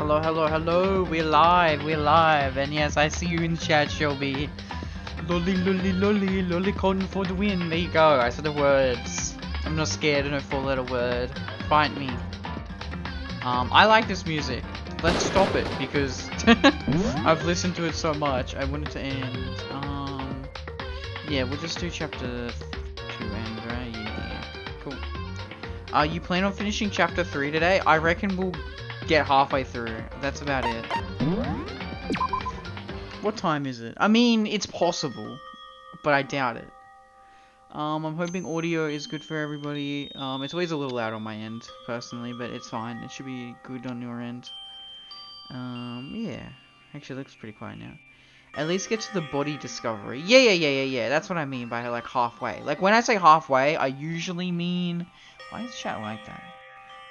Hello, hello, hello. We're live. And yes, I see you in chat, Shelby. Lolly, lolly, lolly, lolicon for the win. There you go. I said the words. I'm not scared of no four-letter word. Fight me. I like this music. Let's stop it because I've listened to it so much. I want it to end. Yeah, we'll just do chapter 2 end, right? Yeah. Cool. You plan on finishing chapter 3 today? I reckon we'll get halfway through. That's about it. What time is it? I mean, it's possible, but I doubt it. I'm hoping audio is good for everybody. It's always a little loud on my end, personally, but it's fine. It should be good on your end. Yeah. Actually, it looks pretty quiet now. At least get to the body discovery. Yeah. That's what I mean by, like, halfway. Like, when I say halfway, I usually mean... Why is chat like that?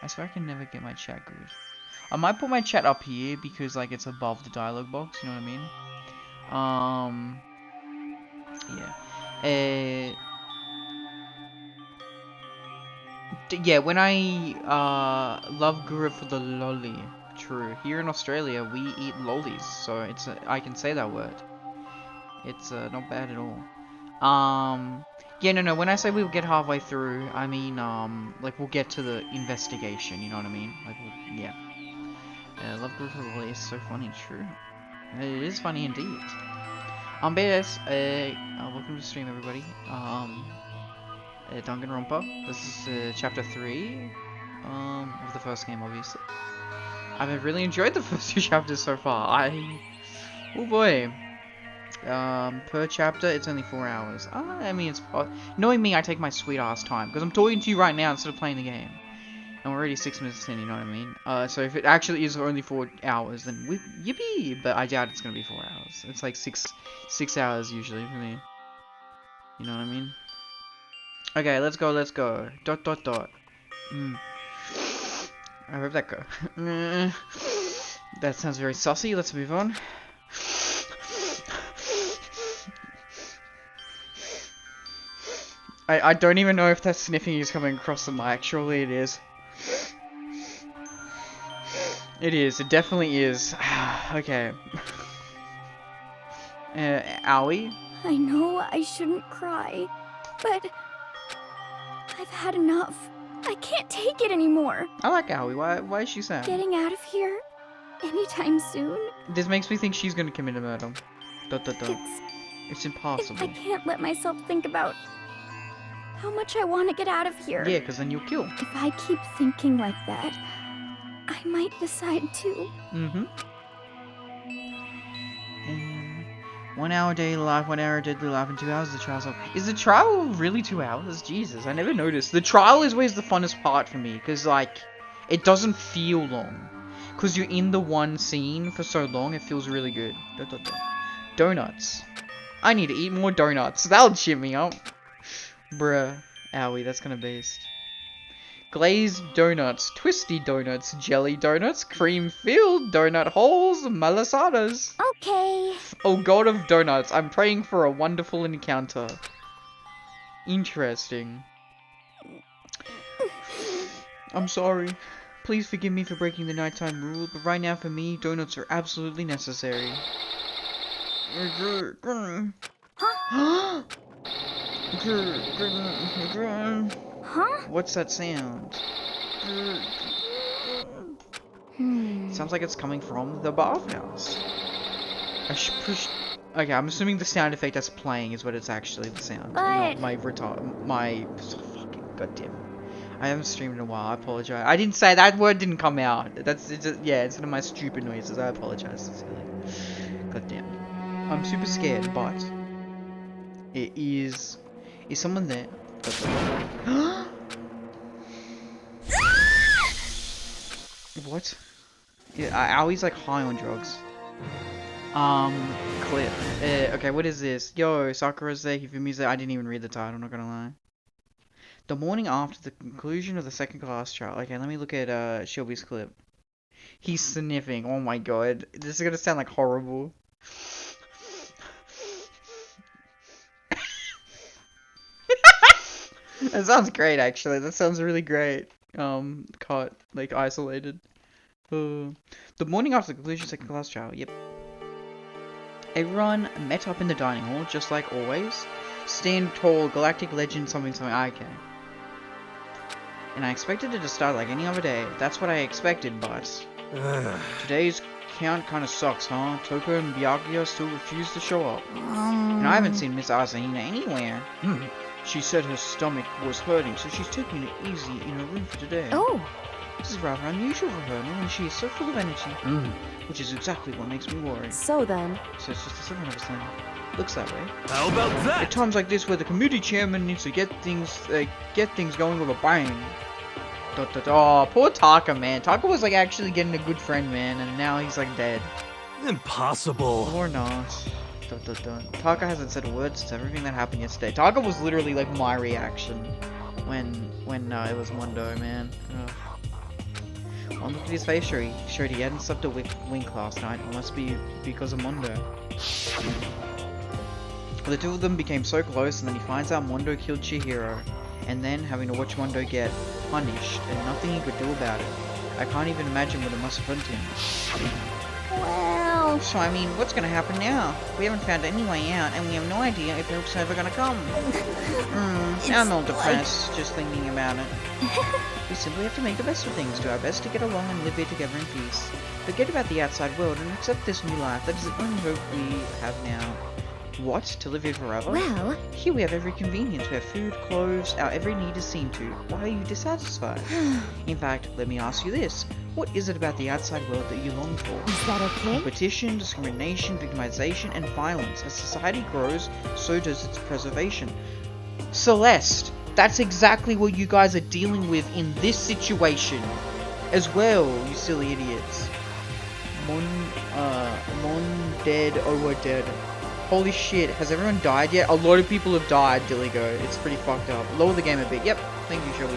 I swear I can never get my chat good. I might put my chat up here because, like, it's above the dialogue box, you know what I mean? Yeah. Yeah, when I love Guru for the lolly. True. Here in Australia, we eat lollies, so I can say that word. It's not bad at all. Yeah, no. When I say we'll get halfway through, I mean like we'll get to the investigation. You know what I mean? Like, yeah. Love Guru for the lolly is so funny. True. It is funny indeed. But yes, welcome to the stream, everybody. Danganronpa. This is chapter 3 of the first game, obviously. I've really enjoyed the first two chapters so far. Oh boy. Per chapter, it's only 4 hours. I mean, knowing me, I take my sweet ass time because I'm talking to you right now instead of playing the game. And we're already 6 minutes in, you know what I mean? So if it actually is only 4 hours, then yippee! But I doubt it's gonna be 4 hours. It's like 6 hours usually for me. You know what I mean? Okay, let's go. Dot. I hope that go. That sounds very saucy. Let's move on. I don't even know if that sniffing is coming across the mic. Surely it is. It is. It definitely is. Okay. Owie? I know I shouldn't cry, but I've had enough. I can't take it anymore. I like Owie. Why is she sad? Getting out of here anytime soon. This makes me think she's gonna commit a murder. It's impossible. I can't let myself think about how much I want to get out of here. Yeah, because then you'll kill. If I keep thinking like that, I might decide to. Mm-hmm. 1 hour daily life, 1 hour deadly life, and 2 hours of the trial. Is the trial really 2 hours? Jesus, I never noticed. The trial is always the funnest part for me, because, like, it doesn't feel long. Because you're in the one scene for so long, it feels really good. Donuts. I need to eat more donuts. That'll cheer me up. Bruh. Owie, that's gonna beast. Glazed donuts, twisty donuts, jelly donuts, cream-filled donut holes, malasadas. Okay. Oh god of donuts, I'm praying for a wonderful encounter. Interesting. I'm sorry. Please forgive me for breaking the nighttime rule, but right now for me, donuts are absolutely necessary. Huh? Huh? What's that sound? Sounds like it's coming from the bathhouse. I should push. Okay, I'm assuming the sound effect that's playing is what it's actually the sound. Not my fucking goddamn. I haven't streamed in a while. I apologize. I didn't say that word. Didn't come out. Yeah. It's one of my stupid noises. I apologize sincerely. Goddamn. I'm super scared, but it is. Is someone there? What? Yeah, Owie's like high on drugs. Clip. Okay, what is this? Yo, Sakura's there, Hifumi's there. I didn't even read the title, I'm not gonna lie. The morning after the conclusion of the second class trial. Okay, let me look at Shelby's clip. He's sniffing. Oh my god. This is gonna sound like horrible. That sounds great, actually. That sounds really great. Caught, like, isolated. The The morning after the conclusion of second class trial, yep. Everyone met up in the dining hall, just like always. Stand tall, galactic legend, something. Okay. And I expected it to start like any other day. That's what I expected, but... Today's count kinda sucks, huh? Toko and Byakuya still refuse to show up. And I haven't seen Miss Asahina anywhere. She said her stomach was hurting, so she's taking it easy in her room for today. Oh. This is rather unusual for her, normally she is so full of energy. Which is exactly what makes me worry. So then. So it's just a different of thing. Looks that way. How about that? At times like this where the committee chairman needs to get things going with a bang. Oh, poor Taka, man. Taka was like actually getting a good friend, man, and now he's like dead. Impossible. Or not. Taka hasn't said a word since everything that happened yesterday. Taka was literally like my reaction when it was Mondo, man. Ugh. One look at his face showed he hadn't slept a wink last night. It must be because of Mondo. The two of them became so close, and then he finds out Mondo killed Chihiro, and then having to watch Mondo get punished, and nothing he could do about it. I can't even imagine what it must have done to him. Well... So, I mean, what's gonna happen now? We haven't found any way out, and we have no idea if help's ever gonna come. I'm all depressed, just thinking about it. We simply have to make the best of things, do our best to get along and live here together in peace. Forget about the outside world and accept this new life. That is the only hope we have now. What? To live here forever? Well... Here we have every convenience. We have food, clothes, our every need is seen to. Why are you dissatisfied? In fact, let me ask you this. What is it about the outside world that you long for? Is that okay? Competition, discrimination, victimization, and violence. As society grows, so does its preservation. Celeste, that's exactly what you guys are dealing with in this situation. As well, you silly idiots. Mon dead, oh we're dead. Holy shit, has everyone died yet? A lot of people have died, Dilligo. It's pretty fucked up. Lower the game a bit. Yep, thank you, Shelby.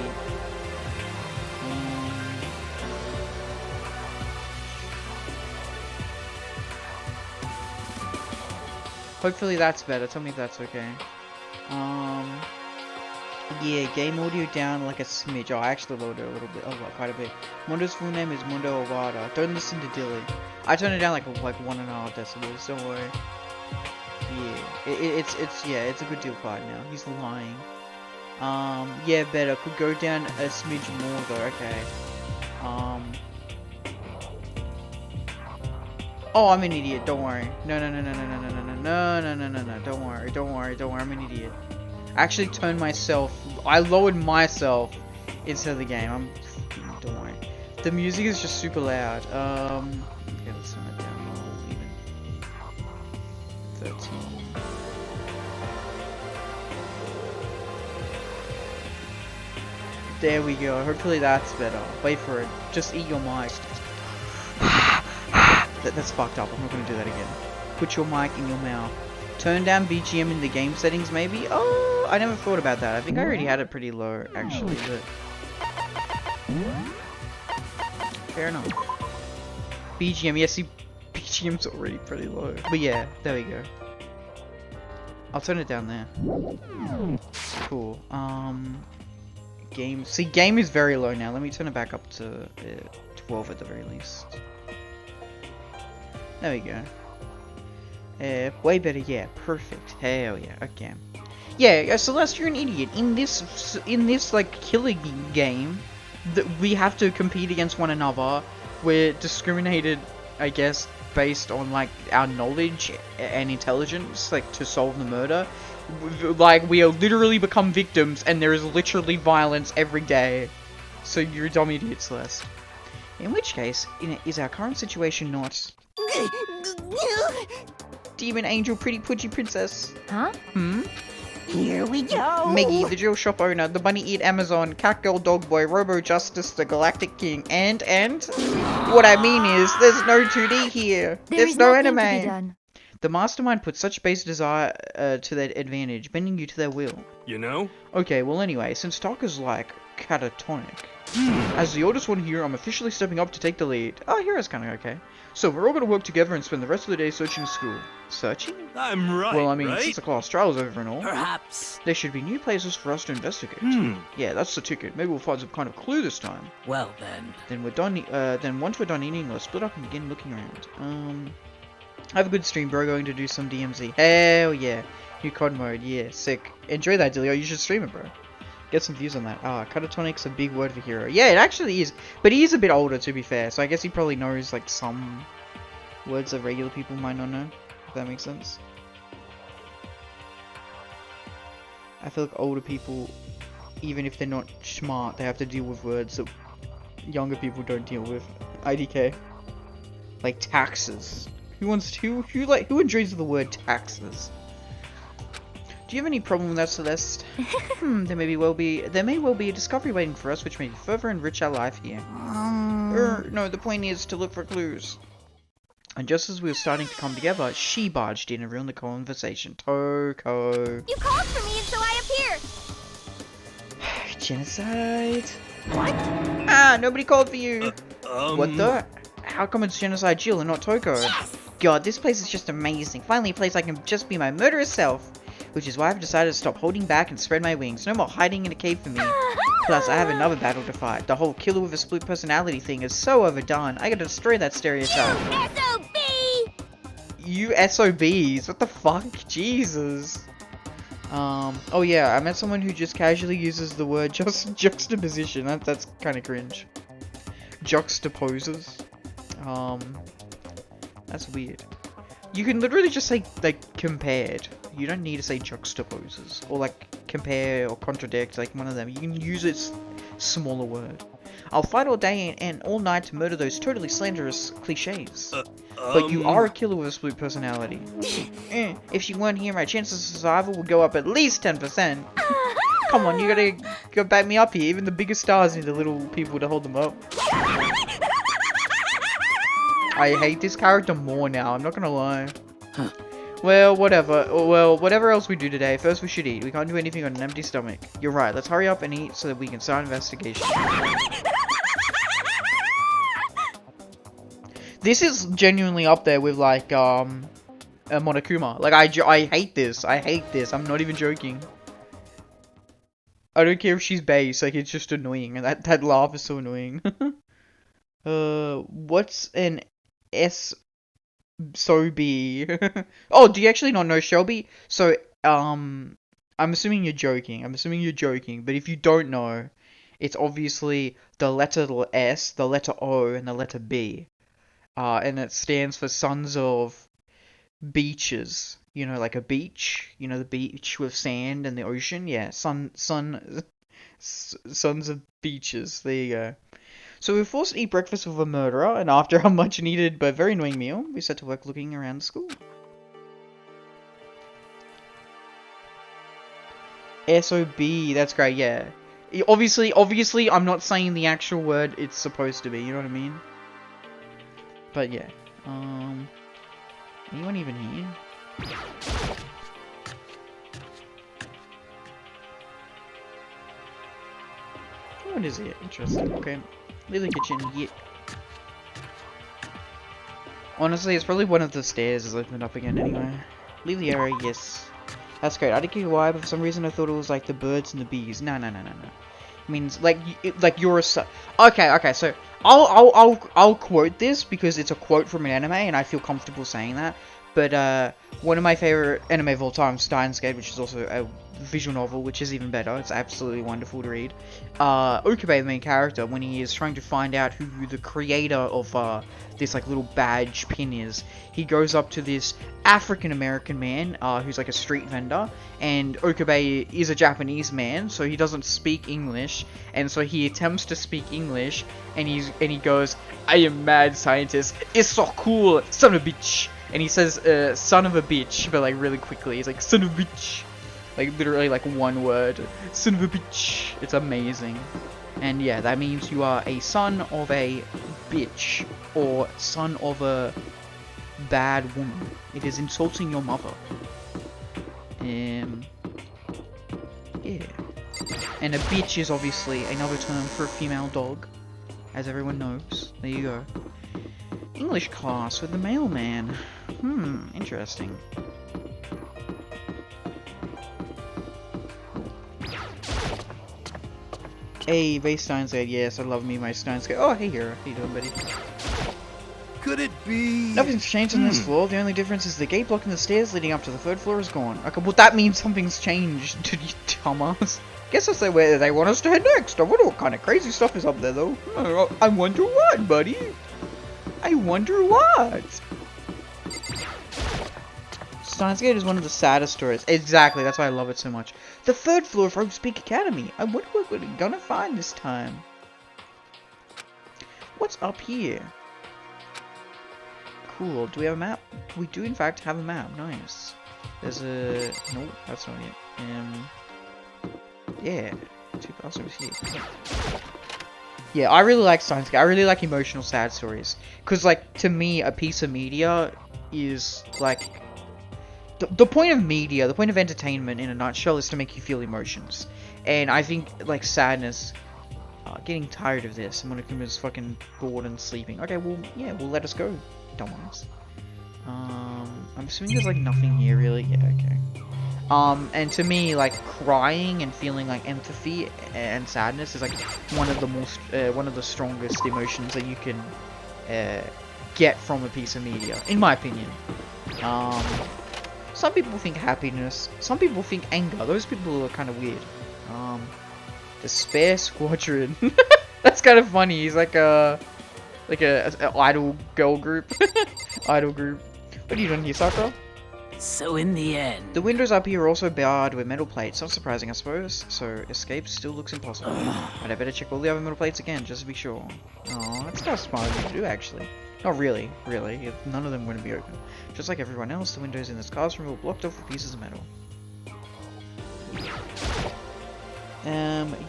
Hopefully that's better. Tell me if that's okay. Yeah, game audio down like a smidge. Oh, I actually lowered it a little bit. Oh, quite a bit. Mondo's full name is Mondo Owada. Don't listen to Dilly. I turned it down like 1.5 decibels. Don't worry. Yeah, it's a good deal quiet now. He's lying. Yeah, better. Could go down a smidge more though. Okay. Oh, I'm an idiot. Don't worry. No. Don't worry. I'm an idiot. I actually turned myself. I lowered myself into the game. Don't worry. The music is just super loud. Okay, let's turn it down a little even. 13. There we go. Hopefully that's better. Wait for it. Just eat your mic. That's fucked up. I'm not gonna do that again. Put your mic in your mouth. Turn down BGM in the game settings, maybe? Oh, I never thought about that. I think I already had it pretty low, actually, but... Fair enough. BGM, yeah, see, BGM's already pretty low. But yeah, there we go. I'll turn it down there. Cool. Game. See, game is very low now. Let me turn it back up to 12 at the very least. There we go. Way better, yeah, perfect. Hell yeah, okay. Yeah, Celeste, you're an idiot. In this like killing game, we have to compete against one another. We're discriminated, I guess, based on like our knowledge and intelligence, like to solve the murder. Like we are literally become victims, and there is literally violence every day. So you're a dumb idiot, Celeste. In which case, is our current situation not... Demon Angel, pretty pudgy princess. Huh? Here we go. Meggy, the drill shop owner, the bunny-eat Amazon, cat girl dog boy, Robo Justice, the galactic king, and what I mean is, there's no 2D here. There's no anime. The mastermind put such base desire to their advantage, bending you to their will. You know? Okay, well anyway, since Taka's like catatonic, As the oldest one here, I'm officially stepping up to take the lead. Oh, Hero's kind of okay. So we're all gonna work together and spend the rest of the day searching the school. Searching? I'm right, Well, I mean, right? since the class trial is over and all, Perhaps. there should be new places for us to investigate. Yeah, that's the ticket. Maybe we'll find some kind of clue this time. Well then. Then we're done. Then once we're done eating, let's split up and begin looking around. Have a good stream, bro. Going to do some DMZ. Hell yeah. New COD mode. Yeah, sick. Enjoy that, Dilio. You should stream it, bro. Get some views on that. Catatonic's a big word for hero. Yeah, it actually is. But he is a bit older, to be fair. So I guess he probably knows, like, some words that regular people might not know. If that makes sense. I feel like older people, even if they're not smart, they have to deal with words that younger people don't deal with. IDK. Like taxes. Who enjoys the word taxes? Do you have any problem with that, Celeste? There may well be a discovery waiting for us, which may further enrich our life here. No, the point is to look for clues. And just as we were starting to come together, she barged in and ruined the conversation. Toko. You called for me and so I appeared. Genocide. What? Ah, nobody called for you. What the? How come it's Genocide Jill and not Toko? Yes! God, this place is just amazing. Finally a place I can just be my murderous self. Which is why I've decided to stop holding back and spread my wings. No more hiding in a cave for me. Plus, I have another battle to fight. The whole killer with a split personality thing is so overdone. I gotta destroy that stereotype. SOB! You SOBs, what the fuck? Jesus. Oh yeah, I met someone who just casually uses the word juxtaposition. That's kind of cringe. Juxtaposes. That's weird. You can literally just say, like, compared. You don't need to say juxtaposes. Or, like, compare or contradict, like one of them. You can use its smaller word. I'll fight all day and all night to murder those totally slanderous cliches. But you are a killer with a split personality. If you weren't here, my chances of survival would go up at least 10%. Come on, you gotta go back me up here. Even the biggest stars need the little people to hold them up. I hate this character more now, I'm not gonna lie. Well, whatever. Well, whatever else we do today, first we should eat. We can't do anything on an empty stomach. You're right, let's hurry up and eat so that we can start investigation. This is genuinely up there with, like, Monokuma. Like, I hate this. I hate this. I'm not even joking. I don't care if she's base, like, it's just annoying. And that laugh is so annoying. What's an SOB? Oh, do you actually not know Shelby? So, I'm assuming you're joking. But if you don't know, it's obviously the letter S, the letter O, and the letter B. And it stands for Sons of Beaches. You know, like a beach. You know, the beach with sand and the ocean. Yeah, Sons of Beaches. There you go. So we were forced to eat breakfast with a murderer, and after a much-needed but very annoying meal, we set to work looking around the school. SOB, that's great, yeah. Obviously, I'm not saying the actual word it's supposed to be, you know what I mean? But yeah, anyone even here? What is it? Interesting, okay. Leave the kitchen, yeah. Honestly, it's probably one of the stairs is opened up again anyway. Leave the area, yes. That's great. I didn't get why, but for some reason I thought it was like the birds and the bees. No. It means like you're a okay. So I'll quote this because it's a quote from an anime and I feel comfortable saying that. But one of my favorite anime of all time, Steins Gate, which is also a visual novel, which is even better. It's absolutely wonderful to read. Okabe, the main character, when he is trying to find out who the creator of this like little badge pin is, he goes up to this African American man who's like a street vendor, and Okabe is a Japanese man, so he doesn't speak English, and so he attempts to speak English, and he goes, "I am mad scientist. It's so cool, son of a bitch." And he says, son of a bitch, but like really quickly. He's like, son of a bitch. Like literally like one word. Son of a bitch. It's amazing. And yeah, that means you are a son of a bitch. Or son of a bad woman. It is insulting your mother. Yeah. And a bitch is obviously another term for a female dog, as everyone knows. There you go. English class with the mailman. Interesting. Hey, Base Steinsgate, yes, I love me my Steinsgate. Oh, hey Hero, how you doing, buddy? Could it be? Nothing's changed on this floor, the only difference is the gate blocking the stairs leading up to the 3rd floor is gone. Okay, well that means something's changed, you dumbass. Guess I'll say where they want us to head next. I wonder what kind of crazy stuff is up there, though. I wonder what, buddy? I wonder what? Steins Gate is one of the saddest stories. Exactly, that's why I love it so much. The 3rd floor of Rogue's Peak Academy. I wonder what we're gonna find this time. What's up here? Cool. Do we have a map? We do, in fact, have a map. Nice. There's a... No, that's not it. Yeah. 2 passwords here. Yeah, I really like Steins Gate. I really like emotional sad stories. Because, like, to me, a piece of media is, like... The point of media, the point of entertainment in a nutshell is to make you feel emotions. And I think, like, sadness... getting tired of this. And Monokuma's fucking bored and sleeping. Okay, well, yeah, well, let us go. Dumbass. I'm assuming there's, like, nothing here, really. Yeah, okay. And to me, like, crying and feeling, like, empathy and sadness is, like, one of the strongest emotions that you can, get from a piece of media, in my opinion. Some people think happiness, some people think anger. Those people are kind of weird. The Spare Squadron. That's kind of funny. He's like a idol girl group. Idol group. What are you doing here, Sakura? So in the end... The windows up here are also barred with metal plates. Not surprising, I suppose. So escape still looks impossible. But I better check all the other metal plates again, just to be sure. Oh, that's kind of smart of you to do, actually. Not really, really. None of them wouldn't be open. Just like everyone else, the windows in this classroom are blocked off with pieces of metal.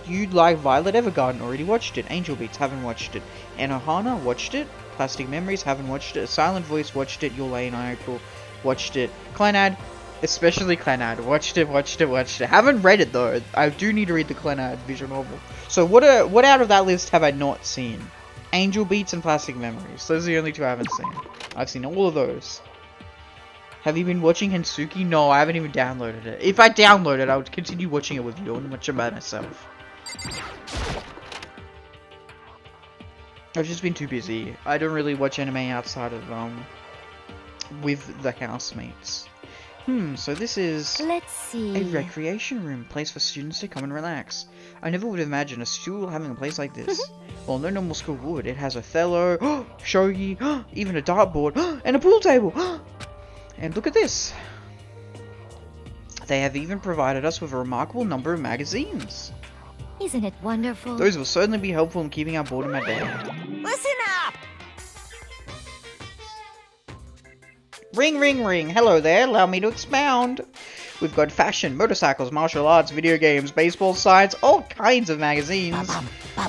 You'd like Violet Evergarden, already watched it. Angel Beats, haven't watched it. Anohana, watched it. Plastic Memories, haven't watched it. A Silent Voice, watched it. Your Lane April, watched it. Clanad, especially Clanad, watched it. Haven't read it though. I do need to read the Clanad visual novel. So what out of that list have I not seen? Angel Beats and Plastic Memories. Those are the only 2 I haven't seen. I've seen all of those. Have you been watching Hensuki? No, I haven't even downloaded it. If I download it, I would continue watching it with you. I wouldn't watch it by myself. I've just been too busy. I don't really watch anime outside of, with the housemates. So this is... Let's see... a recreation room, place for students to come and relax. I never would have imagined a school having a place like this. Well, no normal school would. It has Othello, shogi, even a dartboard, and a pool table. And look at this. They have even provided us with a remarkable number of magazines. Isn't it wonderful? Those will certainly be helpful in keeping our boredom at bay. Listen up! Ring, ring, ring. Hello there. Allow me to expound. We've got fashion, motorcycles, martial arts, video games, baseball, science, all kinds of magazines.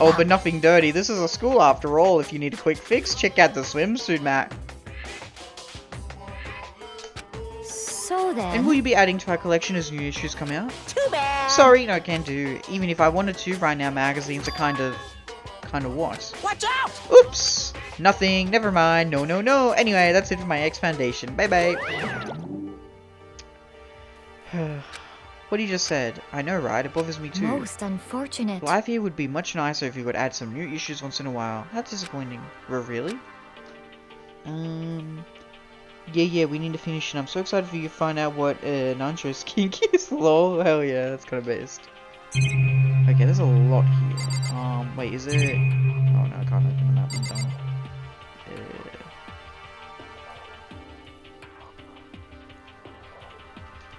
Oh, but nothing dirty. This is a school after all. If you need a quick fix, check out the swimsuit mat. So then... And will you be adding to our collection as new issues come out? Too bad! Sorry, no, can do. Even if I wanted to, right now magazines are kind of what? Watch out! Oops! Nothing, never mind, no, no, no. Anyway, that's it for my X Foundation. Bye-bye. What he just said. I know, right? It bothers me too. Most unfortunate. Life here would be much nicer if you would add some new issues once in a while. How disappointing. Well, really? Yeah, we need to finish it. I'm so excited for you to find out what Nancho's kink is. Lol, hell yeah, that's kind of based. Okay, there's a lot here. Wait, is it... Oh no, I can't open the map. I'm done.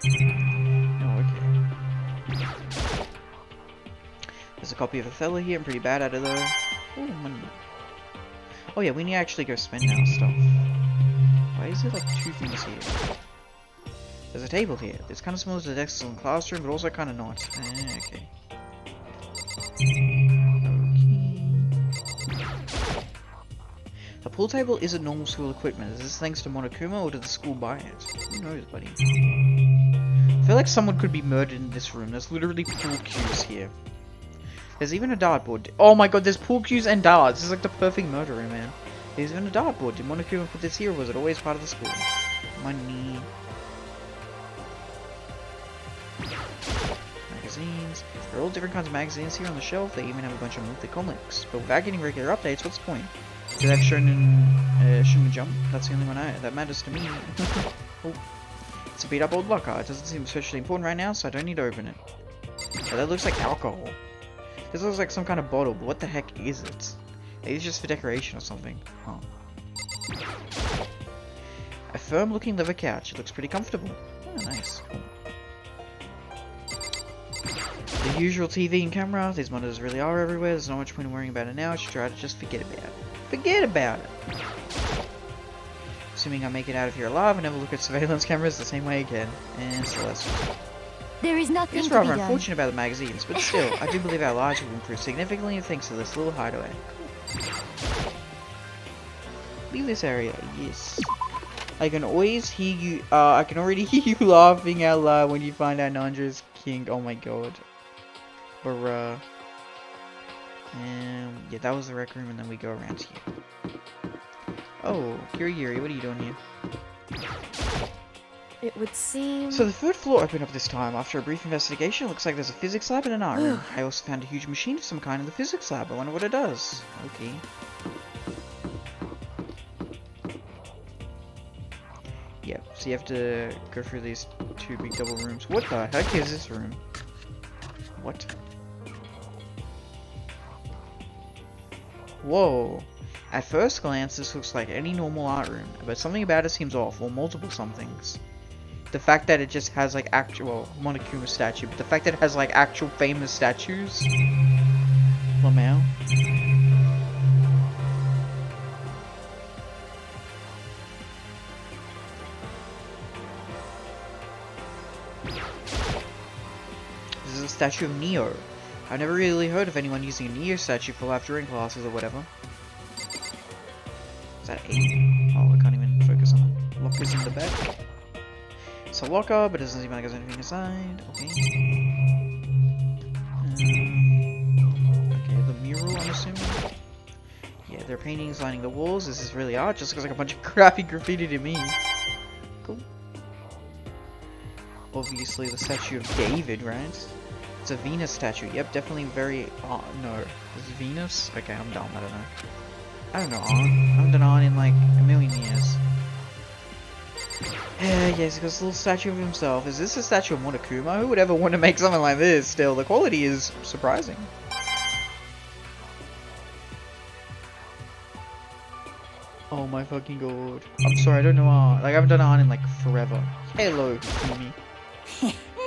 Oh, okay. There's a copy of Othello here. I'm pretty bad at it though. Oh, money. Oh yeah, we need to actually go spend our stuff. Why is there like 2 things here? There's a table here. It's kind of similar to the desks in the classroom, but also kind of not. Okay. The pool table isn't normal school equipment. Is this thanks to Monokuma or did the school buy it? Who knows, buddy? I feel like someone could be murdered in this room. There's literally pool cues here. There's even a dartboard. Oh my god, there's pool cues and darts. This is like the perfect murder room, man. There's even a dartboard. Did Monokuma put this here, or was it always part of the school? Money. Magazines. There are all different kinds of magazines here on the shelf. They even have a bunch of monthly comics. But without getting regular updates, what's the point? Do they have Shonen Jump? That's the only one that matters to me. Oh. It's a beat up old locker. It doesn't seem especially important right now, so I don't need to open it. Oh, that looks like alcohol. This looks like some kind of bottle, but what the heck is it? Maybe it's just for decoration or something. Huh. A firm looking leather couch. It looks pretty comfortable. Oh, nice. Cool. The usual TV and camera. These monitors really are everywhere. There's not much point in worrying about it now. I should try to just forget about it. Forget about it! Assuming I make it out of here alive, I never look at surveillance cameras the same way again. And Celeste. There is nothing It's to be rather done. unfortunate about the magazines, but still, I do believe our lives will improve significantly thanks to this little hideaway. Leave this area, yes. I can always hear you, I can already hear you laughing out loud when you find out Nandra's king. Oh my god. Bruh. Yeah, that was the rec room, and then we go around here. Oh, Kirigiri, what are you doing here? It would seem... So the third floor opened up this time. After a brief investigation, it looks like there's a physics lab and an art room. I also found a huge machine of some kind in the physics lab. I wonder what it does. Okay. Yep, so you have to go through these two big double rooms. What the heck is this room? What? Whoa. At first glance, this looks like any normal art room, but something about it seems off, or multiple somethings. The fact that it just has like actual Monokuma statue, but the fact that it has like actual famous statues. Lamau. This is a statue of Neo. I've never really heard of anyone using a Neo statue for live drawing classes or whatever. Is that 8? Oh, I can't even focus on it. Lockers in the back. It's a locker, but it doesn't seem like there's anything inside. Okay. Okay, the mural, I'm assuming. Yeah, there are paintings lining the walls. This is really art. Just looks like a bunch of crappy graffiti to me. Cool. Obviously, the statue of David, right? It's a Venus statue. Yep, definitely very... no. Is it Venus? Okay, I'm dumb. I don't know. I don't know, I haven't done on in like a million years. Yes, because a little statue of himself. Is this a statue of Monokuma? Who would ever want to make something like this? Still, the quality is surprising. Oh my fucking god. I'm sorry, I don't know art. Like, I haven't done art in like forever. Hello, Kumi.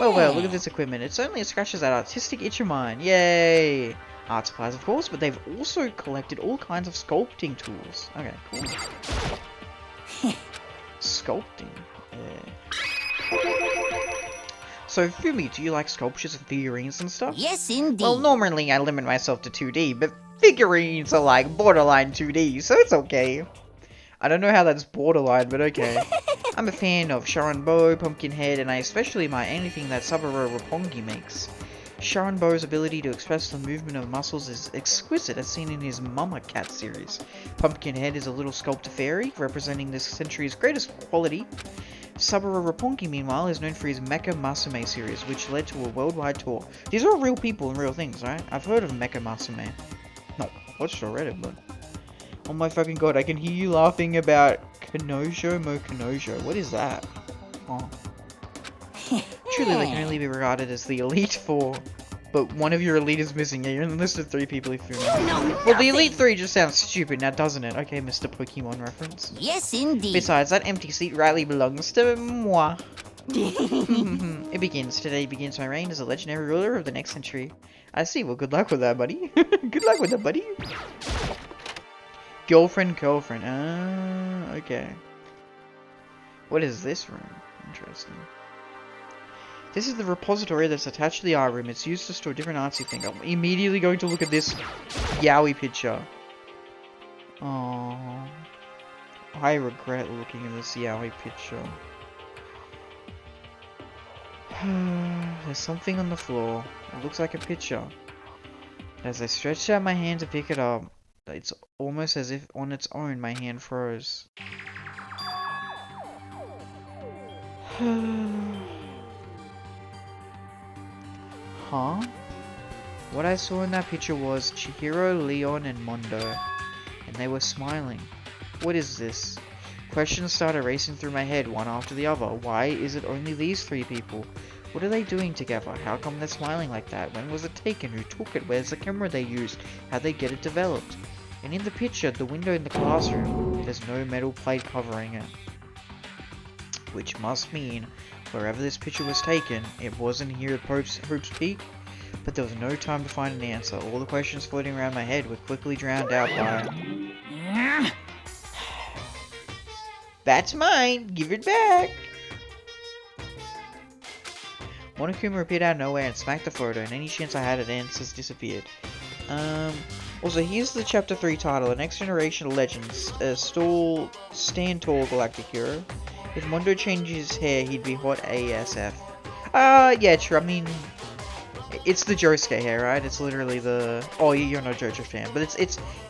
Well, look at this equipment. It certainly scratches that artistic itch of mine. Yay! Art supplies, of course, but they've also collected all kinds of sculpting tools. Okay, cool. Sculpting. So, Fumi, do you like sculptures of figurines and stuff? Yes, indeed. Well, normally I limit myself to 2D, but figurines are like borderline 2D, so it's okay. I don't know how that's borderline, but okay. I'm a fan of Sharanbo, Pumpkinhead, and I especially admire anything that Saburo Roppongi makes. Sharanbo's ability to express the movement of muscles is exquisite, as seen in his Mama Cat series. Pumpkinhead is a little sculpted fairy, representing this century's greatest quality. Saburo Roppongi, meanwhile, is known for his Mecha Masume series, which led to a worldwide tour. These are all real people and real things, right? I've heard of Mecha Masume. Not watched or read it, but... Oh my fucking god, I can hear you laughing about Kanojo Mo Kanojo. What is that? Oh. Truly, they can only be regarded as the Elite Four. But one of your Elite is missing. Yeah, you're on the list of 3 people if you're well, the Elite 3 just sounds stupid now, doesn't it? Okay, Mr. Pokemon reference. Yes, indeed. Besides, that empty seat rightly belongs to moi. It begins. Today begins my reign as a legendary ruler of the next century. I see. Well, good luck with that, buddy. Good luck with that, buddy. Girlfriend. Ah, okay. What is this room? Interesting. This is the repository that's attached to the art room. It's used to store different artsy things. I'm immediately going to look at this yaoi picture. Oh, I regret looking at this yaoi picture. There's something on the floor. It looks like a picture. As I stretched out my hand to pick it up, it's almost as if on its own my hand froze. Huh? What I saw in that picture was Chihiro, Leon, and Mondo, and they were smiling. What is this? Questions started racing through my head, one after the other. Why is it only these three people? What are they doing together? How come they're smiling like that? When was it taken? Who took it? Where's the camera they used? How'd they get it developed? And in the picture, the window in the classroom, there's no metal plate covering it. Which must mean, wherever this picture was taken, it wasn't here at Hope's Peak. But there was no time to find an answer. All the questions floating around my head were quickly drowned out by... That's mine! Give it back! Monokuma appeared out of nowhere and smacked the photo, and any chance I had at answers disappeared. Also, here's the Chapter 3 title, The Next Generation of Legends, Stand Tall Galactic Hero. If Mondo changed his hair, he'd be hot ASF. Yeah, true, I mean... It's the Josuke hair, right? It's literally the... Oh, you're not a JoJo fan, but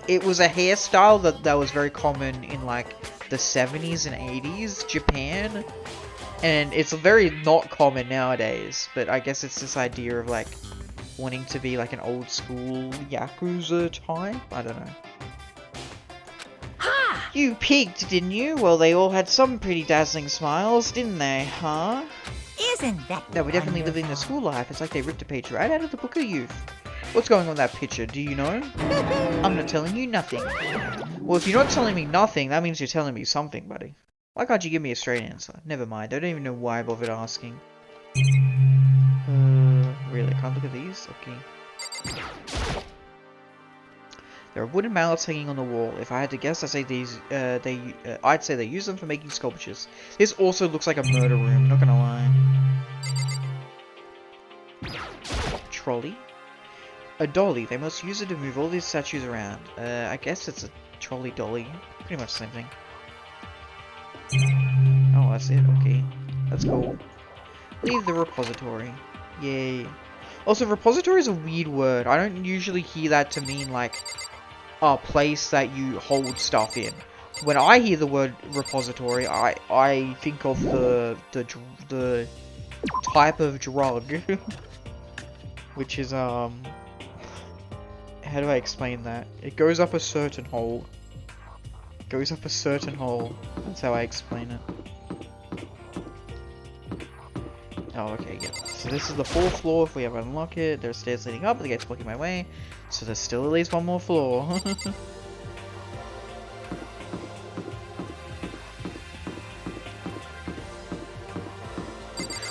it was a hairstyle that was very common in, like, the 70s and 80s Japan, and it's very not common nowadays, but I guess it's this idea of, like, wanting to be, like, an old school Yakuza type? I don't know. Ha! You peeked, didn't you? Well, they all had some pretty dazzling smiles, didn't they, huh? Isn't that No, we're definitely living the school life. It's like they ripped a page right out of the Book of Youth. What's going on in that picture? Do you know? I'm not telling you nothing. Well, if you're not telling me nothing, that means you're telling me something, buddy. Why can't you give me a straight answer? Never mind. I don't even know why I bothered asking. Really? I can't look at these? Okay. There are wooden mallets hanging on the wall. If I had to guess, I'd say I'd say they use them for making sculptures. This also looks like a murder room, not gonna lie. Trolley? A dolly. They must use it to move all these statues around. I guess it's a trolley dolly. Pretty much the same thing. Oh, that's it. Okay. That's cool. Leave the repository. Yay. Also, repository is a weird word. I don't usually hear that to mean, like, a place that you hold stuff in. When I hear the word repository, I think of the type of drug, which is, how do I explain that? It goes up a certain hole. It goes up a certain hole. That's how I explain it. Oh, okay, yeah. So this is the 4th floor. If we ever unlock it, there's stairs leading up, the gate's blocking my way. So there's still at least one more floor.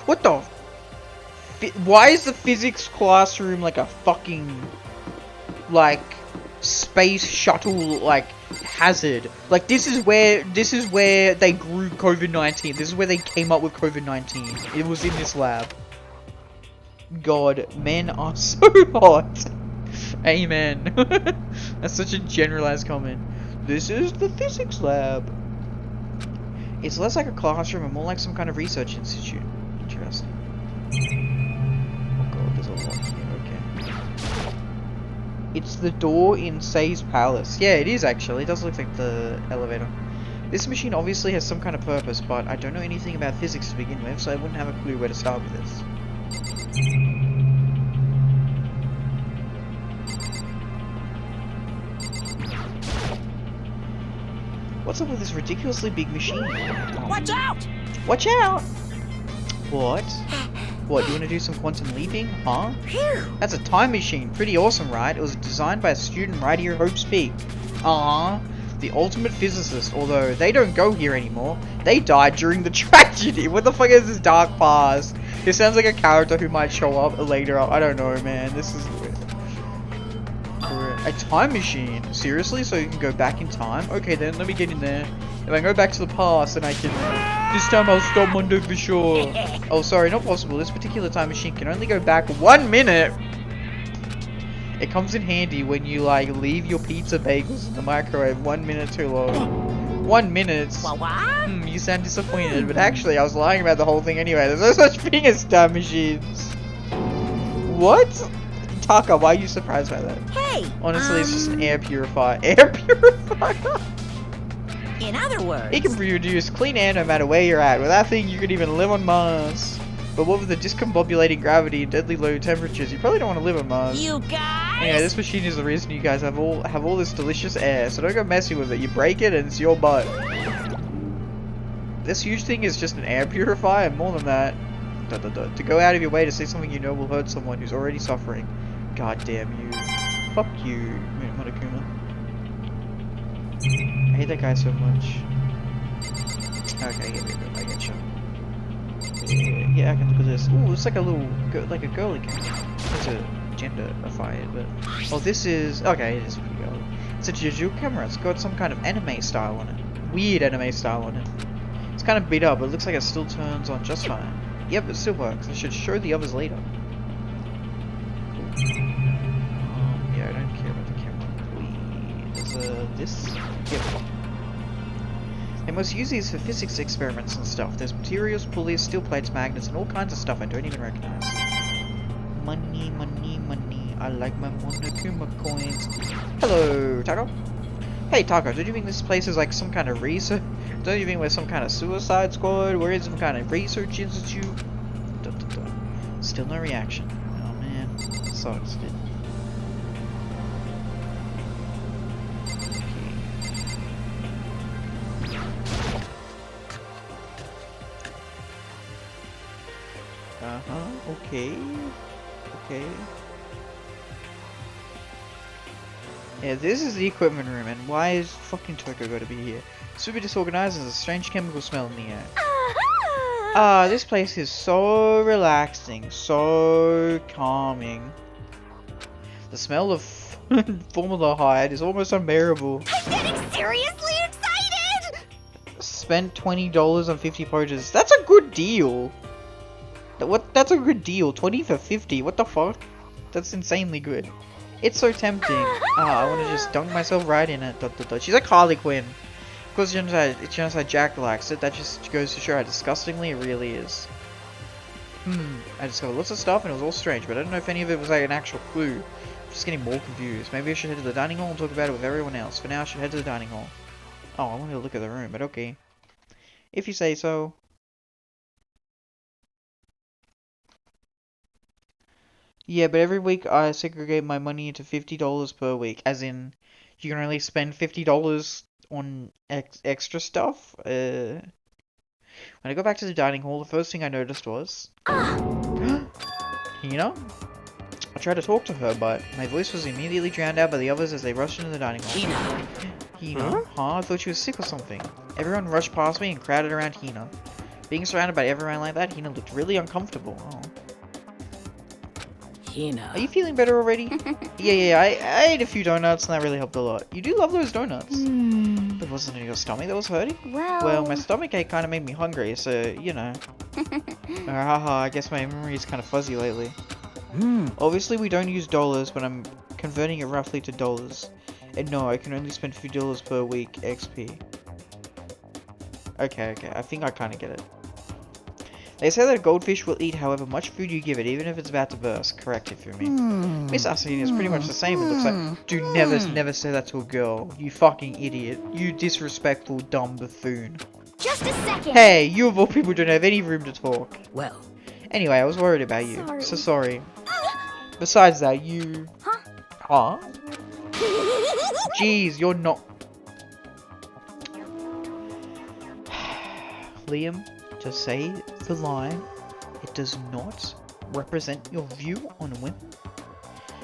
What the? Why is the physics classroom like a fucking, like, space shuttle, like, hazard? Like, this is where they grew COVID-19. This is where they came up with COVID-19. It was in this lab. God, men are so hot. Amen. That's such a generalized comment. This is the physics lab. It's less like a classroom and more like some kind of research institute. Interesting. Oh god, there's a lot here. Okay. It's the door in Sei's palace. Yeah, it is actually. It does look like the elevator. This machine obviously has some kind of purpose, but I don't know anything about physics to begin with, so I wouldn't have a clue where to start with this. What's up with this ridiculously big machine? Watch out! Watch out! What? What, you want to do some quantum leaping? Huh? Phew. That's a time machine. Pretty awesome, right? It was designed by a student right here at Hope's Peak. The ultimate physicist, although they don't go here anymore. They died during the tragedy. What the fuck is this dark past? This sounds like a character who might show up later. I don't know, man. This is... A time machine? Seriously? So you can go back in time? Okay then, let me get in there. If I go back to the past, then I can... This time I'll stop Mondo for sure. Oh, sorry, not possible. This particular time machine can only go back 1 minute. It comes in handy when you, like, leave your pizza bagels in the microwave 1 minute too long. 1 minute? You sound disappointed, but actually I was lying about the whole thing anyway. There's no such thing as time machines. What? Taka, why are you surprised by that? Hey! Honestly, it's just an air purifier. Air purifier? In other words... It can produce clean air no matter where you're at. With that thing, you could even live on Mars. But what with the discombobulating gravity and deadly low temperatures, you probably don't want to live on Mars. You guys! Anyway, this machine is the reason you guys have all this delicious air, so don't go messing with it. You break it and it's your butt. This huge thing is just an air purifier, and more than that, to go out of your way to say something you know will hurt someone who's already suffering. God damn you. Fuck you, Monokuma. I hate that guy so much. Okay, I get you. Yeah, I can look at this. Ooh, it's like a little, like a girly camera. It's a gender-affine, but... Oh, this is... Okay, it is pretty girly. It's a digital camera. It's got some kind of anime style on it. Weird anime style on it. It's kind of beat up, but it looks like it still turns on just fine. Yep, it still works. I should show the others later. Yeah, I don't care about the camera. There's this? Yep. They must use these for physics experiments and stuff. There's materials, pulleys, steel plates, magnets, and all kinds of stuff I don't even recognize. Money, money, money. I like my Monokuma coins. Hello, Taco. Hey, Taco, don't you think this place is like some kind of research? Don't you think we're some kind of suicide squad? We're in some kind of research institute? Still no reaction. Oh man, sucks, dude. Okay. Okay. Yeah, this is the equipment room, and why is fucking Toko gotta be here? Super disorganized, there's a strange chemical smell in the air. This place is so relaxing, so calming. The smell of formaldehyde is almost unbearable. I'm getting seriously excited! Spent $20 on 50 purchases. That's a good deal. That's a good deal. 20 for 50. What the fuck? That's insanely good. It's so tempting. I want to just dunk myself right in it. She's like Harley Quinn. Of course, genocide Jack likes it. That just goes to show how disgustingly it really is. I discovered lots of stuff and it was all strange, but I don't know if any of it was like an actual clue. I'm just getting more confused. Maybe I should head to the dining hall and talk about it with everyone else. For now, I should head to the dining hall. Oh, I wanted to look at the room, but okay. If you say so. Yeah, but every week I segregate my money into $50 per week. As in, you can only spend $50 on extra stuff. When I got back to the dining hall, the first thing I noticed was... Hina? I tried to talk to her, but my voice was immediately drowned out by the others as they rushed into the dining hall. Hina? Huh? I thought she was sick or something. Everyone rushed past me and crowded around Hina. Being surrounded by everyone like that, Hina looked really uncomfortable. Oh. Are you feeling better already? Yeah, I ate a few donuts and that really helped a lot. You do love those donuts. But wasn't it your stomach that was hurting? Well, my stomach ache kind of made me hungry, so, you know. I guess my memory is kind of fuzzy lately. Obviously we don't use dollars, but I'm converting it roughly to dollars. And no, I can only spend $50 per week XP. Okay, I think I kind of get it. They say that a goldfish will eat however much food you give it, even if it's about to burst. Correct it for me. Miss Asahina is pretty much the same, it looks like. Dude, never say that to a girl. You fucking idiot. You disrespectful, dumb buffoon. Just a second! Hey, you of all people don't have any room to talk. Well. Anyway, I was worried about you. Sorry. So sorry. Besides that, you... Huh? Jeez, you're not... Liam, to say the line, it does not represent your view on women.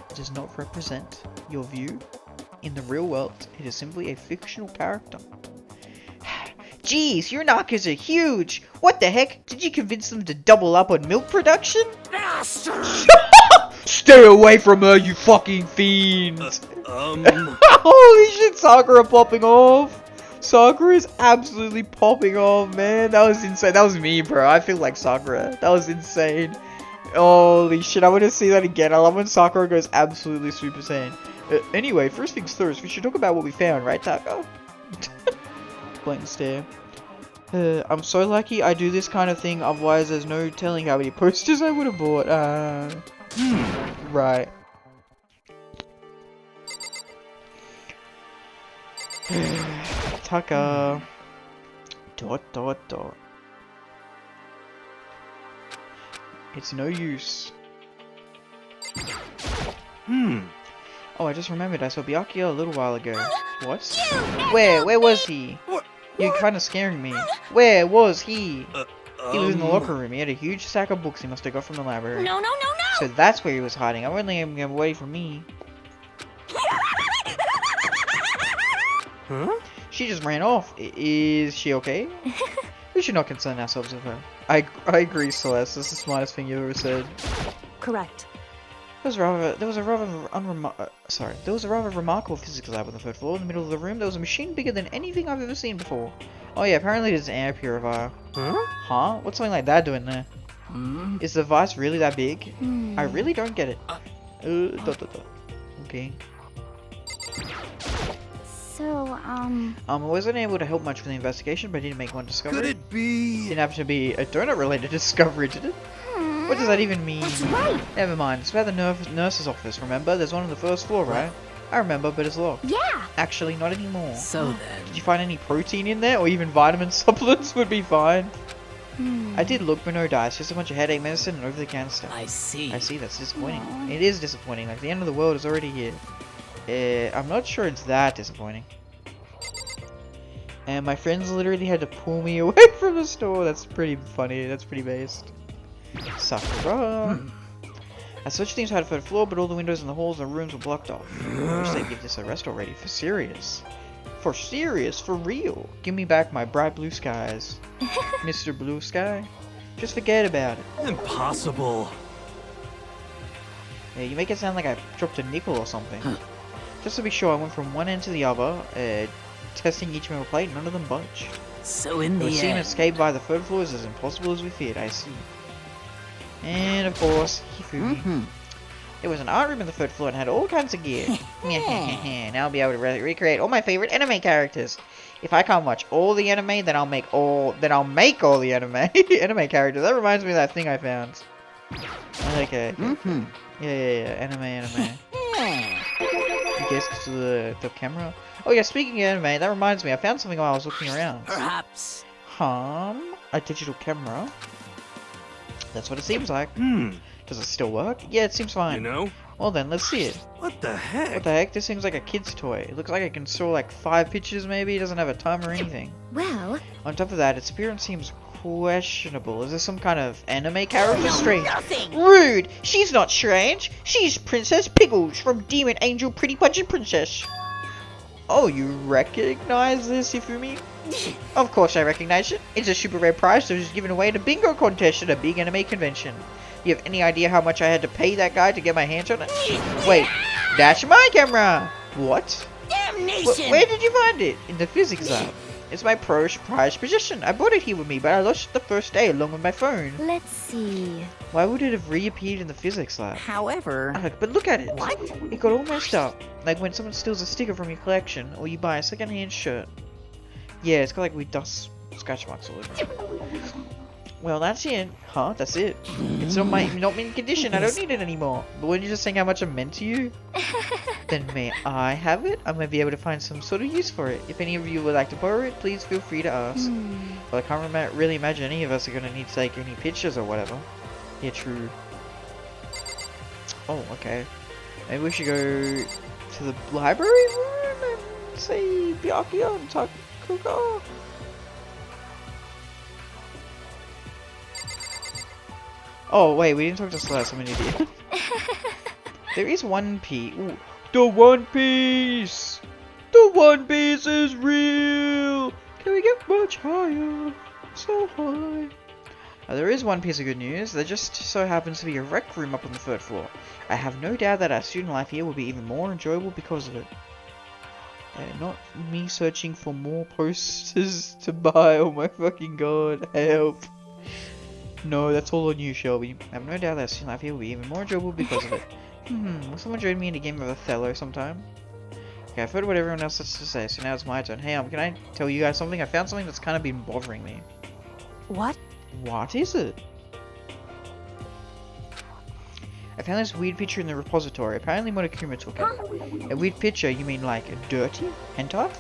It does not represent your view in the real world. It is simply a fictional character. Jeez, your knockers are huge! What the heck? Did you convince them to double up on milk production? Bastard! Stay away from her, you fucking fiend! Holy shit, Sakura popping off! Sakura is absolutely popping off, man. That was insane. That was me, bro. I feel like Sakura. That was insane. Holy shit, I want to see that again. I love when Sakura goes absolutely Super Saiyan. Anyway, first things first, we should talk about what we found, right, Taco? Blank stare. I'm so lucky I do this kind of thing, otherwise there's no telling how many posters I would have bought. Right. Tucker. Dot dot dot. It's no use. Oh, I just remembered I saw Byakuya a little while ago. What? Where? Where was he? What? You're kind of scaring me. Where was he? He was in the Um, locker room. He had a huge sack of books he must have got from the library. No, no, no, no! So that's where he was hiding. I wouldn't let him get away from me. Huh? She just ran off. Is she okay? We should not concern ourselves with her. I agree, Celeste. That's the smartest thing you ever said. Correct. There was a rather remarkable physics lab on the third floor. In the middle of the room, there was a machine bigger than anything I've ever seen before. Oh yeah, apparently there's an air purifier. Huh? Huh? What's something like that doing there? Is the device really that big? Hmm. I really don't get it. Dot, dot, dot. Okay. So, I wasn't able to help much with the investigation, but I did make one discovery. Could it be? Didn't happen to be a donut-related discovery, did it? What does that even mean? That's right. Never mind. It's about the nurse's office, remember? There's one on the first floor, right? I remember, but it's locked. Yeah. Actually, not anymore. So then. Did you find any protein in there? Or even vitamin supplements would be fine. Hmm. I did look, but no dice. Just a bunch of headache medicine and over-the-counter stuff. I see. I see, that's disappointing. Aw. It is disappointing. Like, the end of the world is already here. I'm not sure it's that disappointing. And my friends literally had to pull me away from the store. That's pretty funny. That's pretty based. Sakura. I searched the entire third floor, but all the windows in the halls and rooms were blocked off. I wish they'd give this a rest already. For serious. For serious. For real. Give me back my bright blue skies. Mr. Blue Sky. Just forget about it. Impossible. Yeah, you make it sound like I dropped a nickel or something. Just to be sure, I went from one end to the other, testing each metal plate. None of them budge. So in It the would seem end. escape by the third floor is as impossible as we feared. I see. And of course, Hifumi. There was an art room in the third floor and had all kinds of gear. Now I'll be able to recreate all my favorite anime characters. If I can't watch all the anime, then I'll make all the anime anime characters. That reminds me of that thing I found. Okay. Yeah. Anime. You guess to the camera. Oh yeah, speaking of anime, that reminds me. I found something while I was looking around. Perhaps. A digital camera. That's what it seems like. Does it still work? Yeah, it seems fine. You know? Well then, let's see it. What the heck? What the heck? This seems like a kid's toy. It looks like I can store like 5 pictures maybe. It doesn't have a timer or anything. Well, On top of that, its appearance seems questionable. Is this some kind of anime character? Strange. Nothing. Rude! She's not strange! She's Princess Pickles from Demon Angel Pretty Punching Princess. Oh, you recognize this, Hifumi? Of course I recognize it. It's a super rare prize that was given away at a bingo contest at a big anime convention. You have any idea how much I had to pay that guy to get my hands on it? Wait, that's my camera! What? Damnation! Where did you find it? In the physics lab. It's my prized possession. I brought it here with me, but I lost it the first day along with my phone. let's see. Why would it have reappeared in the physics lab? However. But look at it. What? It got all messed up. Like when someone steals a sticker from your collection, or you buy a second-hand shirt. Yeah, it's got like weird dust scratch marks all over it. Well, that's it. Huh? That's it. It's not mint condition. I don't need it anymore. But weren't you just saying how much it meant to you? Then may I have it? I might be able to find some sort of use for it. If any of you would like to borrow it, please feel free to ask. Well, I can't really imagine any of us are going to need to take any pictures or whatever. Yeah, true. Oh, okay. Maybe we should go to the library room and see Byakuya and Takuga. Oh, wait, we didn't talk to Celeste. I'm an idiot. There is One Piece. Ooh. The One Piece! The One Piece is real! Can we get much higher? So high. There is one piece of good news. There just so happens to be a rec room up on the third floor. I have no doubt that our student life here will be even more enjoyable because of it. Not me searching for more posters to buy. Oh my fucking god, help. No, that's all on you, Shelby. I have no doubt that our student life here will be even more enjoyable because of it. Will someone join me in a game of Othello sometime? Okay, I've heard what everyone else has to say, so now it's my turn. Hey, can I tell you guys something? I found something that's kind of been bothering me. What? What is it? I found this weird picture in the repository. Apparently Monokuma took it. A weird picture? You mean like a dirty hentai?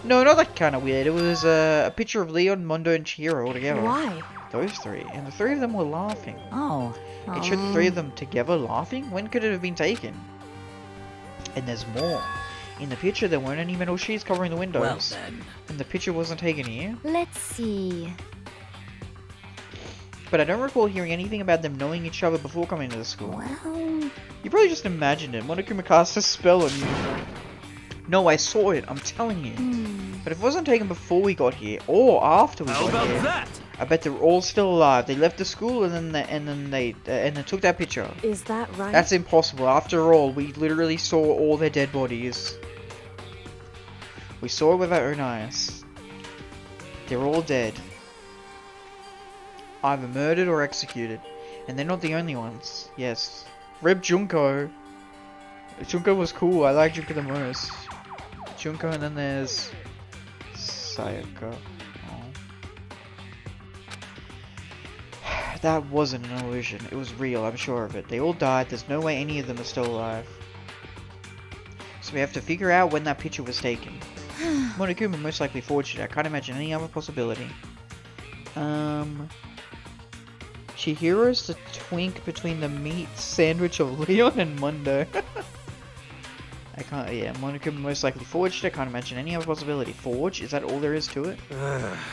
No, not that kind of weird. It was a picture of Leon, Mondo, and Chihiro all together. Why? Those three. And the three of them were laughing. Oh. It showed the three of them together laughing? When could it have been taken? And there's more. In the picture, there weren't any metal sheets covering the windows. Well then. And the picture wasn't taken here. Let's see. But I don't recall hearing anything about them knowing each other before coming to the school. Well, You probably just imagined it. Monokuma cast a spell on you. No, I saw it. I'm telling you. But if it wasn't taken before we got here, or after we How got about here, that? I bet they're all still alive. They left the school and then they took that picture. Is that right? That's impossible. After all, we literally saw all their dead bodies. We saw it with our own eyes. They're all dead. Either murdered or executed. And they're not the only ones. Yes. Rip Junko. Junko was cool. I like Junko the most. Junko, and then there's Sayaka. Oh. That wasn't an illusion. It was real. I'm sure of it. They all died. There's no way any of them are still alive. So we have to figure out when that picture was taken. Monokuma most likely forged it. I can't imagine any other possibility. Chihiro's the twink between the meat sandwich of Leon and Mondo. I can't, yeah, Monokuma most likely forged it. I can't imagine any other possibility. Forge? Is that all there is to it?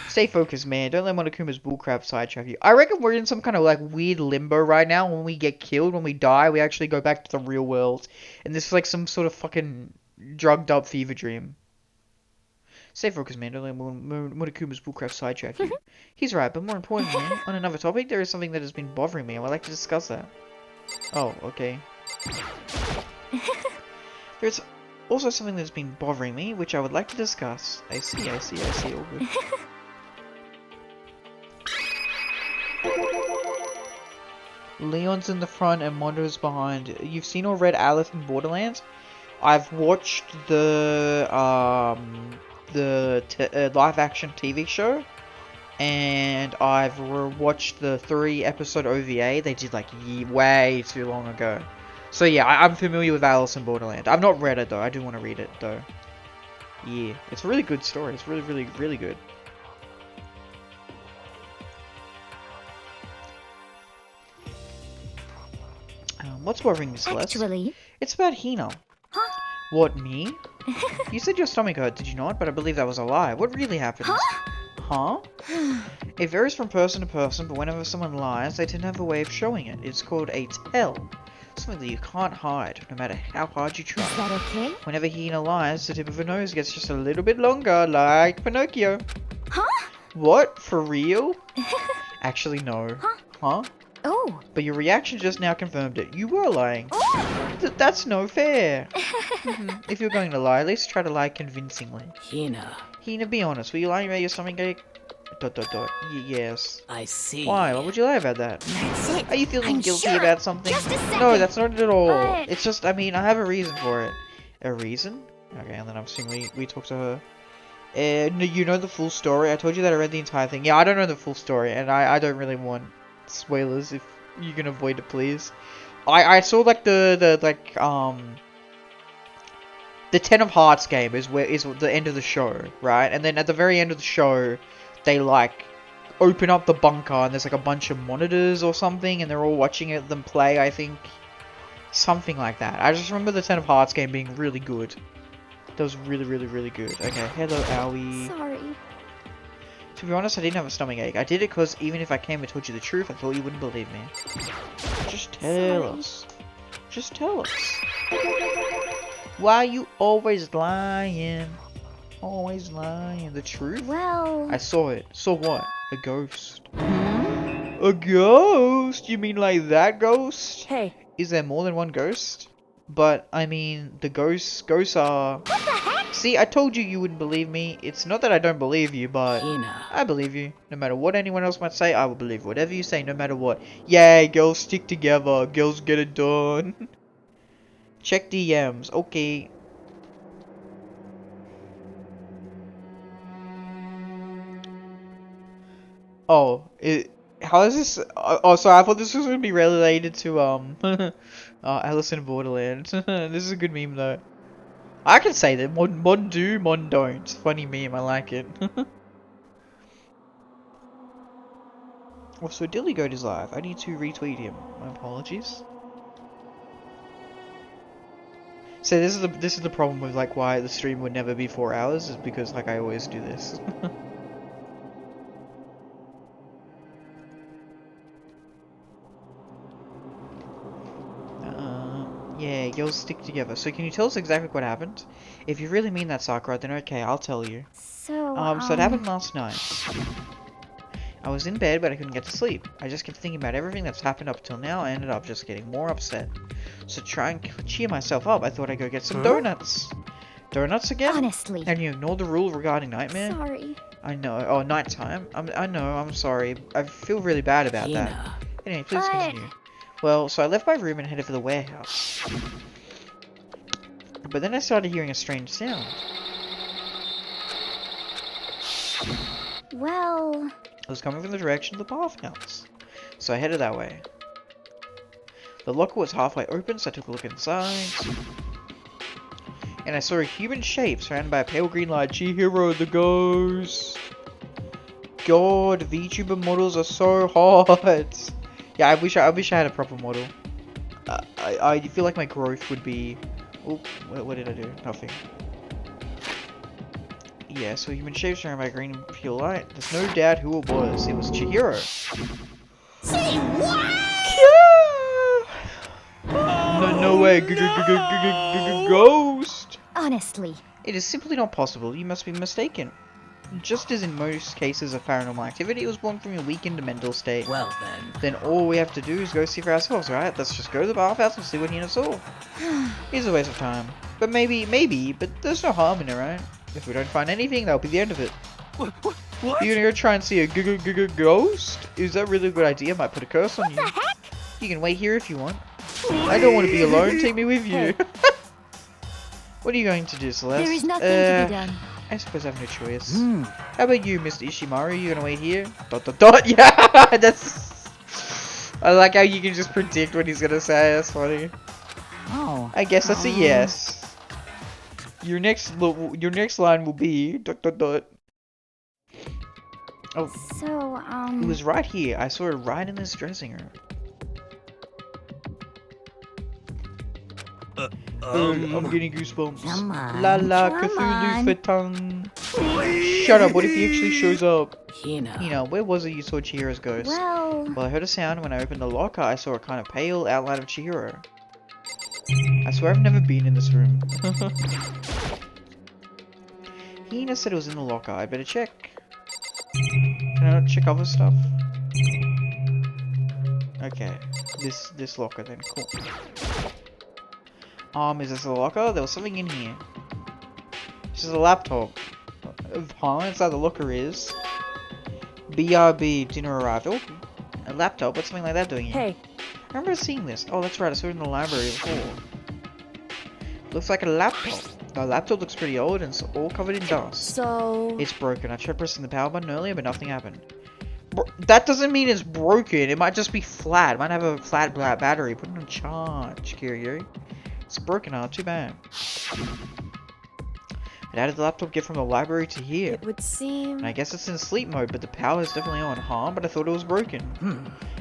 Stay focused, man. Don't let Monokuma's bullcrap sidetrack you. I reckon we're in some kind of like weird limbo right now. When we get killed, when we die, we actually go back to the real world. And this is like some sort of fucking drugged up fever dream. Stay focused, man. Don't let Monokuma's bullcrap sidetrack you. He's right, but more importantly, on another topic, there is something that has been bothering me. I would like to discuss that. Oh, okay. There's also something that's been bothering me, which I would like to discuss. I see, all good. Leon's in the front and Mondo's behind. You've seen or read Alice in Borderlands? I've watched the live-action TV show, and I've watched the 3-episode OVA. They did like way too long ago. So yeah, I'm familiar with Alice in Borderland. I've not read it though. I do want to read it though. Yeah, it's a really good story. It's really good. What's bothering you, Celeste? actually, It's about Hina. Huh? What, me? You said your stomach hurt, did you not? But I believe that was a lie. What really happened? Huh? It varies from person to person, but whenever someone lies, they tend to have a way of showing it. It's called a tell. Something that you can't hide, no matter how hard you try. is that okay? Whenever Hina lies, the tip of her nose gets just a little bit longer, like Pinocchio. Huh? What? For real? Actually, no. Huh? Oh. But your reaction just now confirmed it. You were lying. That's no fair. If you're going to lie, at least try to lie convincingly. Hina. Hina, be honest. Were you lying about your stomach ache? ... Yes. I see. Why? Why would you lie about that? That's it. Are you feeling I'm guilty sure. about something? Just a second. No, that's not it at all. But- It's just, I mean, I have a reason for it. A reason? Okay, and then I'm assuming we talk to her. No, you know the full story? I told you that I read the entire thing. Yeah, I don't know the full story, and I don't really want spoilers if you can avoid it, please. I saw like the 10 of Hearts game is the end of the show, right? And then at the very end of the show, they like open up the bunker and there's like a bunch of monitors or something, and they're all watching them play. I think something like that. I just remember the 10 of Hearts game being really good. That was really good. Okay, hello, Owie. Sorry. To be honest, I didn't have a stomach ache. I did it because even if I came and told you the truth, I thought you wouldn't believe me. Just tell Sorry. us. Just tell us. Why you always lying? Always lying. The truth? Well, I saw it. Saw what? A ghost. A ghost? You mean like that ghost? Hey, Is there more than one ghost? But, I mean, the ghosts are... what the heck? See, I told you wouldn't believe me. It's not that I don't believe you, but... Hina. I believe you. No matter what anyone else might say, I will believe whatever you say, no matter what. Yay, girls stick together. Girls get it done. Check DMs. Okay. Oh, how is this? Oh, sorry, I thought this was going to be related to, Alice in Borderland. This is a good meme, though. I can say that. Mon do, mon don't. Funny meme, I like it. Also, Dilly Goat is live. I need to retweet him. My apologies. So this is the problem with like why the stream would never be 4 hours, is because like I always do this. Yeah, you'll stick together. So can you tell us exactly what happened? If you really mean that, Sakura, then okay, I'll tell you. So it happened last night. I was in bed, but I couldn't get to sleep. I just kept thinking about everything that's happened up till now. I ended up just getting more upset. So to try and cheer myself up, I thought I'd go get some donuts. Donuts again? Honestly. And you ignored the rule regarding nightmare? Sorry. I know. Oh, nighttime. I know. I'm sorry. I feel really bad about that. Anyway, please continue. Well, so I left my room and headed for the warehouse. But then I started hearing a strange sound. Well... It was coming from the direction of the bathhouse. So I headed that way. The locker was halfway open, so I took a look inside. And I saw a human shape surrounded by a pale green light. Chihiro the ghost. God, VTuber models are so hot. Yeah, I wish I had a proper model. I feel like my growth would be... Oh, what did I do? Nothing. Yeah, so human shape surrounded by green and pure light. There's no doubt who it was. It was Chihiro. Say what? No way. Ghost. Honestly. It is simply not possible. You must be mistaken. Just as in most cases of paranormal activity, it was born from your weakened mental state. Well then. Then all we have to do is go see for ourselves, right? Let's just go to the bathhouse and see what Hina saw. It's a waste of time. But maybe, but there's no harm in it, right? If we don't find anything, that'll be the end of it. What? You're gonna go try and see a ghost? Is that really a good idea? Might put a curse on you. What the heck? You can wait here if you want. I don't want to be alone. Take me with you. What are you going to do, Celeste? There is nothing to be done. I suppose I have no choice. How about you, Mr. Ishimaru? You gonna wait here? ... Yeah, that's... I like how you can just predict what he's gonna say. That's funny. Oh. I guess that's a yes. Your next line will be ... Oh, So, it was right here. I saw it right in this dressing room. I'm getting goosebumps. Come on. La la, Come Cthulhu on. Fetang. Shut up, what if he actually shows up? Hina. Where was it you saw Chihiro's ghost? well... Well, I heard a sound when I opened the locker. I saw a kind of pale outline of Chihiro. I swear I've never been in this room. Hina said it was in the locker. I better check. Can I not check other stuff? Okay. This locker then. Cool. Is this a locker? There was something in here. This is a laptop. Huh? Inside the locker is... BRB, dinner arrived. Oh, a laptop? What's something like that doing here? Hey. I remember seeing this. Oh, that's right. I saw it in the library before. Looks like a laptop. The laptop looks pretty old and it's all covered in dust. So... It's broken. I tried pressing the power button earlier, but nothing happened. That doesn't mean it's broken. It might just be flat. It might have a flat battery. Put it on charge, Kiryu. It's broken, too bad. And how did the laptop get from the library to here? It would seem... And I guess it's in sleep mode, but the power is definitely on, huh? But I thought it was broken.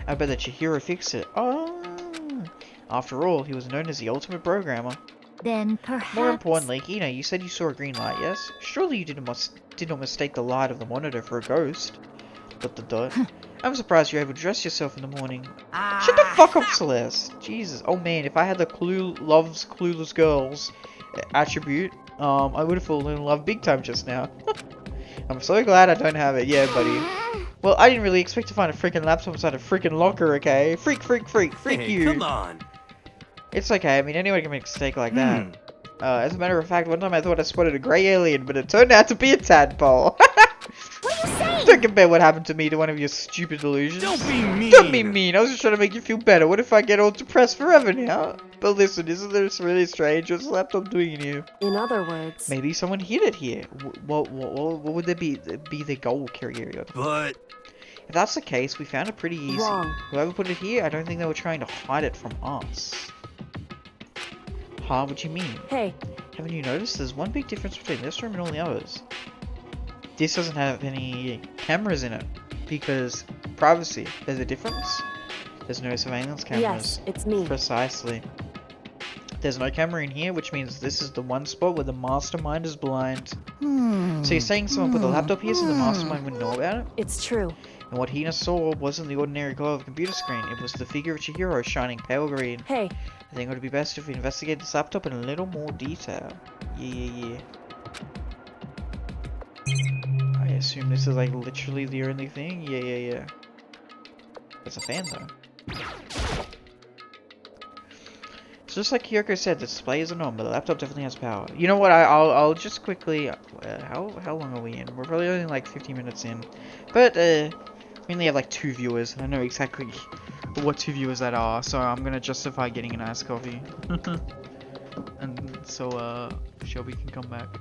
I bet that Chihiro fixed it. Oh! After all, he was known as the ultimate programmer. Then perhaps... More importantly, you said you saw a green light, yes? Surely you did not mistake the light of the monitor for a ghost. ... I'm surprised you're able to dress yourself in the morning. Shut the fuck up, Celeste. Jesus. Oh man, if I had the loves clueless girls attribute, I would have fallen in love big time just now. I'm so glad I don't have it. Yeah, buddy. Well, I didn't really expect to find a freaking laptop inside a freaking locker, okay? Freak Hey, you. come on. It's okay. I mean, anyone can make a mistake like that. As a matter of fact, one time I thought I spotted a grey alien, but it turned out to be a tadpole. What are you saying? Don't compare what happened to me to one of your stupid delusions. Don't be mean. Don't be mean. I was just trying to make you feel better. What if I get all depressed forever now? But listen, isn't this really strange? What's the laptop doing in here? In other words. Maybe someone hid it here. What would there be the goal, Kiryu? But... If that's the case, we found it pretty easy. Wrong. Whoever put it here, I don't think they were trying to hide it from us. Huh? What do you mean? Hey, Haven't you noticed? There's one big difference between this room and all the others. This doesn't have any cameras in it. Because privacy. There's a difference. There's no surveillance cameras. yes, it's me. Precisely. There's no camera in here, which means this is the one spot where the mastermind is blind. So you're saying someone put the laptop here so the mastermind wouldn't know about it? It's true. And what Hina saw wasn't the ordinary glow of a computer screen, it was the figure of Chihiro shining pale green. Hey, I think it would be best if we investigate this laptop in a little more detail. Yeah. I assume this is like literally the only thing? Yeah. There's a fan though. So just like Kyoko said, the display isn't on, but the laptop definitely has power. You know what, I'll just quickly... how long are we in? We're probably only like 50 minutes in. But, we only have like 2 viewers, and I know exactly what 2 viewers that are, so I'm gonna justify getting an iced coffee. And so, Shelby can come back.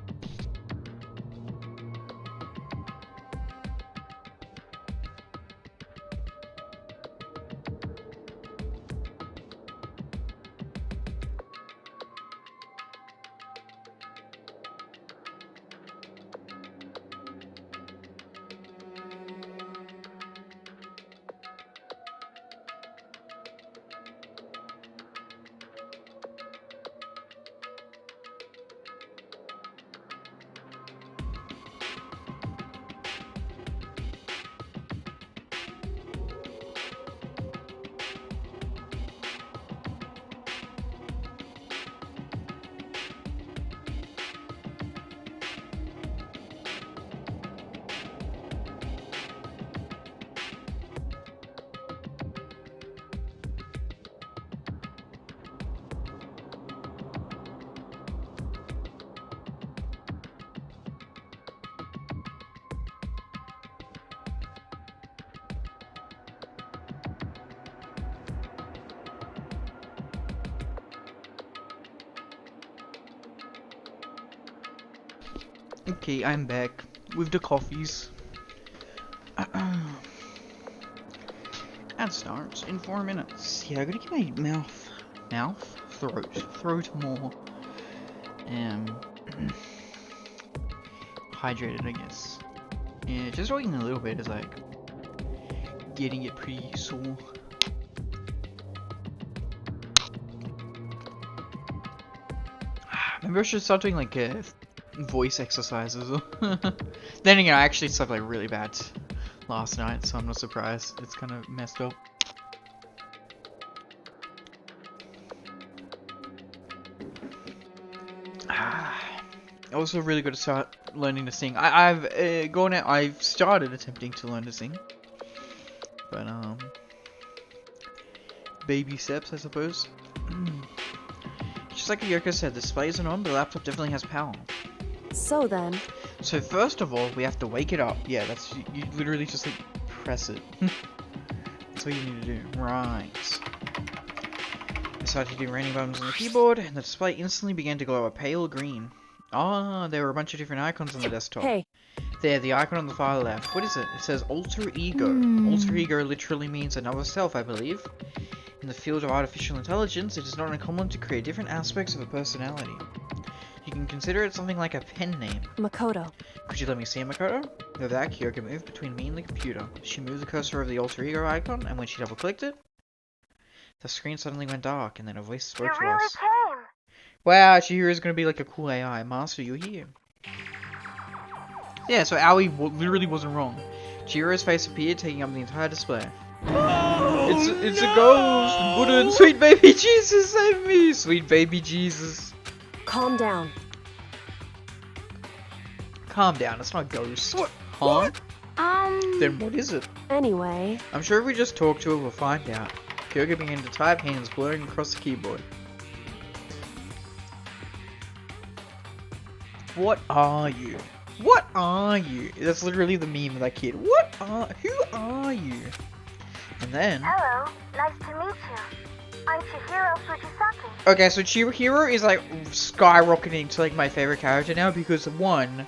Okay, I'm back with the coffees. Ad starts in 4 minutes. Yeah, I gotta get my throat more hydrated, I guess. Yeah, just talking a little bit is like getting it pretty sore. Maybe I should start doing like voice exercises. Then again, I actually slept like really bad last night, so I'm not surprised. It's kind of messed up. Also really good to start learning to sing. I've started attempting to learn to sing, but baby steps, I suppose. Just like Yoko said, the display isn't on, but the laptop definitely has power. so then, So first of all, we have to wake it up. Yeah, that's you literally just like press it. That's what you need to do. Right. I started hitting random buttons on the keyboard, and the display instantly began to glow a pale green. Ah, there were a bunch of different icons on the desktop. hey, There, the icon on the far left. What is it? It says alter ego. Alter ego literally means another self, I believe. In the field of artificial intelligence, it is not uncommon to create different aspects of a personality. You can consider it something like a pen name. Makoto. Could you let me see Makoto? With that, Kyoko moved between me and the computer. She moved the cursor over the alter ego icon, and when she double-clicked it, the screen suddenly went dark, and then a voice spoke to us. Wow, Chihiro's gonna be like a cool AI. Master, you're here. Yeah, so Aoi literally wasn't wrong. Chihiro's face appeared, taking up the entire display. It's a ghost! Buddha, sweet baby Jesus, save me! Sweet baby Jesus. Calm down. Calm down, it's not a ghost. What? Huh? Um, Then what is it? Anyway, I'm sure if we just talk to her, we'll find out. Kyoko began to type, hands blurring across the keyboard. What are you? What are you? That's literally the meme of that kid. Who are you? And then... Hello, nice to meet you. I'm Chihiro Fujisaki. Okay, so Chihiro is like skyrocketing to like my favorite character now because one,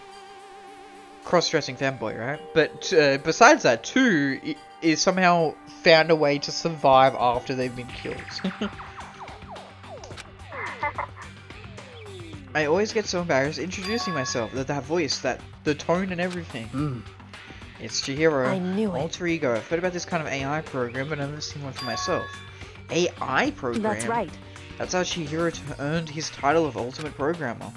cross-dressing fanboy, right? But besides that, two is somehow found a way to survive after they've been killed. I always get so embarrassed introducing myself. That voice, the tone and everything. It's Chihiro. I knew it. Alter ego. I've heard about this kind of AI program, but I've never seen one for myself. AI program? That's right. That's how Chihiro earned his title of Ultimate Programmer.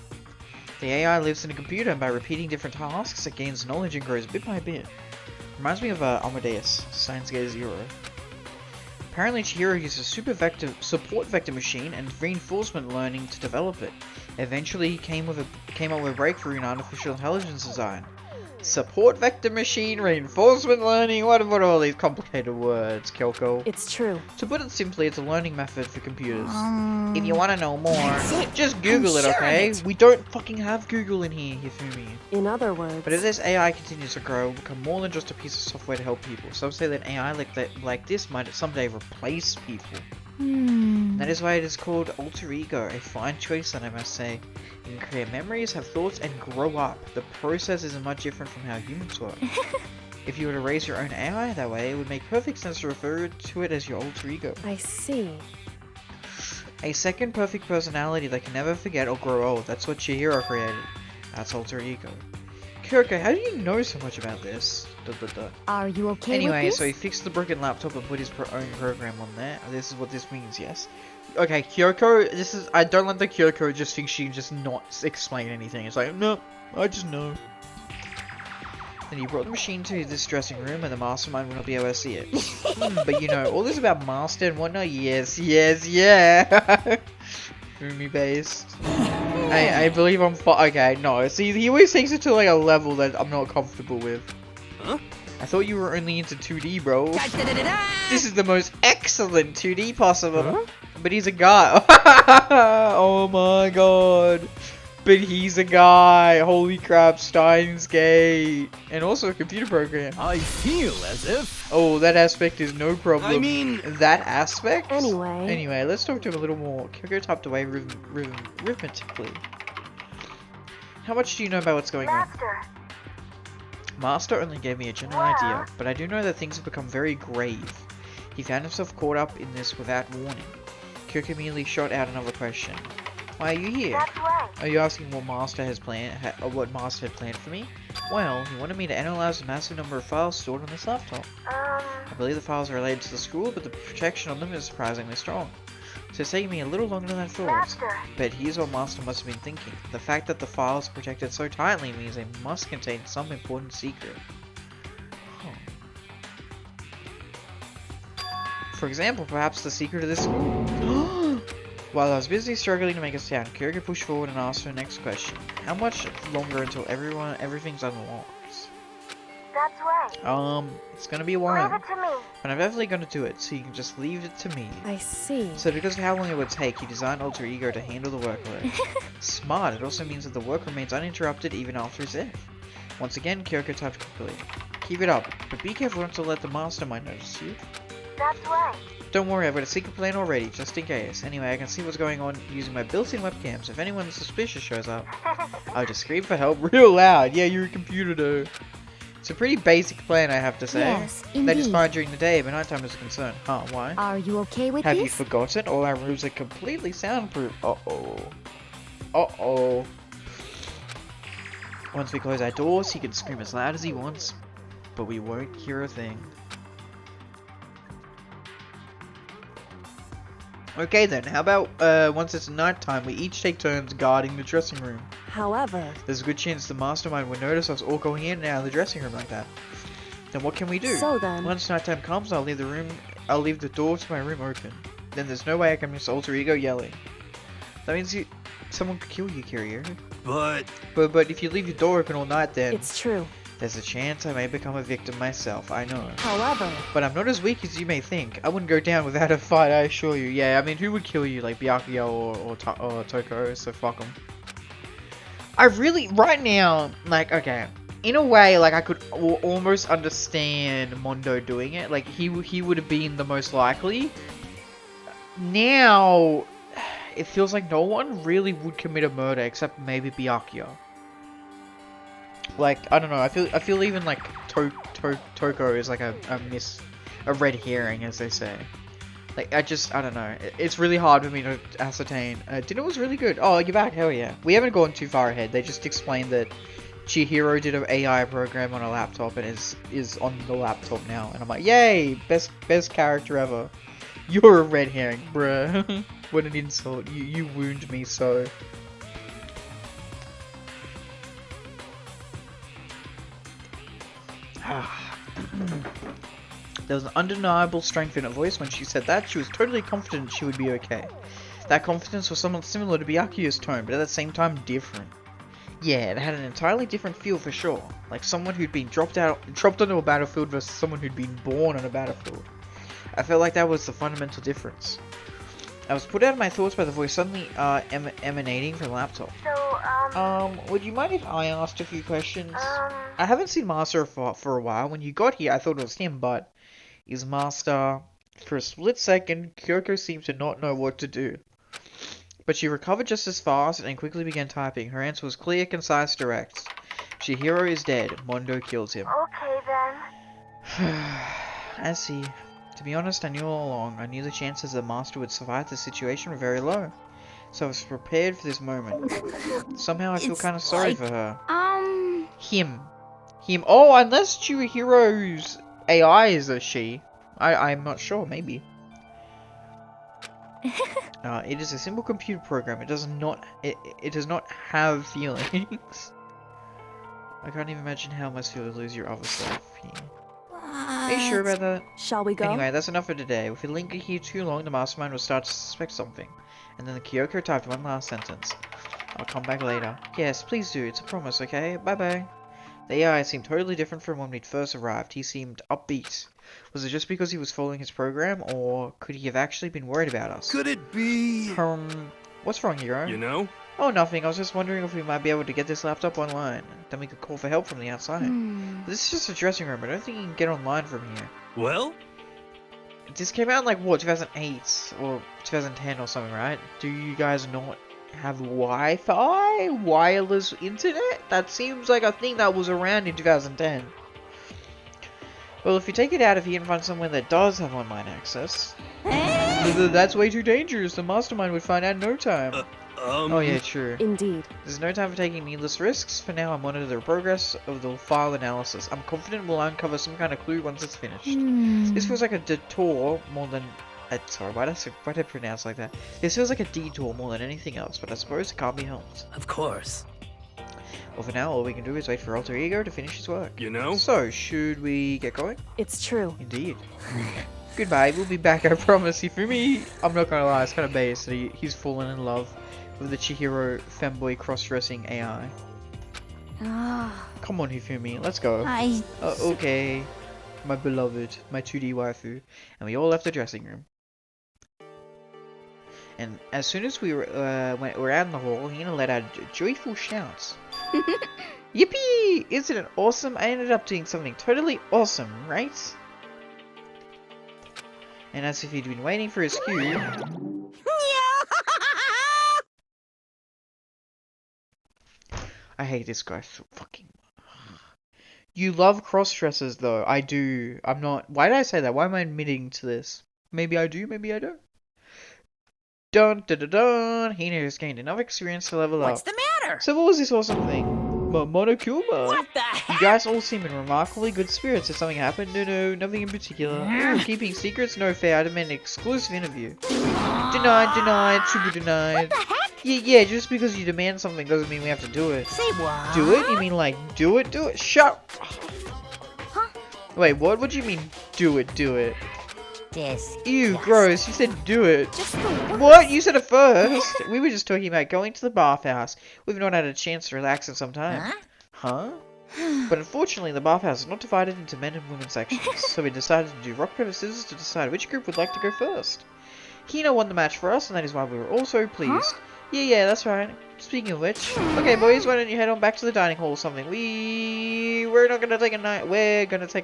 The AI lives in a computer, and by repeating different tasks, it gains knowledge and grows bit by bit. Reminds me of Amadeus, Science Gate Zero. Apparently Chihiro uses support vector machine and reinforcement learning to develop it. Eventually he came up with a breakthrough in artificial intelligence design. Support vector machine, reinforcement learning, what are all these complicated words, Kyoko? It's true. To put it simply, it's a learning method for computers. If you want to know more, just Google I'm it, sure of okay? it. We don't fucking have Google in here, Hifumi. In other words, But if this AI continues to grow, it will become more than just a piece of software to help people. Some say that AI like this might someday replace people. That is why it is called Alter Ego, a fine choice that I must say. You can create memories, have thoughts, and grow up. The process isn't much different from how humans work. If you were to raise your own AI that way, it would make perfect sense to refer to it as your alter ego. I see. A second perfect personality that can never forget or grow old. That's what Chihiro created. That's alter ego. Kyoko, how do you know so much about this? Are you okay Anyway, with this? so he fixed the broken laptop and put his own program on there. This is what this means, yes. Okay, Kyoko, I don't like the Kyoko just think she can just not explain anything. It's like, no, I just know. Then he brought the machine to this dressing room and the mastermind would not be able to see it. But you know, all this about master and whatnot, yes, yeah. Fumi based. I believe I'm okay, no, see, he always takes it to like a level that I'm not comfortable with. Huh? I thought you were only into 2D, bro. This is the most excellent 2D possible. Huh? But he's a guy. Oh my god. But he's a guy. Holy crap, Steins Gate. And also a computer program. I feel as if... Oh, that aspect is no problem. I mean... That aspect? Anyway. Anyway, let's talk to him a little more. Kyoko typed away rhythmically. How much do you know about what's going on? Master, Master only gave me a general idea, but I do know that things have become very grave. He found himself caught up in this without warning. Kyoko immediately shot out another question. Why are you here? that's right. Are you asking what Master has what Master had planned for me? Well, he wanted me to analyze the massive number of files stored on this laptop. I believe the files are related to the school, but the protection on them is surprisingly strong. So it's taking me a little longer than I thought. Master, But here's what Master must have been thinking. The fact that the files are protected so tightly means they must contain some important secret. For example, perhaps the secret of this school. While I was busy struggling to make a sound, Kyoko pushed forward and asked her next question. How much longer until everything's unlocked? that's right. It's gonna be a Leave while. it to me. But I'm definitely gonna do it, so you can just leave it to me. I see. So because of how long it would take, he designed Alter Ego to handle the workload. Smart, it also means that the work remains uninterrupted even after his death. Once again, Kyoko typed quickly. Keep it up, but be careful not to let the mastermind notice you. That's right. Don't worry, I've got a secret plan already, just in case. Anyway, I can see what's going on using my built-in webcam, so if anyone suspicious shows up, I'll just scream for help real loud. Yeah, you're a computer though. It's a pretty basic plan, I have to say. Yes, That is indeed. fine during the day, but nighttime is a concern. Huh, why? Are you okay with Have you this? forgotten? All our rooms are completely soundproof. Uh-oh. Uh-oh. Once we close our doors, he can scream as loud as he wants, but we won't hear a thing. Okay then, how about once it's nighttime, we each take turns guarding the dressing room. However, There's a good chance the mastermind would notice us all going in and out of the dressing room like that. Then what can we do? so then, Once nighttime comes, I'll leave the door to my room open. Then there's no way I can miss Alter Ego yelling. That means someone could kill you, Kiryu. But... But if you leave your door open all night, then it's true. there's a chance I may become a victim myself. I know. However, But I'm not as weak as you may think. I wouldn't go down without a fight, I assure you. Yeah, I mean, who would kill you? Like Byakuya or Toko, so fuck them. I really, right now, like, okay. In a way, like, I could almost understand Mondo doing it. Like, he would have been the most likely. Now, it feels like no one really would commit a murder except maybe Byakuya. Like, I don't know, I feel even like Toko is like a red herring, as they say. Like, I don't know. It's really hard for me to ascertain. Dinner was really good. Oh, you're back. Hell yeah. We haven't gone too far ahead. They just explained that Chihiro did an AI program on a laptop and is on the laptop now. And I'm like, yay! Best character ever. You're a red herring, bruh. What an insult. You wound me so. There was an undeniable strength in her voice when she said that. She was totally confident she would be okay. That confidence was somewhat similar to Byakuya's tone, but at the same time different. Yeah, it had an entirely different feel for sure. Like someone who'd been dropped onto a battlefield versus someone who'd been born on a battlefield. I felt like that was the fundamental difference. I was put out of my thoughts by the voice suddenly emanating from the laptop. So, Would you mind if I asked a few questions? I haven't seen Master for a while. When you got here, I thought it was him, but is Master... For a split second, Kyoko seemed to not know what to do. But she recovered just as fast and quickly began typing. Her answer was clear, concise, direct. Chihiro is dead. Mondo killed him. okay then. I see. To be honest, I knew all along. I knew the chances the Master would survive this situation were very low. So I was prepared for this moment. Somehow I feel It's kind of sorry like, for her. Him. Oh, unless Chihiro's AI is a she. I'm not sure, maybe. It is a simple computer program. It does not have feelings. I can't even imagine how it must feel to lose your other self. Yeah. Are you sure about that? Shall we go? Anyway, that's enough for today. If we linger here too long, the mastermind will start to suspect something. And then the Kyoko typed one last sentence. I'll come back later. Yes, please do. It's a promise, okay? Bye-bye. The AI seemed totally different from when we'd first arrived. He seemed upbeat. Was it just because he was following his program, or could he have actually been worried about us? Could it be... What's wrong, Hiro? You know? Oh, nothing. I was just wondering if we might be able to get this laptop online. Then we could call for help from the outside. This is just a dressing room. I don't think you can get online from here. Well? This came out in like, what, 2008 or 2010 or something, right? Do you guys not have Wi-Fi? Wireless internet? That seems like a thing that was around in 2010. Well, if you take it out of here and find somewhere that does have online access, that's way too dangerous. The mastermind would find out in no time. Oh yeah, true. Indeed. There's no time for taking needless risks. For now, I'm monitoring the progress of the file analysis. I'm confident we'll uncover some kind of clue once it's finished. This feels like a detour more than... sorry, why did I pronounce like that? This feels like a detour more than anything else, but I suppose it can't be helped. Of course. Well, for now, all we can do is wait for Alter Ego to finish his work. You know? So, should we get going? It's true. Indeed. Goodbye, we'll be back, I promise. Hifumi, I'm not gonna lie, it's kind of based that he's fallen in love with the Chihiro femboy cross-dressing AI. Come on, Hifumi, let's go. Okay. My beloved, my 2D waifu. And we all left the dressing room. And as soon as we were out in the hall, Hina let out joyful shouts. Yippee! Isn't it awesome? I ended up doing something totally awesome, right? And as if he'd been waiting for his cue... I hate this guy so fucking much. You love cross-dressers though. I do. I'm not... Why did I say that? Why am I admitting to this? Maybe I do, maybe I don't. Dun dun dun dun! Hina has gained enough experience to level up. What's the matter? So what was this awesome thing? Monokuma! What the heck? You guys all seem in remarkably good spirits. Has something happened? No, nothing in particular. Ooh, keeping secrets? No fair. I demand an exclusive interview. Denied, super denied. What the heck? Yeah, just because you demand something doesn't mean we have to do it. Say what? Do it? You mean like, do it? Do it? Shut! Huh? Wait, what? What do you mean, do it? Do it? This. Ew, gross. You said do it. Just the worst. What? You said it first. We were just talking about going to the bathhouse. We've not had a chance to relax in some time. Huh? But unfortunately, the bathhouse is not divided into men and women sections, so we decided to do rock, paper, scissors to decide which group would like to go first. Hina won the match for us, and that is why we were all so pleased. Huh? Yeah, that's right. Speaking of which, okay, boys, why don't you head on back to the dining hall or something? We're gonna take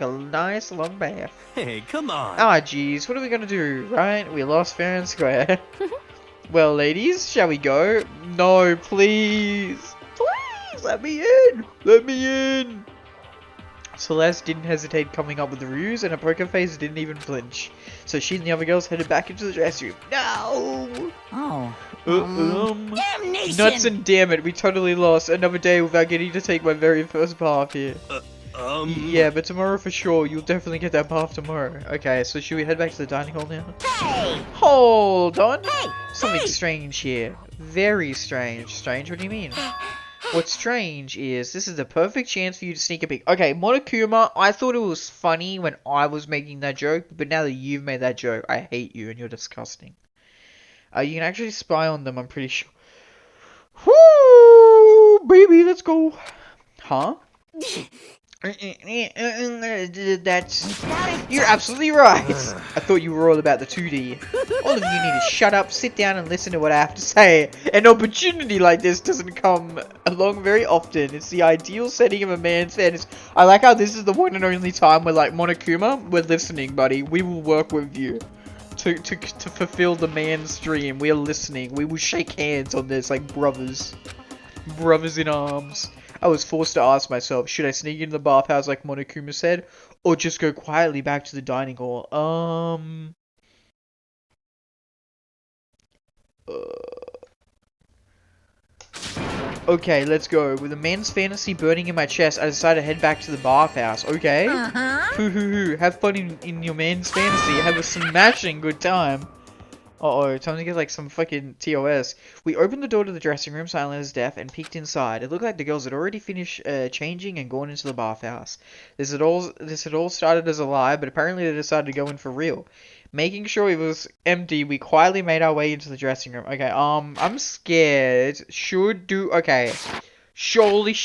a nice long bath. Hey, come on. Ah, jeez, what are we gonna do, right? We lost fair and square. Well, ladies, shall we go? No, please. Please, let me in. Let me in. Celeste didn't hesitate coming up with the ruse, and her poker face didn't even flinch. So she and the other girls headed back into the dressing room. No! Oh. Damnation! Nuts and damn it, we totally lost another day without getting to take my very first bath here. Yeah, but tomorrow for sure, you'll definitely get that bath tomorrow. Okay, so should we head back to the dining hall now? Hey! Hold on! Hey! Something Hey! strange here. Very strange. Strange, what do you mean? What's strange is, this is the perfect chance for you to sneak a peek. Okay, Monokuma, I thought it was funny when I was making that joke, but now that you've made that joke, I hate you and you're disgusting. You can actually spy on them, I'm pretty sure. Woo! Baby, let's go! Huh? That's... You're absolutely right! I thought you were all about the 2D. All of you need to shut up, sit down and listen to what I have to say. An opportunity like this doesn't come along very often. It's the ideal setting of a man's fantasy. I like how this is the one and only time we're like, Monokuma, we're listening, buddy. We will work with you to fulfill the man's dream. We are listening. We will shake hands on this like brothers. Brothers in arms. I was forced to ask myself, should I sneak into the bathhouse like Monokuma said, or just go quietly back to the dining hall? Okay, let's go. With a man's fantasy burning in my chest, I decided to head back to the bathhouse. Okay? Hoo hoo hoo. Have fun in your man's fantasy. Have a smashing good time. Uh-oh, time to get like some fucking TOS. We opened the door to the dressing room, silent as death, and peeked inside. It looked like the girls had already finished changing and gone into the bathhouse. This had all started as a lie, but apparently they decided to go in for real. Making sure it was empty, we quietly made our way into the dressing room. Okay, I'm scared. Okay. Surely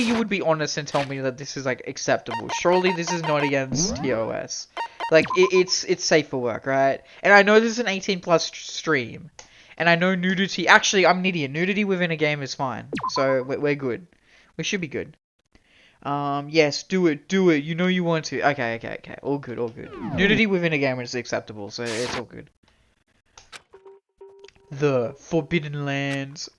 you would be honest and tell me that this is like acceptable. Surely this is not against TOS. Like, it's safe for work, right? And I know this is an 18 plus stream. And I know nudity, actually, I'm an idiot. Nudity within a game is fine. So, we're good. We should be good. Yes, do it. You know you want to. Okay. All good. Nudity within a game is acceptable, so it's all good. The Forbidden Lands.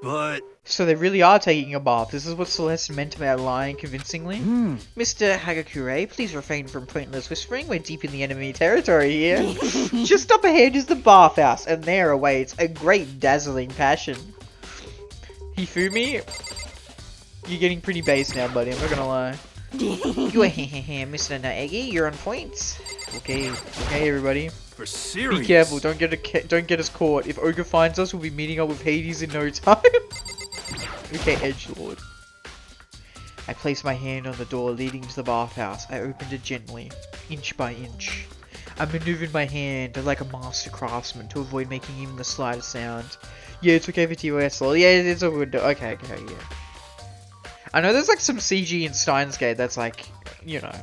But... So they really are taking a bath. This is what Celeste meant about lying convincingly. Mr. Hagakure, please refrain from pointless whispering. We're deep in the enemy territory here. Just up ahead is the bathhouse, and there awaits a great dazzling passion. Hifumi, you're getting pretty base now, buddy. I'm not gonna lie. Mr. Naegi, you're on point. Okay, everybody. For serious? Be careful. Don't get us caught. If Ogre finds us, we'll be meeting up with Hades in no time. Okay, edgelord. I placed my hand on the door leading to the bathhouse. I opened it gently, inch by inch. I maneuvered my hand like a master craftsman to avoid making even the slightest sound. Yeah, it's okay for TOS. Yeah, it's all good. Okay, yeah. I know there's like some CG in Steins Gate that's like, you know,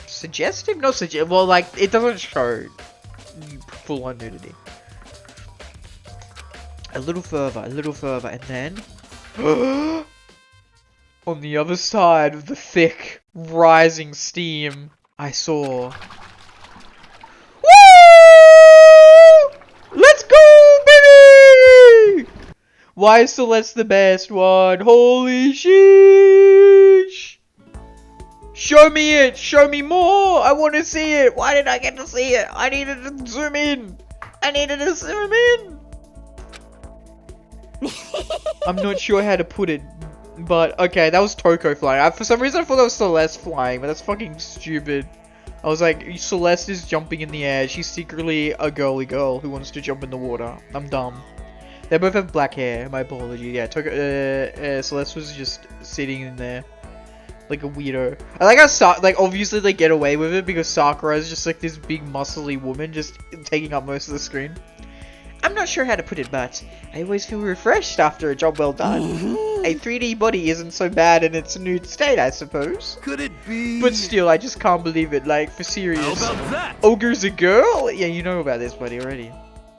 suggestive? Not suggestive. Well, like, it doesn't show full-on nudity. A little further, and then... on the other side of the thick, rising steam, I saw... Woo! Let's go, baby! Why is Celeste the best one? Holy sheesh! Show me it! Show me more! I want to see it! Why did I get to see it? I needed to zoom in! I'm not sure how to put it, but okay, that was Toko flying. For some reason I thought that was Celeste flying, but that's fucking stupid. I was like, Celeste is jumping in the air. She's secretly a girly girl who wants to jump in the water. I'm dumb. They both have black hair. My apology. Yeah, Celeste was just sitting in there like a weirdo. I like how obviously they get away with it because Sakura is just like this big muscly woman just taking up most of the screen. I'm not sure how to put it, but I always feel refreshed after a job well done. A 3D body isn't so bad in its nude state, I suppose. Could it be? But still, I just can't believe it, like, for serious. How about that? Ogre's a girl? Yeah, you know about this, buddy, already.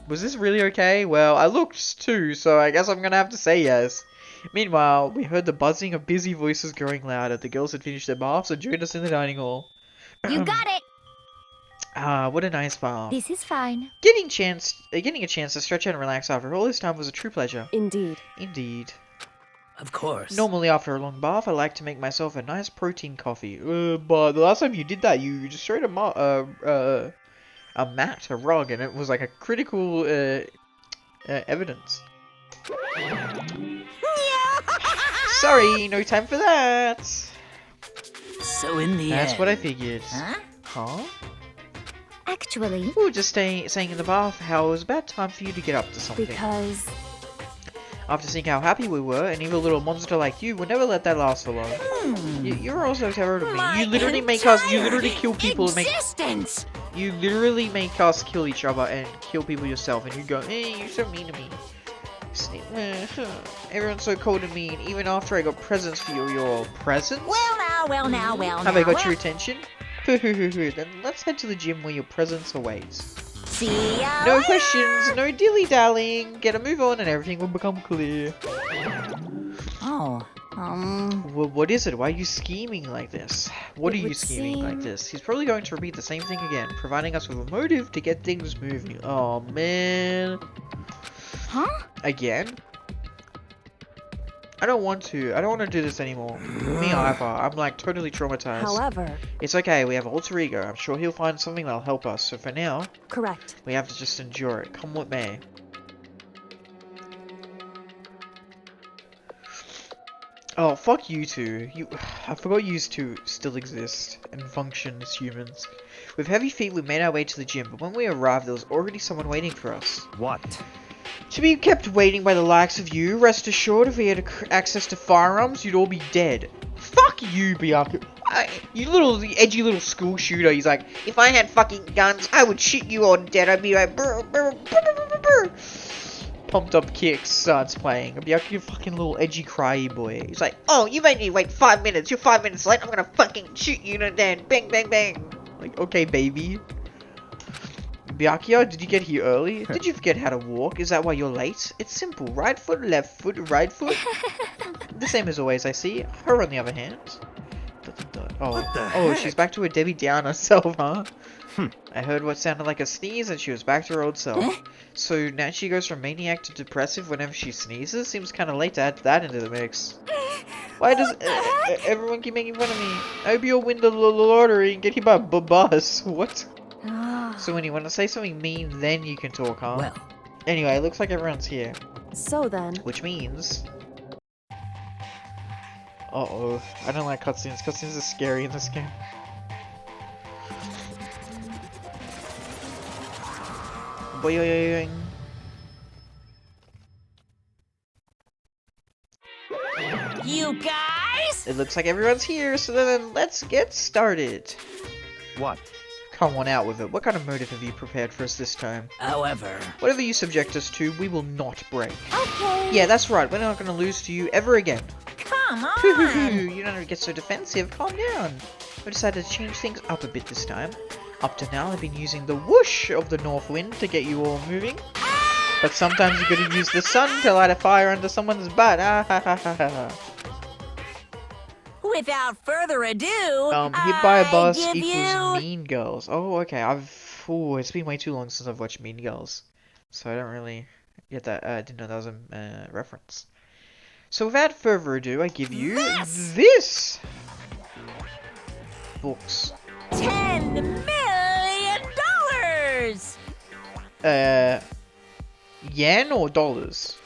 Was this really okay? Well, I looked too, so I guess I'm gonna have to say yes. Meanwhile, we heard the buzzing of busy voices growing louder. The girls had finished their baths and joined us in the dining hall. You got it! Ah, what a nice bath. This is fine. Getting a chance to stretch out and relax after all this time was a true pleasure. Indeed. Indeed. Of course. Normally after a long bath, I like to make myself a nice protein coffee. But the last time you did that, you just showed a mat, a rug, and it was like a critical evidence. Sorry, no time for that. So in the That's end. what I figured. Huh? Huh? Actually, We were just saying in the bath how it was about time for you to get up to something. Because After seeing how happy we were, an evil little monster like you would never let that last for long. You're also terror to me. You literally make us, you literally kill people and make, you literally make us kill each other and kill people yourself, and you go, you're so mean to me. Everyone's so cold and mean, even after I got presents for you. Your presents? Well now. Have I got your attention? Then let's head to the gym where your presents await. See ya No later. questions, no dilly-dallying. Get a move on and everything will become clear. Oh, What is it? Why are you scheming like this? What It are you would scheming like seem- this? He's probably going to repeat the same thing again, providing us with a motive to get things moving. Oh man. huh? Again? I don't want to do this anymore. Me either. I'm like totally traumatized. however, It's okay, we have alter ego. I'm sure he'll find something that'll help us. So for now, correct. we have to just endure it. Come with me. Oh, fuck you two. I forgot you two still exist and function as humans. With heavy feet, we made our way to the gym, but when we arrived, there was already someone waiting for us. What? To be kept waiting by the likes of you, rest assured if we had access to firearms, you'd all be dead. Fuck you, Bianca. You little edgy little school shooter. He's like, if I had fucking guns, I would shoot you all dead. I'd be like, brr, brr, brr, brr, brr. Pumped up kicks starts playing. Bianca, you fucking little edgy cryy boy. He's like, oh, you made me wait 5 minutes. You're 5 minutes late. I'm gonna fucking shoot you to dead. Bang, bang, bang. Like, okay, baby. Byakuya, did you get here early? Did you forget how to walk? Is that why you're late? It's simple. Right foot, left foot, right foot. The same as always, I see. Her on the other hand. Oh, What the oh, heck? she's back to a Debbie Downer self, huh? I heard what sounded like a sneeze and she was back to her old self. So now she goes from maniac to depressive whenever she sneezes? Seems kind of late to add that into the mix. Why does everyone keep making fun of me? I hope you'll win the lottery and get hit by a bus. What? So when you want to say something mean, then you can talk, huh? Well, Anyway, it looks like everyone's here. So then, Which means... Uh-oh. I don't like cutscenes. Cutscenes are scary in this game. Boing. You guys? It looks like everyone's here, so then let's get started. what? Come on out with it. What kind of motive have you prepared for us this time? However, Whatever you subject us to, we will not break. Okay. Yeah, that's right. We're not going to lose to you ever again. Come on. You don't get so defensive. Calm down. We decided to change things up a bit this time. Up to now, I've been using the whoosh of the north wind to get you all moving. But sometimes you gotta use the sun to light a fire under someone's butt. Ah ha ha ha ha. Without further ado, Hit by a I bus give equals you... Mean Girls. Oh, okay. It's been way too long since I've watched Mean Girls, so I don't really get that. I didn't know that was a reference. So without further ado, I give you this books. $10 million! Yen or dollars?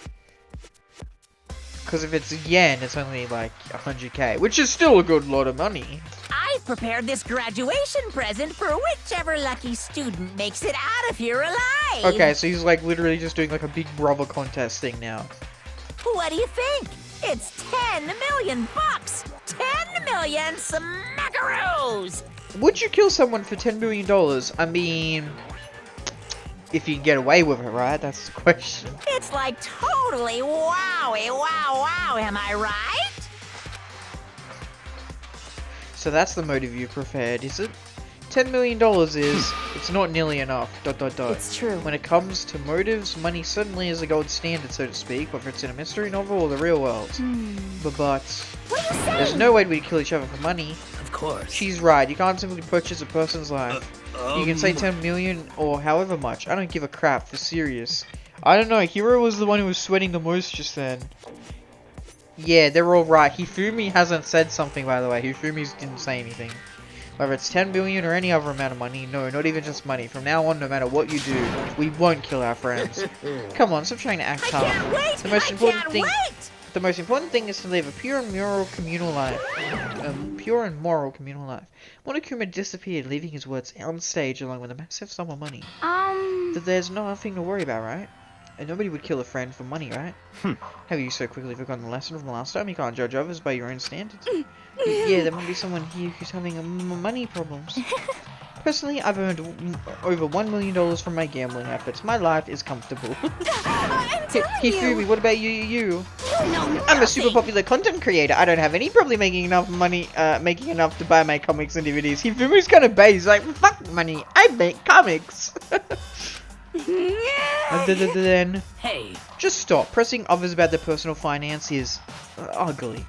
Because if it's yen, it's only like 100k, which is still a good lot of money. I prepared this graduation present for whichever lucky student makes it out of here alive. Okay, so he's like literally just doing like a Big Brother contest thing now. What do you think? It's 10 million bucks! 10 million smackaroos! Would you kill someone for $10 million? I mean, if you can get away with it, right? That's the question. It's like totally wowie, wow, am I right? So that's the motive you prepared, is it? $10 million is, it's not nearly enough, ... it's true. When it comes to motives, money certainly is the gold standard, so to speak, whether it's in a mystery novel or the real world. But there's no way we'd kill each other for money. of course. She's right, you can't simply purchase a person's life. You can say 10 million or however much, I don't give a crap, for serious. I don't know, Hero was the one who was sweating the most just then. Yeah, they're all right. Hifumi hasn't said something, by the way. Hifumi's didn't say anything. Whether it's 10 billion or any other amount of money, no, not even just money. From now on, no matter what you do, we won't kill our friends. Come on, stop trying to act I tough. can't wait! The most I important can't thing. wait! The most important thing is to live a pure and moral communal life. Pure and moral communal life. Monokuma disappeared, leaving his words on stage along with a massive sum of money. There's nothing to worry about, right? And nobody would kill a friend for money, right? Have you so quickly forgotten the lesson from last time? You can't judge others by your own standards. Yeah, there might be someone here who's having money problems. Personally, I've earned over $1 million from my gambling efforts. My life is comfortable. Hifumi, what about you? I'm a super popular content creator. I don't have any problem making enough money, making enough to buy my comics and DVDs. Hifumi's kind of base. He's like, fuck money. I make comics. Then, Hey, just stop. Pressing others about their personal finance is ugly.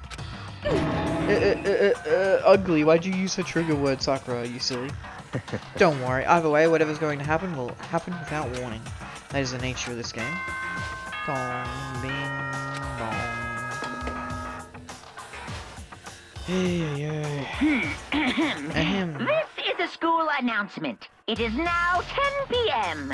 Ugly. Why'd you use the trigger word, Sakura? You silly. Don't worry. Either way, whatever's going to happen will happen without warning. That is the nature of this game. Dong, bing, bong. Ahem. This is a school announcement. It is now 10 p.m.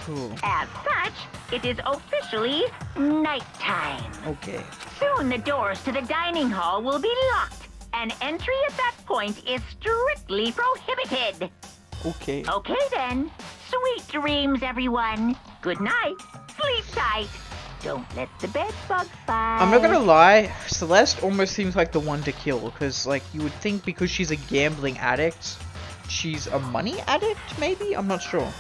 Cool. As such, it is officially nighttime. Okay. Soon the doors to the dining hall will be locked, and entry at that point is strictly prohibited. Okay. Okay then. Sweet dreams, everyone. Good night. Sleep tight. Don't let the bed bugs bite. I'm not gonna lie, Celeste almost seems like the one to kill, because, like, you would think because she's a gambling addict, she's a money addict, maybe? I'm not sure.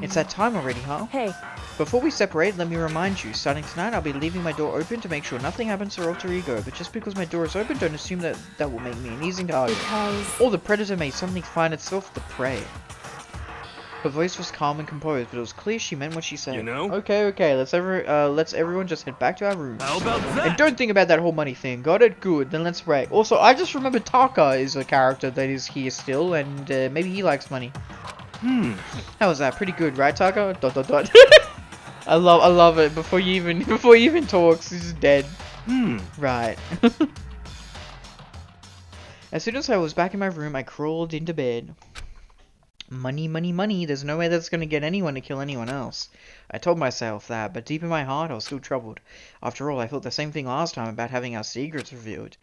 It's that time already, huh? Hey, Before we separate, let me remind you, starting tonight I'll be leaving my door open to make sure nothing happens to Alter Ego, but just because my door is open, don't assume that that will make me an easy target. because... Or the predator may suddenly find itself the prey. Her voice was calm and composed, but it was clear she meant what she said. You know? Okay, let's everyone just head back to our room. how about that? And don't think about that whole money thing. Got it? Good. Then let's break. Also, I just remember Taka is a character that is here still, and maybe he likes money. How was that? Pretty good, right, Taka? ... I love it. Before he even talks, he's dead. Right. As soon as I was back in my room, I crawled into bed. Money, money, money. There's no way that's gonna get anyone to kill anyone else. I told myself that, but deep in my heart, I was still troubled. After all, I felt the same thing last time about having our secrets revealed.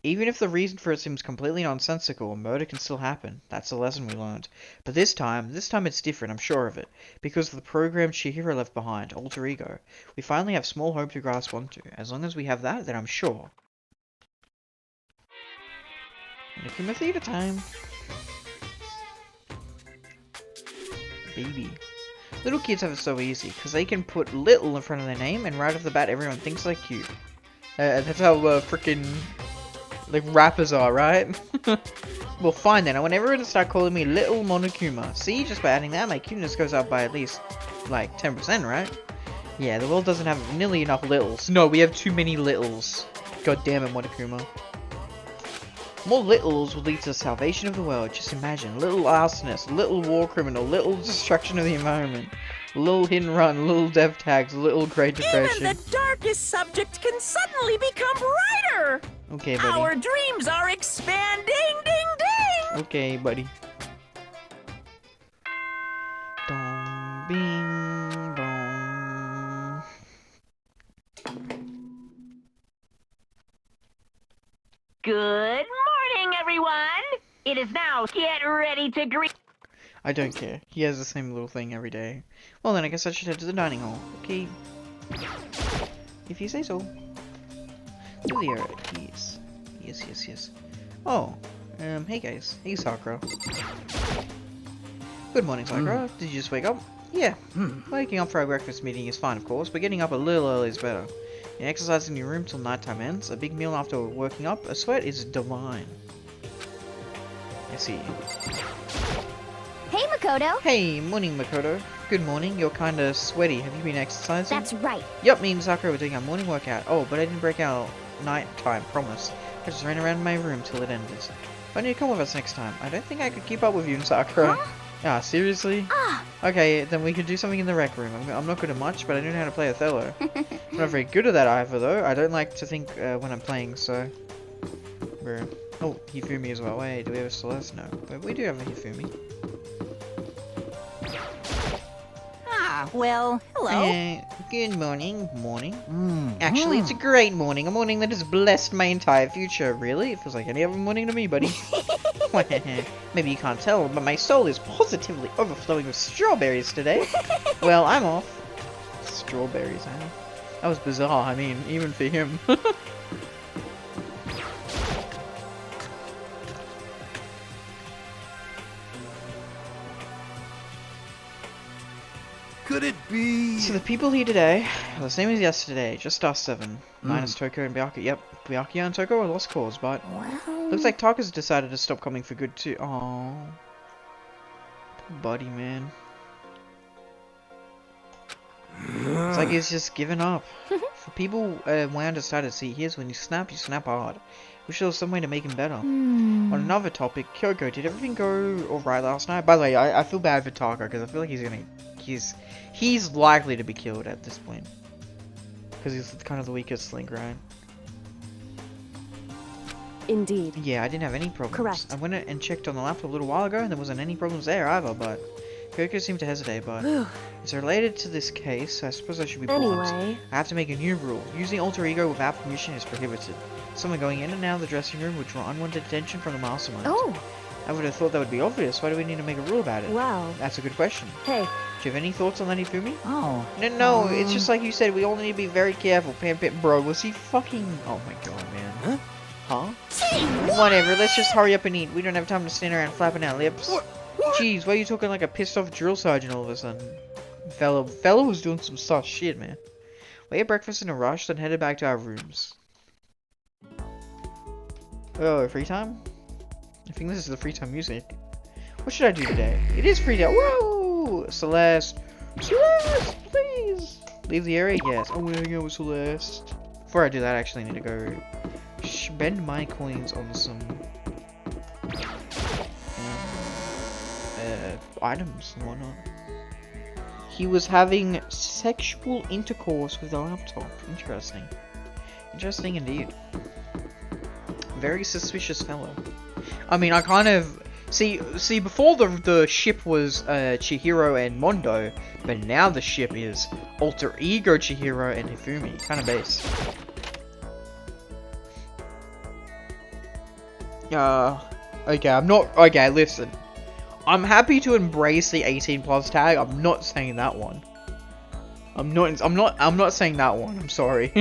Even if the reason for it seems completely nonsensical, murder can still happen. That's a lesson we learned. But this time it's different, I'm sure of it. Because of the program Chihiro left behind, Alter Ego. We finally have small hope to grasp onto. As long as we have that, then I'm sure. Nakuma Theater time. Baby. Little kids have it so easy, because they can put little in front of their name, and right off the bat everyone thinks they're cute. That's how frickin' like rappers are, right? Well, fine then. I want everyone to start calling me Little Monokuma. See, just by adding that, my cuteness goes up by at least, like, 10%, right? Yeah, the world doesn't have nearly enough littles. No, we have too many littles. God damn it, Monokuma. More littles will lead to the salvation of the world. Just imagine, little arsonist, little war criminal, little destruction of the environment, little hit and run, little dev tags, little Great Depression. Even the darkest subject can suddenly become brighter. Okay, buddy. Our dreams are expanding, ding ding. Okay, buddy. Dong, bing, bong. Good morning, everyone. It is now get ready to greet. I don't care. He has the same little thing every day. Well then, I guess I should head to the dining hall. Okay. If you say so. Julia, yes. Yes. Oh, hey guys. Hey Sakura. Good morning, Sakura. Did you just wake up? Yeah. Waking up for our breakfast meeting is fine, of course, but getting up a little early is better. You exercise in your room till nighttime ends. A big meal after working up. A sweat is divine. I see. Hey, Makoto. Hey, morning, Makoto. Good morning. You're kinda sweaty. Have you been exercising? That's right. Yup, me and Sakura were doing our morning workout. Oh, but I didn't break out nighttime, promise. I just ran around my room till it ended. Why don't you come with us next time? I don't think I could keep up with you and Sakura. Huh? Ah, seriously? Okay, then we could do something in the rec room. I'm not good at much, but I know how to play Othello. I'm not very good at that either, though. I don't like to think when I'm playing, so... Oh, Hifumi as well. Wait, do we have a Celeste? No. But we do have a Hifumi. Ah, well, hello. Good morning. Actually, it's a great morning. A morning that has blessed my entire future. Really? It feels like any other morning to me, buddy. Maybe you can't tell, but my soul is positively overflowing with strawberries today. Well, I'm off. Strawberries, huh? That was bizarre. I mean, even for him. Could it be? So the people here today are the same as yesterday, just us 7. Minus Toko and Byakuya. Yep, Byakuya and Toko are lost cause, but... Well... Looks like Taka's decided to stop coming for good too. Oh, poor buddy, man. It's like he's just given up. For people wound decided to see, here's when you snap hard. Wish there was some way to make him better. On another topic, Kyoko, did everything go alright last night? By the way, I feel bad for Taka because I feel like he's likely to be killed at this point. Because he's kind of the weakest link, right? Indeed. Yeah, I didn't have any problems. Correct. I went and checked on the laptop a little while ago and there wasn't any problems there either, but... Kyoko seemed to hesitate, but... It's related to this case, so I suppose I should be blunt. Anyway. I have to make a new rule. Using alter ego without permission is prohibited. Someone going in and out of the dressing room would draw unwanted attention from the mastermind. Oh, I would have thought that would be obvious. Why do we need to make a rule about it? wow. That's a good question. Hey, Do you have any thoughts on that, Hifumi? Oh. No, it's just like you said, we all need to be very careful. Bro, was he fucking... Oh my god, man. Huh? Whatever, let's just hurry up and eat. We don't have time to stand around flapping our lips. Jeez, why are you talking like a pissed off drill sergeant all of a sudden? Fella was doing some sus shit, man. We ate breakfast in a rush, then headed back to our rooms. Oh, free time? I think this is the free time music. What should I do today? It is free time. Whoa! Celeste! Celeste, please! Leave the area? Yes. I want to hang out with Celeste. Before I do that, I actually need to go spend my coins on some items and whatnot. He was having sexual intercourse with a laptop. Interesting. Interesting indeed. Very suspicious fellow. I mean, I kind of... See, before the ship was Chihiro and Mondo, but now the ship is Alter Ego Chihiro and Hifumi. Kind of base. Okay, I'm not... Okay, listen. I'm happy to embrace the 18+ tag. I'm not saying that one. I'm not saying that one. I'm sorry.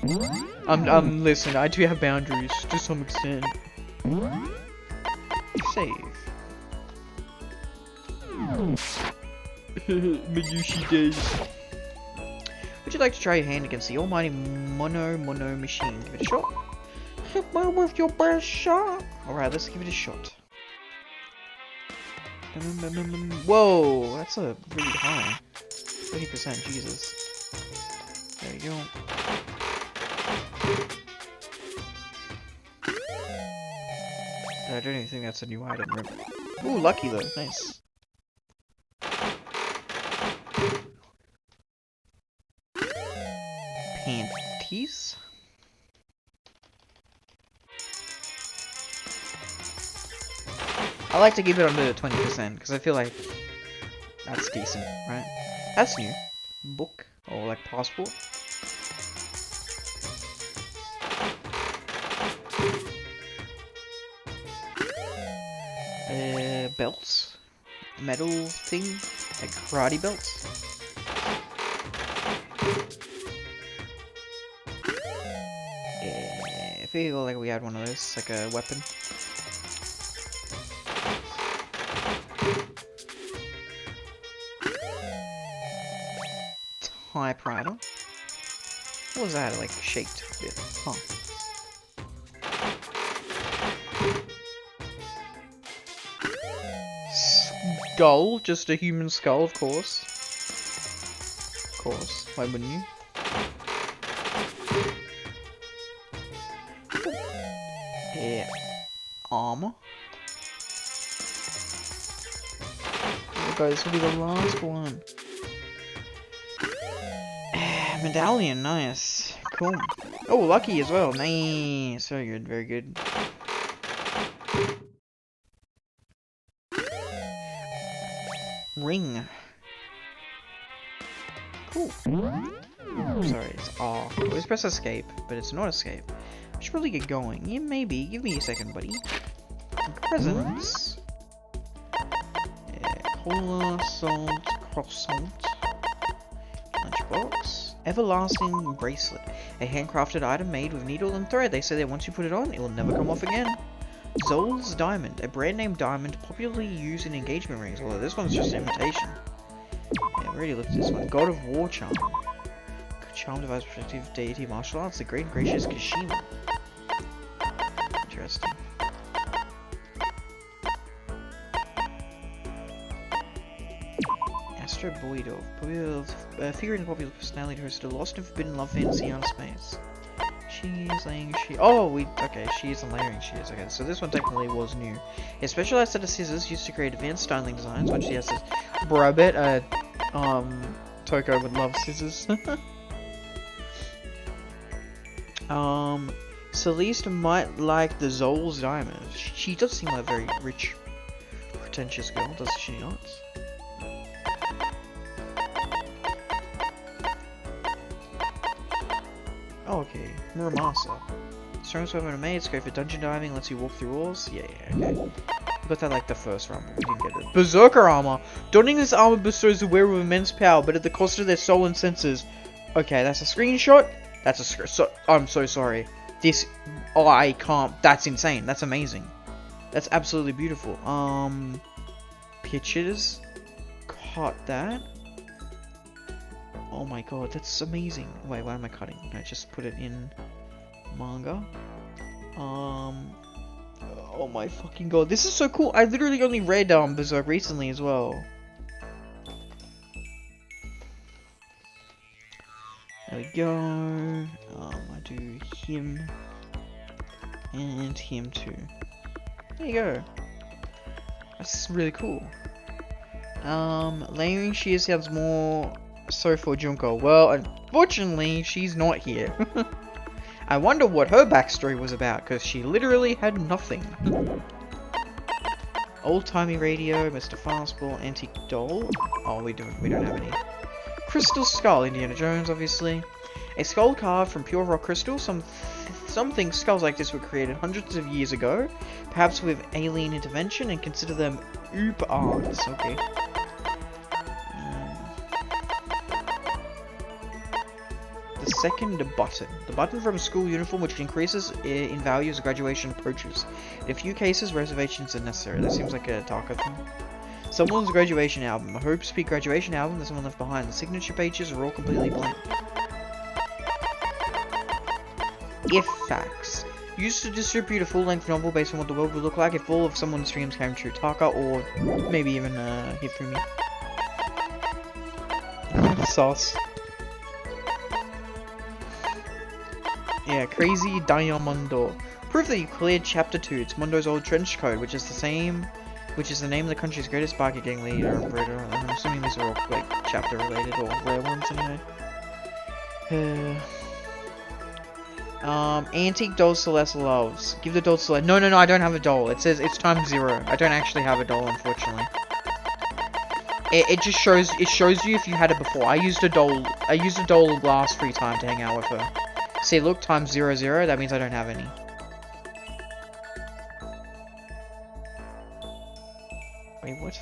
Listen, I do have boundaries to some extent. Save. Minushi days. Would you like to try your hand against the almighty Mono machine? Give it a shot. Hit me with your best shot. Alright, let's give it a shot. Whoa, that's a really high. 30%, Jesus. There you go. I don't even think that's a new item. Ooh, lucky though. Nice. Panties? I like to keep it under 20% because I feel like that's decent, right? That's new. Book or like passport. Belts, metal thing, like karate belts. I feel like we had one of those, like a weapon. Typewriter. What was that? Like shaped bit? Huh. Skull, just a human skull, of course. Of course, why wouldn't you? Yeah. Armor. guys. This will be the last one. Medallion, nice. Cool. Oh, lucky as well. Nice. Very good, very good. Ring. Cool. Oh, sorry, it's R. Always press escape, but it's not escape. I should probably get going. Yeah, maybe. Give me a second, buddy. Presents. Yeah, cola, salt, croissant. Lunchbox. Everlasting bracelet. A handcrafted item made with needle and thread. They say that once you put it on, it will never come off again. Zol's Diamond. A brand name diamond popularly used in engagement rings, although this one's just imitation. Yeah, I've already looked at this one. God of War Charm. Charm device protective deity martial arts. The great and gracious Kashima. Interesting. Astro Boydov. Figure in the popular personality who hosted a lost and forbidden love fantasy out of space. She's laying okay, she is and layering she is. Okay, so this one technically was new. A specialized set of scissors used to create advanced styling designs, which she has this. Bro, I bet Toko would love scissors. Celeste might like the Zol's Diamond. She does seem like a very rich, pretentious girl, does she not? Oh, okay. Muramasa. Strongest weapon of maid, go for dungeon diving, lets you walk through walls. Yeah, okay. We got that like the first run, but we didn't get it. Berserker armor! Donning this armor bestows the wearer with immense power, but at the cost of their soul and senses. Okay, that's a screenshot? That's a I'm so sorry. This, I can't, that's insane. That's amazing. That's absolutely beautiful. Pictures. Cut that. Oh my god, that's amazing. Wait, why am I cutting? Can I just put it in manga? Oh my fucking god, this is so cool. I literally only read Berserk recently as well. There we go. I do him and him too. There you go. That's really cool. Layering shears sounds more so for Junko. Well, unfortunately, she's not here. I wonder what her backstory was about, because she literally had nothing. Old-timey radio, Mr. Fastball, antique doll. Oh, we don't have any. Crystal skull, Indiana Jones, obviously. A skull carved from pure rock crystal. Some think skulls like this were created hundreds of years ago, perhaps with alien intervention, and consider them oop arts. Okay. The second button. The button from a school uniform which increases in value as graduation approaches. In a few cases, reservations are necessary. That seems like a darker thing. Someone's graduation album. A Hope Speak graduation album that someone left behind. The signature pages are all completely blank. If facts. Used to distribute a full-length novel based on what the world would look like if all of someone's dreams came true. Taka or maybe even Hifumi. Sauce. Yeah, Crazy Diamondo. Proof that you cleared Chapter 2. It's Mondo's old trench coat, which is the name of the country's greatest biker gang leader. I'm assuming these are all like chapter related or rare ones anyway. Antique doll Celeste loves. Give the doll Celeste. No, I don't have a doll. It says it's times 0. I don't actually have a doll, unfortunately. It just shows you if you had it before. I used a doll last free time to hang out with her. See, look, times 0, 0. That means I don't have any. Wait, what?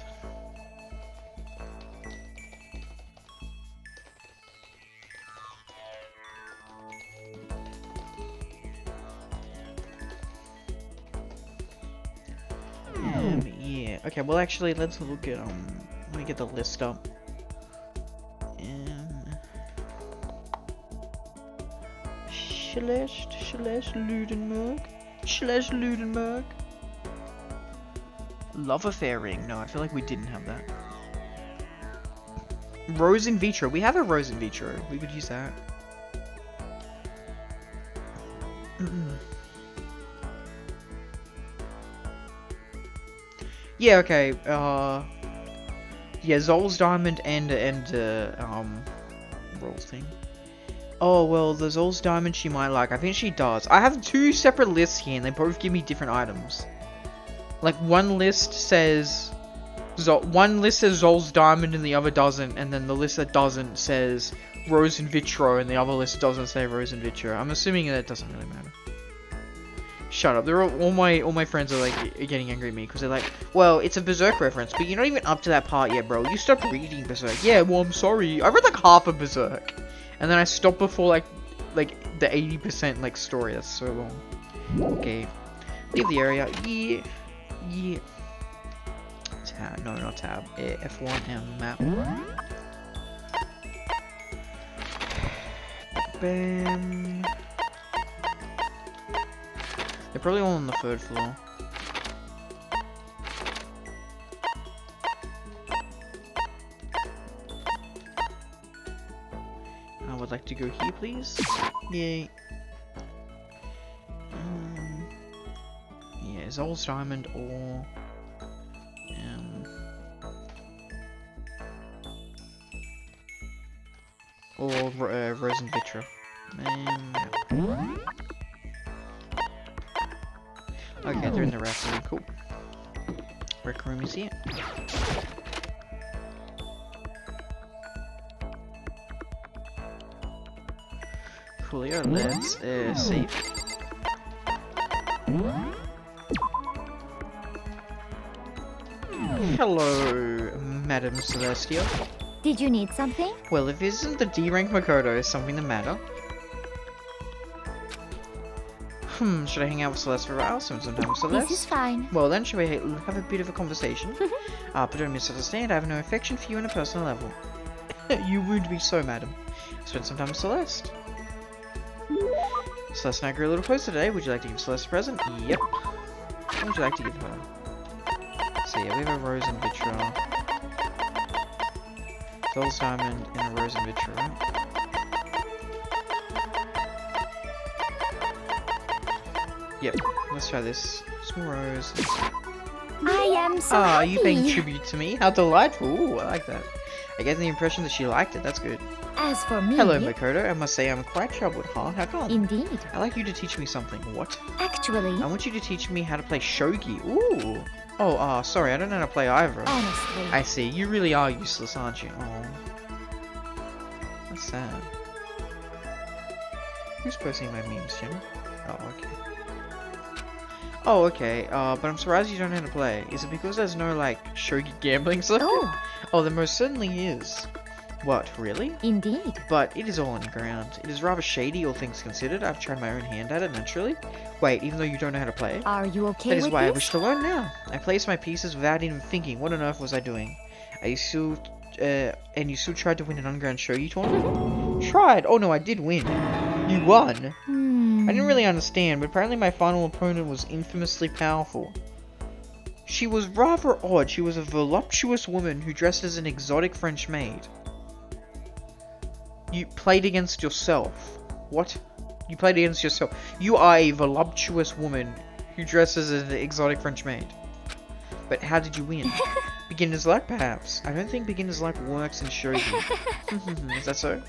Yeah. Okay, well actually, let's look at, let me get the list up. Ludenberg. Love affair ring. No, I feel like we didn't have that. Rose in vitro. We have a rose in vitro. We could use that. Yeah, okay. yeah, Zol's Diamond and roll thing. Oh, well, the Zol's Diamond she might like. I think she does. I have 2 separate lists here, and they both give me different items. Like, one list says Zol's Diamond and the other doesn't, and then the list that doesn't says Rose and Vitro, and the other list doesn't say Rose and Vitro. I'm assuming that doesn't really matter. Shut up. All my friends are like getting angry at me because they're like, well, it's a Berserk reference, but you're not even up to that part yet, bro. You stopped reading Berserk. Yeah, well, I'm sorry. I read like half of Berserk, and then I stopped before like the 80% like story. That's so long. Okay, leave the area. Yeah. Tab. No, not tab. F1 and map. Bam. They're probably all on the 3rd floor. I would like to go here, please. Yay. Yeah, Zol's Diamond or Rose and Vitro. Okay, they're in the rec room. Cool. Rec room is here. Coolio, let's save. Hello, Madam Celestia. Did you need something? Well, if isn't the D-rank Makoto something the matter? Should I hang out with Celeste for a while? Sometimes Celeste? This is fine. Well then, shall we have a but don't misunderstand, I have no affection for you on a personal level. You wound me so, madam. Spend some time with Celeste. Celeste and I grew a little closer today. Would you like to give Celeste a present? Yep. What would you like to give her? So yeah, we have a Rose and Vitro. Zol's Diamond and a Rose and Vitro. Yep, let's try this. Small rose. I am so Ah, happy. you paying tribute to me? How delightful. Ooh, I like that. I get the impression that she liked it. That's good. As for me... Hello, Makoto. I must say I'm quite troubled, huh? How come? Indeed. I'd like you to teach me something. What? Actually... I want you to teach me how to play shogi. Ooh. Oh, sorry. I don't know how to play either. Honestly. I see. You really are useless, aren't you? Oh. That's sad. Who's posting my memes, Jenna? Oh, okay. Oh, okay. But I'm surprised you don't know how to play. Is it because there's no, like, shogi gambling selected? Oh, there most certainly is. What, really? Indeed. But it is all underground. It is rather shady, all things considered. I've tried my own hand at it, naturally. Wait, even though you don't know how to play? Are you okay That is with why I this? wish to learn now. I placed my pieces without even thinking. What on earth was I doing? And you still tried to win an underground shogi tournament? Tried? Oh no, I did win. You won? I didn't really understand, but apparently my final opponent was infamously powerful. She was rather odd. She was a voluptuous woman who dressed as an exotic French maid. You played against yourself. What? You played against yourself. You are a voluptuous woman who dresses as an exotic French maid. But how did you win? Beginner's luck, perhaps. I don't think beginner's luck works in shogi. Is that so?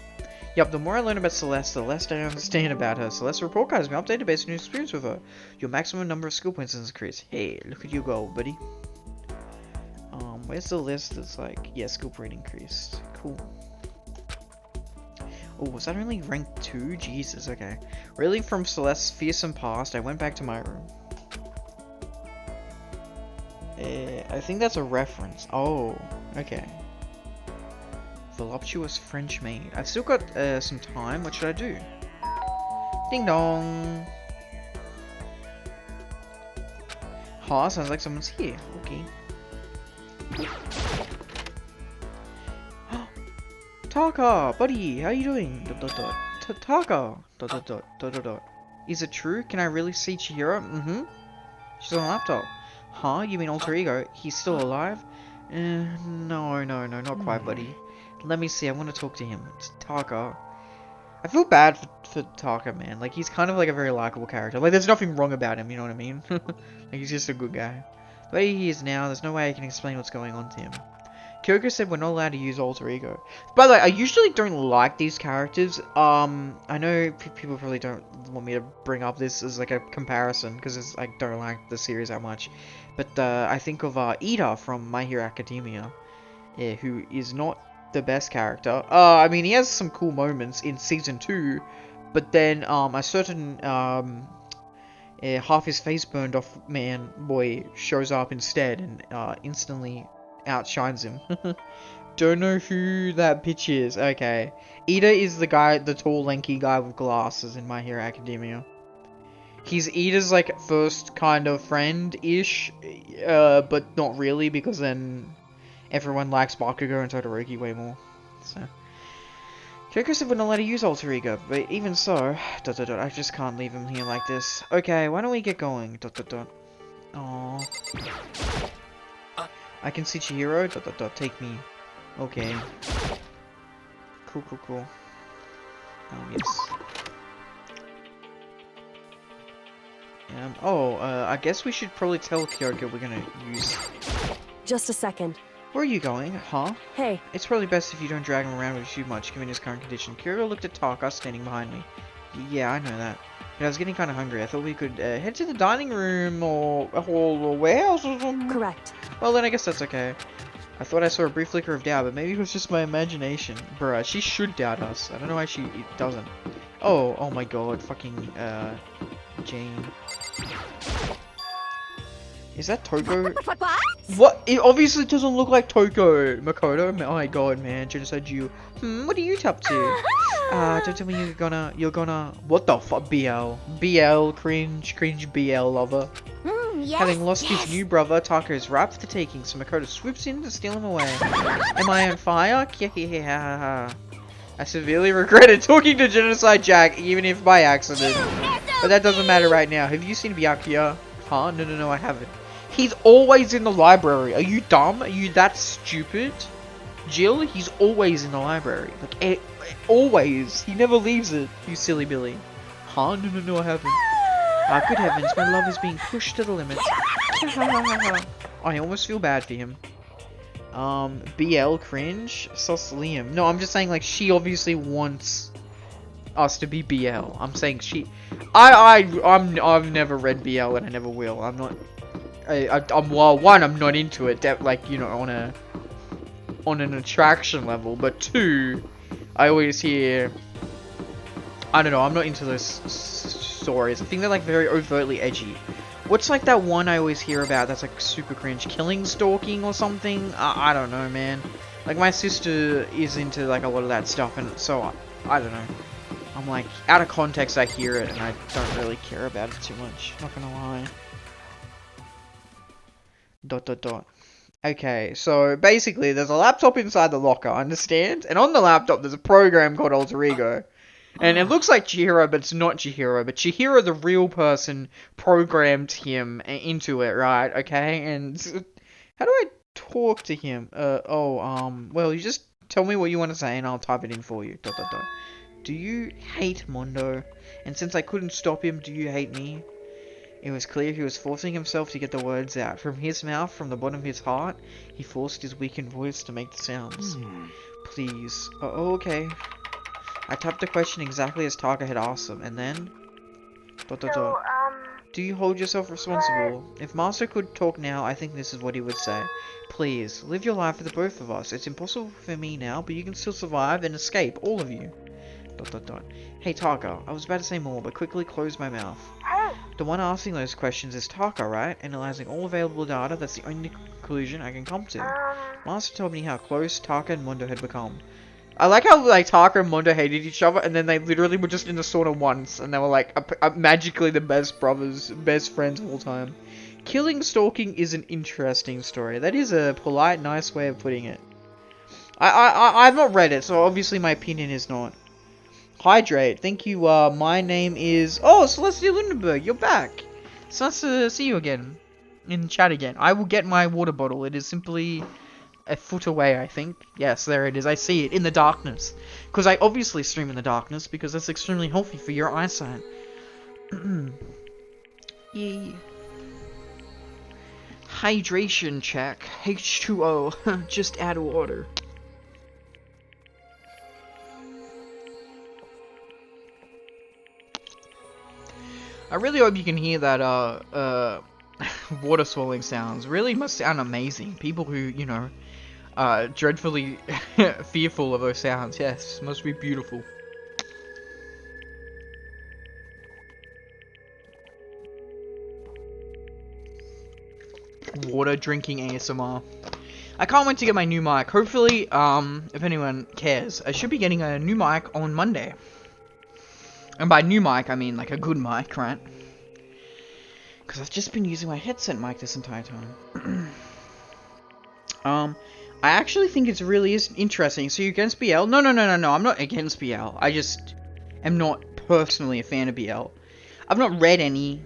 Yup, the more I learn about Celeste, the less I understand about her. Celeste's report card has been updated based on your experience with her. Your maximum number of skill points has increased. Hey, look at you go, buddy. Where's the list that's like, yeah, skill point increased. Cool. Oh, was that only rank 2? Jesus, okay. Really, from Celeste's fearsome past, I went back to my room. I think that's a reference. Oh, okay. Voluptuous French maid. I've still got some time. What should I do? Ding dong. Ha, sounds like someone's here. Okay. Taka, buddy, how you doing? Taka. Is it true? Can I really see Chihiro? She's on a laptop. Huh? You mean alter ego? He's still alive? No, not quite, buddy. Let me see, I want to talk to him. It's Taka. I feel bad for Taka, man. Like, he's kind of like a very likable character. Like, there's nothing wrong about him, you know what I mean? Like, he's just a good guy. The way he is now, there's no way I can explain what's going on to him. Kyoko said we're not allowed to use alter ego. By the way, I usually don't like these characters. I know people probably don't want me to bring up this as like a comparison because I don't like the series that much. But I think of Ida from My Hero Academia, yeah, who is not the best character. I mean, he has some cool moments in season 2, but then a certain half his face burned off boy shows up instead and instantly outshines him. Don't know who that bitch is. Okay. Ida is the guy, the tall, lanky guy with glasses in My Hero Academia. He's Ida's, like, first kind of friend-ish, but not really, because then everyone likes Bakugo and Todoroki way more. So. Kyoko said we're not allowed to use alter ego, but even so, I just can't leave him here like this. Okay, why don't we get going? Aww. I can see Chihiro. Take me. Okay. Cool. Yes. I guess we should probably tell Kyoko we're gonna use... Just a second. Where are you going? Huh? Hey, It's probably best if you don't drag him around with you too much, given his current condition. Kyoko looked at Taka standing behind me. Yeah, I know that. But I was getting kind of hungry. I thought we could head to the dining room or a hall or warehouse or something. correct. Well, then I guess that's okay. I thought I saw a brief flicker of doubt, but maybe it was just my imagination. Bruh, she should doubt us. I don't know why she doesn't. Oh my god, fucking, Jane. Is that Toko? What? What? It obviously doesn't look like Toko. Makoto? Oh my god, man. Genocide you. What are you up to? Don't tell me you're gonna... What the fuck? BL, cringe BL lover. Yes, Having lost yes. his new brother, Taka is ripe for the taking, so Makoto swoops in to steal him away. Am I on fire? I severely regretted talking to Genocide Jack, even if by accident. But that doesn't matter right now. Have you seen Byakuya? Huh? No, I haven't. He's always in the library. Are you dumb? Are you that stupid? Jill, he's always in the library. Like, always. He never leaves it, you silly Billy. Huh? No, I haven't. Good heavens, my love is being pushed to the limit. I almost feel bad for him. BL cringe? Sus Liam. No, I'm just saying, like, she obviously wants us to be BL. I'm saying I've never read BL and I never will. I'm not... well, one, I'm not into it, like, you know, on an attraction level, but two, I always hear... I don't know, I'm not into those stories. I think they're like very overtly edgy. What's like that one I always hear about that's like super cringe? Killing stalking or something? I don't know, man. Like my sister is into like a lot of that stuff, and so I don't know. I'm like, out of context I hear it and I don't really care about it too much. Not gonna lie. Okay, so basically there's a laptop inside the locker, understand? And on the laptop there's a program called Alter Ego. And it looks like Chihiro, but it's not Chihiro. But Chihiro, the real person, programmed him into it, right? Okay? And how do I talk to him? Well, you just tell me what you want to say and I'll type it in for you. Do you hate Mondo? And since I couldn't stop him, do you hate me? It was clear he was forcing himself to get the words out. From his mouth, from the bottom of his heart, he forced his weakened voice to make the sounds. Please. Okay. I typed the question exactly as Taka had asked him, and then... Do you hold yourself responsible? If Master could talk now, I think this is what he would say. Please, live your life for the both of us. It's impossible for me now, but you can still survive and escape, all of you. Hey Taka, I was about to say more, but quickly closed my mouth. The one asking those questions is Taka, right? Analyzing all available data, that's the only conclusion I can come to. Master told me how close Taka and Mondo had become. I like how, like, Taka and Mondo hated each other, and then they literally were just in the sauna once, and they were, like, magically the best brothers, best friends of all time. Killing stalking is an interesting story. That is a polite, nice way of putting it. I've not read it, so obviously my opinion is not. Hydrate, thank you, my name is... Oh, Celestia Lindenberg, you're back! It's nice to see you again. In chat again. I will get my water bottle, it is simply... a foot away, I think. Yes, there it is. I see it in the darkness. Because I obviously stream in the darkness because that's extremely healthy for your eyesight. Yee. Hydration check. H2O. Just add water. I really hope you can hear that, water swallowing sounds. Really must sound amazing. People who, you know, dreadfully fearful of those sounds. Yes, must be beautiful. Water drinking ASMR. I can't wait to get my new mic. Hopefully, if anyone cares, I should be getting a new mic on Monday. And by new mic, I mean like a good mic, right? Because I've just been using my headset mic this entire time. I actually think it's really interesting. So you're against BL? No, I'm not against BL. I just am not personally a fan of BL. I've not read any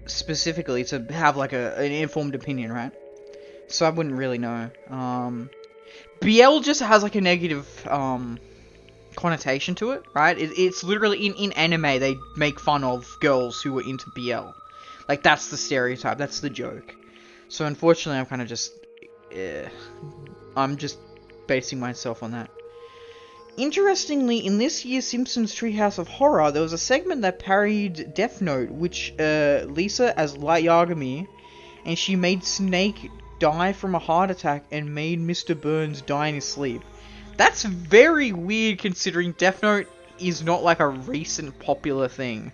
specifically to have like an informed opinion, right? So I wouldn't really know. BL just has like a negative connotation to it, right? It's literally in anime they make fun of girls who are into BL. Like that's the stereotype, that's the joke. So unfortunately I'm kind of just I'm just basing myself on that. Interestingly, in this year's Simpsons Treehouse of Horror, there was a segment that parodied Death Note, which Lisa as Light Yagami, and she made Snake die from a heart attack and made Mr. Burns die in his sleep. That's very weird considering Death Note is not like a recent popular thing.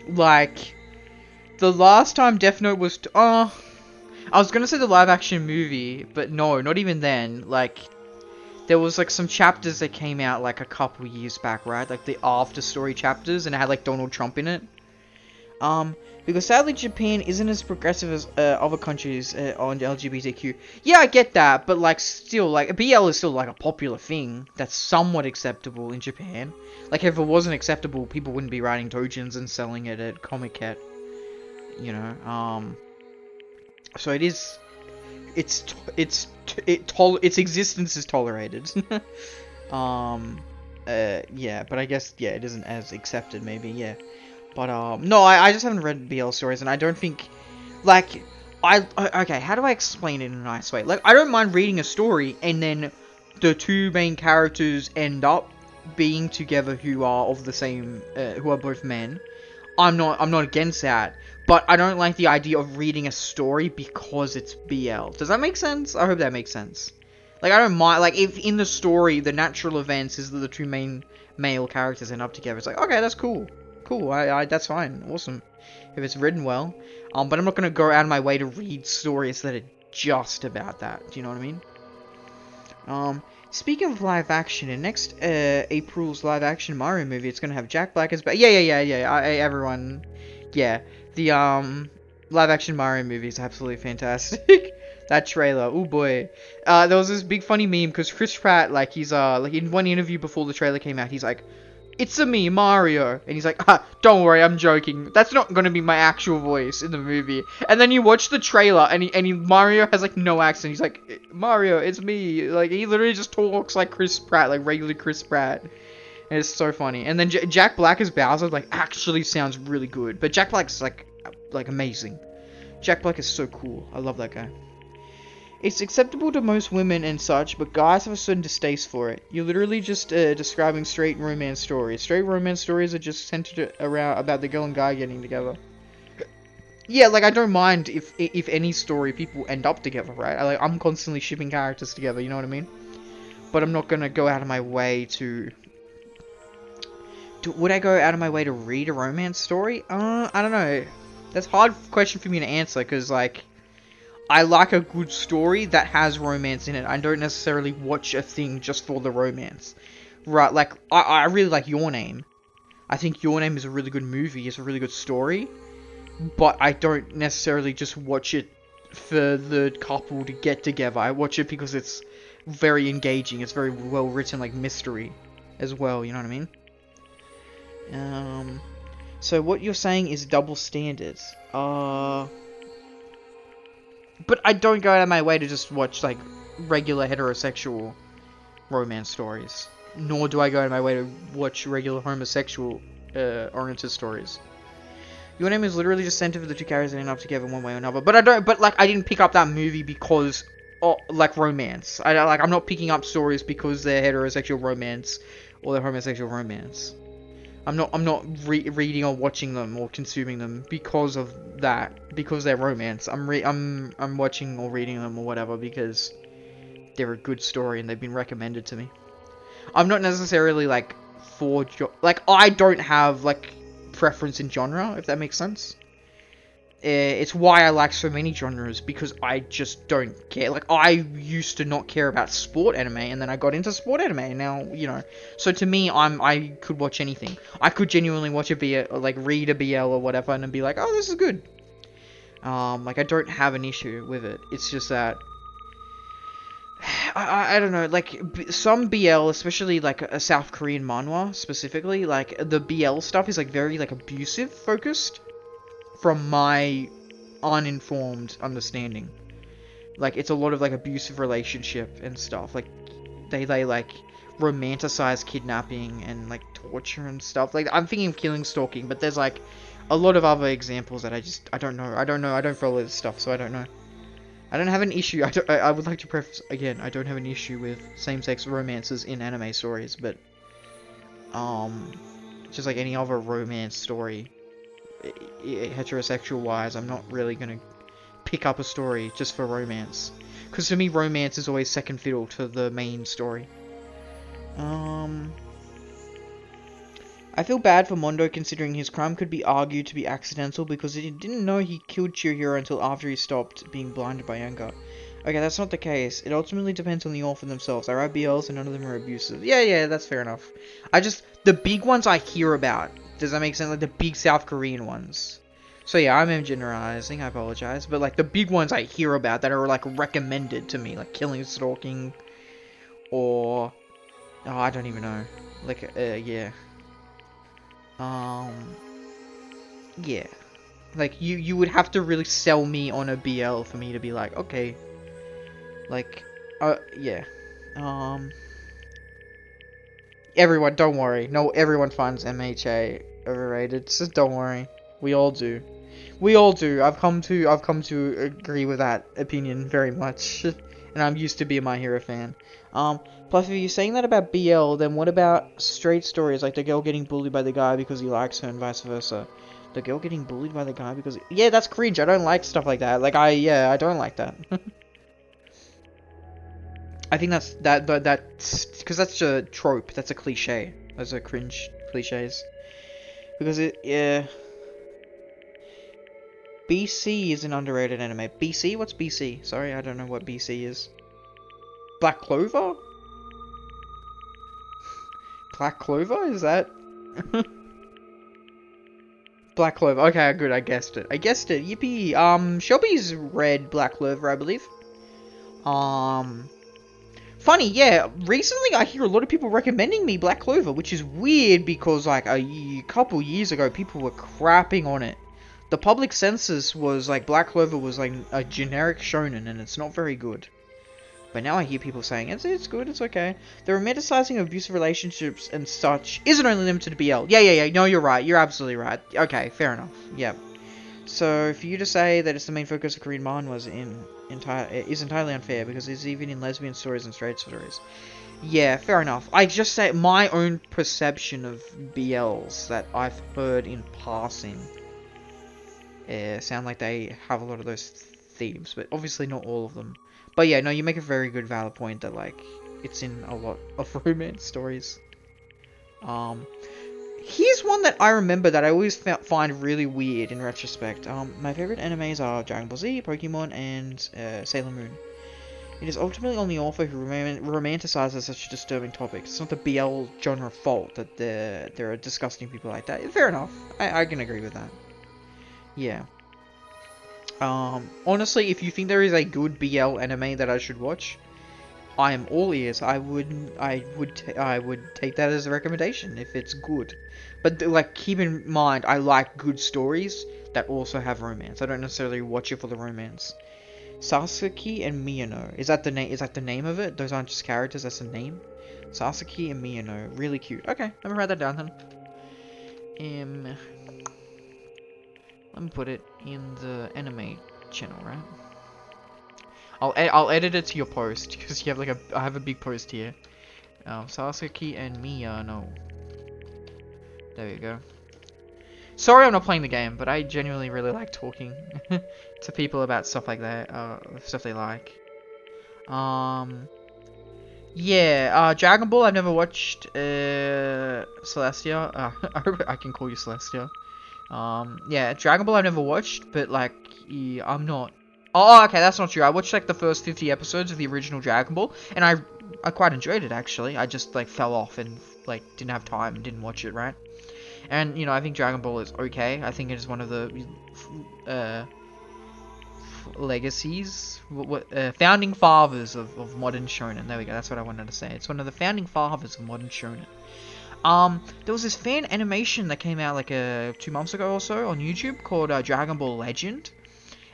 Like, the last time Death Note was... I was gonna say the live action movie, but no, not even then. Like, there was like some chapters that came out like a couple years back, right? Like the after story chapters, and it had like Donald Trump in it. Because sadly Japan isn't as progressive as other countries on LGBTQ. Yeah, I get that, but like still, like BL is still like a popular thing that's somewhat acceptable in Japan. Like if it wasn't acceptable, people wouldn't be writing dojins and selling it at Comic-Con. You know, so it is. Its existence is tolerated. Yeah, but I guess yeah, it isn't as accepted. Maybe yeah. But, no, I just haven't read BL stories, and I don't think, like, okay, how do I explain it in a nice way? Like, I don't mind reading a story, and then the two main characters end up being together who are of the same, who are both men. I'm not against that, but I don't like the idea of reading a story because it's BL. Does that make sense? I hope that makes sense. Like, I don't mind, like, if in the story, the natural events is that the two main male characters end up together, it's like, okay, that's cool. Cool, that's fine, awesome, if it's written well, but I'm not gonna go out of my way to read stories that are just about that, do you know what I mean? Speaking of live action, in next, April's live action Mario movie, it's gonna have Jack Black as, everyone, yeah, the, live action Mario movie is absolutely fantastic. That trailer, oh boy, there was this big funny meme, because Chris Pratt, like, he's, like, in one interview before the trailer came out, he's like, "It's a me, Mario." And he's like, don't worry, I'm joking. That's not gonna be my actual voice in the movie. And then you watch the trailer, and Mario has, like, no accent. He's like, "Mario, it's me." Like, he literally just talks like Chris Pratt, like, regular Chris Pratt. And it's so funny. And then Jack Black as Bowser, like, actually sounds really good. But Jack Black's, like amazing. Jack Black is so cool. I love that guy. It's acceptable to most women and such, but guys have a certain distaste for it. You're literally just describing straight romance stories. Straight romance stories are just centered around about the girl and guy getting together. Yeah, like I don't mind if any story people end up together, right? I'm constantly shipping characters together, you know what I mean? But I'm not gonna go out of my way to. Would I go out of my way to read a romance story? I don't know. That's a hard question for me to answer, because like. I like a good story that has romance in it. I don't necessarily watch a thing just for the romance. Right, like, I really like Your Name. I think Your Name is a really good movie. It's a really good story. But I don't necessarily just watch it for the couple to get together. I watch it because it's very engaging. It's very well written, like mystery as well, you know what I mean? So what you're saying is double standards. But I don't go out of my way to just watch, like, regular heterosexual romance stories. Nor do I go out of my way to watch regular homosexual oriented stories. Your Name is literally just centered for the two characters ending up together one way or another. But I don't. But like, I didn't pick up that movie because, like romance. I'm not picking up stories because they're heterosexual romance or they're homosexual romance. I'm not reading or watching them or consuming them because of that. Because they're romance. I'm watching or reading them or whatever because they're a good story and they've been recommended to me. I'm not necessarily like like I don't have like preference in genre, if that makes sense. It's why I like so many genres, because I just don't care. Like, I used to not care about sport anime, and then I got into sport anime, and now, you know. So to me, I could watch anything. I could genuinely watch a BL, like, read a BL or whatever, and then be like, oh, this is good. Like, I don't have an issue with it. It's just that I don't know, like, some BL, especially, like, a South Korean manhwa, specifically, like, the BL stuff is, like, very, like, abusive focused, from my uninformed understanding. Like, it's a lot of, like, abusive relationship and stuff, like, they like, romanticize kidnapping and, like, torture and stuff. Like, I'm thinking of Killing Stalking, but there's, like, a lot of other examples that I don't know, I don't follow this stuff, so I don't know. I don't have an issue. I would like to preface again. I don't have an issue with same-sex romances in anime stories, but just like any other romance story, heterosexual-wise, I'm not really gonna pick up a story just for romance, because to me, romance is always second fiddle to the main story. I feel bad for Mondo considering his crime could be argued to be accidental because he didn't know he killed Chihiro until after he stopped being blinded by anger. Okay, that's not the case. It ultimately depends on the author themselves. I write BLs and none of them are abusive. Yeah, that's fair enough. The big ones I hear about. Does that make sense? Like the big South Korean ones. So yeah, I'm generalizing, I apologize. But like the big ones I hear about that are like recommended to me. Like Killing Stalking. Or... oh, I don't even know. Like, yeah. Yeah. Like, you would have to really sell me on a BL for me to be like, okay. Like, yeah. Everyone, don't worry. No, everyone finds MHA overrated. Just don't worry. We all do. We all do. I've come to agree with that opinion very much. And I'm used to being a My Hero fan. Plus if you're saying that about BL, then what about straight stories like the girl getting bullied by the guy because he likes her and vice versa? The girl getting bullied by the guy because... yeah, that's cringe. I don't like stuff like that. Like, I don't like that. I think that's... that's... because that's a trope. That's a cliche. Those are cringe cliches. Because it... yeah... BC is an underrated anime. BC? What's BC? Sorry, I don't know what BC is. Black Clover? Black Clover? Is that... Black Clover. Okay, good, I guessed it. Yippee! Shelby's read Black Clover, I believe. Funny, yeah, recently I hear a lot of people recommending me Black Clover, which is weird because, like, a couple years ago, people were crapping on it. The public census was, like, Black Clover was, like, a generic shonen, and it's not very good. But now I hear people saying, it's good, it's okay. The romanticizing of abusive relationships and such isn't only limited to BL. Yeah, no, you're right, you're absolutely right. Okay, fair enough, yeah. So, for you to say that it's the main focus of Korean manhwa is entirely unfair, because it's even in lesbian stories and straight stories. Yeah, fair enough. I just say my own perception of BLs that I've heard in passing sound like they have a lot of those themes, but obviously not all of them. But yeah, no, you make a very good valid point that, like, it's in a lot of romance stories. Here's one that I remember that I always find really weird in retrospect. My favorite animes are Dragon Ball Z, Pokemon, and Sailor Moon. It is ultimately on the author who romanticizes such disturbing topics. It's not the BL genre fault that there are disgusting people like that. Fair enough. I can agree with that. Yeah. Honestly, if you think there is a good BL anime that I should watch, I am all ears. I would take that as a recommendation if it's good. But like, keep in mind, I like good stories that also have romance. I don't necessarily watch it for the romance. Sasaki and Miyano. Is that the name? Is that the name of it? Those aren't just characters. That's the name. Sasaki and Miyano. Really cute. Okay, let me write that down then. Let me put it in the anime channel, right? I'll edit it to your post because you have like I have a big post here. Sasaki and Miya, no. There you go. Sorry I'm not playing the game, but I genuinely really like talking to people about stuff like that, stuff they like. Yeah, Dragon Ball I've never watched, Celestia, I hope I can call you Celestia. Yeah, Dragon Ball I've never watched, but like, yeah, I'm not. Oh, okay, that's not true. I watched like the first 50 episodes of the original Dragon Ball, and I quite enjoyed it actually. I just like fell off and like didn't have time and didn't watch it, right? And you know, I think Dragon Ball is okay. I think it is one of the legacies, founding fathers of modern shonen. There we go. That's what I wanted to say. It's one of the founding fathers of modern shonen. There was this fan animation that came out like 2 months ago or so on YouTube called Dragon Ball Legend.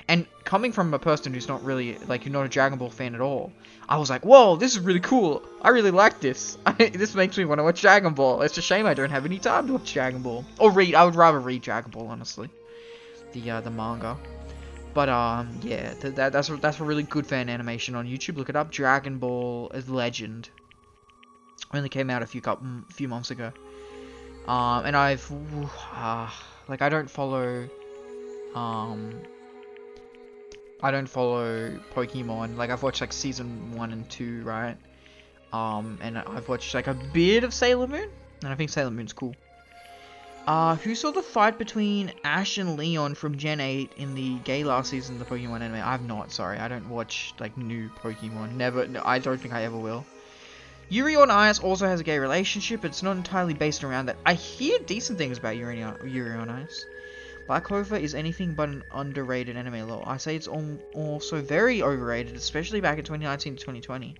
And coming from a person who's not really, like, you're not a Dragon Ball fan at all, I was like, whoa, this is really cool. I really like this. This makes me want to watch Dragon Ball. It's a shame I don't have any time to watch Dragon Ball. Or read. I would rather read Dragon Ball, honestly. The manga. But, yeah, that's a really good fan animation on YouTube. Look it up. Dragon Ball Legend. Only came out a few months ago. And I've, like, I don't follow Pokemon. Like, I've watched like season 1 and 2, right? And I've watched like a bit of Sailor Moon, and I think Sailor Moon's cool. Who saw the fight between Ash and Leon from Gen 8 in the last season of the Pokemon anime? I've not, sorry. I don't watch like new Pokemon. Never. No, I don't think I ever will. Yuri on Ice also has a gay relationship. It's not entirely based around that. I hear decent things about Yuri on Ice. Black Clover is anything but an underrated anime lore. I say it's also very overrated, especially back in 2019 to 2020.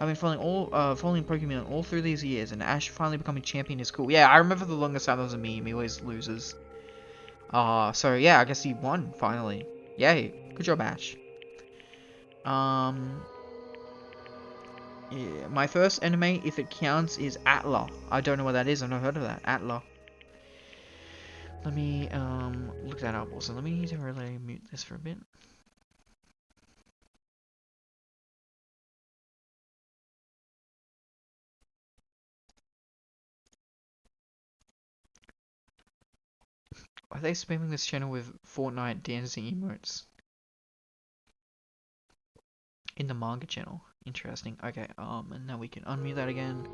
I've been following Pokemon all through these years, and Ash finally becoming champion is cool. Yeah, I remember the longest time there was a meme. He always loses. So yeah, I guess he won finally. Yay, good job, Ash. Yeah, my first anime, if it counts, is Atla. I don't know what that is. I've not heard of that. Atla. Let me look that up. Also, let me really mute this for a bit. Why are they spamming this channel with Fortnite dancing emotes? In the manga channel. Interesting. Okay, and now we can unmute that again.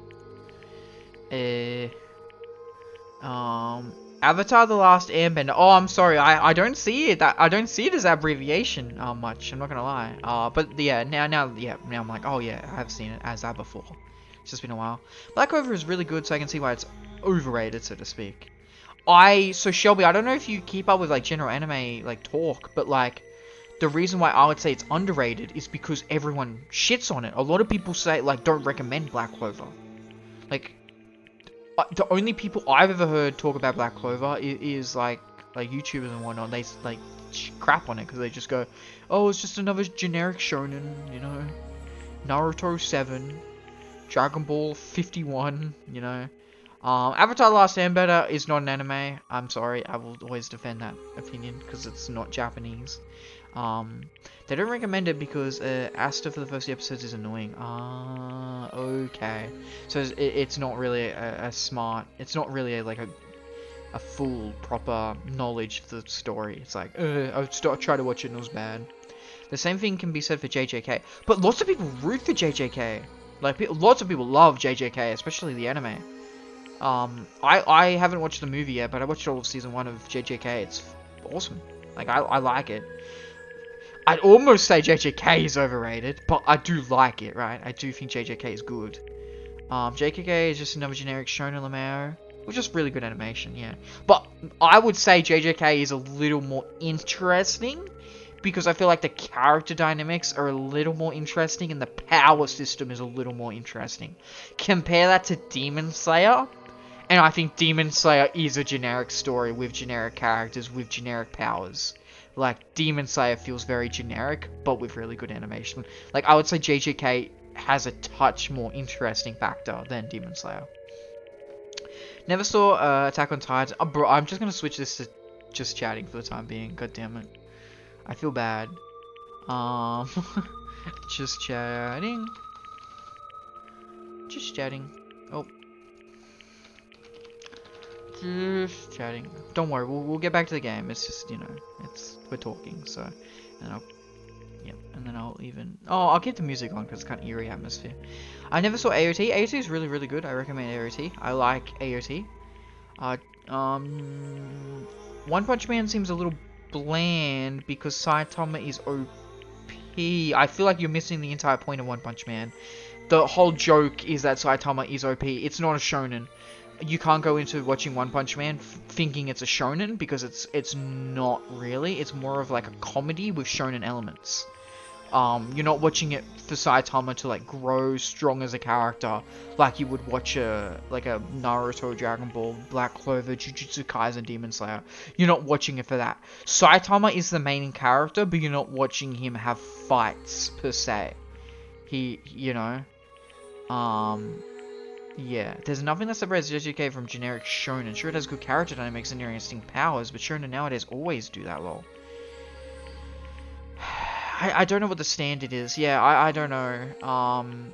Avatar: The Last Airbender. Oh, I'm sorry. I don't see it. I don't see it as abbreviation much. I'm not gonna lie. But yeah, now I'm like, oh yeah, I have seen it as that before. It's just been a while. Black Clover is really good, so I can see why it's overrated, so to speak. So Shelby, I don't know if you keep up with like general anime like talk, but like the reason why I would say it's underrated is because everyone shits on it. A lot of people say like don't recommend Black Clover. Like the only people I've ever heard talk about Black Clover is like YouTubers and whatnot. They like crap on it because they just go, oh, it's just another generic shonen, you know, Naruto 7, Dragon Ball 51, you know. Avatar: The Last Airbender is not an anime. I'm sorry, I will always defend that opinion because it's not Japanese. They don't recommend it because Asta for the first episodes is annoying. Okay. So it's not really a smart. It's not really a full proper knowledge of the story. It's like I tried to watch it and it was bad. The same thing can be said for JJK, but lots of people root for JJK. Like lots of people love JJK, especially the anime. I haven't watched the movie yet, but I watched all of season 1 of JJK. It's awesome. Like I like it. I'd almost say JJK is overrated, but I do like it, right? I do think JJK is good. JJK is just another generic shonen Lamau, which is really good animation, yeah. But I would say JJK is a little more interesting because I feel like the character dynamics are a little more interesting and the power system is a little more interesting. Compare that to Demon Slayer, and I think Demon Slayer is a generic story with generic characters with generic powers. Like, Demon Slayer feels very generic, but with really good animation. Like, I would say JJK has a touch more interesting factor than Demon Slayer. Never saw Attack on Titan. Oh, bro, I'm just gonna switch this to just chatting for the time being. God damn it. I feel bad. Just chatting. Just chatting. Oh. Just chatting. Don't worry, we'll get back to the game. It's just, you know, we're talking, so. And I'll, yeah, and then I'll even, I'll keep the music on because it's kind of eerie atmosphere. I never saw AOT. AOT is really, really good. I recommend AOT. I like AOT. One Punch Man seems a little bland because Saitama is OP. I feel like you're missing the entire point of One Punch Man. The whole joke is that Saitama is OP. It's not a shonen. You can't go into watching One Punch Man thinking it's a shonen because it's not really. It's more of like a comedy with shonen elements. You're not watching it for Saitama to like grow strong as a character like you would watch a Naruto, Dragon Ball, Black Clover, Jujutsu Kaisen, Demon Slayer. You're not watching it for that. Saitama is the main character, but you're not watching him have fights per se. Yeah, there's nothing that separates JJK from generic shonen. Sure, it has good character dynamics and interesting powers, but shonen nowadays always do that, lol. I don't know what the standard is. Yeah, I don't know.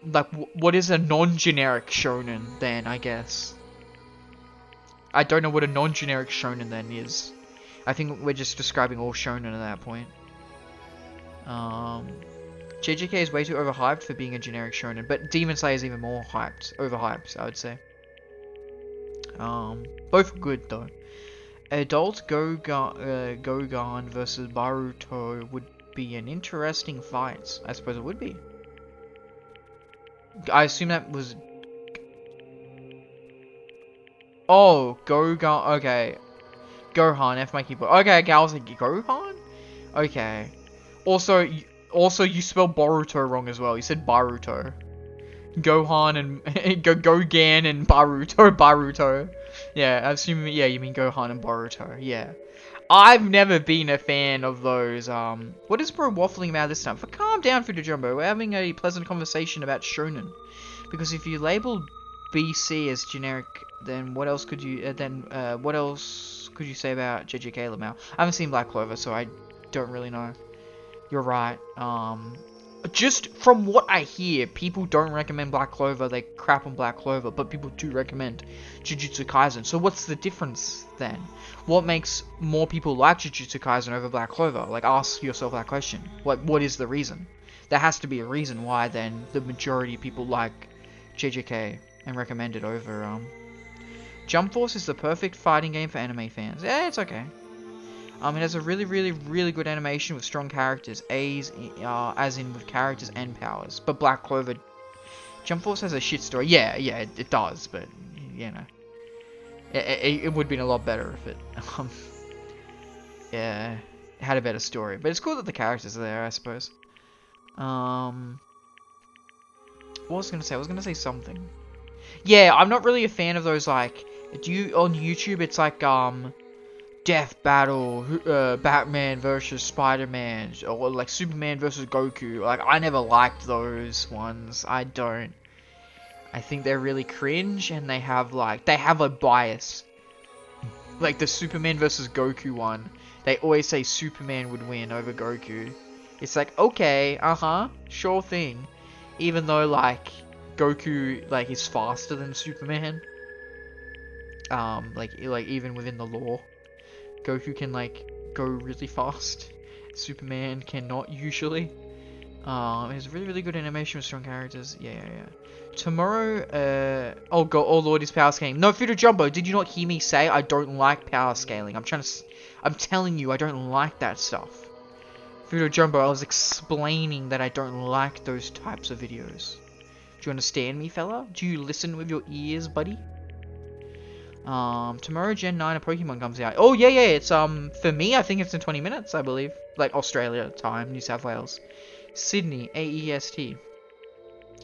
Like, what is a non-generic shonen then, I guess? I don't know what a non-generic shonen then is. I think we're just describing all shonen at that point. JJK is way too overhyped for being a generic shonen, but Demon Slayer is even more overhyped, I would say. Both good though. Adult Gogan versus Baruto would be an interesting fight. I suppose it would be. I assume that was... Oh, Gogan, okay. Gohan, F my keyboard. Okay, I was like, Gohan? Okay. Also, you spelled Boruto wrong as well. You said Baruto. Gohan and Gogan and Baruto. Yeah, I assume you mean Gohan and Boruto. Yeah. I've never been a fan of those. What is bro waffling about this time? Calm down, Fudo Jumbo. We're having a pleasant conversation about shonen. Because if you label BC as generic, then what else could you say about JJK Lamau? I haven't seen Black Clover, so I don't really know. You're right. Just from what I hear, people don't recommend Black Clover. They crap on Black Clover, but people do recommend Jujutsu Kaisen. So what's the difference then? What makes more people like Jujutsu Kaisen over Black Clover? Like, ask yourself that question. What is the reason? There has to be a reason why then the majority of people like JJK and recommend it over Jump Force is the perfect fighting game for anime fans. Yeah, it's okay. It has a really, really, really good animation with strong characters. As in with characters and powers. But Black Clover... Jump Force has a shit story. Yeah, it does, but, you know. It would have been a lot better if it... yeah, it had a better story. But it's cool that the characters are there, I suppose. What was I gonna say? I was gonna say something. Yeah, I'm not really a fan of those, like... on YouTube, it's like, Death Battle, Batman versus Spider-Man, or like Superman versus Goku. Like, I never liked those ones. I don't. I think they're really cringe, and they have a bias. Like the Superman versus Goku one, they always say Superman would win over Goku. It's like, okay, sure thing. Even though like Goku is faster than Superman. Like even within the lore. Goku can go really fast. Superman cannot usually. It has really, really good animation with strong characters. Yeah. Tomorrow, oh lord, is power scaling. No, Fudo Jumbo, did you not hear me say I don't like power scaling? I'm telling you, I don't like that stuff. Fudo Jumbo, I was explaining that I don't like those types of videos. Do you understand me, fella? Do you listen with your ears, buddy? Tomorrow Gen 9 a Pokemon comes out. Oh yeah, it's for me I think it's in 20 minutes, I believe. Like Australia time, New South Wales. Sydney, AEST.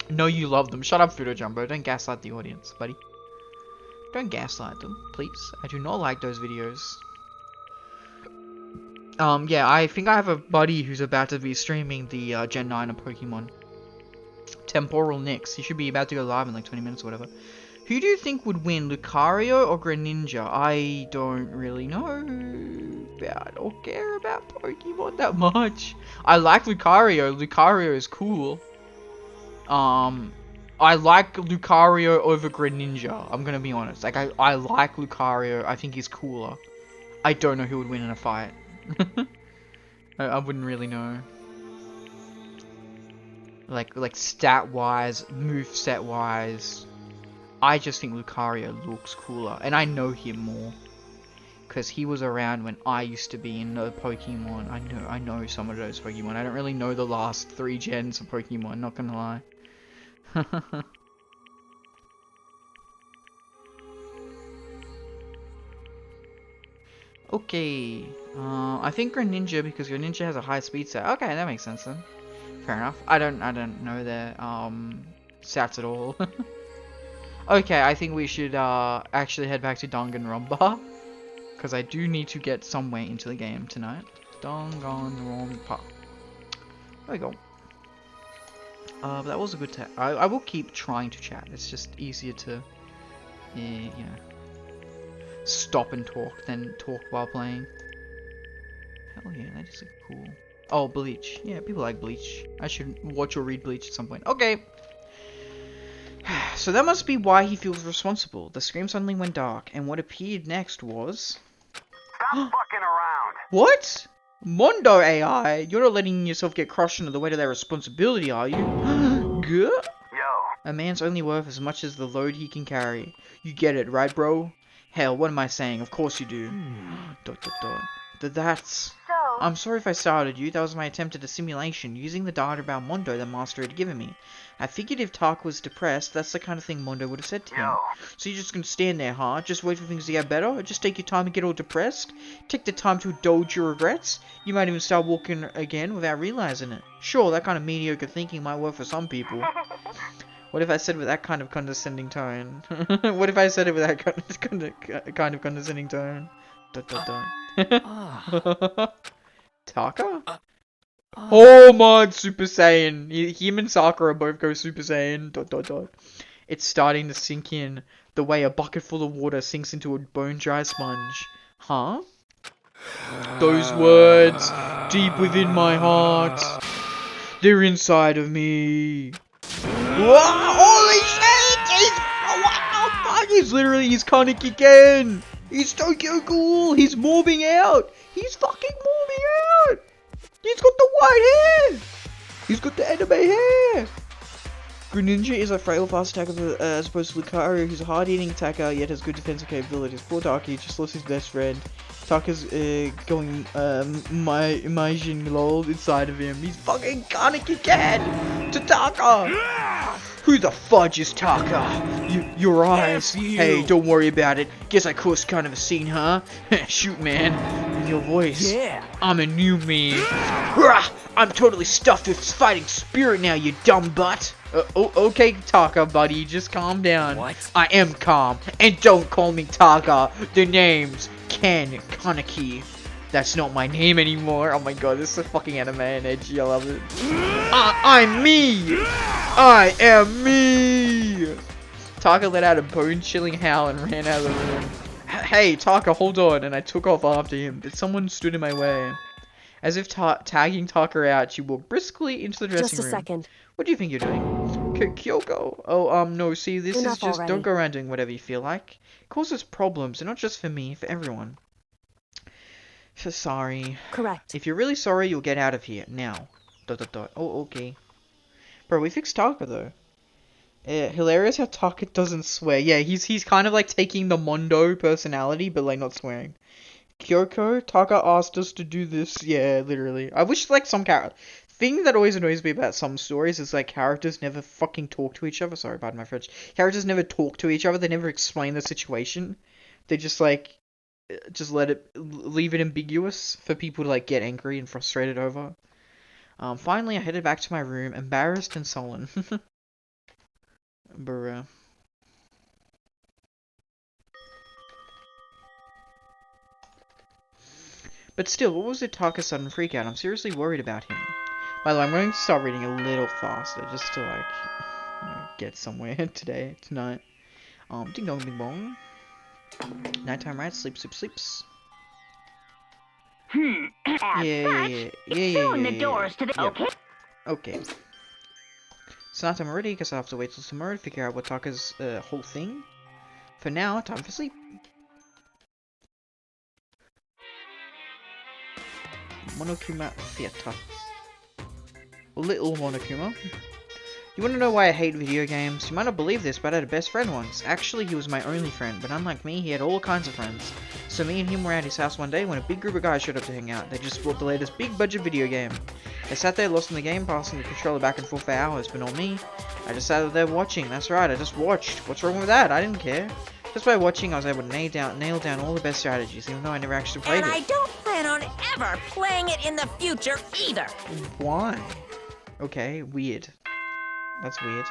No, you love them. Shut up, Fudo Jumbo. Don't gaslight the audience, buddy. Don't gaslight them, please. I do not like those videos. Yeah, I think I have a buddy who's about to be streaming the Gen 9 of Pokemon. Temporal Nix. He should be about to go live in like 20 minutes or whatever. Who do you think would win, Lucario or Greninja? I don't really know about or care about Pokemon that much. I like Lucario. Lucario is cool. I like Lucario over Greninja. I'm gonna be honest. Like, I like Lucario. I think he's cooler. I don't know who would win in a fight. I wouldn't really know. Like stat wise, move set wise. I just think Lucario looks cooler, and I know him more because he was around when I used to be in the Pokemon. I know some of those Pokemon. I don't really know the last 3 gens of Pokemon. Not gonna lie. Okay, I think Greninja because Greninja has a high speed set. Okay, that makes sense then. Fair enough. I don't know their stats at all. Okay, I think we should actually head back to Danganronpa because I do need to get somewhere into the game tonight. Danganronpa. There we go. But that was a good chat. I will keep trying to chat. It's just easier to, you know, stop and talk than talk while playing. Hell yeah, that is cool. Oh, Bleach. Yeah, people like Bleach. I should watch or read Bleach at some point. Okay. So that must be why he feels responsible. The screen suddenly went dark, and what appeared next was... Stop fucking around. What? Mondo AI? You're not letting yourself get crushed under the weight of that responsibility, are you? Good? Yo. A man's only worth as much as the load he can carry. You get it, right, bro? Hell, what am I saying? Of course you do. Dot dot dot. That's... So, I'm sorry if I startled you. That was my attempt at a simulation, using the data about Mondo that Master had given me. I figured if Tark was depressed, that's the kind of thing Mondo would have said to him. yo. So you're just gonna stand there, huh? Just wait for things to get better? Or just take your time and get all depressed? Take the time to indulge your regrets? You might even start walking again without realizing it. Sure, that kind of mediocre thinking might work for some people. What if I said with that kind of condescending tone? What if I said it with that kind of condescending tone? Dot dot dot. Taka? Oh my Super Saiyan! Him and Sakura both go Super Saiyan. Dot dot dot. It's starting to sink in the way a bucket full of water sinks into a bone-dry sponge. Huh? Those words, deep within my heart, they're inside of me. Wow, holy shit! He's literally, he's Kaneki again! He's Tokyo Ghoul! He's moving out! He's fucking moving out! He's got the white hair! He's got the anime hair! Greninja is a frail, fast attacker as opposed to Lucario, who's a hard-hitting attacker yet has good defensive capabilities. Poor Taki just lost his best friend. Taka's going Majin lol inside of him. He's fucking Kaneki again! To Taka! Who the fudge is Taka? Your eyes. Hey, don't worry about it. Guess I caused kind of a scene, huh? Shoot, man. And your voice. Yeah. I'm a new me. Rah! I'm totally stuffed with fighting spirit now, you dumb butt. Okay, Taka, buddy. Just calm down. What? I am calm. And don't call me Taka. The name's Ken Kaneki. That's not my name anymore. Oh my god, this is so fucking anime and edgy. I love it. I'm me! I am me! Taka let out a bone-chilling howl and ran out of the room. Hey, Taka, hold on. And I took off after him, but someone stood in my way. As if tagging Taka out, she walked briskly into the dressing room. Just a second. What do you think you're doing? Kyoko? Oh, no, see, this Enough is just... already. Don't go around doing whatever you feel like. It causes problems, and not just for me, for everyone. So sorry. Correct. If you're really sorry, you'll get out of here. Now. Dot dot dot. Oh, okay. Bro, we fixed Taka, though. Hilarious how Taka doesn't swear. Yeah, he's kind of like taking the Mondo personality, but like not swearing. Kyoko, Taka asked us to do this. Yeah, literally. I wish like some character... Thing that always annoys me about some stories is like characters never fucking talk to each other. Sorry, pardon my French. Characters never talk to each other. They never explain the situation. They just like... Just leave it ambiguous for people to like get angry and frustrated over. Finally, I headed back to my room, embarrassed and sullen. Bruh. But still, what was it Taka's sudden freak out? I'm seriously worried about him. By the way, I'm going to start reading a little faster, just to like, you know, get somewhere tonight. Ding dong, bing bong. Nighttime rats, sleeps. Yeah. To the Yep. Okay. It's not time already, because I'll have to wait till tomorrow to figure out what Taka's whole thing. For now, time for sleep. Monokuma Theater. Little Monokuma. You wanna know why I hate video games? You might not believe this, but I had a best friend once. Actually, he was my only friend, but unlike me, he had all kinds of friends. So me and him were at his house one day when a big group of guys showed up to hang out. They just bought the latest big budget video game. They sat there lost in the game, passing the controller back and forth for hours, but not me. I just sat there watching. That's right, I just watched. What's wrong with that? I didn't care. Just by watching, I was able to nail down all the best strategies, even though I never actually played And it. I don't plan on ever playing it in the future either. Why? Okay, weird. That's weird.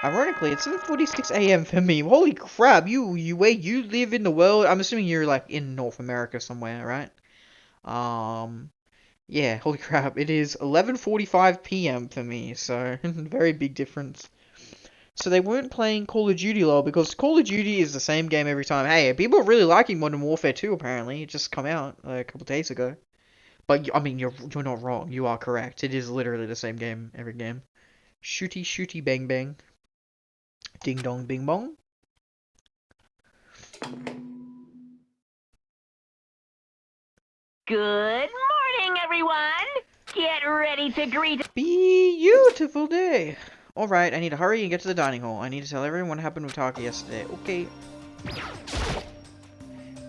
Ironically, it's 7:46 a.m. for me. Holy crap! You live in the world? I'm assuming you're like in North America somewhere, right? Yeah. Holy crap! It is 11:45 p.m. for me, so very big difference. So they weren't playing Call of Duty lol because Call of Duty is the same game every time. Hey, people are really liking Modern Warfare 2 apparently. It just come out a couple days ago. But I mean, you're not wrong. You are correct. It is literally the same game every game. Shooty bang bang. Ding dong bing bong. Good morning, everyone. Get ready to greet. Beautiful day. Alright, I need to hurry and get to the dining hall. I need to tell everyone what happened with Taka yesterday. Okay.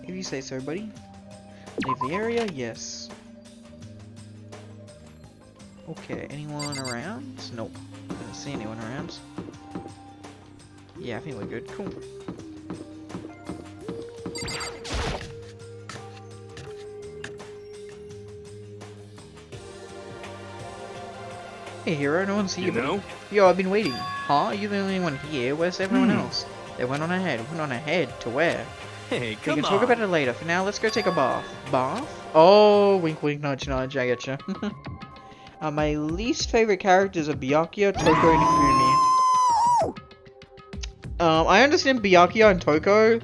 If you say so, buddy. Leave the area? Yes. Okay, anyone around? Nope. Didn't see anyone around. Yeah, I think we're good. Cool. Hey, hero, no one's here. You know? Yo, I've been waiting. Huh? You're the only one here? Where's everyone else? They went on ahead. Went on ahead? To where? Hey, We come can on. talk about it later. For now, let's go take a bath. Bath? Oh, wink wink, nudge nudge, I getcha. My least favorite characters are Byakuya, Toko, and Hifumi. I understand Byakuya and Toko.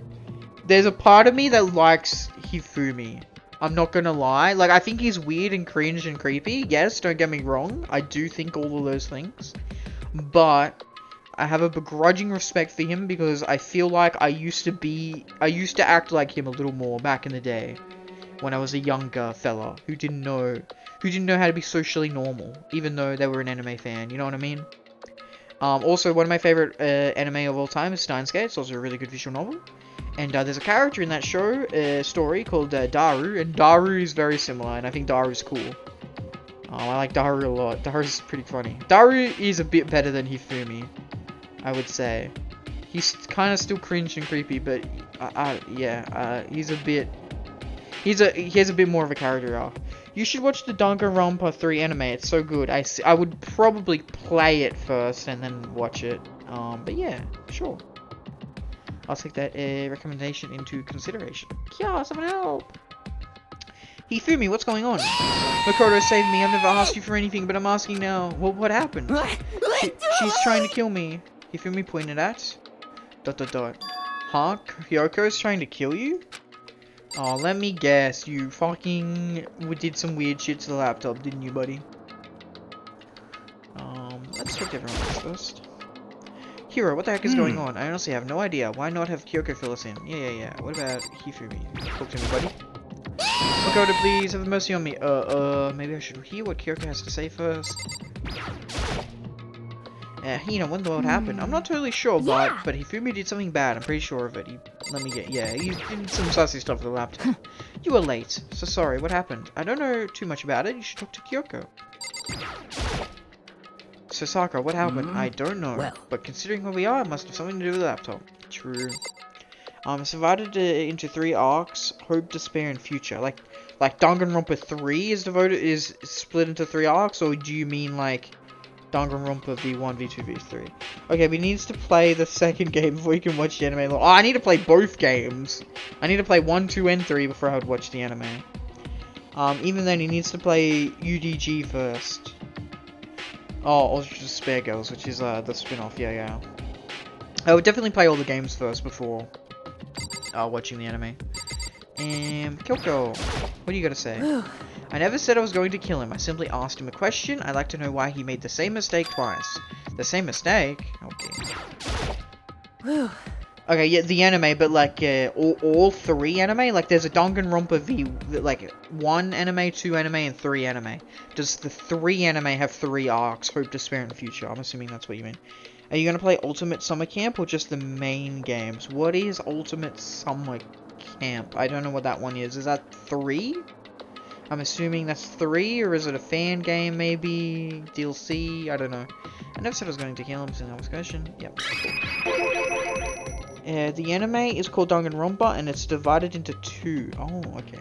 There's a part of me that likes Hifumi. I'm not gonna lie. Like, I think he's weird and cringe and creepy. Yes, don't get me wrong. I do think all of those things. But I have a begrudging respect for him because I feel like I used to act like him a little more back in the day. When I was a younger fella who didn't know how to be socially normal, even though they were an anime fan, you know what I mean? Also, one of my favorite anime of all time is Steins Gate. It's also a really good visual novel. And there's a character in that show, story called Daru, and Daru is very similar, and I think Daru's cool. I like Daru a lot. Daru's pretty funny. Daru is a bit better than Hifumi, I would say. He's kind of still cringe and creepy, but he's a bit... He has a bit more of a character arc. You should watch the Danganronpa 3 anime. It's so good. I would probably play it first and then watch it. But yeah, sure. I'll take that recommendation into consideration. Yeah, someone help! Hifumi, what's going on? Makoto saved me. I've never asked you for anything, but I'm asking now. Well, what happened? She's trying to kill me. Hifumi pointed at... ... Huh? Kyoko's trying to kill you? Oh, let me guess. You fucking did some weird shit to the laptop, didn't you, buddy? Let's talk to everyone else first. Hiro, what the heck is going on? I honestly have no idea. Why not have Kyoko fill us in? Yeah. What about Hifumi? Talk to me, buddy. Makoto, please, have mercy on me. Maybe I should hear what Kyoko has to say first. Hina, when the world happened? I'm not totally sure, but Hifumi did something bad. I'm pretty sure of it. He did some sassy stuff with the laptop. You were late. So sorry, what happened? I don't know too much about it. You should talk to Kyoko. So Sakura, what happened? I don't know. Well. But considering where we are, it must have something to do with the laptop. True. It's divided into 3 arcs: hope, despair, and future. Like Danganronpa 3 is split into 3 arcs, or do you mean like Danganronpa V1, V2, V3? Okay, we needs to play the second game before we can watch the anime. Oh, I need to play both games. I need to play 1, 2, and 3 before I would watch the anime. Even then, he needs to play UDG first. Oh, Ultra Despair Girls, which is the spin-off. Yeah. I would definitely play all the games first before watching the anime. Kyoko, what do you gotta say? I never said I was going to kill him. I simply asked him a question. I'd like to know why he made the same mistake twice. The same mistake? Okay. Okay, yeah, the anime, but like, all 3 anime? Like, there's a Danganronpa V, like, 1 anime, 2 anime, and 3 anime. Does the 3 anime have 3 arcs? Hope, Despair, and Future. I'm assuming that's what you mean. Are you gonna play Ultimate Summer Camp, or just the main games? What is Ultimate Summer Camp? I don't know what that one is. Is that 3? I'm assuming that's 3, or is it a fan game, maybe? DLC? I don't know. I never said I was going to kill him, so that was a question. Yep. The anime is called Danganronpa, and it's divided into 2. Oh, okay.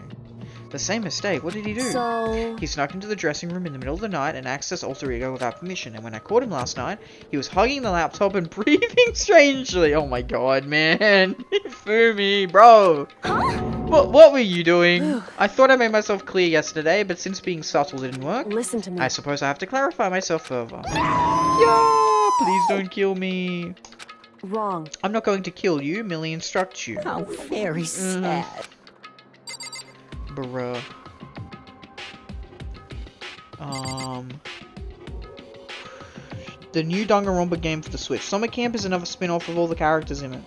The same mistake. What did he do? So... He snuck into the dressing room in the middle of the night and accessed Alter Ego without permission. And when I caught him last night, he was hugging the laptop and breathing strangely. Oh my god, man. Fumi, bro. What were you doing? I thought I made myself clear yesterday, but since being subtle didn't work, Listen to me. I suppose I have to clarify myself further. Yeah, please don't kill me. Wrong. I'm not going to kill you, Millie instructs you. How very sad. Bruh. The new Danganronpa game for the Switch. Summer Camp is another spin-off of all the characters in it.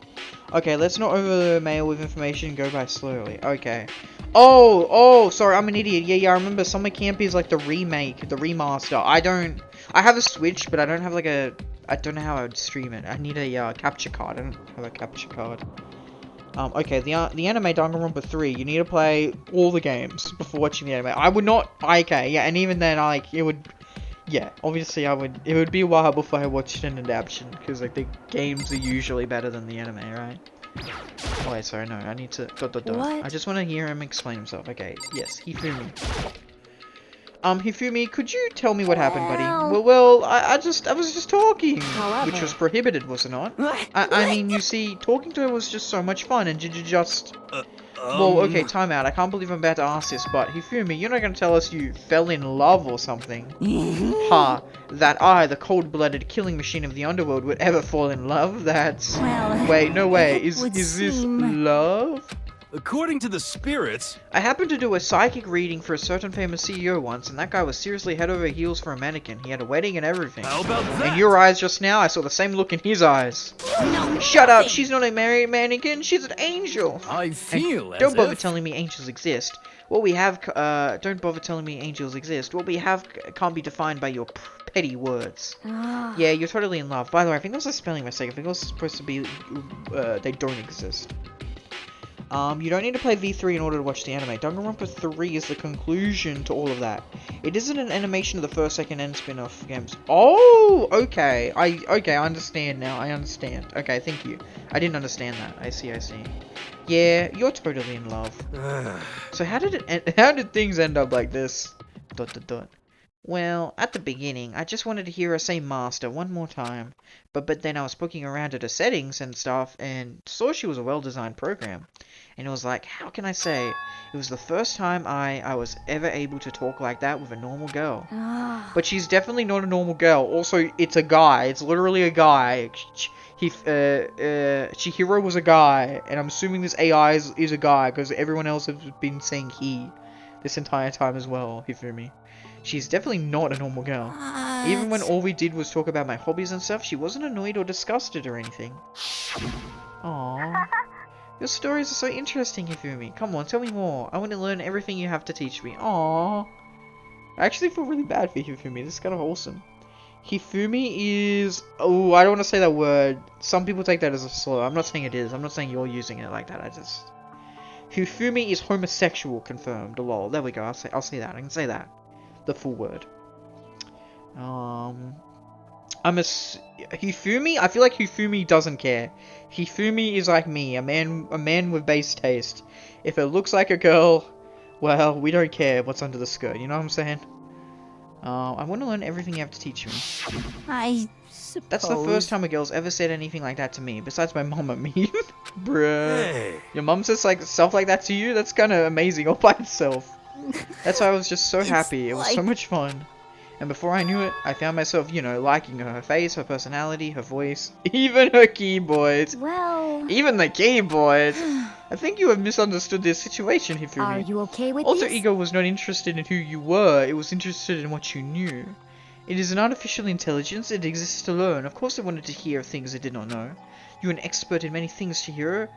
Okay, let's not overmail with information, go by slowly. Okay. Oh, sorry, I'm an idiot. Yeah, I remember Summer Camp is like the remake, the remaster. I have a Switch, but I don't have like I don't know how I would stream it. I need a capture card. I don't have a capture card. Okay, the anime Danganronpa 3, you need to play all the games before watching the anime. I would not, okay, yeah, and even then, it would, yeah, obviously it would be a while before I watched an adaptation, because, like, the games are usually better than the anime, right? Oh, wait, sorry, no, I need to, What? I just want to hear him explain himself. Okay, yes, Hifumi. Hifumi, could you tell me what happened, buddy? Well, I was just talking, However... which was prohibited, was it not? I mean, you see, talking to her was just so much fun, and did you just... Well, okay, time out. I can't believe I'm about to ask this, but Hifumi, you're not going to tell us you fell in love or something? Ha! That I, the cold-blooded killing machine of the underworld, would ever fall in love? That's... Well, Wait, no way. it would Is this seem- love? According to the spirits, I happened to do a psychic reading for a certain famous CEO once, and that guy was seriously head over heels for a mannequin. He had a wedding and everything. how about that? In your eyes just now, I saw the same look in his eyes. No, Shut up, nothing. she's not a married mannequin, she's an angel. I feel as Don't bother if... telling me angels exist. What we have, don't bother telling me angels exist. What we have can't be defined by your petty words. Yeah, you're totally in love. By the way, I think that was a spelling mistake. I think it was supposed to be, they don't exist. You don't need to play V3 in order to watch the anime. Danganronpa 3 is the conclusion to all of that. It isn't an animation of the first, second, and spin-off games. Oh, okay. I understand now. I understand. Okay, thank you. I didn't understand that. I see. Yeah, you're totally in love. So how did things end up like this? ... Well, at the beginning, I just wanted to hear her say master one more time. But then I was poking around at her settings and stuff and saw she was a well-designed program. And it was like, how can I say? It was the first time I was ever able to talk like that with a normal girl. But she's definitely not a normal girl. Also, it's a guy. It's literally a guy. Chihiro was a guy. And I'm assuming this AI is a guy because everyone else has been saying he this entire time as well, Hifumi. She's definitely not a normal girl. Even when all we did was talk about my hobbies and stuff, she wasn't annoyed or disgusted or anything. Aww. Your stories are so interesting, Hifumi. Come on, tell me more. I want to learn everything you have to teach me. Aww. I actually feel really bad for Hifumi. This is kind of wholesome. Hifumi is... Oh, I don't want to say that word. Some people take that as a slur. I'm not saying it is. I'm not saying you're using it like that. Hifumi is homosexual, confirmed. Lol. There we go. I'll say that. I can say that. The full word. Hifumi? I feel like Hifumi doesn't care. Hifumi is like me, a man with base taste. If it looks like a girl, well, we don't care what's under the skirt, you know what I'm saying? I want to learn everything you have to teach me. I suppose. That's the first time a girl's ever said anything like that to me, besides my mom, I mean. Bruh. Hey. Your mom says like stuff like that to you? That's kind of amazing all by itself. That's why I was just so happy. It was so much fun. And before I knew it, I found myself, you know, liking her face, her personality, her voice, even her keyboard. Well... Even the keyboard! I think you have misunderstood this situation, Hifumi. Are you okay with Alter this? Ego was not interested in who you were, it was interested in what you knew. It is an artificial intelligence, it exists to learn. Of course it wanted to hear things it did not know. You are an expert in many things, Chihiro.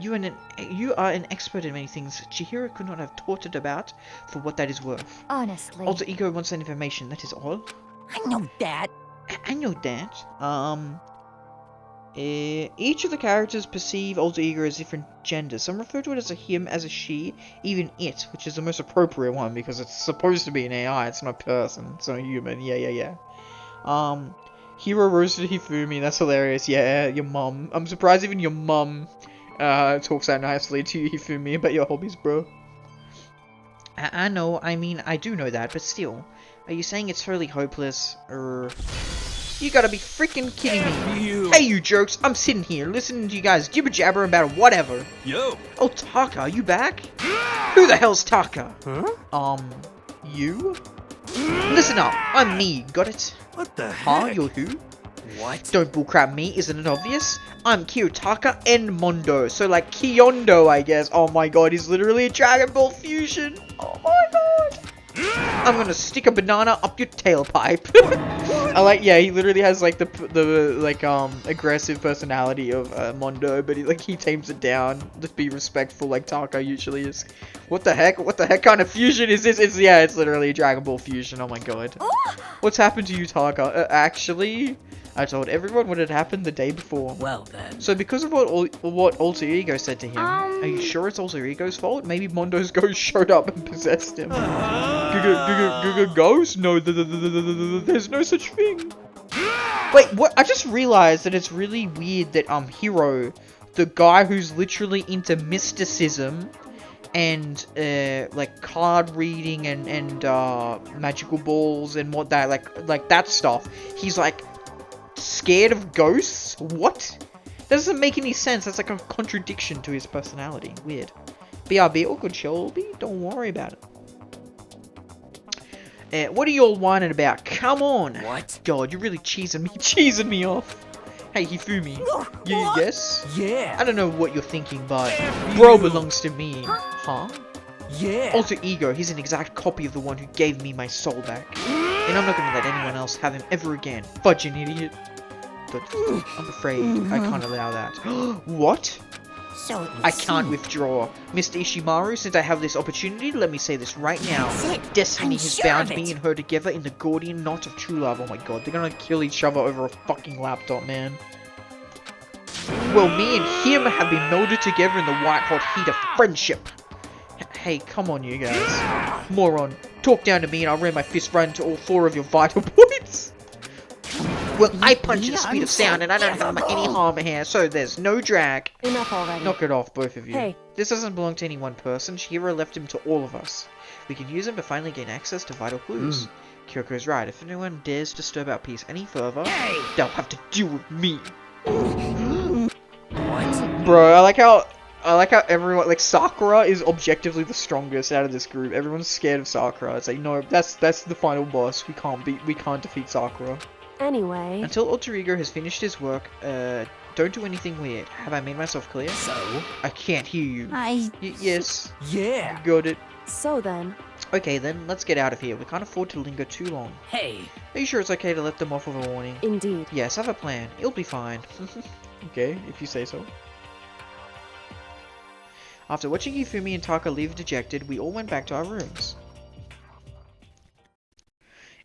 You are an expert in many things Chihiro could not have taught it about for what that is worth. Honestly. Alter Ego wants that information, that is all. I know that. I know that. Each of the characters perceive Alter Ego as different genders. Some refer to it as a him, as a she, even it, which is the most appropriate one because it's supposed to be an AI, it's not a person, it's not a human. Yeah. Hiro roasted Hifumi, that's hilarious. Yeah, your mum. I'm surprised even your mum talks that nicely to you, Hifumi, about your hobbies, bro. I know, I mean, I do know that, but still. Are you saying it's totally hopeless, or... You gotta be freaking kidding me. Hey, you jerks, I'm sitting here listening to you guys jibber-jabber about whatever. Yo. Oh, Taka, are you back? Who the hell's Taka? Huh? You? Listen up, I'm me, got it? What the Huh, heck? you're who? What? Don't bullcrap me, isn't it obvious? I'm Kiyotaka and Mondo, so like Kiyondo, I guess. Oh my god, he's literally a Dragon Ball fusion. Oh my god. I'm gonna stick a banana up your tailpipe. I like, yeah, he literally has like the aggressive personality of Mondo, but he tames it down to be respectful like Taka usually is. What the heck? What the heck kind of fusion is this? It's literally a Dragon Ball fusion. Oh my god. What's happened to you, Taka? Actually, I told everyone what had happened the day before. Well then. So because of what Alter Ego said to him, are you sure it's Alter Ego's fault? Maybe Mondo's ghost showed up and possessed him. Ghost? No, there's no such thing. Wait, what? I just realized that it's really weird that Hiro, the guy who's literally into mysticism and like card reading and magical balls and what that like that stuff, he's like scared of ghosts? What? That doesn't make any sense. That's like a contradiction to his personality. Weird. BRB, all good, Shelby. Don't worry about it. What are you all whining about? Come on! What? God, you're really cheesing me off. Hey, Hifumi. Yes? Yeah. I don't know what you're thinking, but bro belongs to me. Huh? Yeah. Alter Ego, he's an exact copy of the one who gave me my soul back. And I'm not gonna let anyone else have him ever again. Fudging idiot. But I'm afraid I can't allow that. What? So it I can't withdraw. Mr. Ishimaru, since I have this opportunity, let me say this right now. That's it. Destiny I'm has sure bound of me it. and her together in the Gordian knot of true love. Oh my god, they're gonna kill each other over a fucking laptop, man. Well, me and him have been melded together in the white-hot heat of friendship. Hey, come on, you guys. Moron, talk down to me and I'll ram my fist right into all 4 of your vital points. Well, I punch at the speed of sound and I don't have any harm here, so there's no drag. Enough already. Knock it off, both of you. Hey. This doesn't belong to any one person. Shihiro left him to all of us. We can use him to finally gain access to vital clues. Kyoko's right. If anyone dares disturb our peace any further, they'll have to deal with me. What? Bro, I like how everyone, like, Sakura is objectively the strongest out of this group. Everyone's scared of Sakura. It's like, no, that's the final boss. We can't defeat Sakura. Anyway. Until Alter Ego has finished his work, don't do anything weird. Have I made myself clear? So? I can't hear you. Yes. Yeah. Got it. So then. Okay then, let's get out of here. We can't afford to linger too long. Hey. Are you sure it's okay to let them off with a warning? Indeed. Yes, I have a plan. It'll be fine. Okay, if you say so. After watching Hifumi and Taka leave dejected, we all went back to our rooms.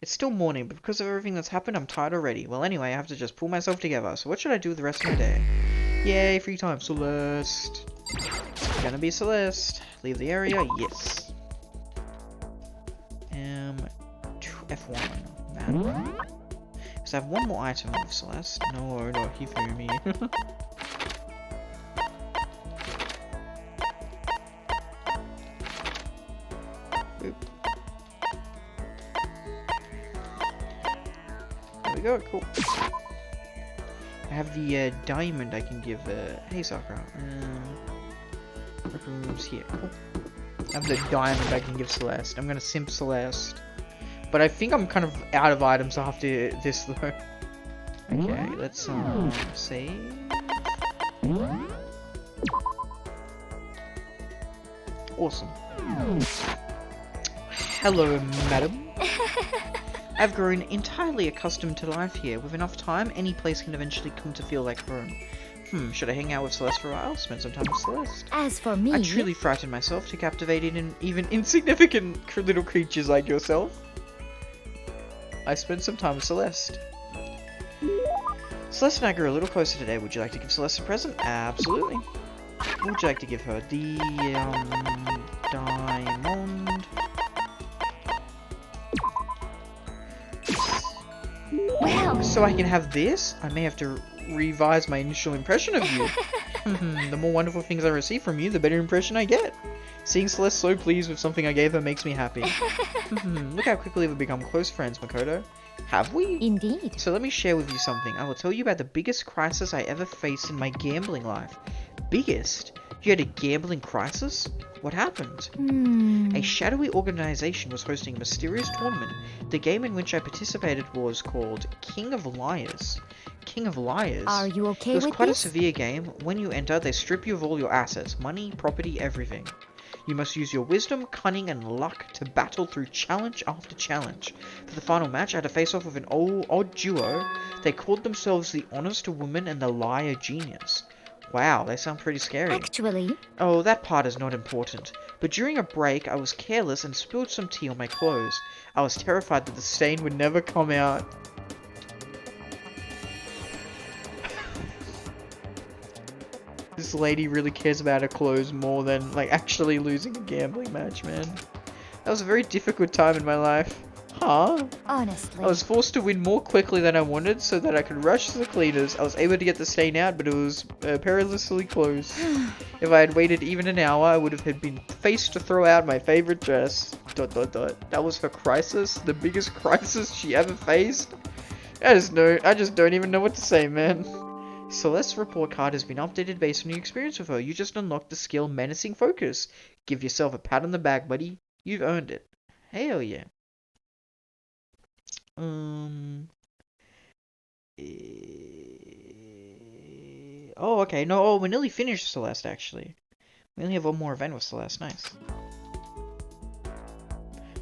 It's still morning, but because of everything that's happened, I'm tired already. Well, anyway, I have to just pull myself together. So what should I do with the rest of my day? Yay, free time. Celeste. Gonna be Celeste. Leave the area? Yes. F1. Man. Because I have one more item with Celeste. No, not Hifumi. There we go, cool. I have the diamond I can give, hey Sakura. Rooms here, cool. I have the diamond I can give Celeste. I'm gonna simp Celeste. But I think I'm kind of out of items after this though. Okay, let's save. Awesome. Hello, madam. I've grown entirely accustomed to life here. With enough time, any place can eventually come to feel like home. Should I hang out with Celeste for a while? Spend some time with Celeste. As for me, I truly frighten myself to captivating and even insignificant little creatures like yourself. I spent some time with Celeste. Celeste and I grew a little closer today. Would you like to give Celeste a present? Absolutely. What would you like to give her? The, diamond. well, So I can have this? I may have to revise my initial impression of you. The more wonderful things I receive from you, the better impression I get. Seeing Celeste so pleased with something I gave her makes me happy. Look how quickly we've become close friends, Makoto. Have we? indeed. So let me share with you something. I will tell you about the biggest crisis I ever faced in my gambling life. Biggest? You had a gambling crisis? What happened? A shadowy organization was hosting a mysterious tournament. The game in which I participated was called King of Liars. King of Liars? Are you okay It was with quite this? a severe game. When you enter, they strip you of all your assets, money, property, everything. You must use your wisdom, cunning, and luck to battle through challenge after challenge. For the final match, I had to face off with an odd duo. They called themselves the Honest Woman and the Liar Genius. Wow, they sound pretty scary. Actually, Oh, that part is not important. But during a break, I was careless and spilled some tea on my clothes. I was terrified that the stain would never come out. This lady really cares about her clothes more than, like, actually losing a gambling match, man. That was a very difficult time in my life. Huh? honestly, I was forced to win more quickly than I wanted so that I could rush to the cleaners. I was able to get the stain out, but it was perilously close. If I had waited even an hour, I would have been faced to throw out my favorite dress. ... That was her crisis? The biggest crisis she ever faced? I just don't even know what to say, man. Celeste's report card has been updated based on your experience with her. You just unlocked the skill Menacing Focus. Give yourself a pat on the back, buddy. You've earned it. Hell yeah. Oh, okay. No, oh, we're nearly finished Celeste, actually. We only have one more event with Celeste. Nice.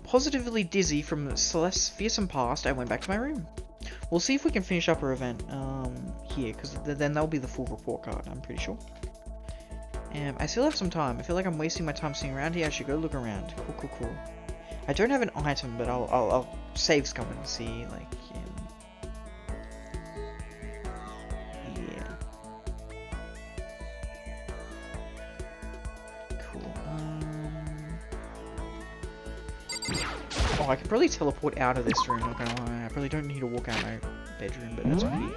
Positively dizzy from Celeste's fearsome past, I went back to my room. We'll see if we can finish up our event here, because then that'll be the full report card, I'm pretty sure. I still have some time. I feel like I'm wasting my time sitting around here. I should go look around. Cool. I don't have an item, but I'll save scum and see, like, yeah. Cool. Oh, I could probably teleport out of this room, not gonna lie. I probably don't need to walk out my bedroom, but that's okay.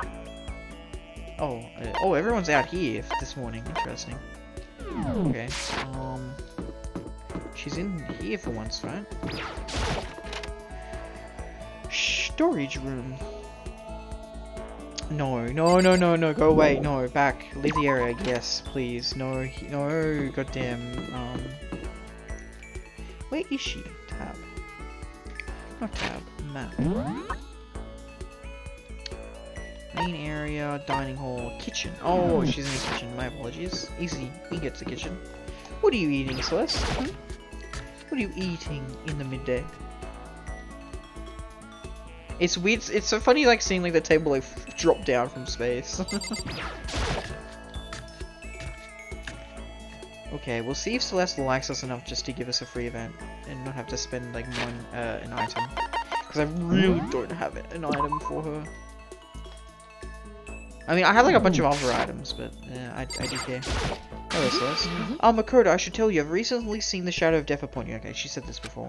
Oh, everyone's out here this morning. Interesting. Okay, she's in here for once, right? Storage room. No, go away, no, back, leave the area, yes, please, no, goddamn, where is she? Tab. Not tab, map. Main area, dining hall, kitchen. Oh, she's in the kitchen, my apologies. Easy, we get to the kitchen. What are you eating, Celeste? What are you eating in the midday? It's weird, it's so funny like seeing like the table like drop down from space. Okay, we'll see if Celeste likes us enough just to give us a free event and not have to spend like an item. Because I really don't have an item for her. I mean, I have like a bunch of other items, but I do care. Hello, Celeste. Makoto, I should tell you, I've recently seen the shadow of death upon you. Okay, she said this before.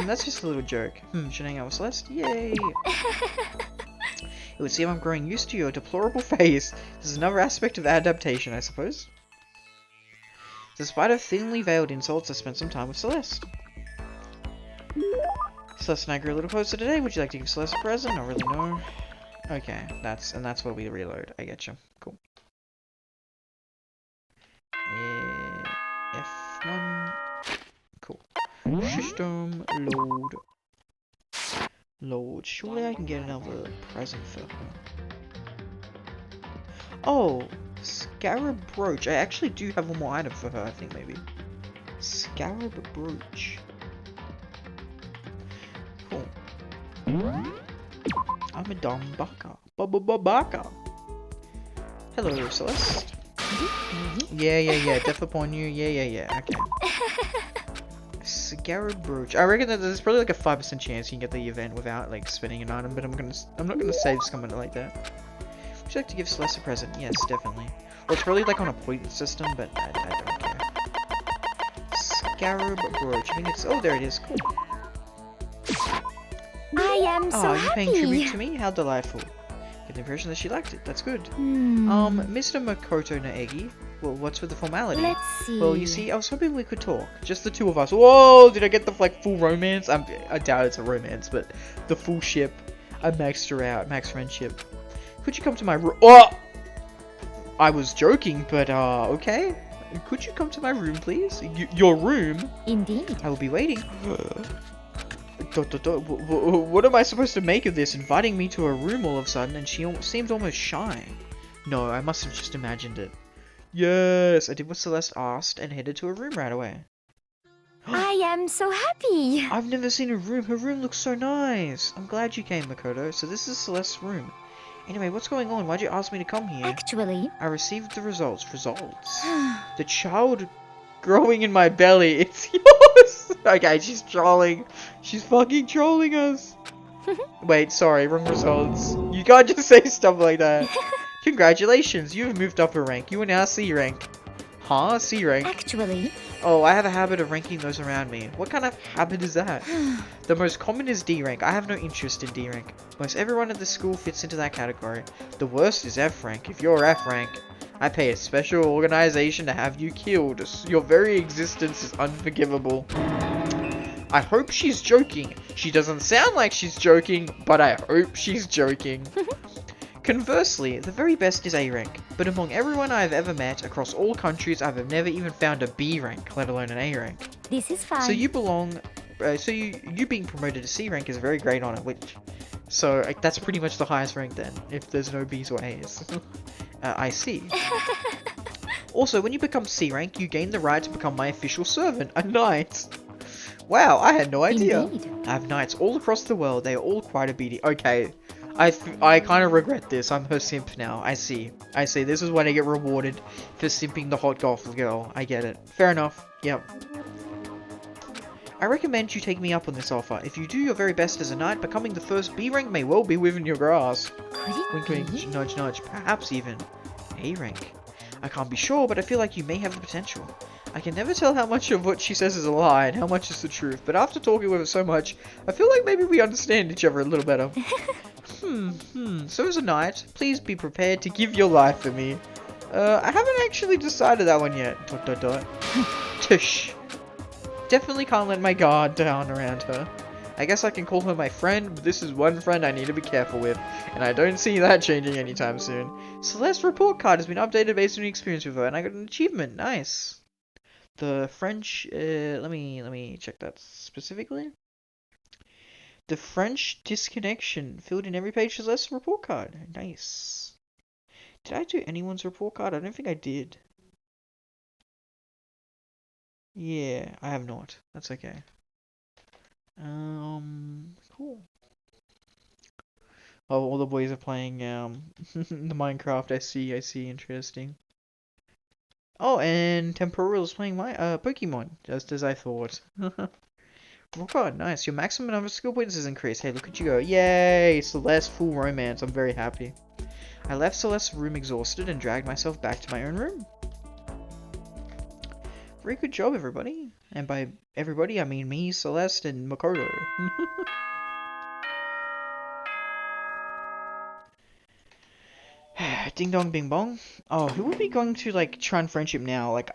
That's just a little joke. Should I hang out with Celeste? Yay! It would seem I'm growing used to your deplorable face. This is another aspect of adaptation, I suppose. Despite her thinly veiled insults, I spent some time with Celeste. Celeste and I grew a little closer today. Would you like to give Celeste a present? Not really, no. Okay, that's where we reload. I get you. Cool. F1. Cool. System load. Lord, surely I can get another present for her. Oh, Scarab Brooch. I actually do have one more item for her, I think, maybe. Scarab Brooch. Cool. I'm a dumb baka. Baka. Hello, Celeste. Yeah, death upon you. Yeah, okay. Scarab Brooch. I reckon that there's probably like a 5% chance you can get the event without like spending an item, but I'm not gonna save someone like that. Would you like to give Celeste a present? Yes, definitely. Well, it's probably like on a point system, but I don't care. Scarab Brooch. I think it's... Oh, there it is. Cool. I am so Oh, are you happy. paying tribute to me? How delightful. Get the impression that she liked it. That's good. Mr. Makoto Naegi. Well, what's with the formality? Let's see. Well, you see, I was hoping we could talk. Just the two of us. Whoa! Did I get the, like, full romance? I doubt it's a romance, but the full ship. I maxed her out. Max friendship. Could you come to my room? Oh! I was joking, but, okay. Could you come to my room, please? Your room? Indeed. I will be waiting. What am I supposed to make of this? Inviting me to her room all of a sudden, and she seemed almost shy. No, I must have just imagined it. Yes, I did what Celeste asked and headed to her room right away. I am so happy. I've never seen her room. Her room looks so nice. I'm glad you came, Makoto. So this is Celeste's room. Anyway, what's going on? Why'd you ask me to come here? Actually, I received the results. The child growing in my belly. It's yours. Okay, she's trolling. She's fucking trolling us. Wait, sorry, wrong results. You can't just say stuff like that. Congratulations, you have moved up a rank. You are now C rank. Huh? C rank? actually, Oh, I have a habit of ranking those around me. What kind of habit is that? The most common is D rank. I have no interest in D rank. Most everyone at the school fits into that category. The worst is F rank. If you're F rank, I pay a special organization to have you killed. Your very existence is unforgivable. I hope she's joking. She doesn't sound like she's joking, but I hope she's joking. Conversely, the very best is A rank, but among everyone I have ever met across all countries, I have never even found a B rank, let alone an A rank. this is fine. So you belong. You being promoted to C rank is a very great honor, so that's pretty much the highest rank then, if there's no Bs or As. I see. Also, when you become C rank, you gain the right to become my official servant, a knight. Wow, I had no idea. Indeed. I have knights all across the world. They are all quite obedient. Okay, I kind of regret this. I'm her simp now. I see. This is when I get rewarded for simping the hot goth girl. I get it. Fair enough. Yep. I recommend you take me up on this offer. If you do your very best as a knight, becoming the first B rank may well be within your grasp. Could it Wink, be? wink, nudge, nudge. Perhaps even A rank. I can't be sure, but I feel like you may have the potential. I can never tell how much of what she says is a lie and how much is the truth, but after talking with her so much, I feel like maybe we understand each other a little better. So as a knight, please be prepared to give your life for me. I haven't actually decided that one yet. ... Tush. Definitely can't let my guard down around her. I guess I can call her my friend, but this is one friend I need to be careful with, and I don't see that changing anytime soon. Celeste's report card has been updated based on the experience with her, and I got an achievement. Nice. The French, let me check that specifically. The French disconnection filled in every page of Celeste's report card. Nice. Did I do anyone's report card? I don't think I did. Yeah, I have not. That's okay. Cool. Oh, all the boys are playing, the Minecraft. I see, interesting. Oh, and Temporal is playing my, Pokemon, just as I thought. Oh god, nice. Your maximum number of skill points is increased. Hey, look at you go. Yay! Celeste, full romance. I'm very happy. I left Celeste's room exhausted and dragged myself back to my own room. Very good job, everybody. And by everybody, I mean me, Celeste, and Makoto. Ding dong, bing bong. Oh, who would be going to, like, try and friendship now? Like,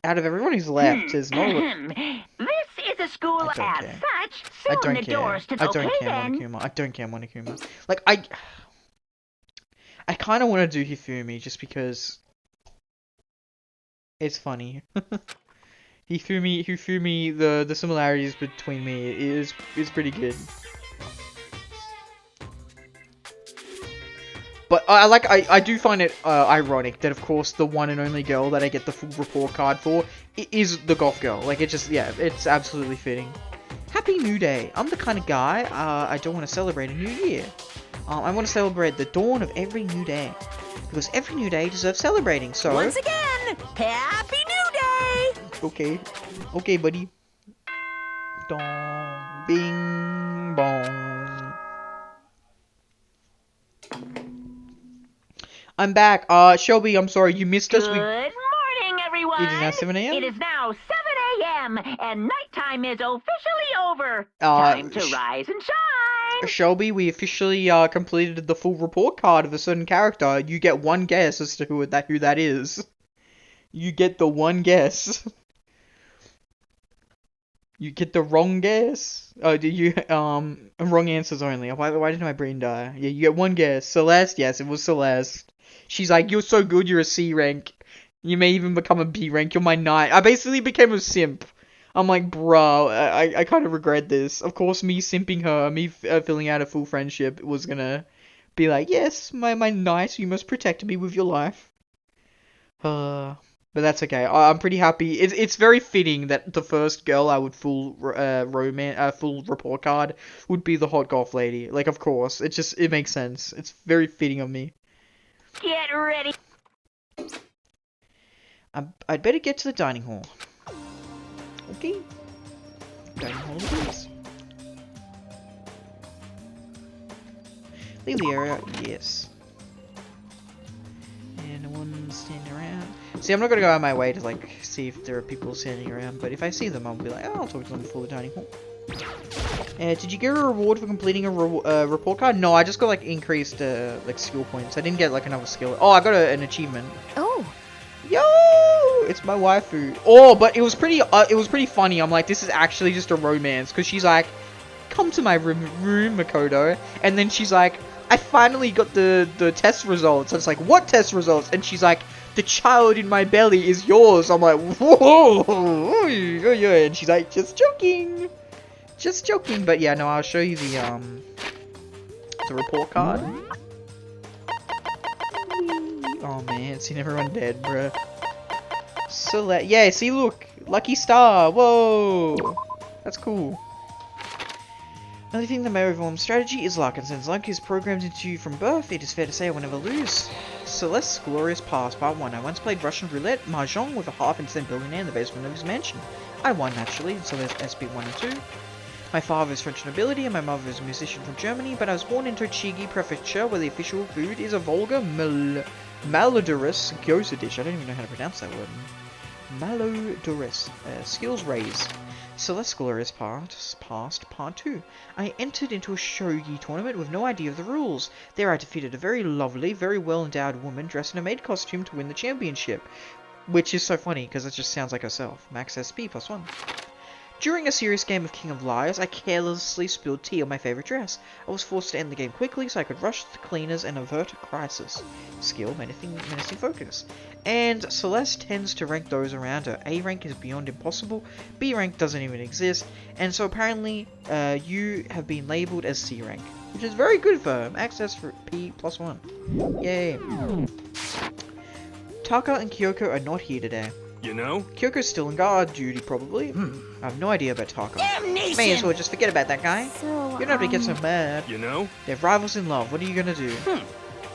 out of everyone who's left, there's no... This is a school I don't as care. such. I Soon don't the care. doors to I don't okay care, then. Monokuma. I don't care, Monokuma. Like, I kind of want to do Hifumi just because it's funny. Hifumi, the similarities between me is pretty good. But I do find it ironic that, of course, the one and only girl that I get the full report card for is the goth girl. Like, it just, yeah, it's absolutely fitting. Happy New Day. I'm the kind of guy, I don't want to celebrate a new year. I want to celebrate the dawn of every new day. Because every new day deserves celebrating, so... Once again, Happy New Day! Okay. Okay, buddy. Dong. Bing bong. I'm back. Shelby, I'm sorry, you missed us. Good morning, everyone. It is now 7 a.m.? It is now 7 a.m. and nighttime is officially over. Uh, Time to rise and shine. Shelby, we officially completed the full report card of a certain character. You get one guess as to who that is. You get the one guess. You get the wrong guess. Oh, did you wrong answers only. Why did my brain die? Yeah, you get one guess. Celeste, yes, it was Celeste. She's like, you're so good, you're a C rank. You may even become a B rank. You're my knight. I basically became a simp. I'm like, bro, I kind of regret this. Of course, me simping her, me filling out a full friendship was gonna be like, yes, my knight, you must protect me with your life. But that's okay. I'm pretty happy. It's very fitting that the first girl I would full full report card would be the hot golf lady. Like, of course, it makes sense. It's very fitting of me. Get ready. I'd better get to the dining hall. Okay. Dining hall it is. Leave the area, yes. And no one's standing around. See, I'm not gonna go out of my way to, like, see if there are people standing around, but if I see them, I'll be like, oh, I'll talk to them before the dining hall. Did you get a reward for completing a report card? No, I just got, like, increased, like, skill points. I didn't get, like, another skill. Oh, I got an achievement. Oh. Yo! It's my waifu. Oh, but it was pretty funny. I'm like, this is actually just a romance, because she's like, come to my room, Makoto. And then she's like, I finally got the test results. I was like, what test results? And she's like, the child in my belly is yours. I'm like, whoa, and she's like, just joking, but yeah, no, I'll show you the report card. Oh man, seen everyone dead, bruh. So yeah, see, look, lucky star, whoa, that's cool. Only thing that may overwhelm strategy is luck, and since luck is programmed into you from birth, it is fair to say I will never lose. Celeste's Glorious Past, Part 1. I once played Russian roulette, mahjong with a half-insane billionaire in the basement of his mansion. I won, naturally, so there's SP 1 and 2. My father is French nobility, and my mother is a musician from Germany, but I was born into Chigi Prefecture, where the official food is a vulgar, malodorous gyoza dish. I don't even know how to pronounce that word. Malodorous. Skills raise. Celeste's Glorious Past, Part 2. I entered into a shogi tournament with no idea of the rules. There I defeated a very lovely, very well-endowed woman dressed in a maid costume to win the championship. Which is so funny, because it just sounds like herself. Max SP +1. During a serious game of King of Liars, I carelessly spilled tea on my favorite dress. I was forced to end the game quickly so I could rush to the cleaners and avert a crisis. Skill, menacing focus. And Celeste tends to rank those around her. A rank is beyond impossible, B rank doesn't even exist, and so apparently you have been labelled as C rank, which is very good for her. Access for P +1. Yay. Taka and Kyoko are not here today. You know? Kyoko's still in guard duty, probably. I have no idea about Taka. Damnation! May as well just forget about that guy. So, You don't have to get so mad. You know? They're rivals in love. What are you gonna do?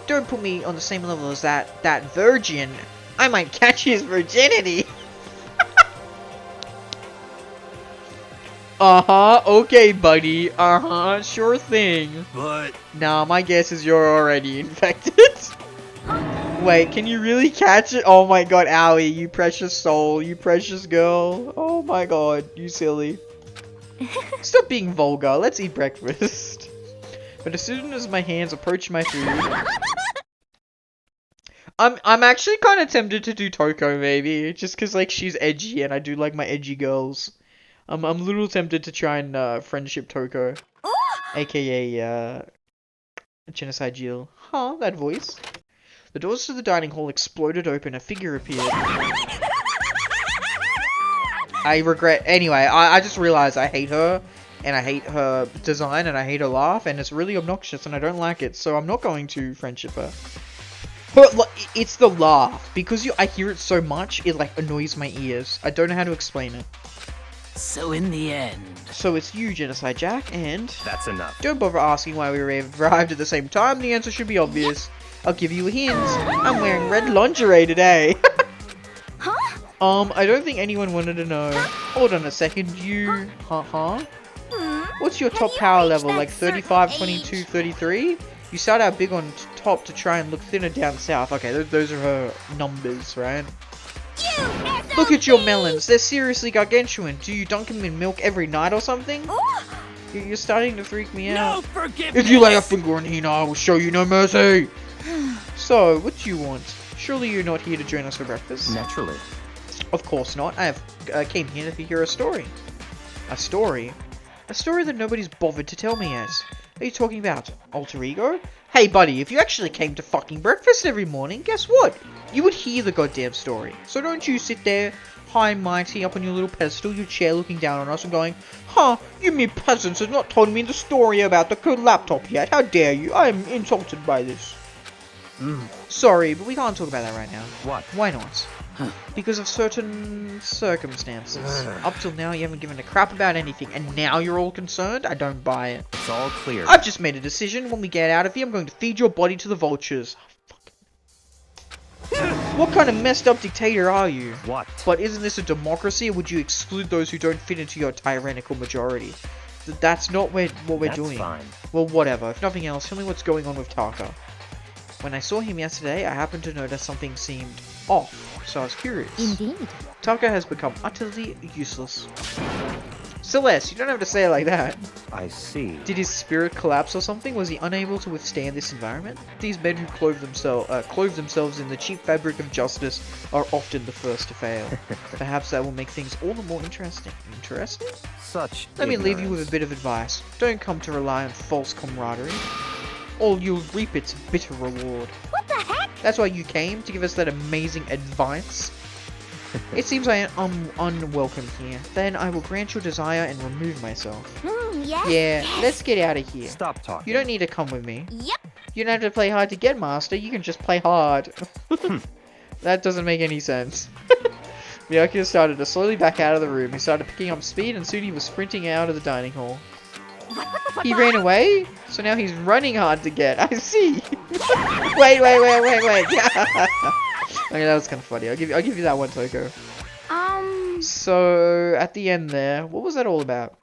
Don't put me on the same level as that virgin. I might catch his virginity. Uh-huh. Okay, buddy. Uh-huh. Sure thing. But... Nah, my guess is you're already infected. Wait, can you really catch it? Oh my god, Owie, you precious soul, you precious girl. Oh my god, you silly. Stop being vulgar, let's eat breakfast. But as soon as my hands approach my food... I'm actually kind of tempted to do Toko, maybe. Just because, like, she's edgy and I do like my edgy girls. I'm a little tempted to try and friendship Toko. AKA, Genocide Jill. Huh, that voice. The doors to the dining hall exploded open, a figure appeared. I regret... Anyway, I just realized I hate her. and I hate her design, and I hate her laugh, and it's really obnoxious, and I don't like it, so I'm not going to friendship her. But it's the laugh, because I hear it so much, it like annoys my ears. I don't know how to explain it. So in the end... So it's you, Genocide Jack, and... That's enough. Don't bother asking why we arrived at the same time, the answer should be obvious. I'll give you a hint. I'm wearing red lingerie today. I don't think anyone wanted to know. Hold on a second, you... What's your top power level, like 35, 22, 33? You start out big on top to try and look thinner down south. Okay, those are her numbers, right? Look at your melons, they're seriously gargantuan. Do you dunk them in milk every night or something? You're starting to freak me out. No forgiveness! If you lay a finger on Hina, I will show you no mercy! So, what do you want? Surely you're not here to join us for breakfast? Naturally. Of course not. I came here to hear a story. A story? A story that nobody's bothered to tell me yet. What are you talking about? Alter ego? Hey buddy, if you actually came to fucking breakfast every morning, guess what? You would hear the goddamn story. So don't you sit there, high and mighty, up on your little pedestal, your chair, looking down on us and going, huh, you mere peasants have not told me the story about the code laptop yet. How dare you? I am insulted by this. Sorry, but we can't talk about that right now. What? Why not? Because of certain circumstances. Up till now, you haven't given a crap about anything, and now you're all concerned? I don't buy it. It's all clear. I've just made a decision. When we get out of here, I'm going to feed your body to the vultures. What kind of messed up dictator are you? What? But isn't this a democracy, or would you exclude those who don't fit into your tyrannical majority? That's not what we're doing. Fine. Well, whatever. If nothing else, tell me what's going on with Taka. When I saw him yesterday, I happened to notice something seemed off, so I was curious. Indeed. Taka has become utterly useless. Celeste, you don't have to say it like that. I see. Did his spirit collapse or something? Was he unable to withstand this environment? These men who clothe themselves in the cheap fabric of justice are often the first to fail. Perhaps that will make things all the more interesting. Interesting? Such Let me leave you ignorance. with a bit of advice. Don't come to rely on false camaraderie, or you'll reap its bitter reward. What the heck? That's why you came, to give us that amazing advice. It seems I am unwelcome here. Then I will grant your desire and remove myself. Yes. Yeah, let's get out of here. Stop talking. You don't need to come with me. Yep. You don't have to play hard to get master, you can just play hard. That doesn't make any sense. Miyako started to slowly back out of the room. He started picking up speed and soon he was sprinting out of the dining hall. He ran away? So now he's running hard to get. I see. wait. Okay, that was kind of funny. I'll give you that one, Toko. So at the end there, what was that all about?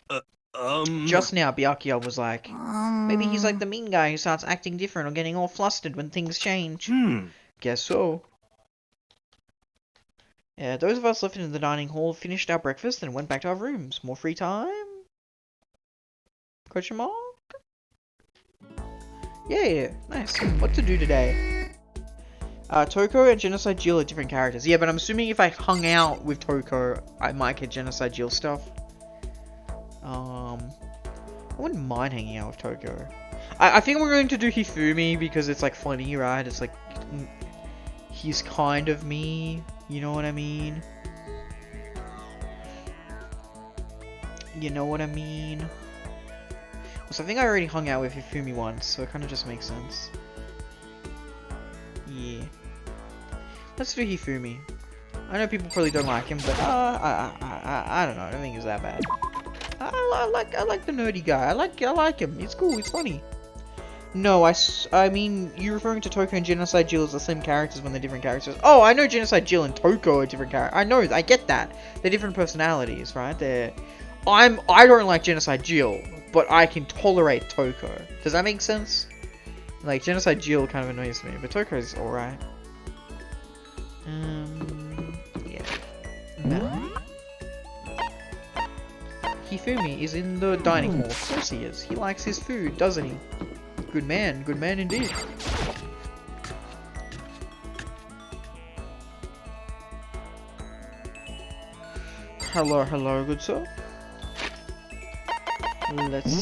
Just now, Byakuya was like, maybe he's like the mean guy who starts acting different or getting all flustered when things change. Guess so. Yeah, those of us left in the dining hall finished our breakfast and went back to our rooms. More free time? Question mark? Yeah, nice. What to do today? Toko and Genocide Jill are different characters. Yeah, but I'm assuming if I hung out with Toko, I might get Genocide Jill stuff. I wouldn't mind hanging out with Toko. I think we're going to do Hifumi because it's like funny, right? It's like he's kind of me, you know what I mean? You know what I mean? So I think I already hung out with Hifumi once, so it kind of just makes sense. Yeah. Let's do Hifumi. I know people probably don't like him, but I don't know. I don't think he's that bad. I like the nerdy guy. I like him. He's cool. He's funny. No, I mean, you're referring to Toko and Genocide Jill as the same characters when they're different characters. Oh, I know Genocide Jill and Toko are different characters. I get that. They're different personalities, right? I don't like Genocide Jill, but I can tolerate Toko. Does that make sense? Like, Genocide Jill kind of annoys me, but Toko's alright. Yeah. No. Hifumi is in the dining hall. Of course he is. He likes his food, doesn't he? Good man indeed. Hello, good sir. Let's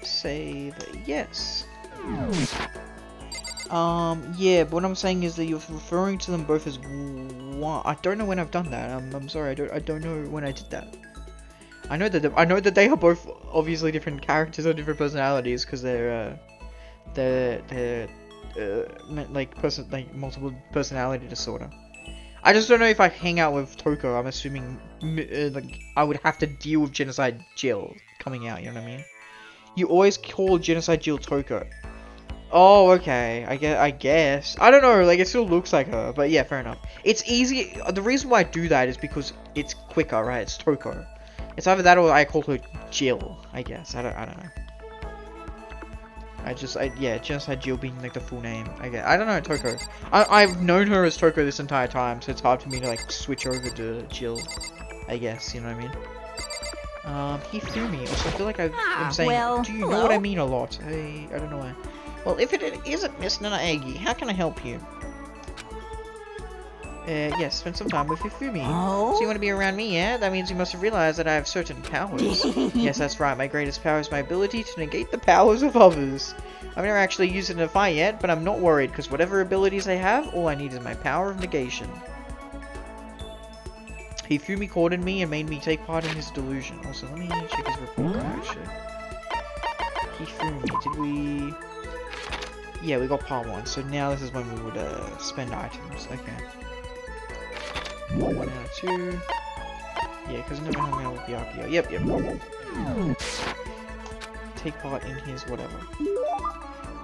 save, yes. Yeah, but what I'm saying is that you're referring to them both as one. I don't know when I've done that. I'm sorry, I don't know when I did that. I know that they are both obviously different characters or different personalities because they're like multiple personality disorder. I just don't know if I hang out with Toko. I'm assuming like I would have to deal with Genocide Jill coming out. You know what I mean? You always call Genocide Jill Toko. Oh, okay. I guess. I don't know. Like it still looks like her, but yeah, fair enough. It's easy. The reason why I do that is because it's quicker, right? It's Toko. It's either that or I call her Jill. I guess. I don't know. Yeah, Genocide Jill being like the full name. I don't know, Toko. I've known her as Toko this entire time, so it's hard for me to like switch over to Jill. I guess, you know what I mean? He threw me. Also, I feel like I'm saying, well, do you know what I mean a lot? I don't know why. Well, if it isn't Miss Nana Aggie, how can I help you? Yes, spend some time with Hifumi. Oh? So you want to be around me, yeah? That means you must have realized that I have certain powers. Yes, that's right. My greatest power is my ability to negate the powers of others. I've never actually used it in a fight yet, but I'm not worried, because whatever abilities I have, all I need is my power of negation. Hifumi cornered me and made me take part in his delusion. Also, let me check his report, actually. Hifumi, did we... Yeah, we got part 1, so now this is when we would spend items. Okay. 1 out of 2. Yeah, because I never hung out with Byakuya. Yep. Take part in his whatever.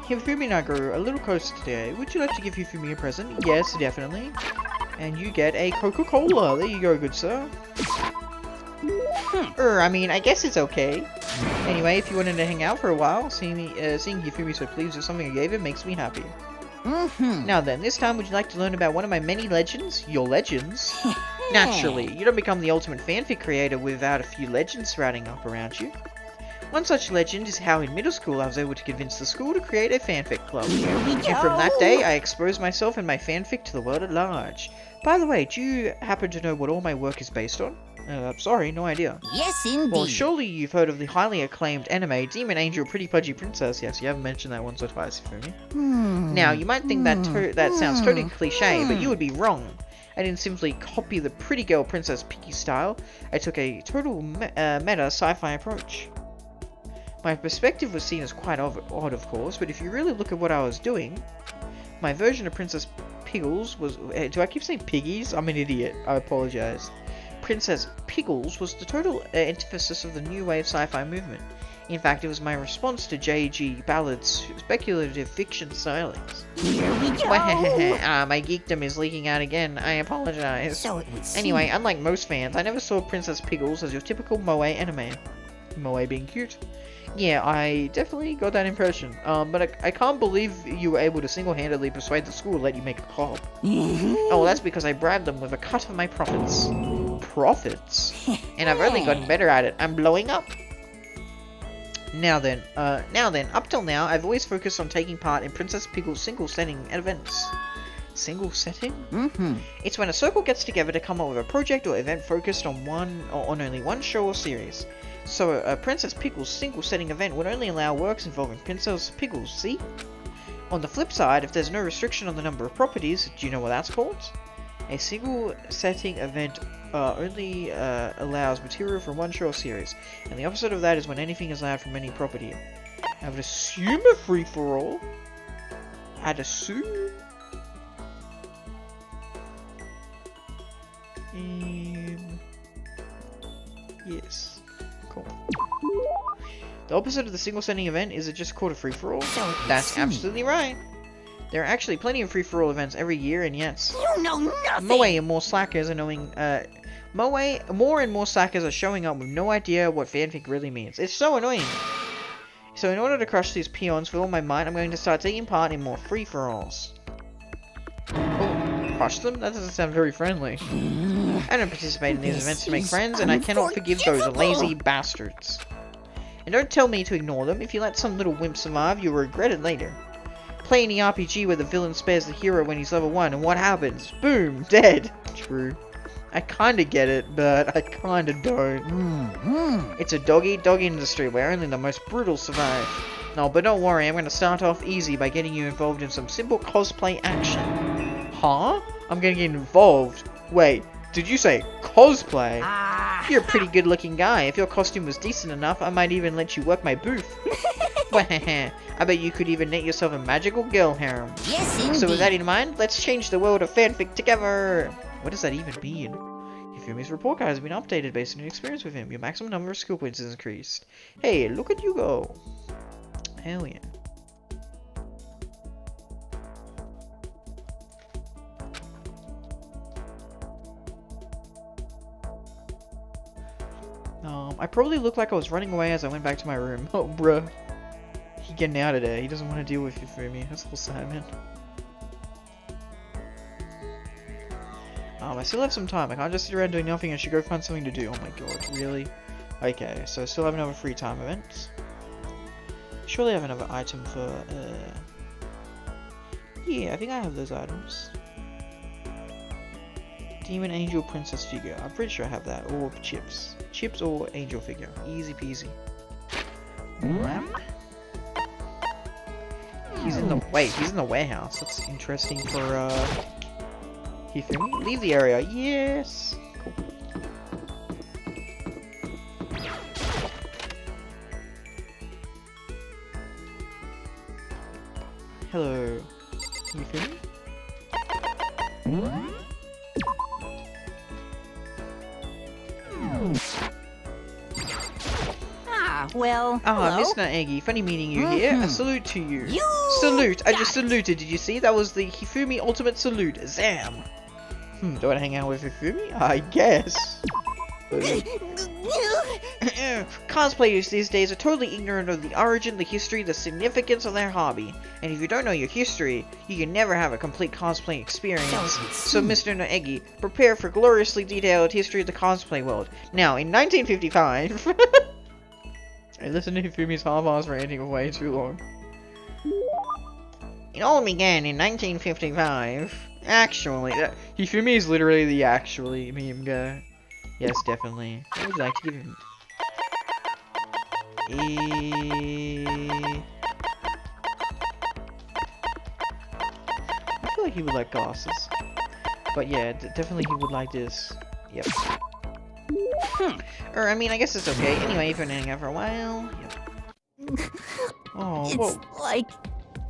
Hifumi Nagoro, a little closer today. Would you like to give Hifumi a present? Yes, definitely. And you get a Coca-Cola. There you go, good sir. I mean, I guess it's okay. Anyway, if you wanted to hang out for a while, seeing Hifumi so pleased with something I gave him makes me happy. Now then, this time would you like to learn about one of my many legends? Your legends? Naturally, you don't become the ultimate fanfic creator without a few legends sprouting up around you. One such legend is how in middle school I was able to convince the school to create a fanfic club. And from that day, I exposed myself and my fanfic to the world at large. By the way, do you happen to know what all my work is based on? Sorry, no idea. Yes, indeed. Well, surely you've heard of the highly acclaimed anime Demon Angel Pretty Pudgy Princess. Yes, you haven't mentioned that once or twice for me. Now, you might think that sounds totally cliche, but you would be wrong. I didn't simply copy the pretty girl Princess Piggy style. I took a total meta sci-fi approach. My perspective was seen as quite odd, of course, but if you really look at what I was doing, my version of Princess Piggles was... do I keep saying Piggies? I'm an idiot. I apologize. Princess Piggles was the total antithesis of the new wave sci-fi movement. In fact, it was my response to J.G. Ballard's speculative fiction stylings. My geekdom is leaking out again. I apologize. So it would seem. Anyway, unlike most fans, I never saw Princess Piggles as your typical moe anime. Moe being cute. Yeah, I definitely got that impression. But I can't believe you were able to single-handedly persuade the school to let you make a cop. Oh, that's because I bribed them with a cut of my profits. Profits? And I've only gotten better at it. I'm blowing up. Now then, up till now, I've always focused on taking part in Princess Piggle's single-setting events. Single setting? It's when a circle gets together to come up with a project or event focused on only one show or series. So a Princess Piggles single-setting event would only allow works involving Princess Piggles, see? On the flip side, if there's no restriction on the number of properties, do you know what that's called? A single-setting event only allows material from one show or series, and the opposite of that is when anything is allowed from any property. I would assume a free-for-all? I'd assume? Yes. Cool. The opposite of the single-setting event is it just called a free-for-all? That's absolutely right. There are actually plenty of free-for-all events every year, and yes. You know nothing! More and more slackers are showing up with no idea what fanfic really means. It's so annoying. So in order to crush these peons with all my might, I'm going to start taking part in more free-for-alls. Oh, crush them? That doesn't sound very friendly. I don't participate in these events to make friends, and I cannot forgive those lazy bastards. And don't tell me to ignore them. If you let some little wimp survive, you'll regret it later. Play any RPG where the villain spares the hero when he's level 1, and what happens? Boom! Dead! True. I kinda get it, but I kinda don't. It's a dog-eat-dog industry where only the most brutal survive. No, but don't worry, I'm gonna start off easy by getting you involved in some simple cosplay action. Huh? I'm gonna get involved? Wait, Did you say cosplay? Ah. You're a pretty good looking guy. If your costume was decent enough, I might even let you work my booth. I bet you could even knit yourself a magical girl harem. Yes, indeed. So with that in mind, let's change the world of fanfic together! What does that even mean? Hifumi's report card has been updated based on your experience with him. Your maximum number of skill points is increased. Hey, look at you go! Hell yeah. I probably looked like I was running away as I went back to my room. Oh, bruh. He getting out of there. He doesn't want to deal with Hifumi. That's a little sad, man. I still have some time. I can't just sit around doing nothing. I should go find something to do. Oh my god, really? Okay, so I still have another free time event. Surely I have another item for, yeah, I think I have those items. Demon Angel Princess figure. I'm pretty sure I have that. Or chips. Chips or angel figure. Easy peasy. He's in the he's in the warehouse. That's interesting for Hifumi. Leave the area. Yes. Cool. Hello. Hifumi? Well, Ah, hello? Mr. Eggy, funny meeting you here. A salute to you. Salute! I just saluted, did you see? That was the Hifumi ultimate salute. Zam! Do I hang out with Hifumi? I guess. Cosplayers these days are totally ignorant of the origin, the history, the significance of their hobby. And if you don't know your history, you can never have a complete cosplay experience. So Mr. Noegi, prepare for gloriously detailed history of the cosplay world. Now, in 1955... I listened to Hifumi's half-ass ranting for way too long. It all began in 1955. Actually, Hifumi is literally the actually meme guy. Yes, definitely. I would like to give him. I feel like he would like glasses. But yeah, definitely he would like this. Yep. Or, I mean, I guess it's okay. Anyway, you've been hanging out for a while. Yep. Oh, It's whoa. like...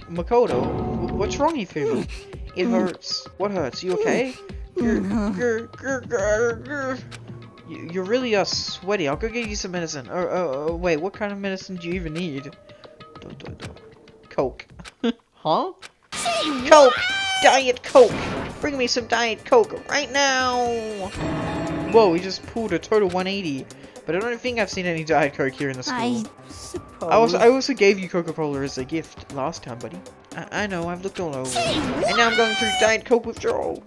Makoto, what's wrong, Hifumi? It hurts. What hurts? You okay? You're really sweaty. I'll go get you some medicine. Wait, what kind of medicine do you even need? Coke. Huh? Coke! Diet Coke! Bring me some Diet Coke right now! Whoa, he just pulled a total 180. But I don't think I've seen any Diet Coke here in the school. I suppose... I also gave you Coca-Cola as a gift last time, buddy. I know, I've looked all over. And now I'm going through Diet Coke withdrawal.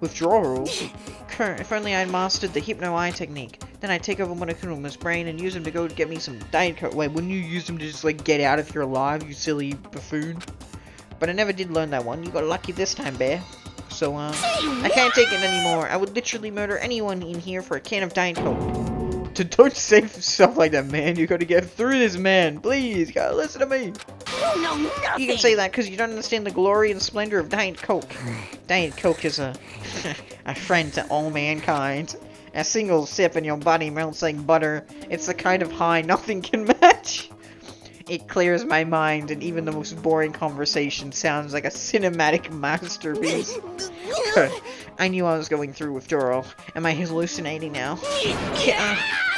If only I'd mastered the Hypno-Eye technique. Then I'd take over Monokuno's brain and use him to go get me some Diet Coke. Wait, wouldn't you use him to just, like, get out if you're alive, you silly buffoon? But I never did learn that one. You got lucky this time, bear. So, I can't take it anymore. I would literally murder anyone in here for a can of Diet Coke. Don't say stuff like that, man. You gotta get through this, man. Please, you gotta listen to me. No, nothing. You can say that because you don't understand the glory and splendor of Diet Coke. Diet Coke is a friend to all mankind. A single sip and your body melts like butter. It's the kind of high nothing can match. It clears my mind, and even the most boring conversation sounds like a cinematic masterpiece. I knew I was going through withdrawal. Am I hallucinating now?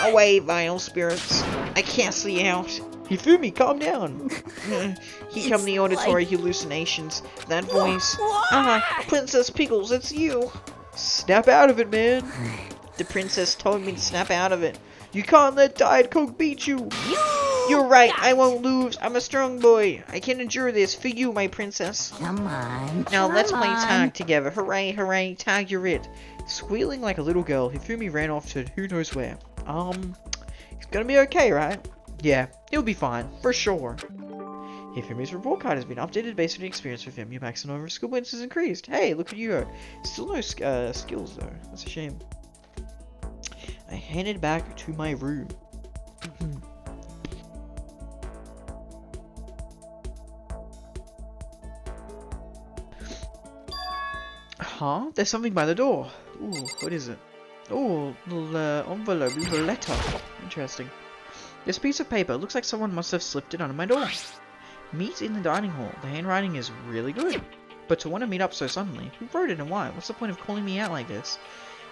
Away, vile spirits. I can't see out. Hifumi, calm down. Here come the auditory hallucinations. That voice. Ah, Princess Pickles, it's you. Snap out of it, man. The princess told me to snap out of it. You can't let Diet Coke beat you. You're right, I won't lose. I'm a strong boy. I can endure this for you, my princess. Come on. Now let's play tag together. Hooray, hooray, tag, you're it. Squealing like a little girl, Hifumi ran off to who knows where. It's gonna be okay, right? Yeah, he'll be fine, for sure. Hifumi's report card has been updated based on the experience with him. Your maximum number of skill points has increased. Hey, look at you. Still no skills though. That's a shame. I headed back to my room. Huh? There's something by the door. Ooh, what is it? Oh, little envelope, little letter. Interesting. This piece of paper looks like someone must have slipped it under my door. Meet in the dining hall. The handwriting is really good. But to want to meet up so suddenly, who wrote it and why? What's the point of calling me out like this?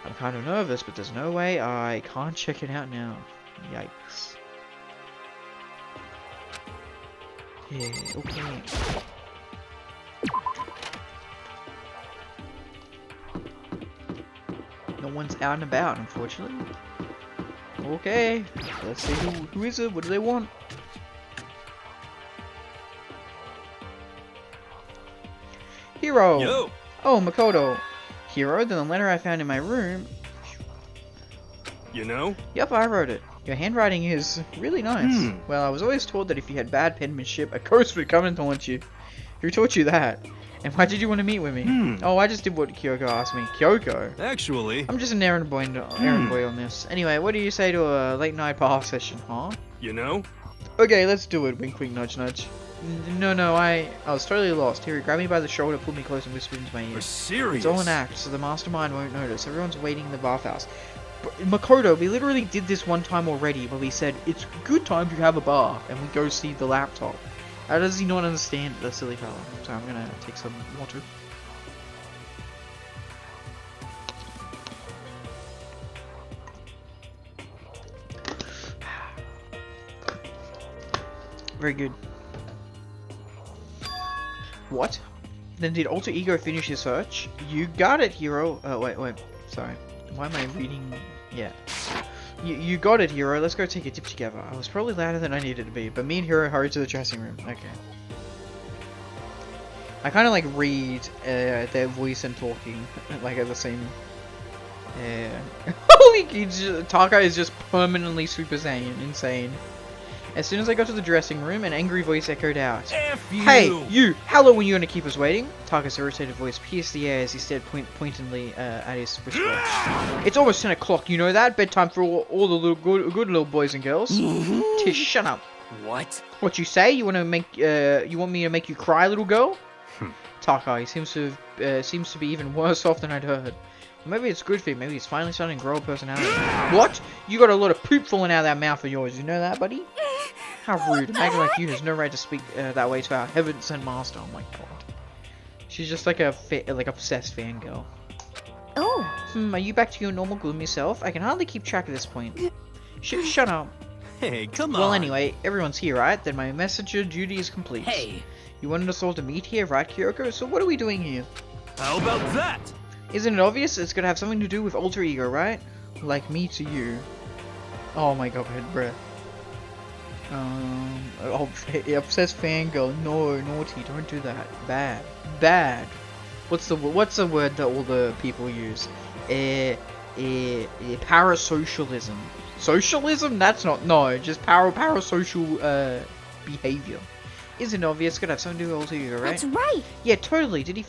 I'm kind of nervous, but there's no way I can't check it out now. Yikes. Yeah, okay. No one's out and about, unfortunately. Okay, let's see who is it? What do they want? Hero! Yo! Oh, Makoto. Hero, then the letter I found in my room. You know? Yep, I wrote it. Your handwriting is really nice. Well, I was always told that if you had bad penmanship, a ghost would come and taunt you. Who taught you that? And why did you want to meet with me? Oh, I just did what Kyoko asked me. Kyoko? Actually... I'm just an errand boy on this. Anyway, what do you say to a late night bar session, huh? You know? Okay, let's do it. Wink, wink, nudge, nudge. No, I was totally lost. Here, he grabbed me by the shoulder, pulled me close, and whispered into my ear. You're serious? It's all an act, so the mastermind won't notice. Everyone's waiting in the bathhouse. Makoto, we literally did this one time already, where we said, it's good time to have a bath, and we go see the laptop. How does he not understand the silly fellow? So I'm gonna take some water. Very good. What? Then did Alter Ego finish his search? You got it, Hero. Wait. Sorry. Why am I reading? Yeah. You got it, Hero. Let's go take a dip together. I was probably louder than I needed to be, but me and Hero hurried to the dressing room. Okay. I kind of like read their voice and talking like at the same. Holy, Taka is just permanently Super Saiyan, insane. As soon as I got to the dressing room, an angry voice echoed out. F you! Hey, you! How long were you gonna keep us waiting? Taka's irritated voice pierced the air as he stared pointedly at his wristwatch. It's almost 10 o'clock, you know that? Bedtime for all the little good little boys and girls. Tish, shut up. What? What you say? You want me to make you cry, little girl? Taka, he seems to be even worse off than I'd heard. Maybe it's good for him. Maybe he's finally starting to grow a personality. What? You got a lot of poop falling out of that mouth of yours. You know that, buddy? How rude. A maggot like you has no right to speak that way to our heaven-sent master. Oh my god. She's just like a obsessed fangirl. Oh. Are you back to your normal gloomy self? I can hardly keep track at this point. Shut up. Hey, come on. Well, anyway, everyone's here, right? Then my messenger duty is complete. Hey. You wanted us all to meet here, right, Kyoko? So what are we doing here? How about that? Isn't it obvious? It's gonna have something to do with Alter Ego, right? Like me to you. Oh my god, bruh. Obsessed fangirl. No, naughty. Don't do that. Bad. What's the word that all the people use? Parasocialism. Socialism? That's not. No, just parasocial behavior. Isn't obvious? It's gonna have something to do with Alter Ego, right? That's right. Yeah, totally. Did he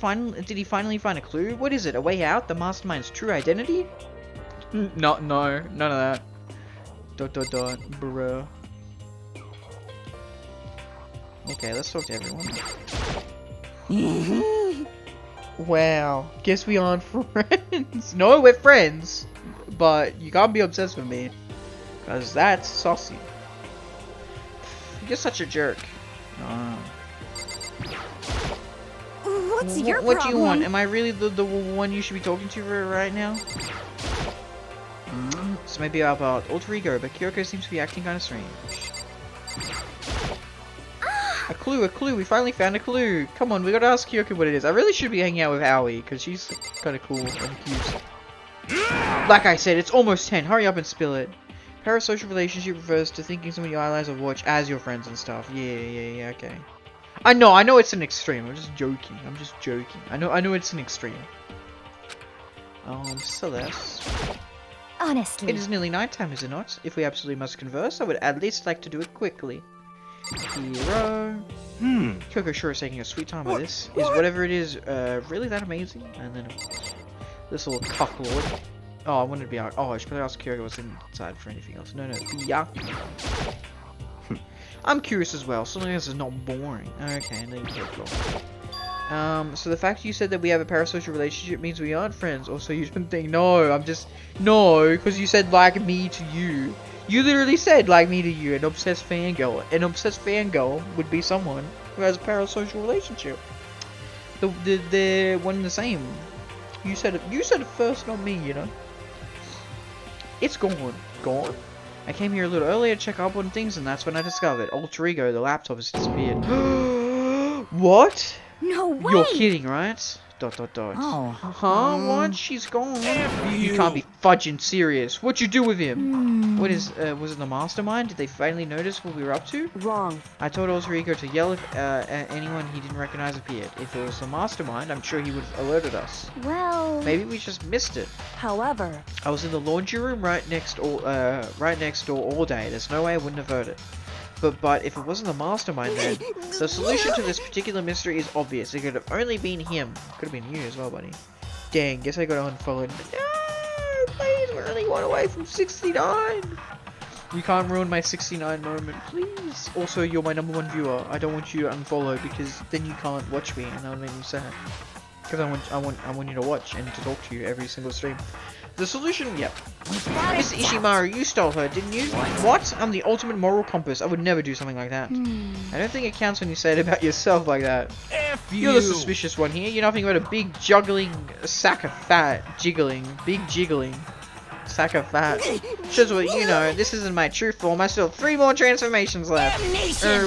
finally find a clue? What is it? A way out? The mastermind's true identity? No, none of that. ... Bruh. Okay, let's talk to everyone. Wow. Guess we aren't friends. No, we're friends. But you can't be obsessed with me. Cause that's saucy. You're such a jerk. What's your problem? What do you want? Am I really the one you should be talking to right now? So maybe about Alter Ego, but Kyoko seems to be acting kind of strange. A clue, we finally found a clue. Come on, we gotta ask Kyoko what it is. I really should be hanging out with Aoi, because she's kind of cool and cute. Like I said, it's almost 10. Hurry up and spill it. Parasocial relationship refers to thinking someone you idolize or watch as your friends and stuff. Yeah, okay. I know it's an extreme. I'm just joking. I know it's an extreme. Celeste. Honestly. It is nearly nighttime, is it not? If we absolutely must converse, I would at least like to do it quickly. Hero. Kyoko sure is taking a sweet time with this. Is whatever it is, really that amazing? And then, of course, this little cocklord. Oh, I wanted to be out. Oh, I should probably ask Kyoko what's inside for anything else. No, yeah. I'm curious as well, so long as it's not boring. Okay, and then Kyoko. So the fact you said that we have a parasocial relationship means we aren't friends. Also, you didn't think, no, no, because you said like me to you. You literally said like me to you, an obsessed fangirl. An obsessed fangirl would be someone who has a parasocial relationship. They're one and the same. You said it first, not me, you know. It's gone. Gone? I came here a little earlier to check up on things, and that's when I discovered Alter Ego, the laptop, has disappeared. What? No way! You're kidding, right? ... Oh. Huh? What? She's gone? You can't be fudging serious. What'd you do with him? What is, was it the mastermind? Did they finally notice what we were up to? Wrong. I told Alter Ego to yell if anyone he didn't recognize appeared. If it was the mastermind, I'm sure he would have alerted us. Well... Maybe we just missed it. However, I was in the laundry room right next door all day. There's no way I wouldn't have heard it. But if it wasn't the mastermind then, the solution to this particular mystery is obvious. It could have only been him. Could have been you as well, buddy. Dang, guess I got unfollowed. No, please, we're only one away from 69. You can't ruin my 69 moment, please. Also, you're my #1 viewer. I don't want you to unfollow because then you can't watch me and that would make me sad. Because I want you to watch and to talk to you every single stream. The solution, yep. Miss Ishimaru, you stole her, didn't you? What? I'm the ultimate moral compass. I would never do something like that. I don't think it counts when you say it about yourself like that. F You're the suspicious one here. You're nothing but a big juggling sack of fat. Big jiggling sack of fat. Just what you know, this isn't my true form. I still have 3 more transformations left.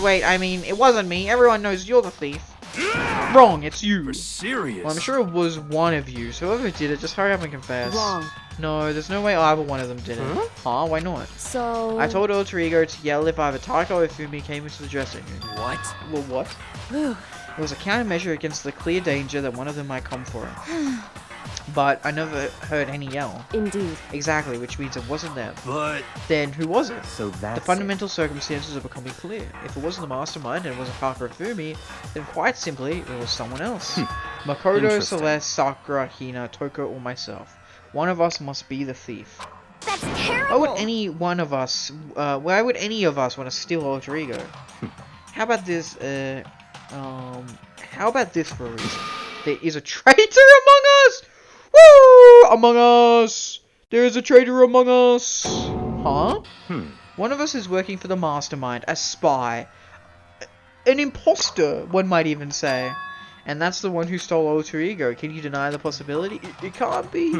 Wait, I mean, it wasn't me. Everyone knows you're the thief. Wrong, it's you. You're serious. Well, I'm sure it was one of you, so whoever did it, just hurry up and confess. wrong. No, there's no way either one of them did it. Huh? Why not? So... I told Alter Ego to yell if either Taiko or Fumi came into the dressing room. What? Well, what? It was a countermeasure against the clear danger that one of them might come for it. But I never heard any yell. Indeed. Exactly, which means it wasn't them. But Then who was it? So that's The fundamental circumstances are becoming clear. If it wasn't the mastermind and it wasn't Parker or Fumi, then quite simply, it was someone else. Makoto, Interesting. Celeste, Sakura, Hina, Toko, or myself. One of us must be the thief. That's Why terrible! would any of us want to steal Alter Ego? How about this, how about this for a reason? There is a traitor among us! Woo! Among us! There is a traitor among us! Huh? One of us is working for the mastermind, a spy. An imposter, one might even say. And that's the one who stole Alter Ego. Can you deny the possibility? It can't be.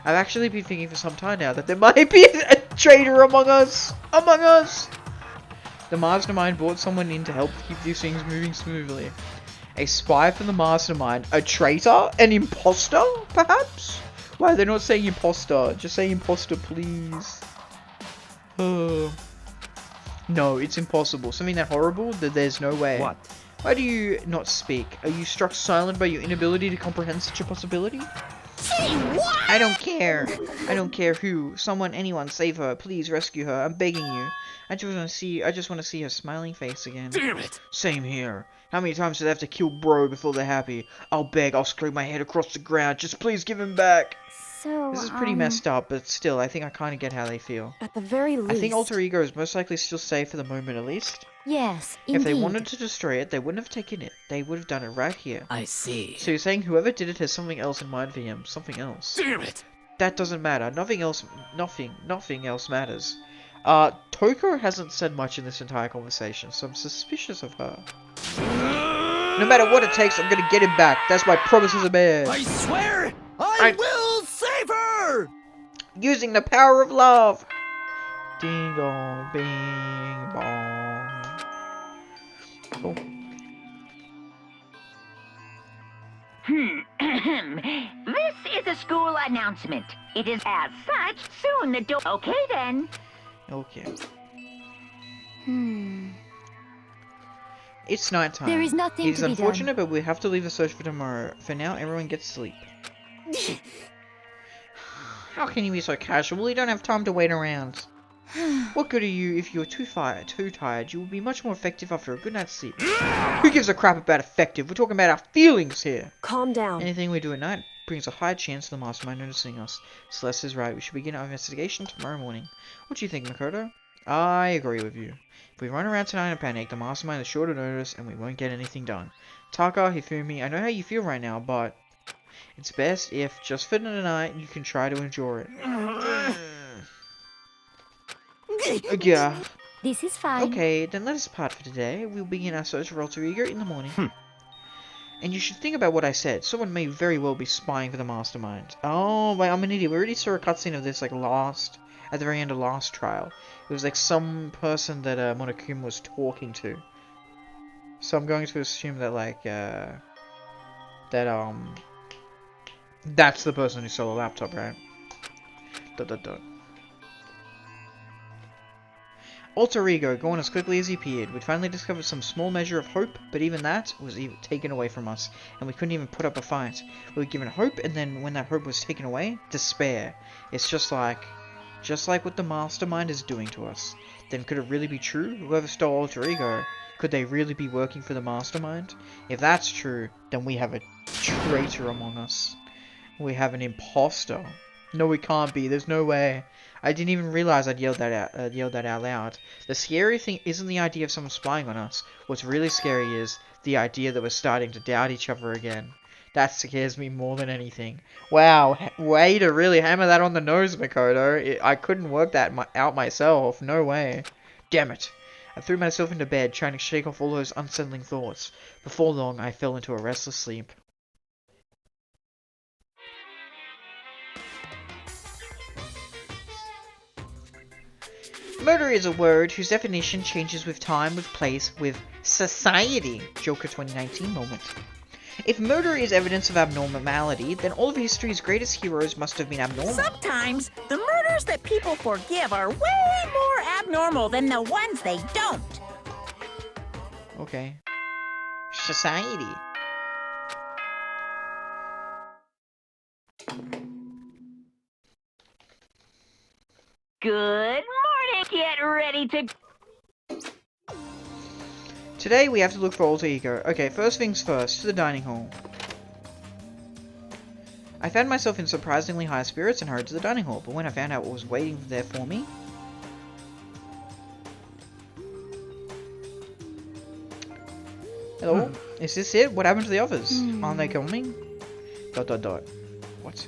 I've actually been thinking for some time now that there might be a traitor among us! Among us! The mastermind brought someone in to help keep these things moving smoothly. A spy from the mastermind? A traitor? An imposter, perhaps? Why, they're not saying imposter. Just say imposter, please. No, it's impossible. Something that horrible that there's no way. What? Why do you not speak? Are you struck silent by your inability to comprehend such a possibility? I don't care. I don't care who. Someone, anyone, save her. Please rescue her. I'm begging you. I just want to see her smiling face again. damn it. Same here. How many times do they have to kill bro before they're happy? I'll beg. I'll scrape my head across the ground. Just please give him back. So, This is pretty messed up, but still, I think I kind of get how they feel. At the very least... I think Alter Ego is most likely still safe for the moment at least. yes, If indeed. they wanted to destroy it, they wouldn't have taken it. They would have done it right here. I see. So you're saying whoever did it has something else in mind for him. Something else. Damn it. That doesn't matter. Nothing else matters. Toko hasn't said much in this entire conversation, so I'm suspicious of her. No matter what it takes, I'm gonna get him back. That's my promise as a man. I swear I will save her. Using the power of love. Ding dong, bing bong. Cool. This is a school announcement. It is as such. Soon the door. Okay then. Okay. Hmm. It's nighttime. There is nothing It is to be unfortunate, but we have to leave the search for tomorrow. For now, everyone gets sleep. How can you be so casual? You don't have time to wait around. What good are you if you're too tired? You will be much more effective after a good night's sleep. Who gives a crap about effective? We're talking about our feelings here. Calm down. Anything we do at night brings a high chance of the mastermind noticing us. Celeste is right. We should begin our investigation tomorrow morning. What do you think, Makoto? I agree with you. If we run around tonight and panic, the mastermind is sure to notice and we won't get anything done. Taka, Hifumi, I know how you feel right now, but it's best if, just for tonight, you can try to endure it. Yeah. This is fine. Okay, then let us part for today. We'll begin our search for Alter Ego in the morning. And you should think about what I said. Someone may very well be spying for the mastermind. Oh, wait, I'm an idiot. We already saw a cutscene of this, like, at the very end of last trial. It was like some person that Monokuma was talking to. So I'm going to assume that, like, that's the person who stole the laptop, right? Alter Ego, going as quickly as he appeared. We'd finally discovered some small measure of hope, but even that was taken away from us, and we couldn't even put up a fight. We were given hope, and then when that hope was taken away, despair. It's just like what the mastermind is doing to us. Then could it really be true? Whoever stole Alter Ego, could they really be working for the mastermind? If that's true, then we have a traitor among us. We have an imposter. No, we can't be. There's no way. I didn't even realize I'd yelled that out loud. The scary thing isn't the idea of someone spying on us. What's really scary is the idea that we're starting to doubt each other again. That scares me more than anything. Wow, way to really hammer that on the nose, Makoto. I couldn't work that out myself. No way. Damn it. I threw myself into bed, trying to shake off all those unsettling thoughts. Before long, I fell into a restless sleep. Murder is a word whose definition changes with time, with place, with society. Joker 2019 moment. If murder is evidence of abnormality, then all of history's greatest heroes must have been abnormal. Sometimes the murders that people forgive are way more abnormal than the ones they don't. Okay. Society. Good morning. Get ready to... Today we have to look for Alter Ego. Okay, first things first, to the dining hall. I found myself in surprisingly high spirits and hurried to the dining hall, but when I found out what was waiting there for me... Hello? Is this it? What happened to the others? Aren't they coming? ... What?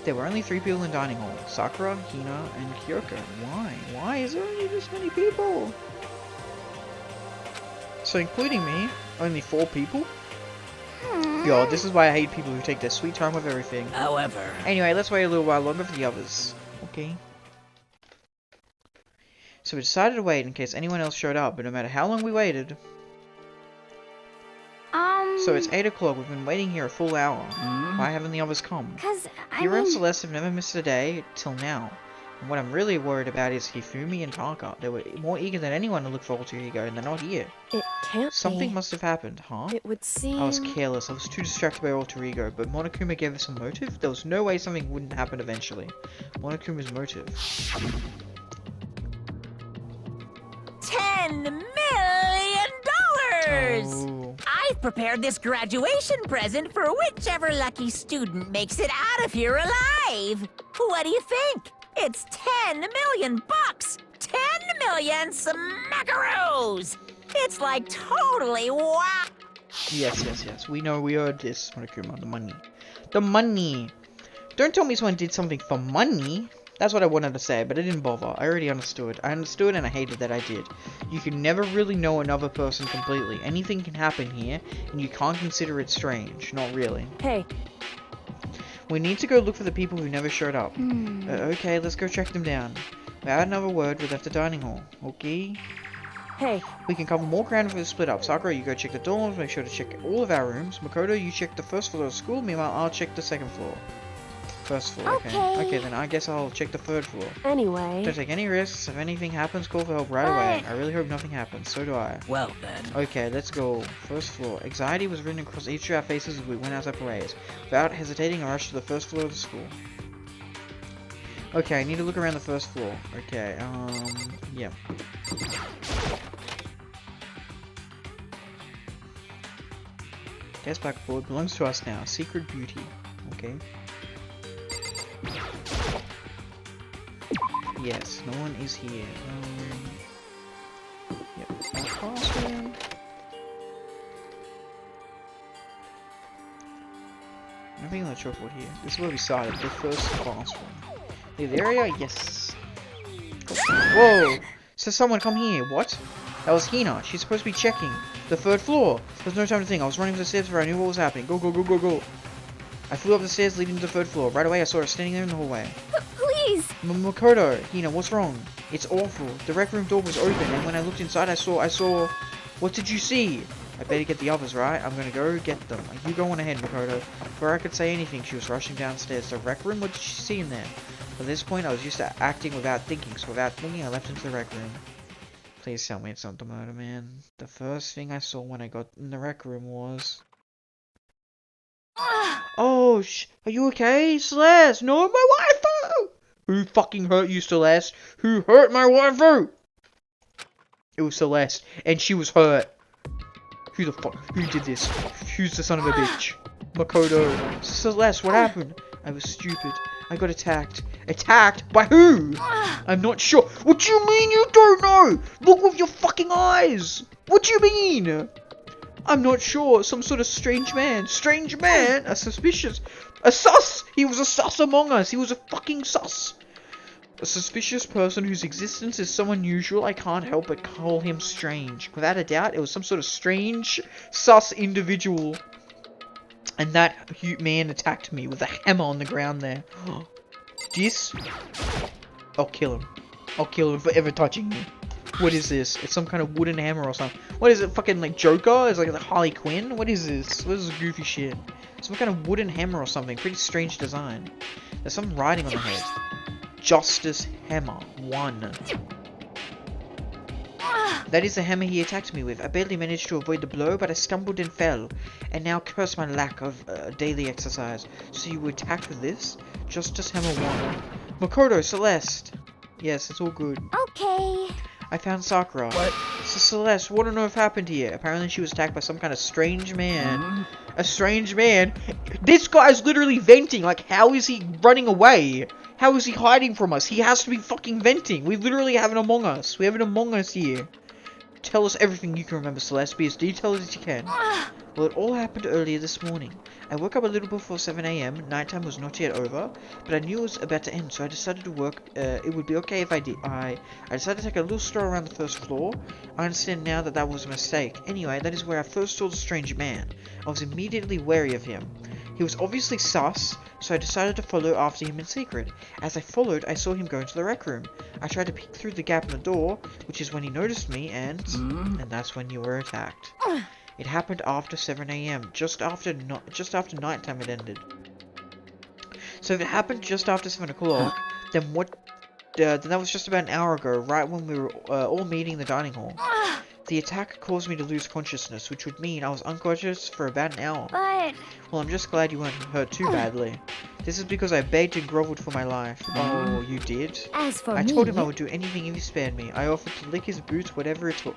There were only 3 people in the dining hall. Sakura, Hina, and Kyoko. Why? Why is there only this many people? So including me, only 4 people? Yo, this is why I hate people who take their sweet time with everything. However, Anyway, let's wait a little while longer for the others. Okay. So we decided to wait in case anyone else showed up, but no matter how long we waited... So it's 8 o'clock, we've been waiting here a full hour. Why haven't the others come? Cause Hiro and Celeste have never missed a day till now. And what I'm really worried about is Hifumi and Taka. They were more eager than anyone to look for Alter Ego, and they're not here. It can't Something be. must have happened, huh? It would seem... I was careless, I was too distracted by Alter Ego, but Monokuma gave us a motive? There was no way something wouldn't happen eventually. Monokuma's motive. $10 million! Oh. I've prepared this graduation present for whichever lucky student makes it out of here alive. What do you think? It's 10 million bucks! 10 million smackaroos! It's like totally wow! Yes. We know we heard this, Monokuma. The money. The money! Don't tell me someone did something for money! That's what I wanted to say, but I didn't bother. I already understood. I understood and I hated that I did. You can never really know another person completely. Anything can happen here, and you can't consider it strange. Not really. Hey, We need to go look for the people who never showed up. Okay, let's go track them down. Without another word, we left the dining hall. Okay? hey, We can cover more ground if we split up. Sakura, you go check the dorms, make sure to check all of our rooms. Makoto, you check the first floor of the school, meanwhile I'll check the second floor. First floor, okay. Okay. Okay, then I guess I'll check the third floor. anyway... Don't take any risks. If anything happens, call for help right away. I really hope nothing happens. So do I. well then. Okay, let's go. First floor. Anxiety was written across each of our faces as we went out our ways. Without hesitating, I rushed to the first floor of the school. Okay, I need to look around the first floor. Okay, yeah. Guess blackboard belongs to us now. Secret beauty. Okay. Yes, no one is here. Yep. Classroom. Nothing on the chalkboard here. This is where we started. The first classroom. The area? Yes. Whoa! So someone come here. What? That was Hina. She's supposed to be checking the 3rd floor. There's no time to think. I was running for the stairs before I knew what was happening. Go, go, go, go, go. I flew up the stairs leading to the 3rd floor. Right away, I saw her standing there in the hallway. Please! Makoto, Hina, what's wrong? It's awful. The rec room door was open, and when I looked inside, I saw... What did you see? I better get the others, right? I'm gonna go get them. You go on ahead, Makoto. Before I could say anything, she was rushing downstairs. The rec room? What did she see in there? At this point, I was used to acting without thinking, so without thinking, I left into the rec room. Please tell me it's not the murder man. The first thing I saw when I got in the rec room was... Oh, are you okay, Celeste? No, my waifu! Who fucking hurt you, Celeste? Who hurt my waifu? It was Celeste, and she was hurt. Who the fuck? Who did this? Who's the son of a bitch? Makoto. Celeste, what happened? I was stupid. I got attacked. Attacked? By who? I'm not sure. What do you mean you don't know? Look with your fucking eyes. What do you mean? I'm not sure. Some sort of strange man. Strange man? A suspicious... A sus! He was a sus among us. He was a fucking sus. A suspicious person whose existence is so unusual I can't help but call him strange. Without a doubt, it was some sort of strange, sus individual. And that man attacked me with a hammer on the ground there. This? I'll kill him. I'll kill him for ever touching me. What is this? It's some kind of wooden hammer or something. What is it? Fucking like Joker? It's like the Harley Quinn? What is this? What is this goofy shit? Some kind of wooden hammer or something. Pretty strange design. There's some writing on the head. Justice Hammer 1. That is the hammer he attacked me with. I barely managed to avoid the blow, but I stumbled and fell, and now curse my lack of daily exercise. So you were attacked with this? Justice Hammer 1. Makoto, Celeste. Yes, it's all good. Okay. I found Sakura. What? So Celeste, what on earth happened here? Apparently she was attacked by some kind of strange man. A strange man? This guy's literally venting. Like, how is he running away? How is he hiding from us? He has to be fucking venting. We literally have an Among Us. We have an Among Us here. Tell us everything you can remember, Celeste. Be as detailed as you can. Well, it all happened earlier this morning. I woke up a little before 7 AM. Nighttime was not yet over, but I knew it was about to end, so I decided to work. It would be okay if I did. I decided to take a little stroll around the 1st floor. I understand now that that was a mistake. Anyway, that is where I first saw the strange man. I was immediately wary of him. He was obviously sus, so I decided to follow after him in secret. As I followed, I saw him go into the rec room. I tried to peek through the gap in the door, which is when he noticed me, and that's when you were attacked. It happened after 7 AM, just after nighttime had ended. So if it happened just after 7 o'clock, then what? Then that was just about an hour ago, right when we were all meeting in the dining hall. The attack caused me to lose consciousness, which would mean I was unconscious for about an hour. But... Well, I'm just glad you weren't hurt too badly. This is because I begged and groveled for my life. Oh, you did? As for me... I told him I would do anything if he spared me. I offered to lick his boots, whatever it took.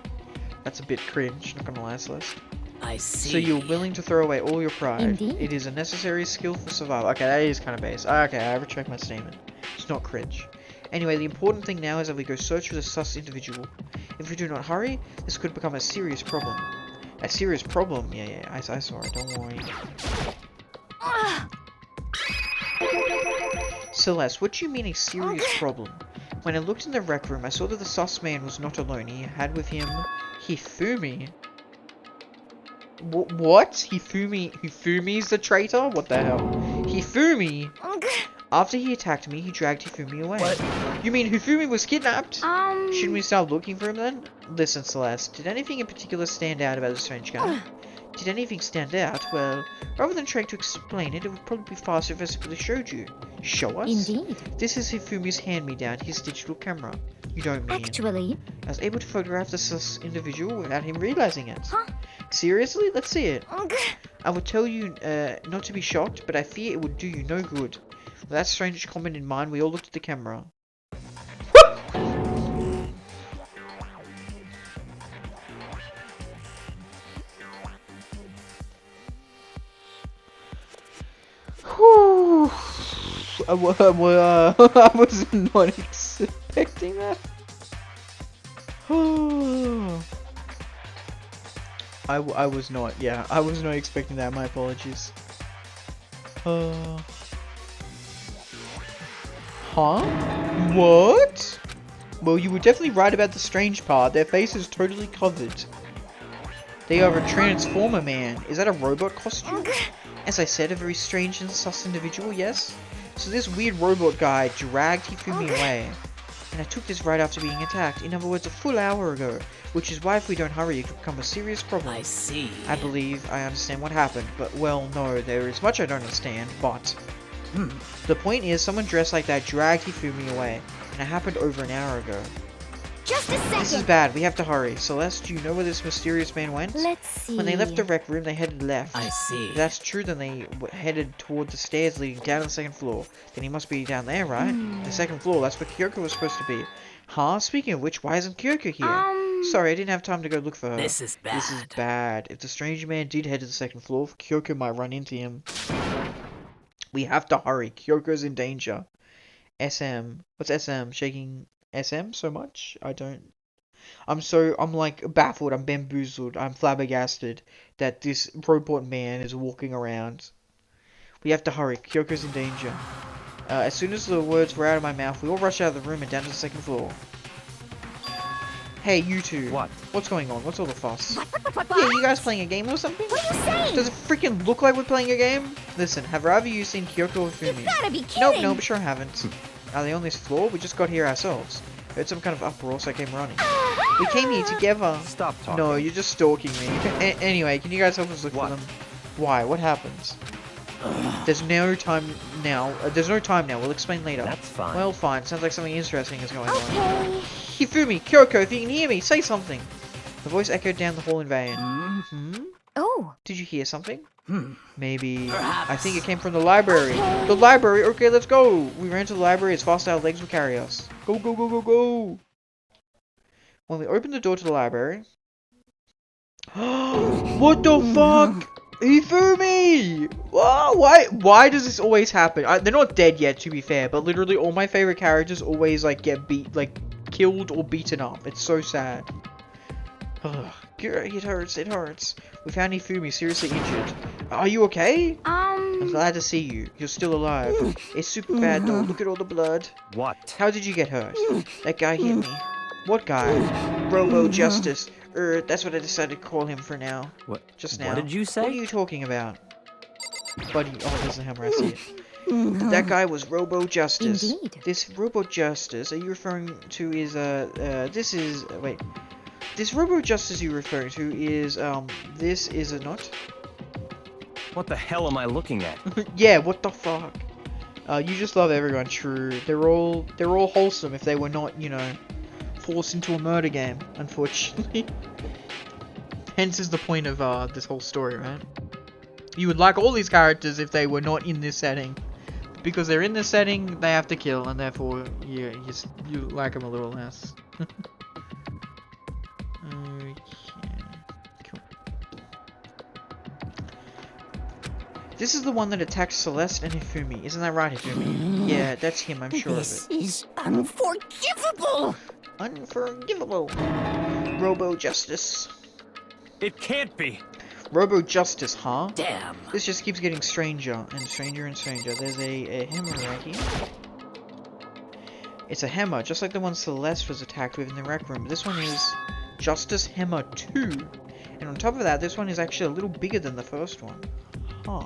That's a bit cringe, not gonna lie, Celeste. I see. So you're willing to throw away all your pride. Indeed. It is a necessary skill for survival. Okay, that is kind of base. Okay, I retract my statement. It's not cringe. Anyway, the important thing now is that we go search for the sus individual. If we do not hurry, this could become a serious problem. A serious problem? Yeah, I saw it, don't worry. Celeste, what do you mean a serious problem? When I looked in the rec room, I saw that the sus man was not alone. He had with him Hifumi. What? Hifumi's the traitor? What the hell? Hifumi? After he attacked me, he dragged Hifumi away. What? You mean Hifumi was kidnapped? Shouldn't we start looking for him then? Listen, Celeste, did anything in particular stand out about the strange guy? Did anything stand out? Well, rather than trying to explain it, it would probably be faster if I simply showed you. Show us? Indeed. This is Hifumi's hand-me-down, his digital camera. You don't mean... Actually... I was able to photograph the sus individual without him realizing it. Huh? Seriously? Let's see it. I would tell you not to be shocked, but I fear it would do you no good. With that strange comment in mind, we all looked at the camera. Whew. I was not expecting expecting that? I was not, yeah, I was not expecting that, my apologies. Huh? What? Well, you were definitely right about the strange part. Their face is totally covered. They are a transformer man. Is that a robot costume? As I said, a very strange and sus individual, yes? So this weird robot guy dragged Hifumi away. And I took this right after being attacked. In other words, a full hour ago. Which is why if we don't hurry, it could become a serious problem. I see. I believe I understand what happened. But, well, no, there is much I don't understand. But, the point is, someone dressed like that dragged Hifumi away. And it happened over an hour ago. Just a second. This is bad. We have to hurry. Celeste, do you know where this mysterious man went? Let's see. When they left the rec room, they headed left. I see. If that's true, then they headed toward the stairs leading down to the second floor. Then he must be down there, right? The second floor. That's where Kyoko was supposed to be. Huh? Speaking of which, why isn't Kyoko here? Sorry, I didn't have time to go look for her. This is bad. This is bad. If the strange man did head to the second floor, Kyoko might run into him. We have to hurry. Kyoko's in danger. SM. What's SM? Shaking SM so much? I'm like baffled, I'm bamboozled, I'm flabbergasted that this robot man is walking around. We have to hurry, Kyoko's in danger. As soon as the words were out of my mouth, we all rushed out of the room and down to the second floor. Hey, you two. What? What's going on? What's all the fuss? What? Yeah, you guys playing a game or something? What are you saying? Does it freaking look like we're playing a game? Listen, have either of you seen Kyoko or Fumi? You gotta be kidding. Nope, sure haven't. Are they on this floor? We just got here ourselves. Heard some kind of uproar, so I came running. We came here together. Stop talking. No, you're just stalking me. Anyway, can you guys help us look for them? Why? What happened? There's no time now. We'll explain later. That's fine. Well, fine. Sounds like something interesting is going on. Okay. Hifumi, Kyoko, if you can hear me, say something. The voice echoed down the hall in vain. Oh. Did you hear something? Maybe. Perhaps. I think it came from the library. The library? Okay, let's go. We ran to the library as fast as our legs would carry us. Go, go, go, go, go. When we opened the door to the library... What the fuck? Hifumi! Whoa, why does this always happen? They're not dead yet, to be fair, but literally all my favorite characters always, like, get killed or beaten up. It's so sad. Ugh. It hurts. We found Hifumi seriously injured. Are you okay? I'm glad to see you. You're still alive. It's super bad though. Look at all the blood. What? How did you get hurt? That guy hit me. What guy? Robo Justice. That's what I decided to call him for now. What? Just now. What did you say? What are you talking about? Buddy, oh, there's the hammer, I see it. That guy was Robo Justice. Indeed. This Robo Justice, are you referring to is, this Robo Justice you're referring to is, this is it not? What the hell am I looking at? Yeah, what the fuck? You just love everyone, true. They're all wholesome if they were not, you know, forced into a murder game, unfortunately. Hence is the point of, this whole story, right? You would like all these characters if they were not in this setting. Because they're in this setting, they have to kill, and therefore, you like them a little less. Okay, cool. This is the one that attacks Celeste and Hifumi. Isn't that right, Hifumi? Yeah, that's him, I'm sure of it. This is unforgivable. Unforgivable. Robo Justice. It can't be. Robo Justice, huh? Damn. This just keeps getting stranger and stranger and stranger. There's a hammer right here. It's a hammer, just like the one Celeste was attacked with in the rec room. This one is Justice Hammer 2. And on top of that, this one is actually a little bigger than the first one. Huh.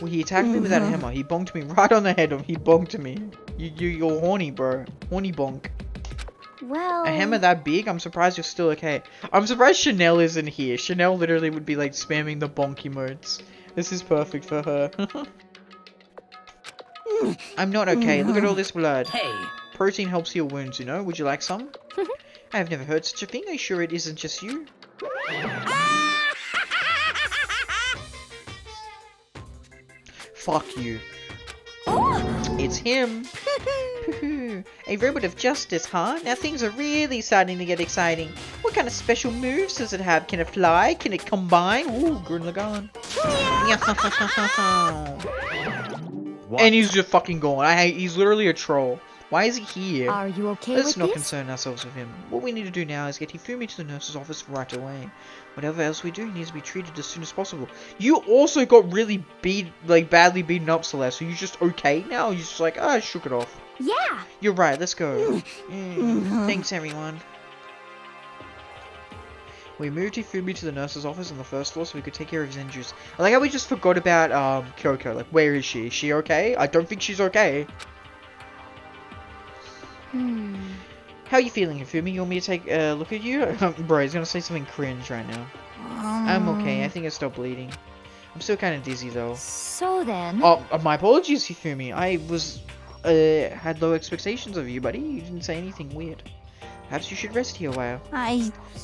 Well, he attacked me with that hammer. He bonked me right on the head. He bonked me. You're horny, bro. Horny bonk. Well. A hammer that big? I'm surprised you're still okay. I'm surprised Chanel isn't here. Chanel literally would be like spamming the bonk emotes. This is perfect for her. I'm not okay. Look at all this blood. Hey. Protein helps heal wounds, you know? Would you like some? I have never heard such a thing. Are you sure it isn't just you? Fuck you. It's him. A robot of justice, huh? Now things are really starting to get exciting. What kind of special moves does it have? Can it fly? Can it combine? Ooh, Gurren Lagann. And he's just fucking gone. He's literally a troll. Why is he here? Are you okay Let's with not this? concern ourselves with him. What we need to do now is get Hifumi to the nurse's office right away. Whatever else we do, he needs to be treated as soon as possible. You also got really badly beaten up, Celeste. So you just okay now? You're just like, I shook it off. Yeah. You're right, let's go. Thanks, everyone. We moved Hifumi to the nurse's office on the first floor so we could take care of his injuries. I like how we just forgot about Kyoko. Like, where is she? Is she okay? I don't think she's okay. How are you feeling, Hifumi? You want me to take a look at you? Bro, he's gonna say something cringe right now. I'm okay. I think I stopped bleeding. I'm still kind of dizzy though. So then. Oh, my apologies, Hifumi. I had low expectations of you, buddy. You didn't say anything weird. Perhaps you should rest here a while.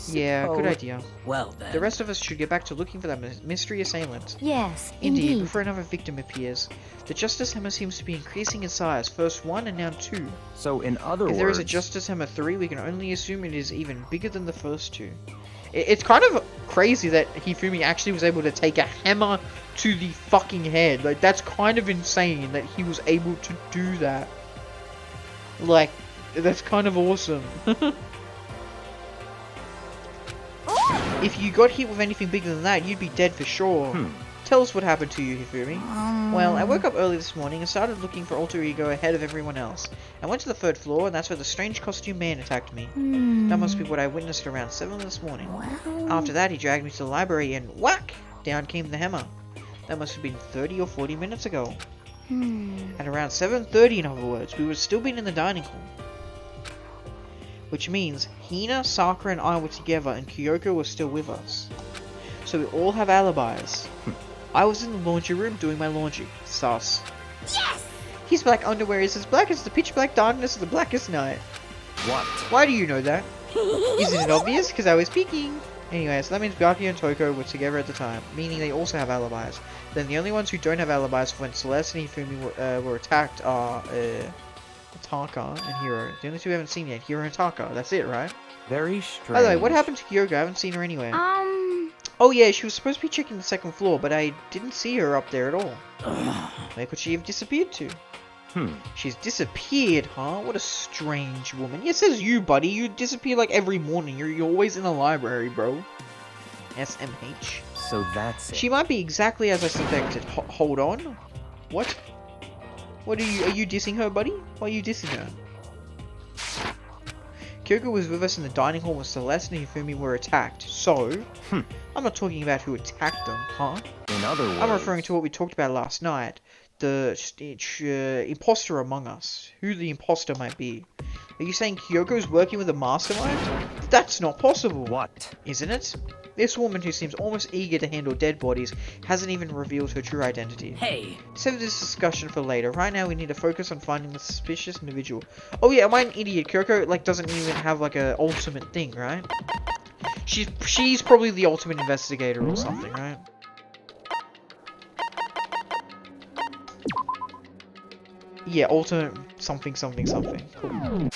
Yeah, good idea. Well then. The rest of us should get back to looking for that mystery assailant. Yes, Indeed, indeed. before another victim appears. The Justice Hammer seems to be increasing in size. First 1 and now 2. So in other words... If there is a Justice Hammer 3, we can only assume it is even bigger than the first 2. It's kind of crazy that Hifumi actually was able to take a hammer to the fucking head. Like, that's kind of insane that he was able to do that. Like, that's kind of awesome. If you got hit with anything bigger than that, you'd be dead for sure. Tell us what happened to you, Hifumi. Well, I woke up early this morning and started looking for Alter Ego ahead of everyone else. I went to the 3rd floor, and that's where the strange costume man attacked me. That must be what I witnessed around 7 this morning. After that, he dragged me to the library and whack! Down came the hammer. That must have been 30 or 40 minutes ago. At around 7:30, in other words, we would still been in the dining hall. Which means Hina, Sakura, and I were together, and Kyoko was still with us. So we all have alibis. I was in the laundry room doing my laundry. Sus. Yes! His black underwear is as black as the pitch black darkness of the blackest night. What? Why do you know that? Isn't it obvious? Because I was peeking. Anyway, so that means Byakuya and Toko were together at the time, meaning they also have alibis. Then the only ones who don't have alibis when Celeste and Hifumi were attacked are Taka and Hiro. The only two we haven't seen yet, Hiro and Taka. That's it, right? Very strange. By the way, what happened to Kyoko? I haven't seen her anywhere. Oh yeah, she was supposed to be checking the 2nd floor, but I didn't see her up there at all. Where could she have disappeared to? She's disappeared, huh? What a strange woman. Yeah, says you, buddy. You disappear like every morning. You're always in the library, bro. SMH. So that's it. She might be exactly as I suspected. Hold on. What? What are you dissing her, buddy? Why are you dissing her? Kyoko was with us in the dining hall when Celeste and Hifumi were attacked, so... I'm not talking about who attacked them, huh? In other words... I'm referring to what we talked about last night. The imposter among us. Who the imposter might be. Are you saying Kyoko's working with a mastermind? That's not possible. What? Isn't it? This woman who seems almost eager to handle dead bodies hasn't even revealed her true identity. Hey. Save this discussion for later. Right now we need to focus on finding the suspicious individual. Oh yeah, am I an idiot? Kyoko like doesn't even have like a ultimate thing, right? She's probably the ultimate investigator or something, right? Yeah, ultimate something. Cool.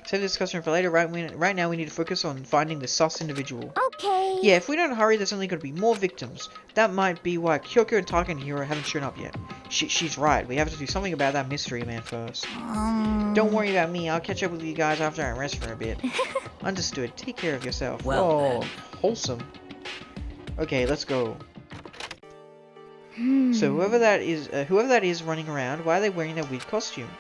Save the discussion for later. Right now we need to focus on finding the sus individual. Okay. Yeah, if we don't hurry, there's only going to be more victims. That might be why Kyoko and Taka and Hiro haven't shown up yet. She's right. We have to do something about that mystery man first. Don't worry about me. I'll catch up with you guys after I rest for a bit. Understood. Take care of yourself. Well, then. Wholesome. Okay, let's go. So whoever that is running around, why are they wearing that weird costume?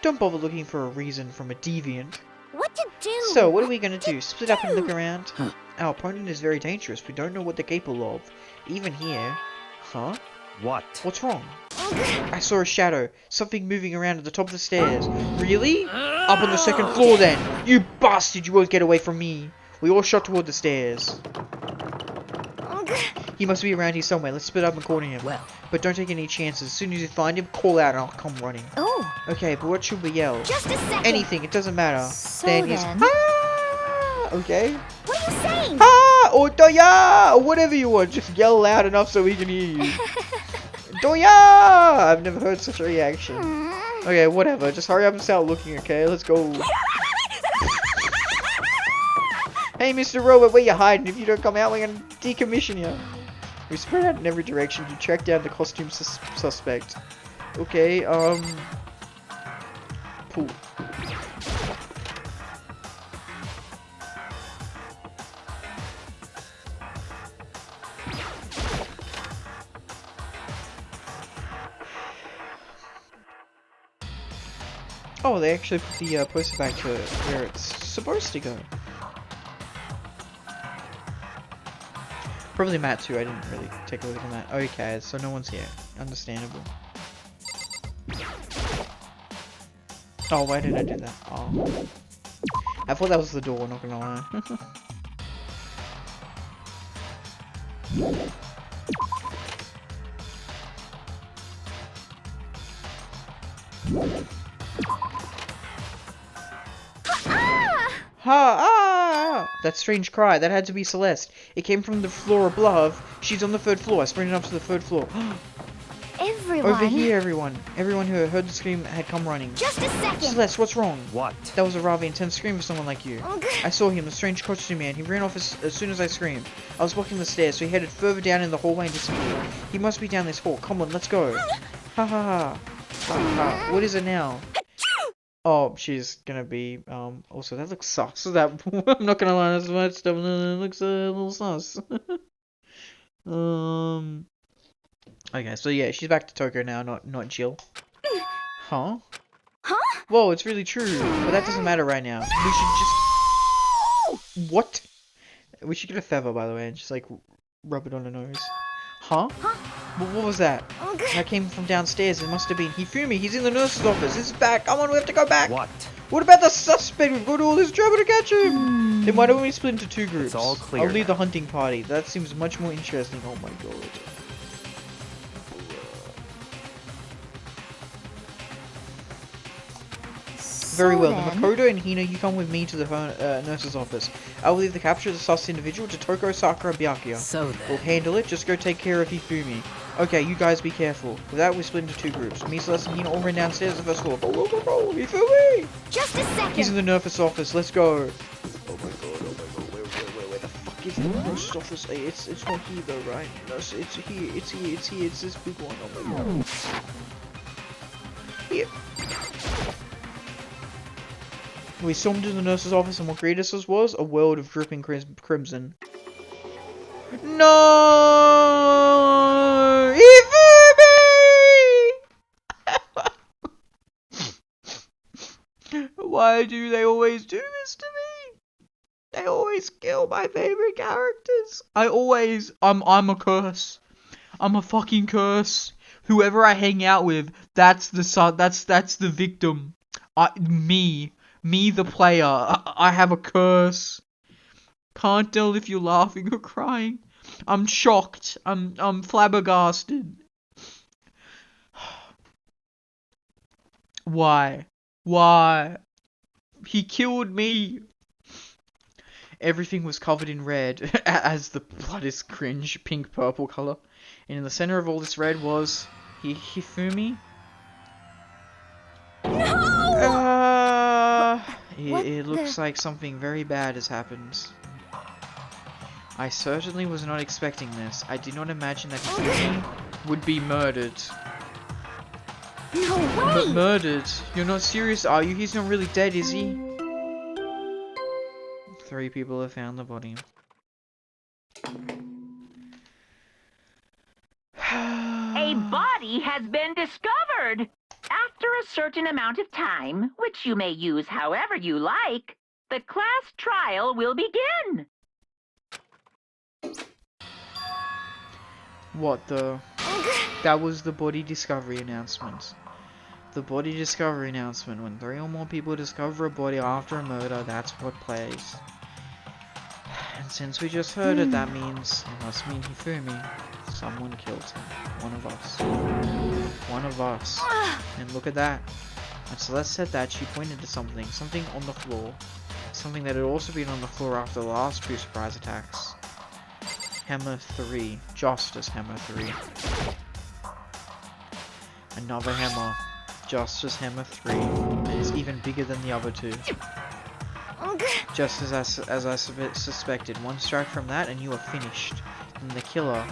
Don't bother looking for a reason from a deviant. What to do? So, what are we gonna do? Split up and look around? Our opponent is very dangerous. We don't know what they're capable of. Even here. Huh? What? What's wrong? I saw a shadow. Something moving around at the top of the stairs. Really? Up on the 2nd floor then. You bastard! You won't get away from me. We all shot toward the stairs. He must be around here somewhere. Let's split up and corner him. Well. But don't take any chances. As soon as you find him, call out and I'll come running. Oh. Okay, but what should we yell? Just a second. Anything, it doesn't matter. So then he's okay. What are you saying? Ha! Or Doya! Or whatever you want. Just yell loud enough so we can hear you. Doya! I've never heard such a reaction. Okay, whatever. Just hurry up and start looking, okay? Let's go. Hey, Mr. Robot, where you hiding? If you don't come out, we're gonna decommission you. We spread out in every direction to track down the costume suspect. Okay, pool. Oh, they actually put the poster back to where it's supposed to go. Probably Matt too, I didn't really take a look at that. Okay, so no one's here. Understandable. Oh, why did I do that? Oh. I thought that was the door, not gonna lie. Ha! Ah! That strange cry, that had to be Celeste. It came from the floor above. She's on the 3rd floor. I sprinted up to the 3rd floor. Everyone. Over here, everyone. Everyone who heard the scream had come running. Just a second. Celeste, what's wrong? What? That was a rather intense scream for someone like you. I saw him, the strange costume man. He ran off as soon as I screamed. I was walking the stairs, so he headed further down in the hallway and disappeared. He must be down this hall. Come on, let's go. Ha ha ha. Ha ha. What is it now? Oh, she's gonna be, also that looks sus. That, I'm not gonna lie, that's much stuff, it looks a little sus. Okay, so yeah, she's back to Toko now, not Jill. Huh? Huh? Whoa, it's really true, but that doesn't matter right now. We should just... What? We should get a feather, by the way, and just, like, rub it on her nose. Huh? What was that? That came from downstairs. It must have been Hifumi. He's in the nurse's office. He's back. Come on, we have to go back. What? What about the suspect? We've got all this trouble to catch him. Then why don't we split into 2 groups? It's all clear I'll lead the now. hunting party. That seems much more interesting. Oh my god. Very well. Then Makoto and Hina, you come with me to the nurse's office. I will leave the capture of the sus individual to Toko, Sakura, Byakuya. So We'll then. handle it. Just go take care of Hifumi. Okay, you guys be careful. With that, we split into 2 groups. Me, Celeste, and Hina all ran downstairs to the 1st floor. Go, Hifumi! Just a second. He's in the nurse's office. Let's go. Oh my god. Where the fuck is the nurse's office? Hey, it's not here though, right? Nurse, it's here. It's this big one. Oh my god. Here. We stormed into the nurse's office, and what greeted us was a world of dripping crimson. No! Hifumi! Why do they always do this to me? They always kill my favorite characters. I'm a curse. I'm a fucking curse. Whoever I hang out with, that's the victim. Me, the player. I have a curse. Can't tell if you're laughing or crying. I'm shocked. I'm flabbergasted. Why? He killed me. Everything was covered in red, as the blood is cringe, pink-purple color. And in the center of all this red was Hifumi. It looks like something very bad has happened. I certainly was not expecting this. I did not imagine that Hifumi would be murdered. No way. Murdered? You're not serious, are you? He's not really dead, is he? 3 people have found the body. A body has been discovered. After a certain amount of time, which you may use however you like, the class trial will begin. What the? That was the body discovery announcement. The body discovery announcement. When 3 or more people discover a body after a murder, that's what plays. And since we just heard it, that means it must mean Hifumi. Someone killed him. One of us. One of us. And look at that. When Celeste said that, she pointed to something. Something on the floor. Something that had also been on the floor after the last 2 surprise attacks. Hammer 3. Justice Hammer 3. Another hammer. Justice Hammer 3. And it's even bigger than the other 2. Just as I suspected. One strike from that and you are finished. And the killer...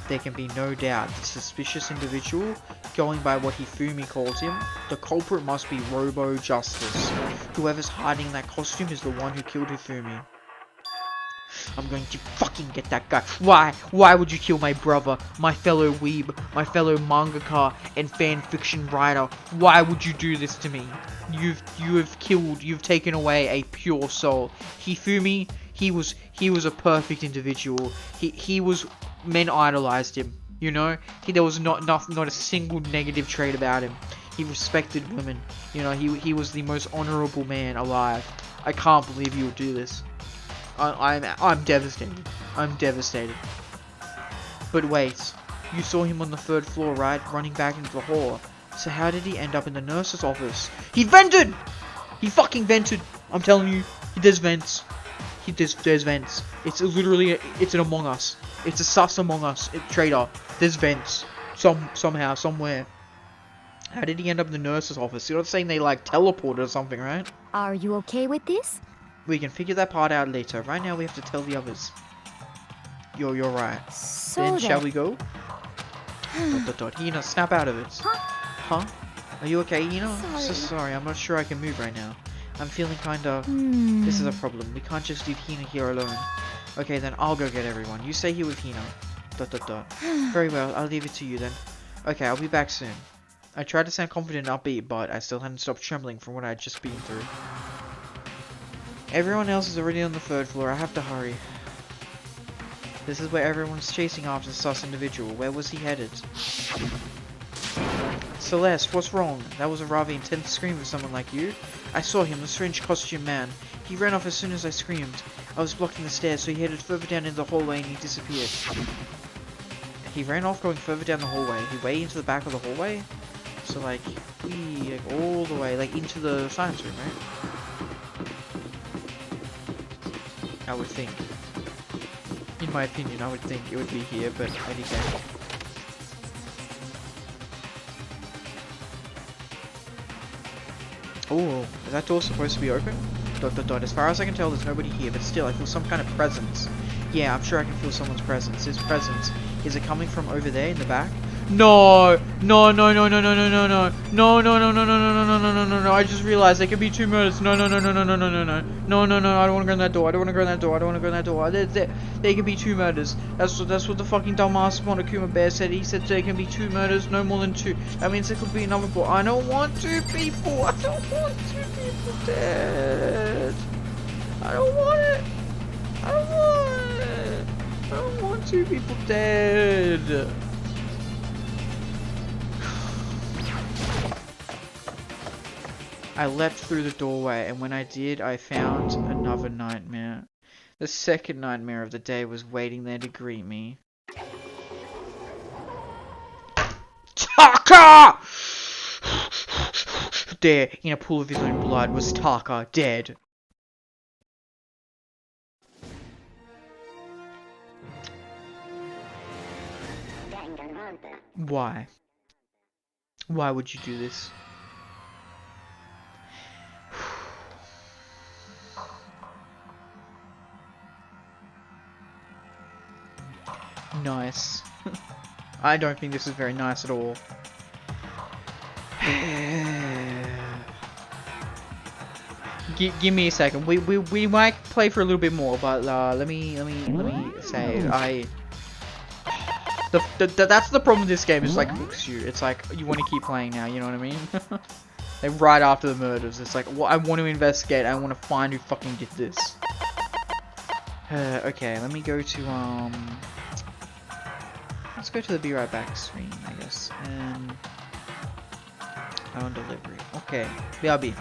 There can be no doubt the suspicious individual going by what Hifumi calls him, the culprit must be Robo Justice. Whoever's hiding in that costume is the one who killed Hifumi. I'm going to fucking get that guy. Why? Why would you kill my brother, my fellow weeb, my fellow mangaka and fan fiction writer? Why would you do this to me? You've taken away a pure soul. Hifumi, he was a perfect individual. Men idolized him. You know, there was not a single negative trait about him. He respected women. You know, he was the most honorable man alive. I can't believe you would do this. I'm devastated. I'm devastated. But wait, you saw him on the 3rd floor, right? Running back into the hall. So how did he end up in the nurse's office? He vented! He fucking vented! I'm telling you, there's vents. There's vents. It's literally, it's an Among Us. It's a sus Among Us traitor. There's vents. Somehow, somewhere. How did he end up in the nurse's office? You're not saying they like teleported or something, right? Are you okay with this? We can figure that part out later. Right now we have to tell the others. You're right. So then shall we go? Hina, snap out of it. Huh? Are you okay, Hina? Sorry. So sorry, I'm not sure I can move right now. I'm feeling kinda... This is a problem. We can't just leave Hina here alone. Okay, then I'll go get everyone. You stay here with Hina. Very well, I'll leave it to you then. Okay, I'll be back soon. I tried to sound confident and upbeat, but I still hadn't stopped trembling from what I had just been through. Everyone else is already on the 3rd floor. I have to hurry. This is where everyone's chasing after the sus individual. Where was he headed? Celeste, what's wrong? That was a rather intense scream for someone like you. I saw him, the strange costume man. He ran off as soon as I screamed. I was blocking the stairs, so he headed further down into the hallway and he disappeared. He ran off going further down the hallway. He way into the back of the hallway? So like, all the way, like into the science room, right? I would think. In my opinion, I would think it would be here, but okay. Oh, is that door supposed to be open? ... As far as I can tell, there's nobody here, but still, I feel some kind of presence. Yeah, I'm sure I can feel someone's presence. His presence. Is it coming from over there in the back? No! No, no, no, no, no, no, no, no. No, no, no, no, no, no, no, no, no, no, no. I just realized there could be 2 murders. No, no, no, no, no, no, no, no, no. No, no, no, I don't want to go in that door. I don't want to go in that door. I don't want to go in that door. There can be 2 murders. That's what the fucking dumbass Monokuma Bear said. He said there can be 2 murders, no more than 2. That means there could be another boy. I don't want 2 people. I don't want 2 people dead. I don't want it. I don't want it. I don't want 2 people dead. I leapt through the doorway, and when I did, I found another nightmare. The second nightmare of the day was waiting there to greet me. Taka! There, in a pool of his own blood, was Taka, dead. Why? Why would you do this? Nice. I don't think this is very nice at all. Give me a second. We might play for a little bit more, but let me say that's the problem with this game. It's like hooks you. It's like you want to keep playing now. You know what I mean? Like right after the murders, it's like I want to investigate. I want to find who fucking did this. Okay, let me go to let's go to the Be Right Back screen, I guess, and on delivery. Okay, BRB.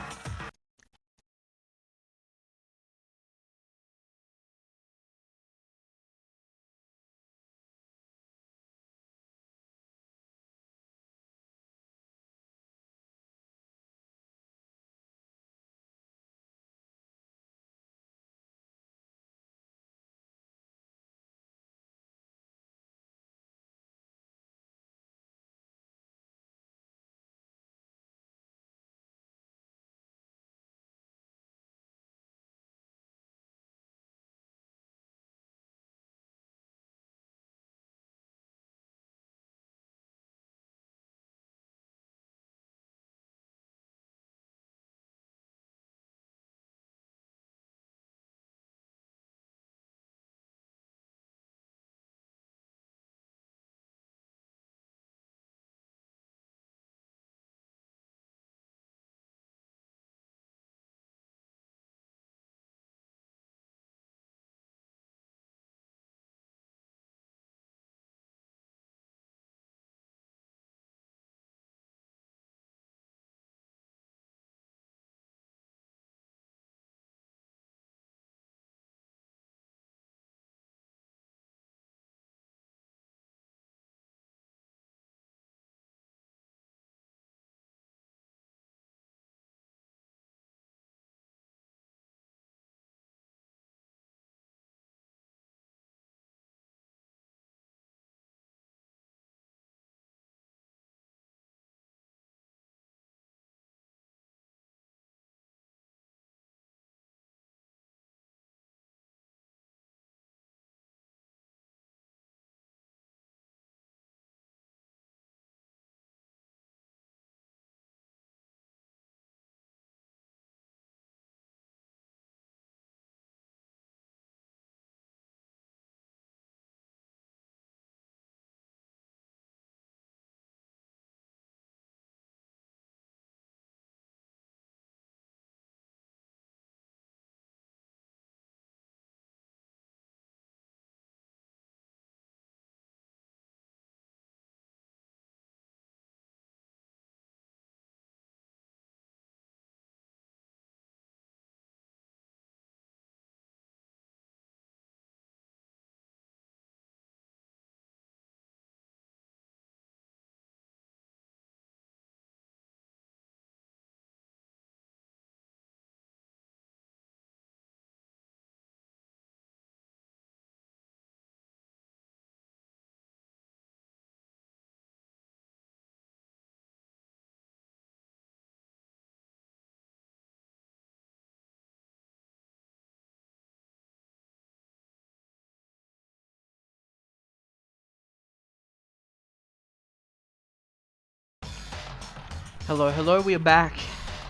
Hello, hello, we are back.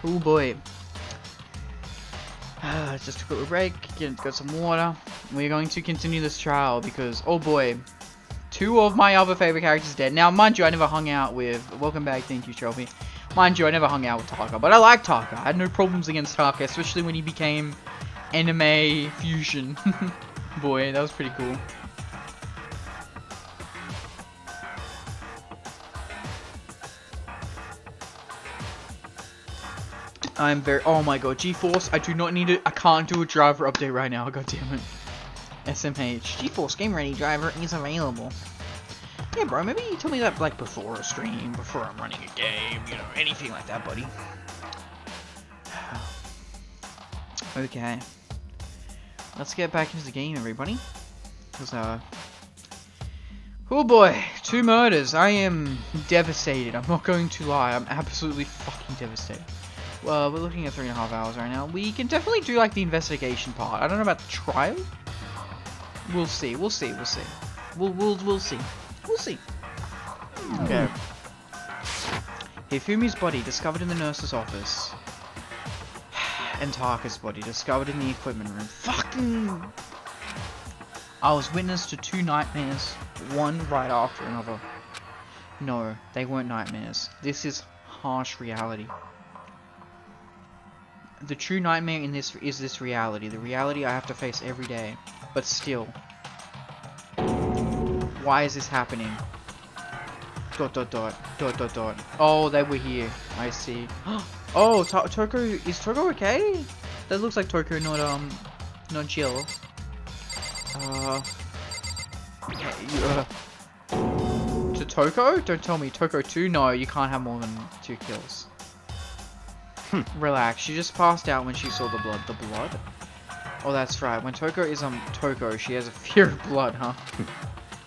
Oh boy. Just took a little break, got some water. We're going to continue this trial because, oh boy, 2 of my other favorite characters dead. Now, mind you, I never hung out with, welcome back, thank you, Trophy. Mind you, I never hung out with Taka, but I like Taka. I had no problems against Taka, especially when he became anime fusion. Boy, that was pretty cool. I'm very, oh my god, GeForce, I do not need it, I can't do a driver update right now, god damn it. SMH, GeForce Game Ready driver is available. Yeah bro, maybe you tell me that like before a stream, before I'm running a game, you know, anything like that, buddy. Okay. Let's get back into the game, everybody. Cause, oh boy, 2 murders, I am devastated, I'm not going to lie, I'm absolutely fucking devastated. Well, we're looking at 3.5 hours right now. We can definitely do like the investigation part. I don't know about the trial. We'll see. We'll see. We'll see. We'll see. We'll see. Okay. Hifumi's body discovered in the nurse's office. And Taka's body discovered in the equipment room. Fucking. I was witness to 2 nightmares, one right after another. No, they weren't nightmares. This is harsh reality. The true nightmare in this is this reality. The reality I have to face every day. But still. Why is this happening? ... Oh, they were here. I see. Oh, Toko, is Toko okay? That looks like Toko, not Jill. To Toko? Don't tell me. Toko 2? No, you can't have more than 2 kills. Relax, she just passed out when she saw the blood. The blood? Oh, that's right. When Toko is Toko, she has a fear of blood, huh?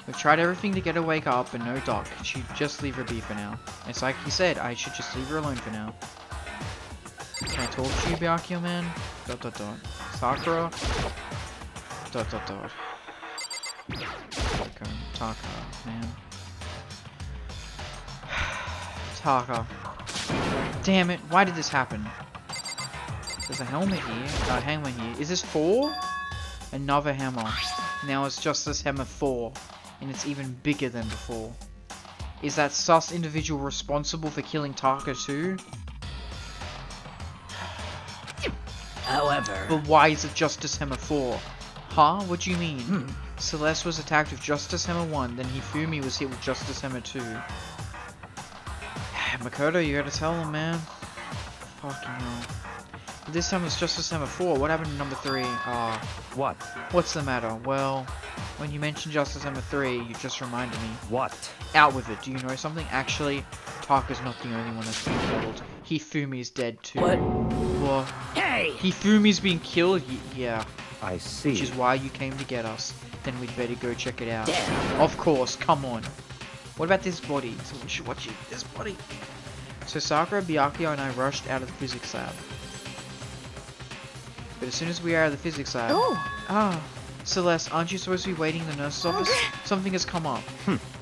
We've tried everything to get her wake up, and no doc. She'd just leave her be for now. It's like he said, I should just leave her alone for now. Can I talk to you, Byakuya man? ... Sakura? ... Taka, man. Taka. Damn it, why did this happen? There's a helmet here, a hammer here. Is this 4? Another hammer. Now it's Justice Hammer 4, and it's even bigger than before. Is that sus individual responsible for killing Taka too? However... But why is it Justice Hammer 4? Huh? What do you mean? Celeste was attacked with Justice Hammer 1, then Hifumi was hit with Justice Hammer 2. Makoto, you gotta tell him, man. Fucking hell. But this time it's Justice Hammer 4. What happened to number 3? What? What's the matter? Well, when you mentioned Justice Hammer 3, you just reminded me. What? Out with it. Do you know something? Actually, Taka's not the only one that's been killed. Hifumi's dead too. What? What? Hey! Hifumi's been killed? Yeah. I see. Which is why you came to get us. Then we'd better go check it out. Damn. Of course, come on. What about this body? So we should watch this body. So Sakura, Byakuya, and I rushed out of the physics lab. But as soon as we are out of the physics lab... Oh! Celeste, aren't you supposed to be waiting in the nurse's office? Something has come up.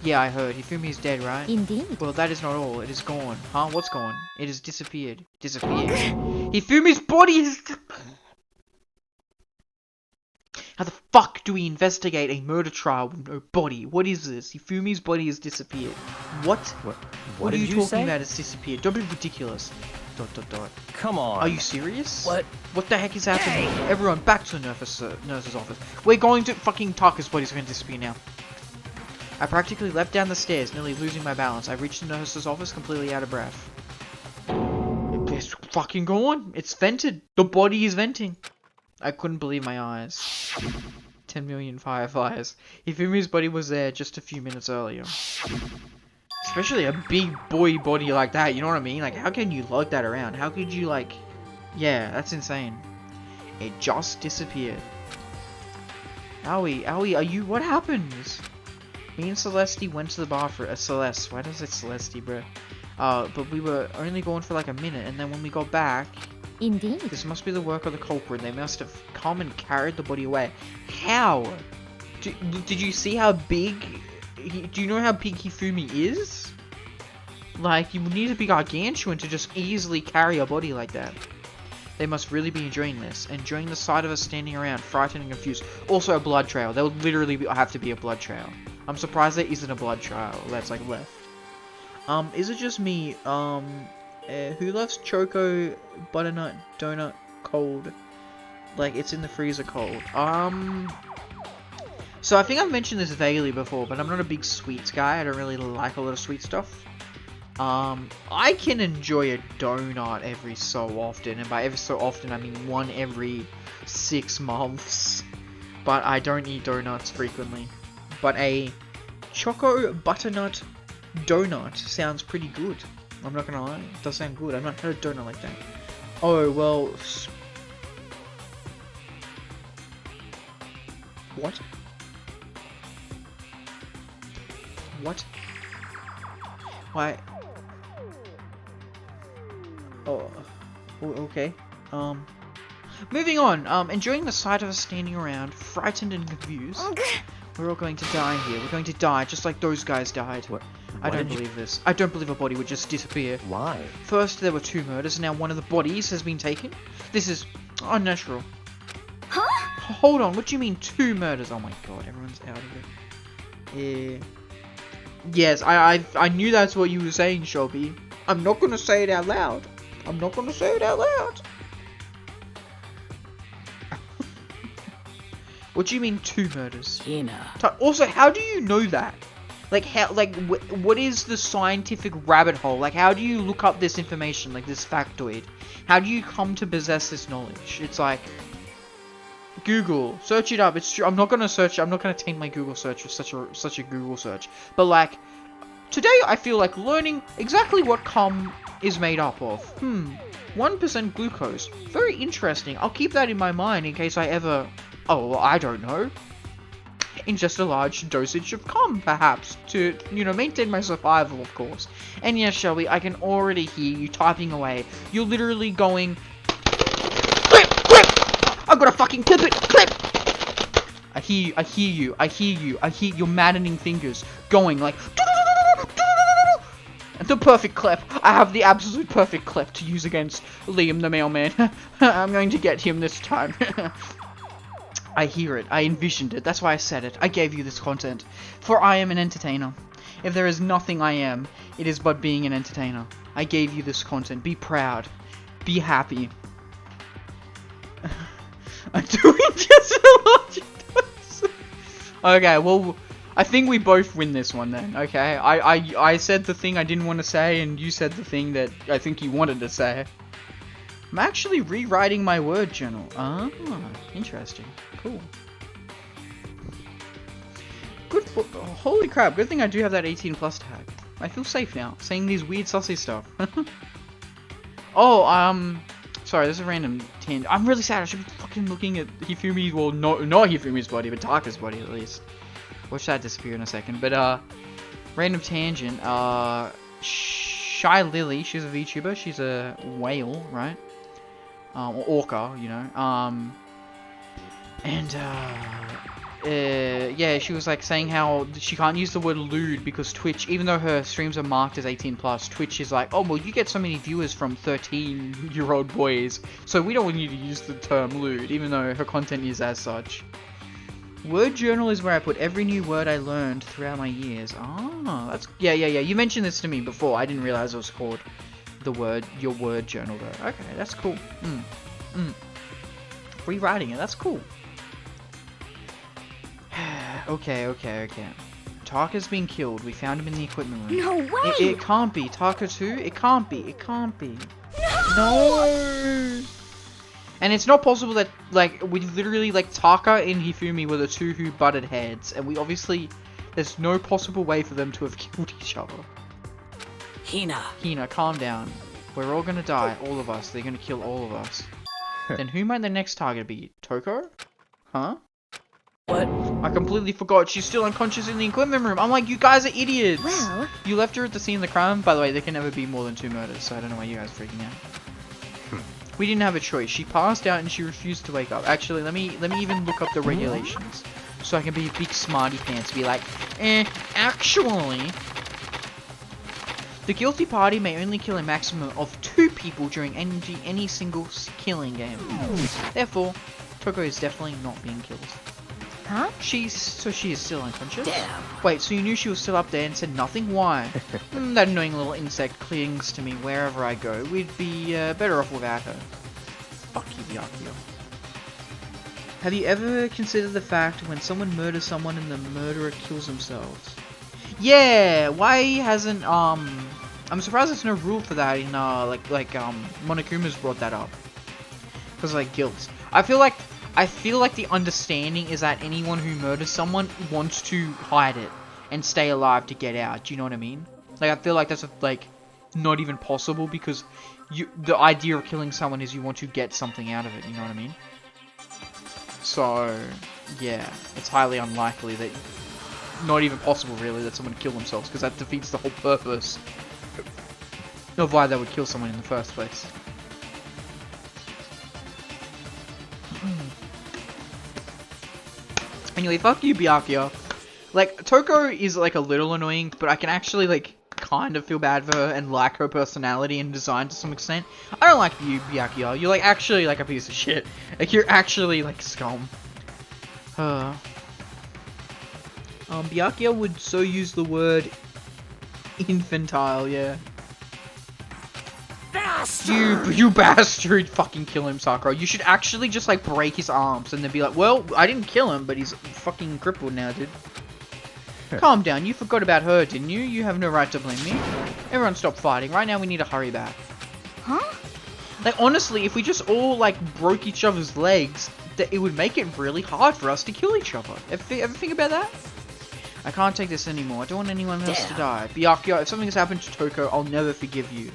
Yeah, I heard. Hifumi is dead, right? Indeed. Well, that is not all. It is gone. Huh? What's gone? It has disappeared. Disappeared. Hifumi's body is... How the fuck do we investigate a murder trial with no body? What is this? Hifumi's body has disappeared. What? What are you talking about? It's disappeared. Don't be ridiculous. ... Come on. Are you serious? What? What the heck is happening? Everyone back to the nurse's office. We're going to... Fucking Taka's body's going to disappear now. I practically leapt down the stairs, nearly losing my balance. I reached the nurse's office completely out of breath. It's fucking gone. It's vented. The body is venting. I couldn't believe my eyes. 10 million fireflies. Hifumi's body was there just a few minutes earlier. Especially a big boy body like that, you know what I mean? Like, how can you lug that around? How could you, like... Yeah, that's insane. It just disappeared. Aoi, are you... What happens? Me and Celeste went to the bar for... Celeste, why does it Celeste, bro? But we were only gone for like a minute, and then when we got back... Indeed. This must be the work of the culprit. They must have come and carried the body away. How? Did you see how big... Do you know how big Hifumi is? Like, you need to be gargantuan to just easily carry a body like that. They must really be enjoying this. Enjoying the sight of us standing around, frightened and confused. Also a blood trail. There would literally have to be a blood trail. I'm surprised there isn't a blood trail that's, like, left. Is it just me? Who loves Choco Butternut Donut cold? Like, it's in the freezer cold. So I think I've mentioned this vaguely before, but I'm not a big sweets guy. I don't really like a lot of sweet stuff. I can enjoy a donut every so often, and by every so often I mean one every 6 months. But I don't eat donuts frequently. But a Choco Butternut Donut sounds pretty good. I'm not gonna lie, it does sound good. I've not had a donut like that. Oh, well... What? What? Why? Oh, okay. Moving on. Enjoying the sight of us standing around, frightened and confused. We're all going to die here. We're going to die just like those guys died. What? I don't believe this. I don't believe a body would just disappear. Why? First, there were 2 murders, and now one of the bodies has been taken. This is unnatural. Huh? Hold on, what do you mean 2 murders? Oh my god, everyone's out of it. Yes, I knew that's what you were saying, Shelby. I'm not gonna say it out loud. I'm not gonna say it out loud. What do you mean 2 murders? Hina. Also, how do you know that? Like, how, like, what is the scientific rabbit hole? Like, how do you look up this information, like this factoid? How do you come to possess this knowledge? It's like, Google, search it up. It's true. I'm not gonna search. I'm not gonna taint my Google search with such a Google search. But like, today I feel like learning exactly what cum is made up of. 1% glucose. Very interesting. I'll keep that in my mind in case I ever, oh, I don't know, ingest a large dosage of cum, perhaps, to, you know, maintain my survival, of course. And yes, Shelby, I can already hear you typing away. You're literally going, clip, clip! I've got to fucking clip it, clip! I hear you, your maddening fingers going like, the perfect clip. I have the absolute perfect clip to use against Liam the mailman. I'm going to get him this time. I hear it. I envisioned it. That's why I said it. I gave you this content. For I am an entertainer. If there is nothing I am, it is but being an entertainer. I gave you this content. Be proud. Be happy. I'm doing just a logic dose. Okay, well, I think we both win this one then, okay? I said the thing I didn't want to say, and you said the thing that I think you wanted to say. I'm actually rewriting my word journal. Ah, interesting. Cool. Good. Holy crap, good thing I do have that 18 plus tag. I feel safe now, saying these weird saucy stuff. Oh, sorry, this is a random tangent. I'm really sad, I should be fucking looking at Hifumi's, well, not Hifumi's body, but Taka's body at least. Watch that disappear in a second, but, random tangent, Shy Lily, she's a VTuber, she's a whale, right? Or orca, you know, yeah, she was like saying how she can't use the word lewd because Twitch, even though her streams are marked as 18 plus, Twitch is like, oh well, you get so many viewers from 13-year-old boys, so we don't want you to use the term lewd, even though her content is as such. Word journal is where I put every new word I learned throughout my years. Ah, that's, yeah, you mentioned this to me before, I didn't realize it was called your word journal though. Okay, that's cool. Rewriting it, that's cool. Okay. Taka's been killed. We found him in the equipment room. No way! It can't be. Taka too? It can't be. No! And it's not possible that, like, we literally, like, Taka and Hifumi were the 2 who butted heads. And we obviously, there's no possible way for them to have killed each other. Hina, calm down. We're all gonna die. All of us. They're gonna kill all of us. Then who might the next target be? Toko? Huh? What? I completely forgot. She's still unconscious in the equipment room. I'm like, you guys are idiots. Well, You left her at the scene of the crime. By the way, there can never be more than 2 murders, so I don't know why you guys are freaking out. We didn't have a choice. She passed out and she refused to wake up. Actually, let me even look up the regulations, so I can be a big smarty pants. Be like, actually, The guilty party may only kill a maximum of 2 people during any single killing game. Therefore, Toko is definitely not being killed. Huh? She is still unconscious? Damn. Wait, so you knew she was still up there and said nothing? Why? That annoying little insect clings to me wherever I go. We'd be better off without her. Fuck you, Byakuya. Have you ever considered the fact when someone murders someone and the murderer kills themselves? Yeah, why hasn't, I'm surprised there's no rule for that in, Monokuma's brought that up. Because, like, guilt. I feel like the understanding is that anyone who murders someone wants to hide it and stay alive to get out. Do you know what I mean? Like, I feel like that's, not even possible because the idea of killing someone is you want to get something out of it. You know what I mean? So, yeah, it's highly unlikely that, not even possible really, that someone would kill themselves because that defeats the whole purpose of why they would kill someone in the first place. Anyway, fuck you, Byakuya. Like, Toko is, like, a little annoying, but I can actually, like, kind of feel bad for her and like her personality and design to some extent. I don't like you, Byakuya. You're, like, actually, like, a piece of shit. Like, you're actually, like, scum. Byakuya would so use the word infantile, yeah. You bastard! Fucking kill him, Sakura. You should actually just, like, break his arms and then be like, well, I didn't kill him, but he's fucking crippled now, dude. Calm down, you forgot about her, didn't you? You have no right to blame me. Everyone stop fighting. Right now we need to hurry back. Huh? Like, honestly, if we just all, like, broke each other's legs, it would make it really hard for us to kill each other. Ever think about that? I can't take this anymore. I don't want anyone else to die. Byakuya, if something has happened to Toko, I'll never forgive you.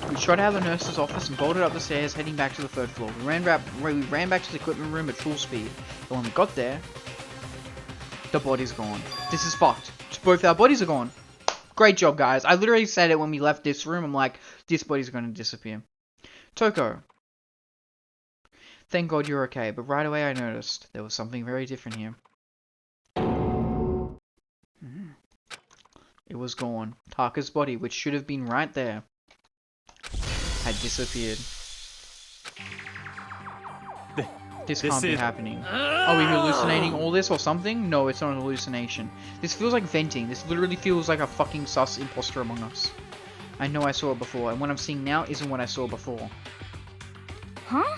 We shot out of the nurse's office and bolted up the stairs, heading back to the 3rd floor. We ran back to the equipment room at full speed. But when we got there, the body's gone. This is fucked. Both our bodies are gone. Great job, guys. I literally said it when we left this room. I'm like, this body's going to disappear. Toko. Thank God you're okay, but right away I noticed there was something very different here. It was gone. Taka's body, which should have been right there, had disappeared. This can't be happening. Are we hallucinating all this or something? No, it's not a hallucination. This feels like venting. This literally feels like a fucking sus imposter among us. I know I saw it before, and what I'm seeing now isn't what I saw before. Huh?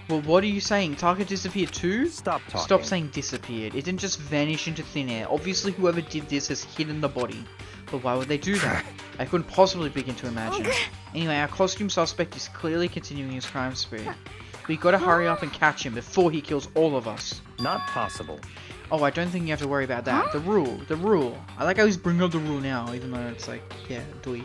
Well, what are you saying? Taka disappeared too? Stop talking. Stop saying disappeared. It didn't just vanish into thin air. Obviously, whoever did this has hidden the body. But why would they do that? I couldn't possibly begin to imagine. Anyway, our costume suspect is clearly continuing his crime spree. We gotta hurry up and catch him before he kills all of us. Not possible. Oh, I don't think you have to worry about that. The rule. I like how he's bringing up the rule now, even though it's like, yeah, doi.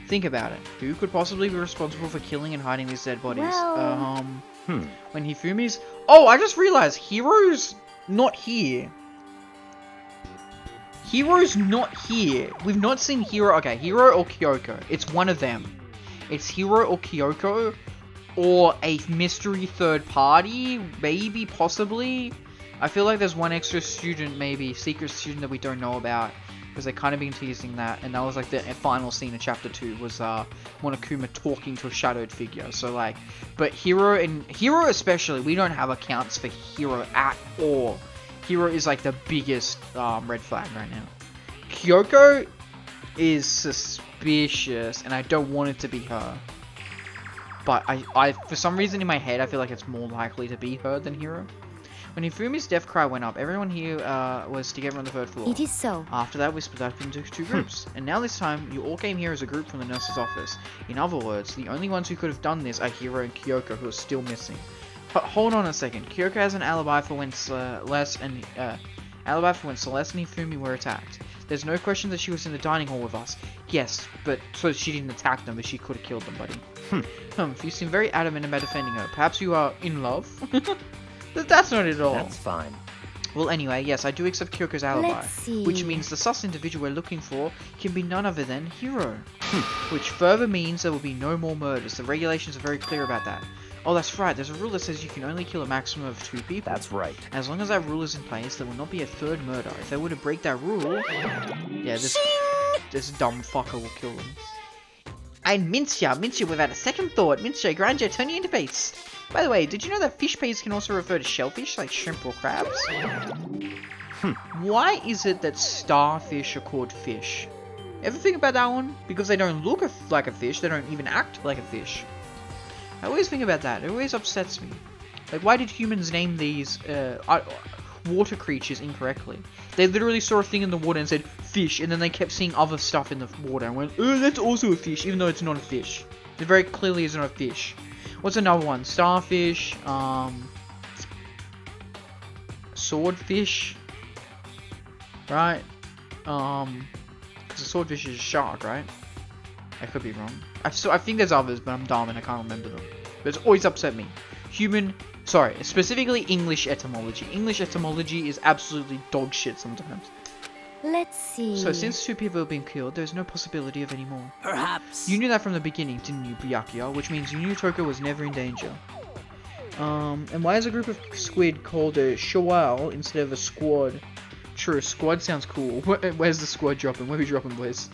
Think about it. Who could possibly be responsible for killing and hiding these dead bodies? Well... When Hifumi's... Oh, I just realized Hiro's not here. Hiro's not here. We've not seen Hiro. Okay, Hiro or Kyoko. It's one of them. It's Hiro or Kyoko. Or a mystery third party. Maybe, possibly. I feel like there's one extra student, maybe. Secret student that we don't know about. Because they kind of been teasing that. And that was like the final scene of chapter 2. Was Monokuma talking to a shadowed figure. So like. But Hiro especially. We don't have accounts for Hiro at all. Hiro is like the biggest red flag right now. Kyoko is suspicious, and I don't want it to be her. But I for some reason in my head, I feel like it's more likely to be her than Hiro. When Hifumi's death cry went up, everyone here was together on the 3rd floor. It is so. After that, we split up into 2 groups. And now this time, you all came here as a group from the nurse's office. In other words, the only ones who could have done this are Hiro and Kyoko, who are still missing. Hold on a second. Kyoko has an alibi for when Celeste and Hifumi were attacked. There's no question that she was in the dining hall with us. Yes, but so she didn't attack them, but she could have killed them, buddy. You seem very adamant about defending her. Perhaps you are in love? That's not it at all. That's fine. Well, anyway, yes, I do accept Kyoko's alibi. Let's see. Which means the sus individual we're looking for can be none other than Hiro. Which further means there will be no more murders. The regulations are very clear about that. Oh, that's right. There's a rule that says you can only kill a maximum of 2 people. That's right. As long as that rule is in place, there will not be a third murder. If they were to break that rule, yeah, this dumb fucker will kill them. And Minsha, without a second thought, Minsha, grind your turn you into paste. By the way, did you know that fish paste can also refer to shellfish, like shrimp or crabs? Why is it that starfish are called fish? Ever think about that one? Because they don't look like a fish, they don't even act like a fish. I always think about that, it always upsets me. Like, why did humans name these water creatures incorrectly? They literally saw a thing in the water and said, fish, and then they kept seeing other stuff in the water and went, oh, that's also a fish, even though it's not a fish. It very clearly is not a fish. What's another one? Starfish, swordfish, right? Because a swordfish is a shark, right? I could be wrong. I think there's others, but I'm dumb and I can't remember them. But it's always upset me. Specifically English etymology. English etymology is absolutely dog shit sometimes. Let's see. So since 2 people have been killed, there's no possibility of any more. Perhaps. You knew that from the beginning, didn't you, Byakuya? Which means you knew Toko was never in danger. And why is a group of squid called a shawal instead of a squad? True, squad sounds cool. Where's the squad dropping? Where are we dropping, please?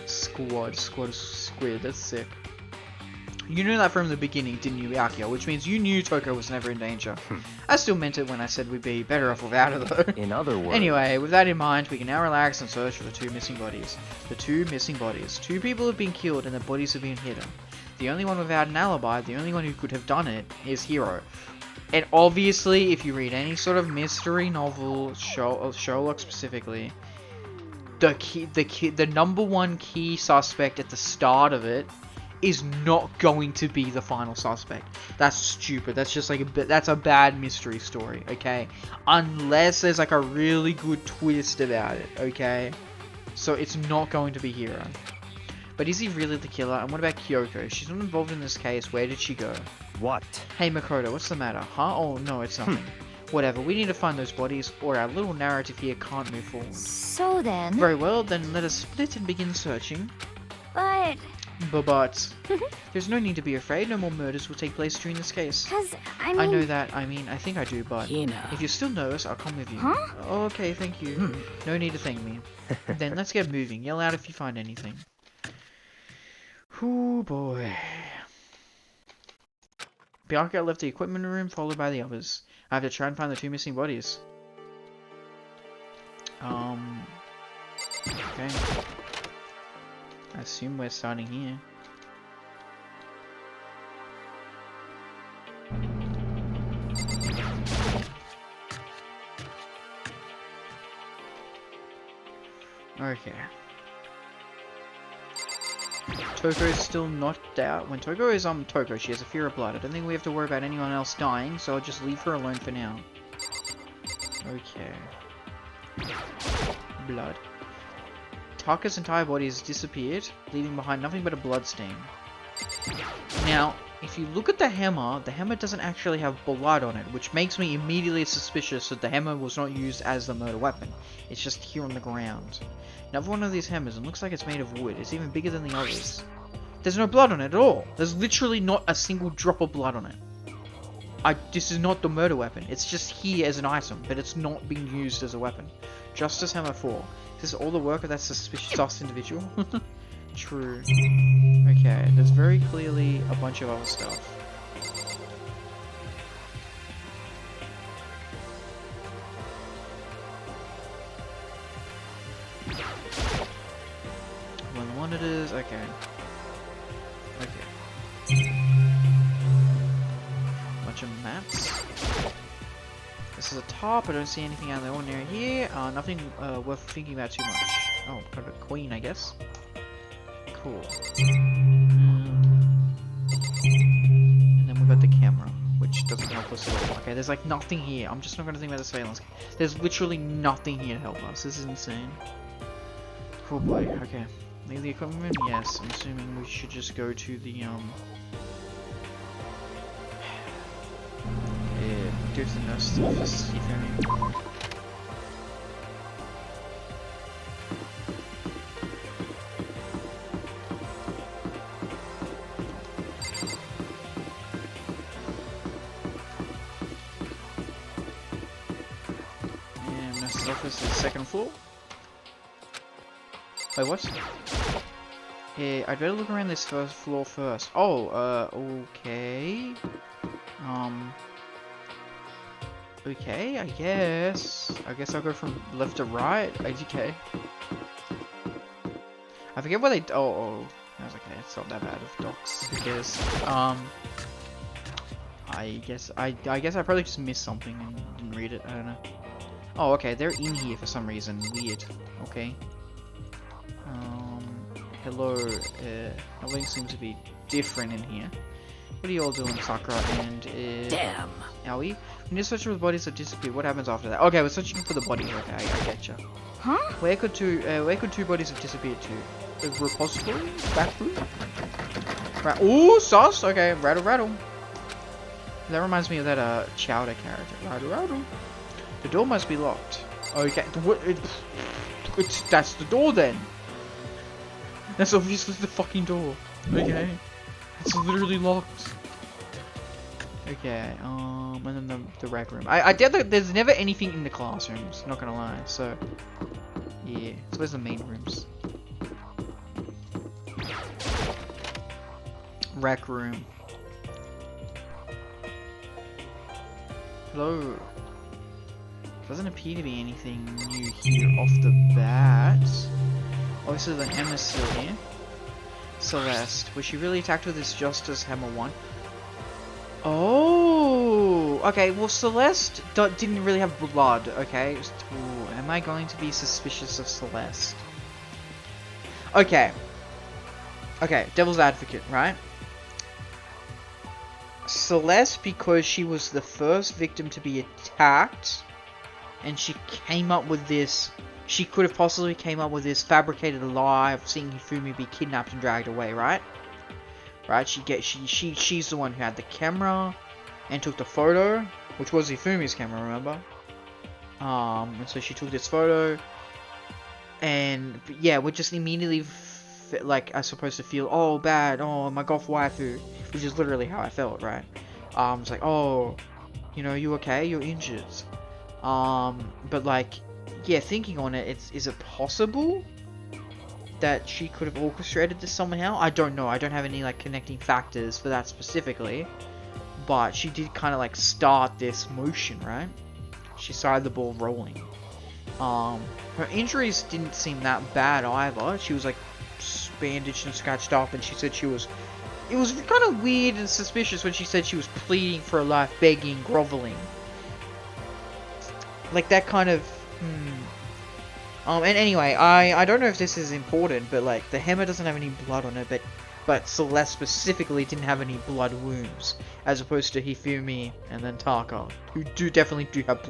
Squad of squid, that's sick. You knew that from the beginning, didn't you, Byakuya? Which means you knew Toko was never in danger. I still meant it when I said we'd be better off without her, though. In other words... Anyway, with that in mind, we can now relax and search for the 2 missing bodies. The 2 missing bodies. 2 people have been killed and their bodies have been hidden. The only one without an alibi, the only one who could have done it, is Hiro. And obviously, if you read any sort of mystery novel, Sherlock specifically, the #1 key suspect at the start of it is not going to be the final suspect. That's stupid. That's just like that's a bad mystery story, okay? Unless there's like a really good twist about it, okay? So it's not going to be Hiro. But is he really the killer? And what about Kyoko? She's not involved in this case. Where did she go? What? Hey Makoto, what's the matter? Huh? Oh no, it's nothing. Whatever, we need to find those bodies, or our little narrative here can't move forward. So then... Very well, then let us split and begin searching. But... But... There's no need to be afraid, no more murders will take place during this case. Cause, I mean... I know that, I think I do, but... Hina. If you're still nervous, I'll come with you. Huh? Oh, okay, thank you. No need to thank me. Then let's get moving, yell out if you find anything. Ooh boy. Byakuya left the equipment room, followed by the others. I have to try and find the 2 missing bodies. Okay. I assume we're starting here. Okay. Toko is still knocked out. When Toko is Toko, she has a fear of blood. I don't think we have to worry about anyone else dying, so I'll just leave her alone for now. Okay. Blood. Taka's entire body has disappeared, leaving behind nothing but a blood stain. Now, if you look at the hammer doesn't actually have blood on it, which makes me immediately suspicious that the hammer was not used as the murder weapon. It's just here on the ground. Another one of these hammers, and looks like it's made of wood. It's even bigger than the others. There's no blood on it at all. There's literally not a single drop of blood on it. This is not the murder weapon. It's just here as an item, but it's not being used as a weapon. Justice Hammer 4. This is all the work of that suspicious individual? True. Okay, there's very clearly a bunch of other stuff. When monitors, okay. Okay. Bunch of maps. This is a top, I don't see anything out of the ordinary here. Nothing worth thinking about too much. Oh, kind of a queen, I guess. Cool. And then we've got the camera, which doesn't help us at all. Okay, there's like nothing here. I'm just not going to think about the surveillance. There's literally nothing here to help us. This is insane. Oh boy, okay. Leave the equipment room? Yes, I'm assuming we should just go to the, yeah. go to the nurse's office, you feel me? And nurse's office is second floor. Wait, what? Yeah, I'd better look around this first floor first. Oh, okay. Okay, I guess. I guess I'll go from left to right. Okay. I forget where they. Oh. I was like, okay, it's not that bad of docs. Who cares? I guess I probably just missed something and didn't read it. I don't know. Oh, okay, they're in here for some reason. Weird. Okay. Hello. Everything seems to be different in here. What are you all doing, Sakura and Damn. Aoi? We need to search for the bodies that disappear. What happens after that? Okay, we're searching for the bodies. Okay, I getcha. Huh? Where could two bodies have disappeared to? The repository? Back room? Right. Ooh, sauce. Okay, rattle. That reminds me of that Chowder character. Rattle. The door must be locked. Okay. That's the door then. That's obviously the fucking door. Okay. It's literally locked. Okay, and then the rec room. I doubt that there's never anything in the classrooms, not gonna lie, so... Yeah, so where's the main rooms? Rec room. Hello? Doesn't appear to be anything new here off the bat. Obviously the hammer's still here. Celeste. Was she really attacked with this just as Hammer 1? Oh! Okay, well Celeste didn't really have blood, okay? Ooh, am I going to be suspicious of Celeste? Okay. Okay, devil's advocate, right? Celeste, because she was the first victim to be attacked, and she came up with this... She could have possibly came up with this fabricated lie of seeing Hifumi be kidnapped and dragged away, right? Right? She's the one who had the camera and took the photo, which was Hifumi's camera, remember? And so she took this photo, and yeah, we're just immediately like are supposed to feel, oh bad, oh my goth waifu, which is literally how I felt, right? It's like, oh, you know, you okay? You're injured. But like, yeah, thinking on it, is it possible that she could have orchestrated this somehow? I don't know. I don't have any like connecting factors for that specifically. But she did kind of like start this motion, right? She started the ball rolling. Her injuries didn't seem that bad either. She was like bandaged and scratched up, and she said she was... It was kind of weird and suspicious when she said she was pleading for her life, begging, groveling. Like that kind of... And anyway, I don't know if this is important, but like the hammer doesn't have any blood on it, but Celeste specifically didn't have any blood wounds, as opposed to Hifumi and then Taka, who definitely do have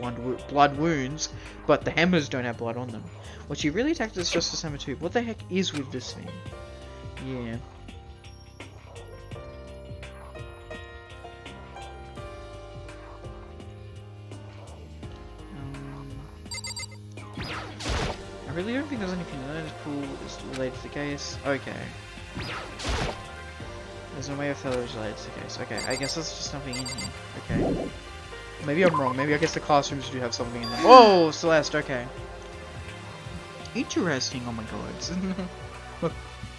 blood wounds, but the hammers don't have blood on them. Well, she really attacked us just as Hammer 2. What the heck is with this thing? Yeah. I really don't think there's anything noticeable that's related to the case. Okay. There's no way of fellow related to the case. Okay, I guess there's just nothing in here. Okay. Maybe I'm wrong. Maybe I guess the classrooms do have something in them. Whoa, Celeste, okay. Interesting, oh my god.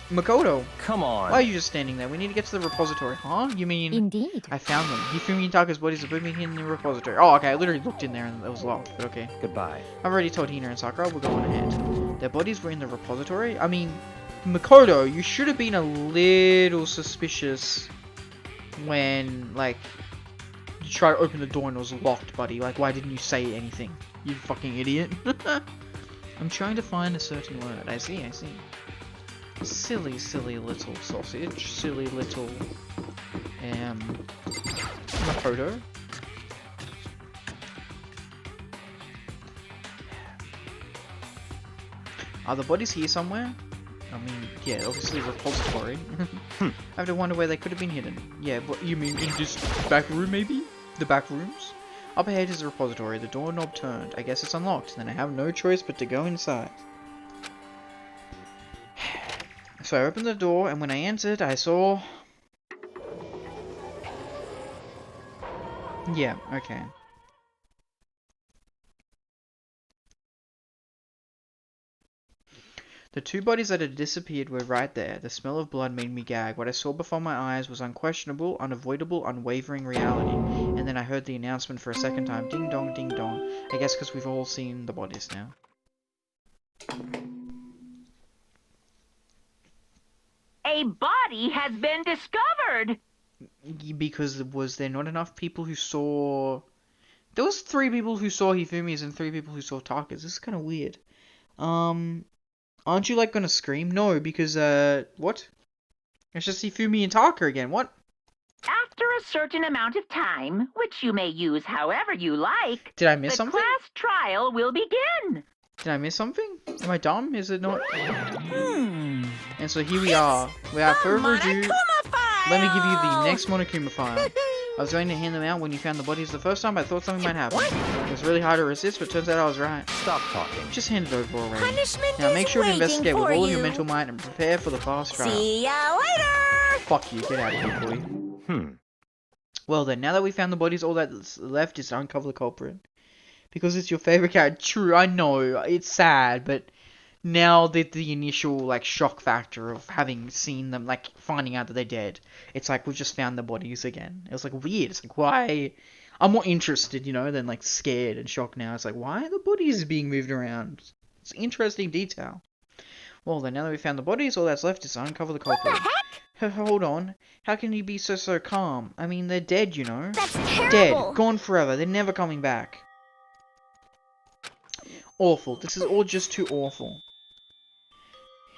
Makoto! Come on. Why are you just standing there? We need to get to the repository. Huh? You mean... Indeed. I found them. Hifumi and Taka's bodies are both being hidden in the repository. Oh, okay, I literally looked in there and it was locked, but okay. Goodbye. I've already told Hina and Sakura, we're going ahead. Their bodies were in the repository? I mean, Makoto, you should have been a little suspicious when, like, you tried to open the door and it was locked, buddy. Like, why didn't you say anything? You fucking idiot. I'm trying to find a certain word. I see. Silly, silly little sausage. Silly little... Makoto. Are the bodies here somewhere? I mean, yeah, obviously repository. I have to wonder where they could have been hidden. Yeah, what you mean in this back room maybe? The back rooms? Up ahead is the repository. The doorknob turned. I guess it's unlocked. Then I have no choice but to go inside. So I opened the door, and when I entered, I saw... Yeah, okay. The two bodies that had disappeared were right there. The smell of blood made me gag. What I saw before my eyes was unquestionable, unavoidable, unwavering reality. And then I heard the announcement for a second time. Ding dong, ding dong. I guess because we've all seen the bodies now. A body has been discovered. Because was there not enough people who saw... There was 3 people who saw Hifumi's and 3 people who saw Taka's. This is kind of weird. Aren't you, like, gonna scream? No, because, what? It's just Hifumi and Taka again. What? After a certain amount of time, which you may use however you like, Did I miss the something? class trial will begin. Did I miss something? Am I dumb? Is it not? And so here we are. Without further ado, let me give you the next Monokuma file. I was going to hand them out when you found the bodies the first time, but I thought something might happen. It was really hard to resist, but turns out I was right. Stop talking. Just hand it over already. Punishment Now make is sure to waiting investigate with for all of your you. mental might and prepare for the fast trial. See ya later! Fuck you, get out of here, boy. Well then, now that we found the bodies, all that's left is to uncover the culprit. Because it's your favorite character. True, I know, it's sad, but now that the initial, like, shock factor of having seen them, like, finding out that they're dead, it's like, we've just found the bodies again. It was, like, weird. It's like, why? I'm more interested, you know, than, like, scared and shocked now. It's like, why are the bodies being moved around? It's interesting detail. Well then, now that we found the bodies, all that's left is to uncover the culprit. What the heck? Hold on. How can you be so calm? I mean, they're dead, you know? That's terrible. Dead. Gone forever. They're never coming back. Awful. This is all just too awful.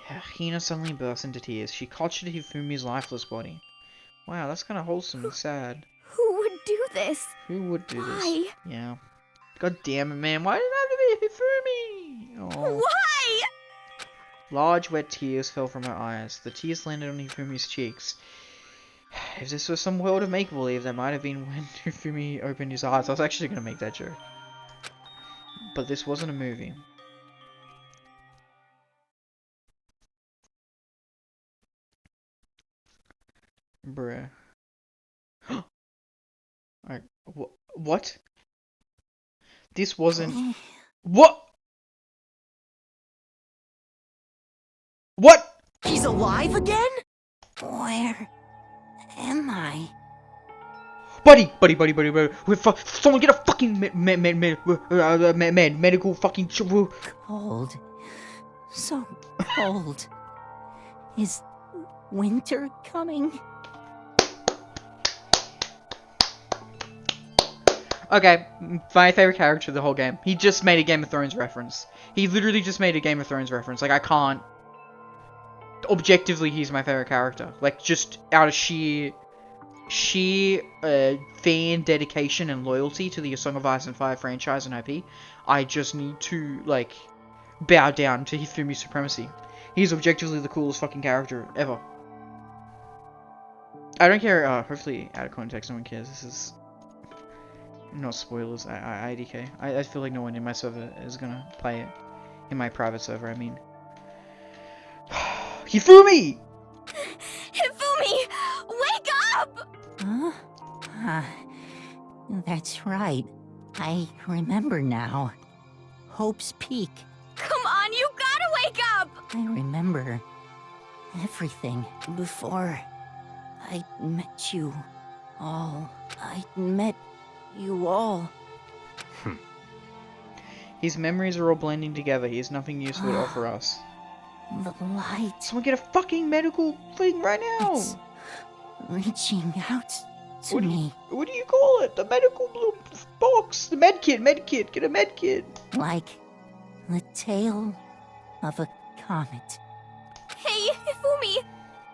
Hina suddenly burst into tears. She clutched at Hifumi's lifeless body. Wow, that's kind of wholesome and sad. Who would do this? Who would do this? Why? Yeah. God damn it, man. Why did it have to be Hifumi? Oh. Why? Large, wet tears fell from her eyes. The tears landed on Hifumi's cheeks. If this was some world of make-believe, that might have been when Hifumi opened his eyes. I was actually going to make that joke. But this wasn't a movie. Bruh. Alright, what? This wasn't... What? What? He's alive again? Where am I? Buddy. Someone get a fucking medical fucking... Cold. So cold. Is winter coming? Okay, my favorite character of the whole game. He just made a Game of Thrones reference. He literally just made a Game of Thrones reference. Like, I can't... Objectively, he's my favorite character. Like, just out of sheer fan dedication and loyalty to the A Song of Ice and Fire franchise and IP, I just need to, like, bow down to Hifumi's supremacy. He's objectively the coolest fucking character ever. I don't care, hopefully out of context, no one cares. This is not spoilers. IDK. I feel like no one in my server is gonna play it. In my private server, I mean. Hifumi! Hifumi! Wake up! Huh? That's right. I remember now. Hope's Peak. Come on, you gotta wake up! I remember everything before I met you all. I met you all. His memories are all blending together. He has nothing useful to offer us. The light. Someone get a fucking medical thing right now! It's reaching out to me. What do you call it? The medical blue box. The medkit. Get a medkit. Like the tail of a comet. Hey, Hifumi!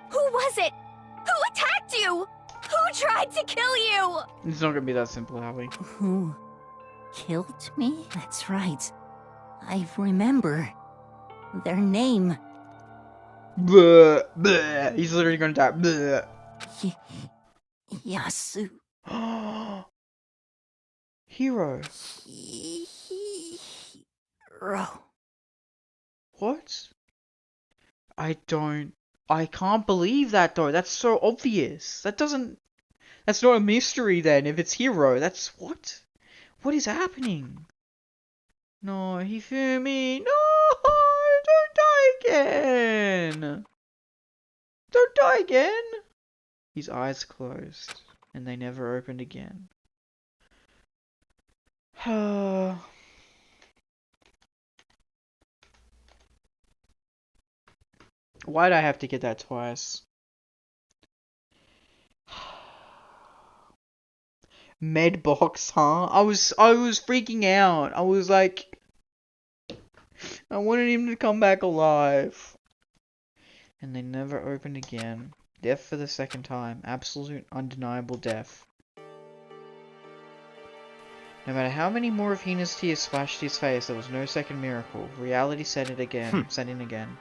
Who was it? Who attacked you? Who tried to kill you? It's not gonna be that simple, Howie. Who killed me? That's right. I remember their name. Bleh, bleh. He's literally gonna die. Bleh. Yasu. Hero. Hero. What? I can't believe that though. That's so obvious. That's not a mystery then if it's Hero. That's what? What is happening? No, Hifumi. No! Don't die again! Don't die again! His eyes closed, and they never opened again. Why'd I have to get that twice? Medbox, huh? I was freaking out. I was like, I wanted him to come back alive. And they never opened again. Death for the second time. Absolute undeniable death. No matter how many more of Hina's tears splashed his face, there was no second miracle. Reality set in again.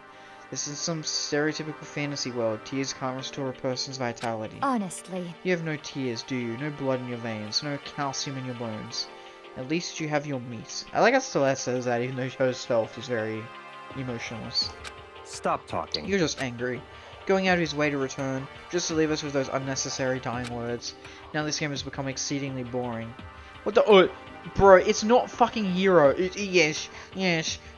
This is some stereotypical fantasy world. Tears can't restore a person's vitality. Honestly. You have no tears, do you? No blood in your veins, no calcium in your bones. At least you have your meat. I like how Celeste says that, even though herself is very emotionless. Stop talking. You're just angry. Going out of his way to return, just to leave us with those unnecessary dying words. Now this game has become exceedingly boring. What the— oh, bro, it's not fucking Hero. Yes,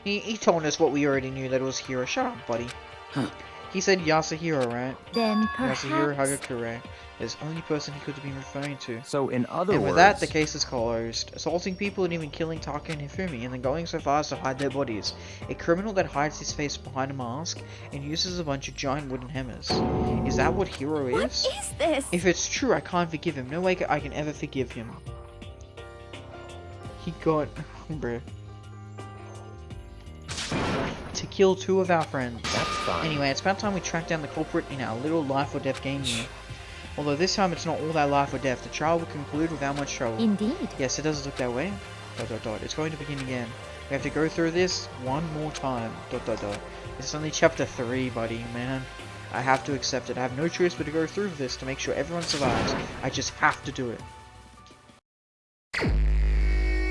he told us what we already knew, that it was Hero. Shut up, buddy. Huh. He said Yasuhiro, right? Then perhaps... Yasuhiro Hagakure is the only person he could have been referring to. So in other And words... with that, the case is closed. Assaulting people and even killing Taka and Hifumi, and then going so far as to hide their bodies. A criminal that hides his face behind a mask and uses a bunch of giant wooden hammers. Is that what Hero is? What is this? If it's true, I can't forgive him. No way I can ever forgive him. He got... bruh. To kill 2 of our friends. That's fine. Anyway, it's about time we track down the culprit in our little life or death game here. Although this time it's not all that life or death, the trial will conclude without much trouble. Indeed. Yes, it does look that way. ... It's going to begin again. We have to go through this one more time. ... It's only chapter 3, buddy, man. I have to accept it. I have no choice but to go through this to make sure everyone survives. I just have to do it.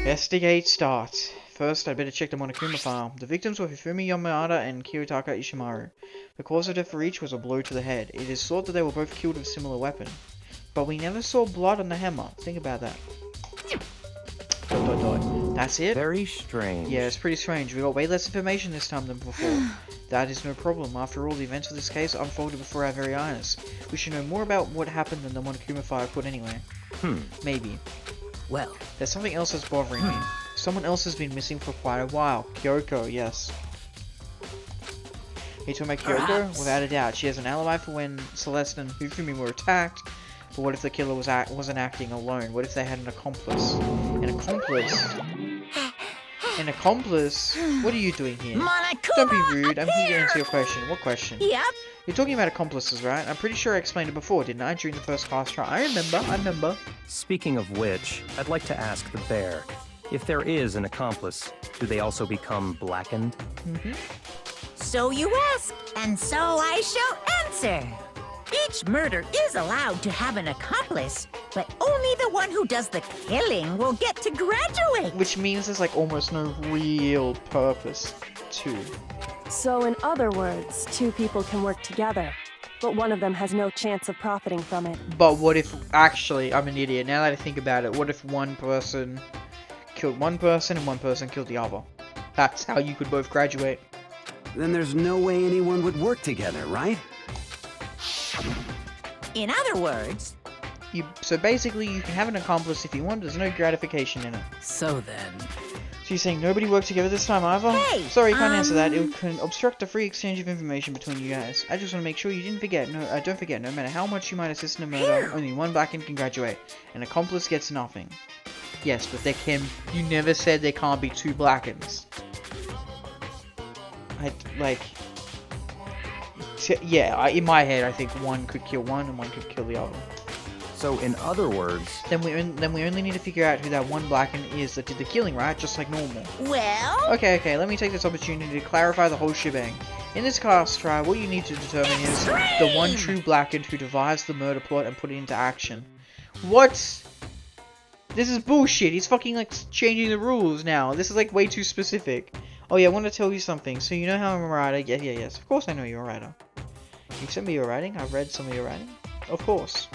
Investigate start. First, I'd better check the Monokuma file. The victims were Hifumi Yamada and Kiyotaka Ishimaru. The cause of death for each was a blow to the head. It is thought that they were both killed with a similar weapon. But we never saw blood on the hammer. Think about that. ... That's it? Very strange. Yeah, it's pretty strange. We got way less information this time than before. That is no problem. After all, the events of this case unfolded before our very eyes. We should know more about what happened than the Monokuma file could anyway. Maybe. Well, There's something else that's bothering me. Someone else has been missing for quite a while. Kyoko, yes. Are you talking about Kyoko? Perhaps. Without a doubt. She has an alibi for when Celeste and Hifumi were attacked. But what if the killer wasn't acting alone? What if they had an accomplice? An accomplice? An accomplice? What are you doing here? Monokuma Don't be rude. I'm here to appear! answer your question. What question? Yep. You're talking about accomplices, right? I'm pretty sure I explained it before, didn't I? During the first class trial. I remember. Speaking of which, I'd like to ask the bear, if there is an accomplice, do they also become blackened? So you ask, and so I shall answer. Each murder is allowed to have an accomplice, but only the one who does the killing will get to graduate. Which means there's like almost no real purpose to. So in other words, 2 people can work together, but one of them has no chance of profiting from it. But what if, actually, I'm an idiot. Now that I think about it, what if one person killed one person and one person killed the other? That's how you could both graduate. Then there's no way anyone would work together, right? In other words, So basically, you can have an accomplice if you want, there's no gratification in it. so then. So you're saying nobody worked together this time either? Hey, Sorry, I can't answer that. It can obstruct the free exchange of information between you guys. I just want to make sure you didn't forget. No, don't forget. No matter how much you might assist in a murder, only one blackened can graduate. An accomplice gets nothing. Yes, but there can. You never said there can't be 2 blackens. Yeah. In my head, I think one could kill one and one could kill the other. So in other words, Then we only need to figure out who that one blacken is that did the killing, right? Just like normal. well, Okay, let me take this opportunity to clarify the whole shebang. In this class trial, what you need to determine is the one true blackened who devised the murder plot and put it into action. What? This is bullshit. He's fucking like changing the rules now. This is like way too specific. Oh yeah, I want to tell you something. So you know how I'm a writer? Yes. Of course I know you're a writer. You sent me your writing. I've read some of your writing. Of course.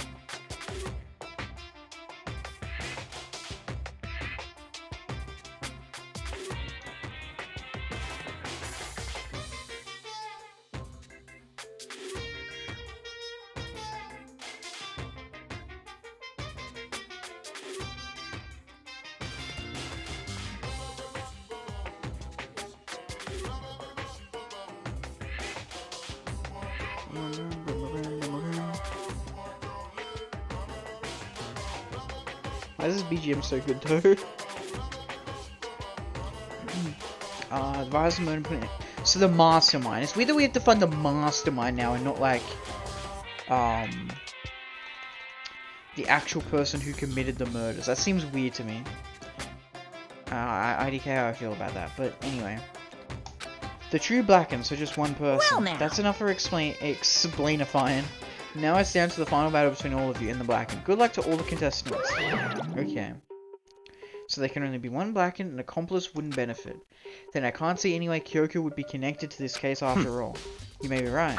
Why is this BGM so good though? The virus mode. So the mastermind. It's weird that we have to find the mastermind now and not like the actual person who committed the murders. That seems weird to me. I don't care how I feel about that, but anyway. The true Blacken, so just one person. Well, now. That's enough for explainifying. Now it's down to the final battle between all of you and the Blacken. Good luck to all the contestants. Okay. So there can only be one Blacken, an accomplice wouldn't benefit. Then I can't see any way Kyoko would be connected to this case after all. You may be right.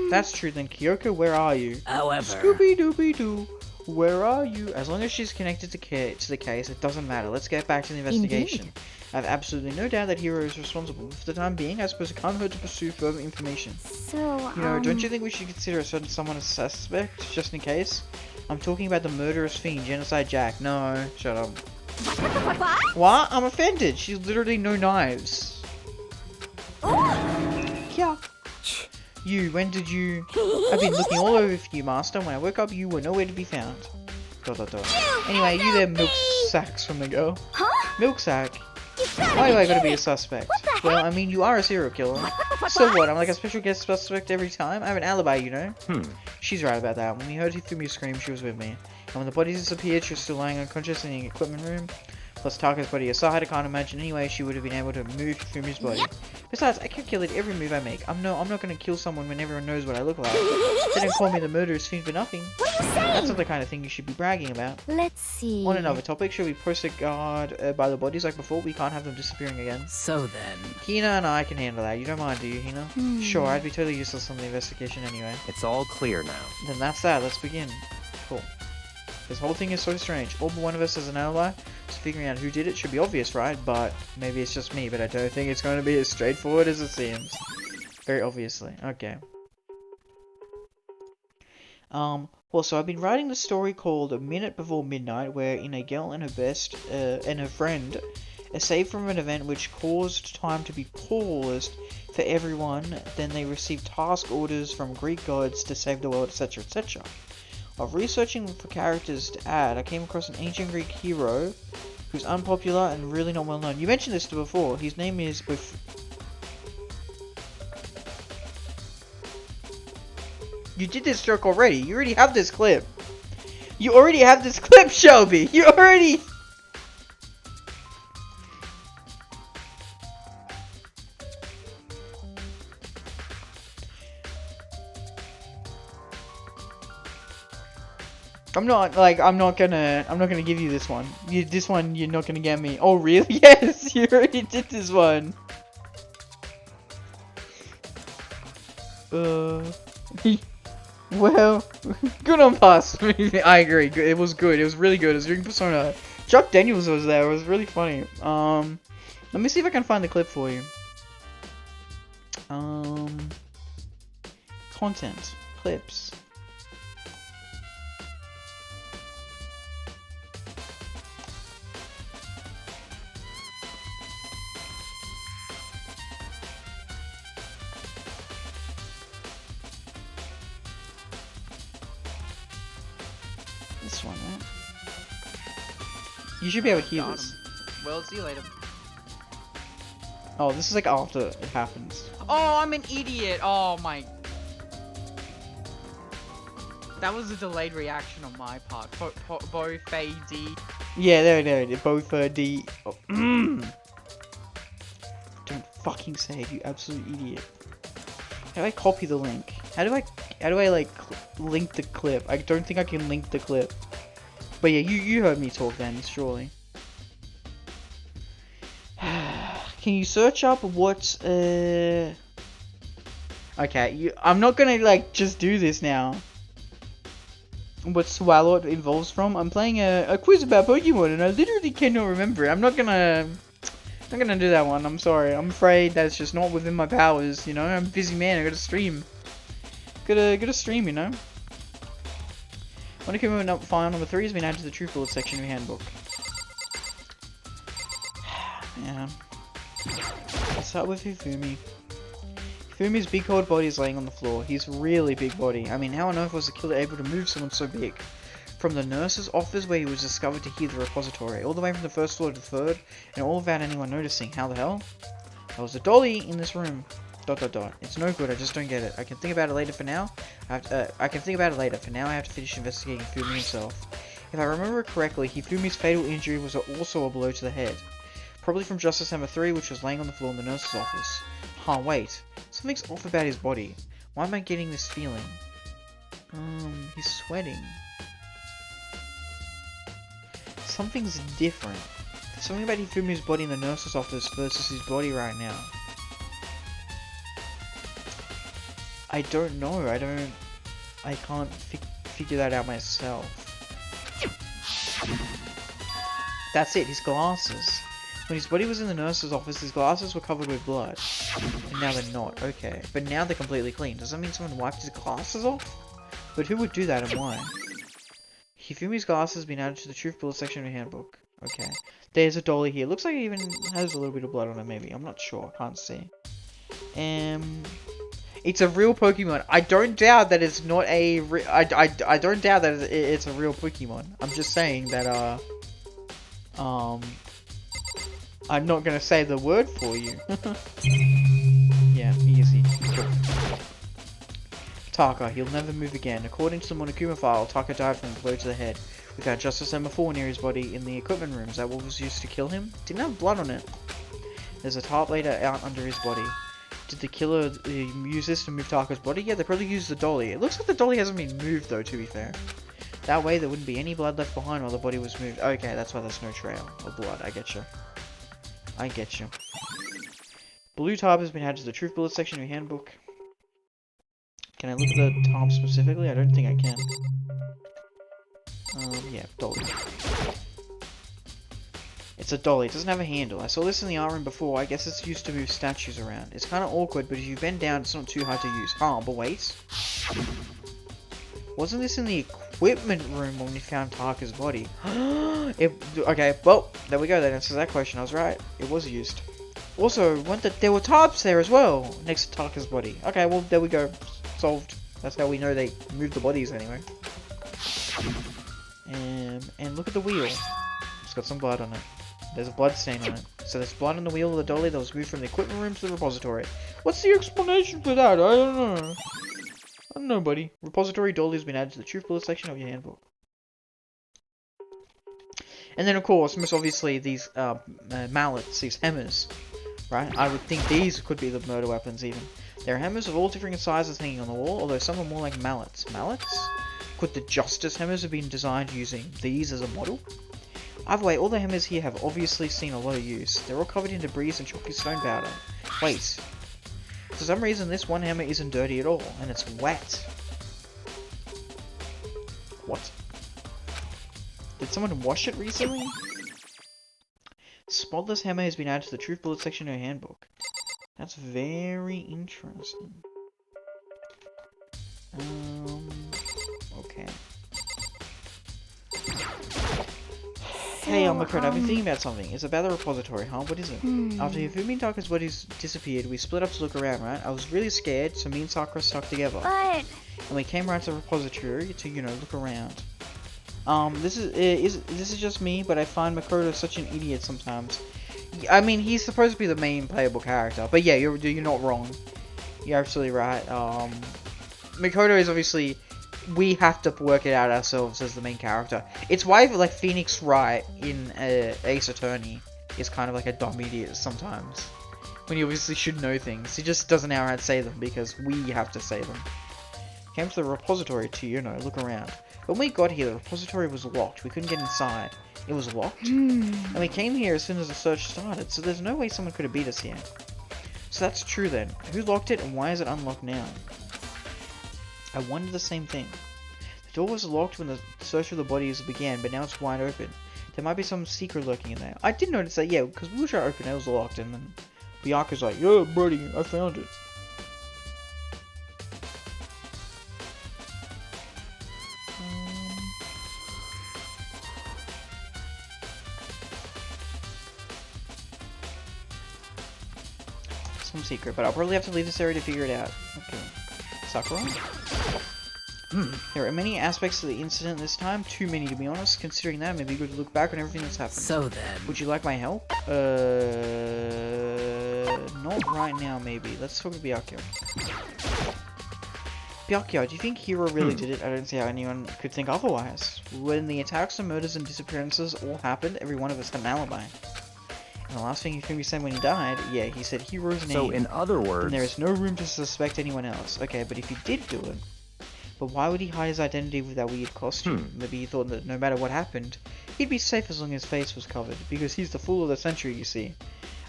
That's true, then Kyoko, where are you? However, Scooby-Dooby-Doo, where are you? As long as she's connected to the case, it doesn't matter. Let's get back to the investigation. Indeed. I have absolutely no doubt that Hero is responsible. For the time being, I suppose it can't hurt to pursue further information. So, You know, don't you think we should consider someone a suspect, just in case? I'm talking about the murderous fiend, Genocide Jack. No, shut up. What? I'm offended. She's literally no knives. Yeah. You, when did you... I've been looking all over for you, Master. When I woke up, you were nowhere to be found. Anyway, you there, milk sacks from the girl. Huh? Milk sack? Why do I gotta be a suspect? Well, I mean, you are a serial killer. So what? I'm like a special guest suspect every time? I have an alibi, you know? She's right about that. When we heard me scream, she was with me. And when the bodies disappeared, she was still lying unconscious in the equipment room. Plus Taka's body aside, I can't imagine any way she would have been able to move Fumi's body. Besides, I calculate every move I make. I'm not gonna kill someone when everyone knows what I look like. They don't call me the murderous fiend for nothing. What are you saying? That's not the kind of thing you should be bragging about. Let's see. On another topic, should we post a guard by the bodies like before? We can't have them disappearing again. so then, Hina and I can handle that. You don't mind, do you, Hina? Sure, I'd be totally useless on the investigation anyway. It's all clear now. Then that's that. Let's begin. Cool. This whole thing is so strange. All but one of us has an alibi, so figuring out who did it should be obvious, right? But maybe it's just me, but I don't think it's going to be as straightforward as it seems. Very obviously. Okay. Well, so I've been writing the story called A Minute Before Midnight, wherein a girl and her friend escape from an event which caused time to be paused for everyone. Then they receive task orders from Greek gods to save the world, etc., etc. While researching for characters to add, I came across an ancient Greek hero who's unpopular and really not well known. You mentioned this before. His name is... You did this joke already. You already have this clip. You already have this clip, Shelby. You already... I'm not gonna give you this one. This one, you're not gonna get me. Oh, really? Yes, you already did this one. Well, good on Pass. I agree. It was good. It was really good. It was during Persona. Chuck Daniels was there. It was really funny. Let me see if I can find the clip for you. Content. Clips. This one, right? You should be able to hear Got this. him. Well, see you later. Oh, this is like after it happens. Oh, I'm an idiot. Oh my. That was a delayed reaction on my part. Bo Fei D. Yeah, there, both D. Oh. Don't fucking say it, you absolute idiot. How do I copy the link? How do I like link the clip? I don't think I can link the clip. But yeah, you heard me talk then, surely. Can you search up what, Okay, I'm not gonna, like, just do this now. What Swalot involves from? I'm playing a quiz about Pokemon, and I literally cannot remember. I'm not gonna do that one, I'm sorry. I'm afraid that's just not within my powers, you know? I'm a busy man, I gotta stream. Gotta stream, you know? Monokuma file number 3 has been added to the Truth Bullet section of your handbook. Yeah. Let's start with Hifumi. Hifumi's big old body is laying on the floor. He's really big body. I mean, how on earth was the killer able to move someone so big? From the nurse's office where he was discovered to hear the repository, all the way from the first floor to the third, and all without anyone noticing. How the hell? There was a dolly in this room. ... It's no good, I just don't get it. I can think about it later for now. I can think about it later. For now, I have to finish investigating Hifumi himself. If I remember correctly, Hifumi's fatal injury was also a blow to the head. Probably from Justice Number 3, which was laying on the floor in the nurse's office. Huh, wait. Something's off about his body. Why am I getting this feeling? He's sweating. Something's different. There's something about Hifumi's body in the nurse's office versus his body right now. I don't know. I can't figure that out myself. That's it, his glasses. When his body was in the nurse's office, his glasses were covered with blood. And now they're not. Okay. But now they're completely clean. Does that mean someone wiped his glasses off? But who would do that and why? Hifumi's glasses have been added to the Truth Bullet section of your handbook. Okay. There's a dolly here. Looks like it even has a little bit of blood on it, maybe. I'm not sure. Can't see. It's a real Pokemon. I don't doubt that it's not a... I don't doubt that it's a real Pokemon. I'm just saying that, I'm not gonna say the word for you. Yeah, easy. Cool. Taka, he'll never move again. According to the Monokuma file, Taka died from a blow to the head. We found Justice Number 4 near his body in the equipment room. Is that what was used to kill him? Didn't have blood on it. There's a tarp laid out under his body. Did the killer use this to move Taka's body? Yeah, they probably used the dolly. It looks like the dolly hasn't been moved though, to be fair. That way there wouldn't be any blood left behind while the body was moved. Okay, that's why there's no trail of blood. I getcha. I getcha. Blue tarp has been added to the Truth Bullet section of your handbook. Can I look at the tarp specifically? I don't think I can. Yeah, dolly. It's a dolly. It doesn't have a handle. I saw this in the art room before. I guess it's used to move statues around. It's kind of awkward, but if you bend down, it's not too hard to use. Oh, but wait. Wasn't this in the equipment room when we found Taka's body? Okay, well, there we go. That answers that question. I was right. It was used. Also, there were tarps there as well, next to Taka's body. Okay, well, there we go. Solved. That's how we know they moved the bodies anyway. And look at the wheel. It's got some blood on it. There's a blood stain on it. So there's blood on the wheel of the dolly that was moved from the equipment room to the repository. What's the explanation for that? I don't know. I don't know, buddy. Repository dolly has been added to the Truth Bullet section of your handbook. And then, of course, most obviously, these mallets, these hammers, right? I would think these could be the murder weapons, even. There are hammers of all different sizes hanging on the wall, although some are more like mallets. Mallets? Could the Justice hammers have been designed using these as a model? Either way, all the hammers here have obviously seen a lot of use. They're all covered in debris and chalky stone powder. Wait. For some reason, this one hammer isn't dirty at all, and it's wet. What? Did someone wash it recently? Spotless hammer has been added to the Truth Bullet section of your handbook. That's very interesting. Okay. Hey, Makoto, I've been thinking about something. It's about the repository, huh? What is it? After Hifumi and Taka's bodies disappeared, we split up to look around, right? I was really scared, so me and Sakura stuck together. But... And we came right to the repository to, you know, look around. This is just me, but I find Makoto such an idiot sometimes. I mean, he's supposed to be the main playable character, but yeah, you're not wrong. You're absolutely right. Makoto is obviously... We have to work it out ourselves as the main character. It's why, like, Phoenix Wright in Ace Attorney is kind of like a dumb idiot sometimes. When he obviously should know things. He just doesn't know how to say them because we have to say them. Came to the repository to, you know, look around. When we got here, the repository was locked. We couldn't get inside. It was locked? And we came here as soon as the search started, so there's no way someone could have beat us here. So that's true then. Who locked it and why is it unlocked now? I wonder the same thing. The door was locked when the search for the bodies began, but now it's wide open. There might be some secret lurking in there. I did notice that, yeah, because we were trying to open it, it was locked, and then Bianca's like, "Yeah, buddy, I found it." Some secret, but I'll probably have to leave this area to figure it out. Okay. Sakura? There are many aspects to the incident this time, too many to be honest. Considering that, maybe good to look back on everything that's happened. So then. Would you like my help? Not right now, maybe. Let's talk to Byakuya. Byakuya, do you think Hiro really did it? I don't see how anyone could think otherwise. When the attacks and murders and disappearances all happened, every one of us had an alibi. And the last thing he said when he died, yeah, he said Hiro's name. So in other words... And there is no room to suspect anyone else. Okay, but if he did do it, but why would he hide his identity with that weird costume? Maybe he thought that no matter what happened, he'd be safe as long as his face was covered, because he's the fool of the century, you see.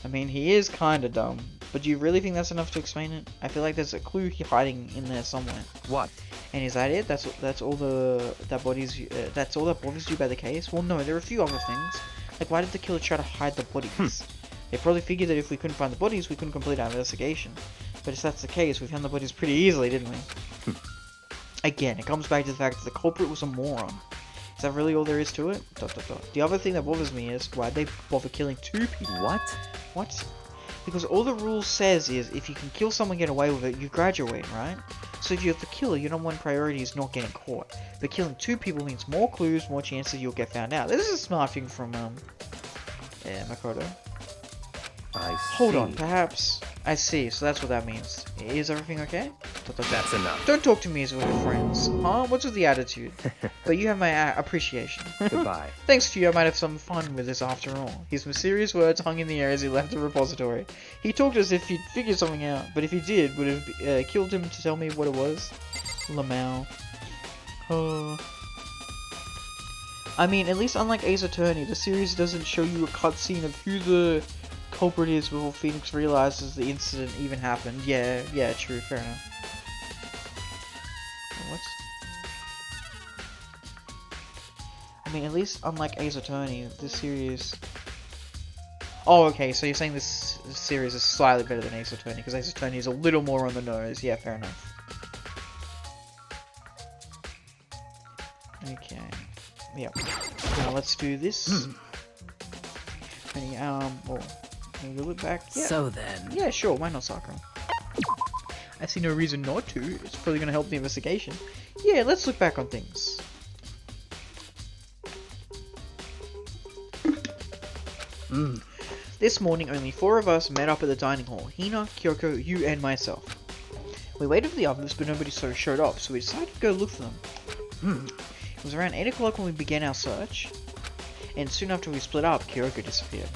I mean, he is kinda dumb, but do you really think that's enough to explain it? I feel like there's a clue hiding in there somewhere. What? And is that it? That's all that bothers you by the case? Well, no, there are a few other things. Like, why did the killer try to hide the bodies? They probably figured that if we couldn't find the bodies, we couldn't complete our investigation. But if that's the case, we found the bodies pretty easily, didn't we? Again, it comes back to the fact that the culprit was a moron. Is that really all there is to it? ... The other thing that bothers me is, why'd they bother killing 2 people? What? What? Because all the rule says is, if you can kill someone and get away with it, you graduate, right? So if you're the killer, your number one priority is not getting caught. But killing 2 people means more clues, more chances you'll get found out. This is a smart thing from, Makoto. I see. Hold on, perhaps. I see, so that's what that means. Is everything okay? That's enough. Don't talk to me as we're friends. Huh? What's with the attitude? But you have my appreciation. Goodbye. Thanks to you, I might have some fun with this after all. His mysterious words hung in the air as he left the repository. He talked as if he'd figured something out, but if he did, would have killed him to tell me what it was? Lamau. Oh. I mean, at least unlike Ace Attorney, the series doesn't show you a cutscene of who the culprit is before Phoenix realizes the incident even happened. Yeah, true, fair enough. What? I mean, at least unlike Ace Attorney, this series... Oh, okay, so you're saying this series is slightly better than Ace Attorney, because Ace Attorney is a little more on the nose. Yeah, fair enough. Okay. Yep. Now let's do this. Can we look back? Yeah. So then. Yeah, sure, why not, Sakura? I see no reason not to. It's probably going to help the investigation. Yeah, let's look back on things. This morning, only 4 of us met up at the dining hall. Hina, Kyoko, you, and myself. We waited for the others, but nobody showed up, so we decided to go look for them. It was around 8 o'clock when we began our search, and soon after we split up, Kyoko disappeared.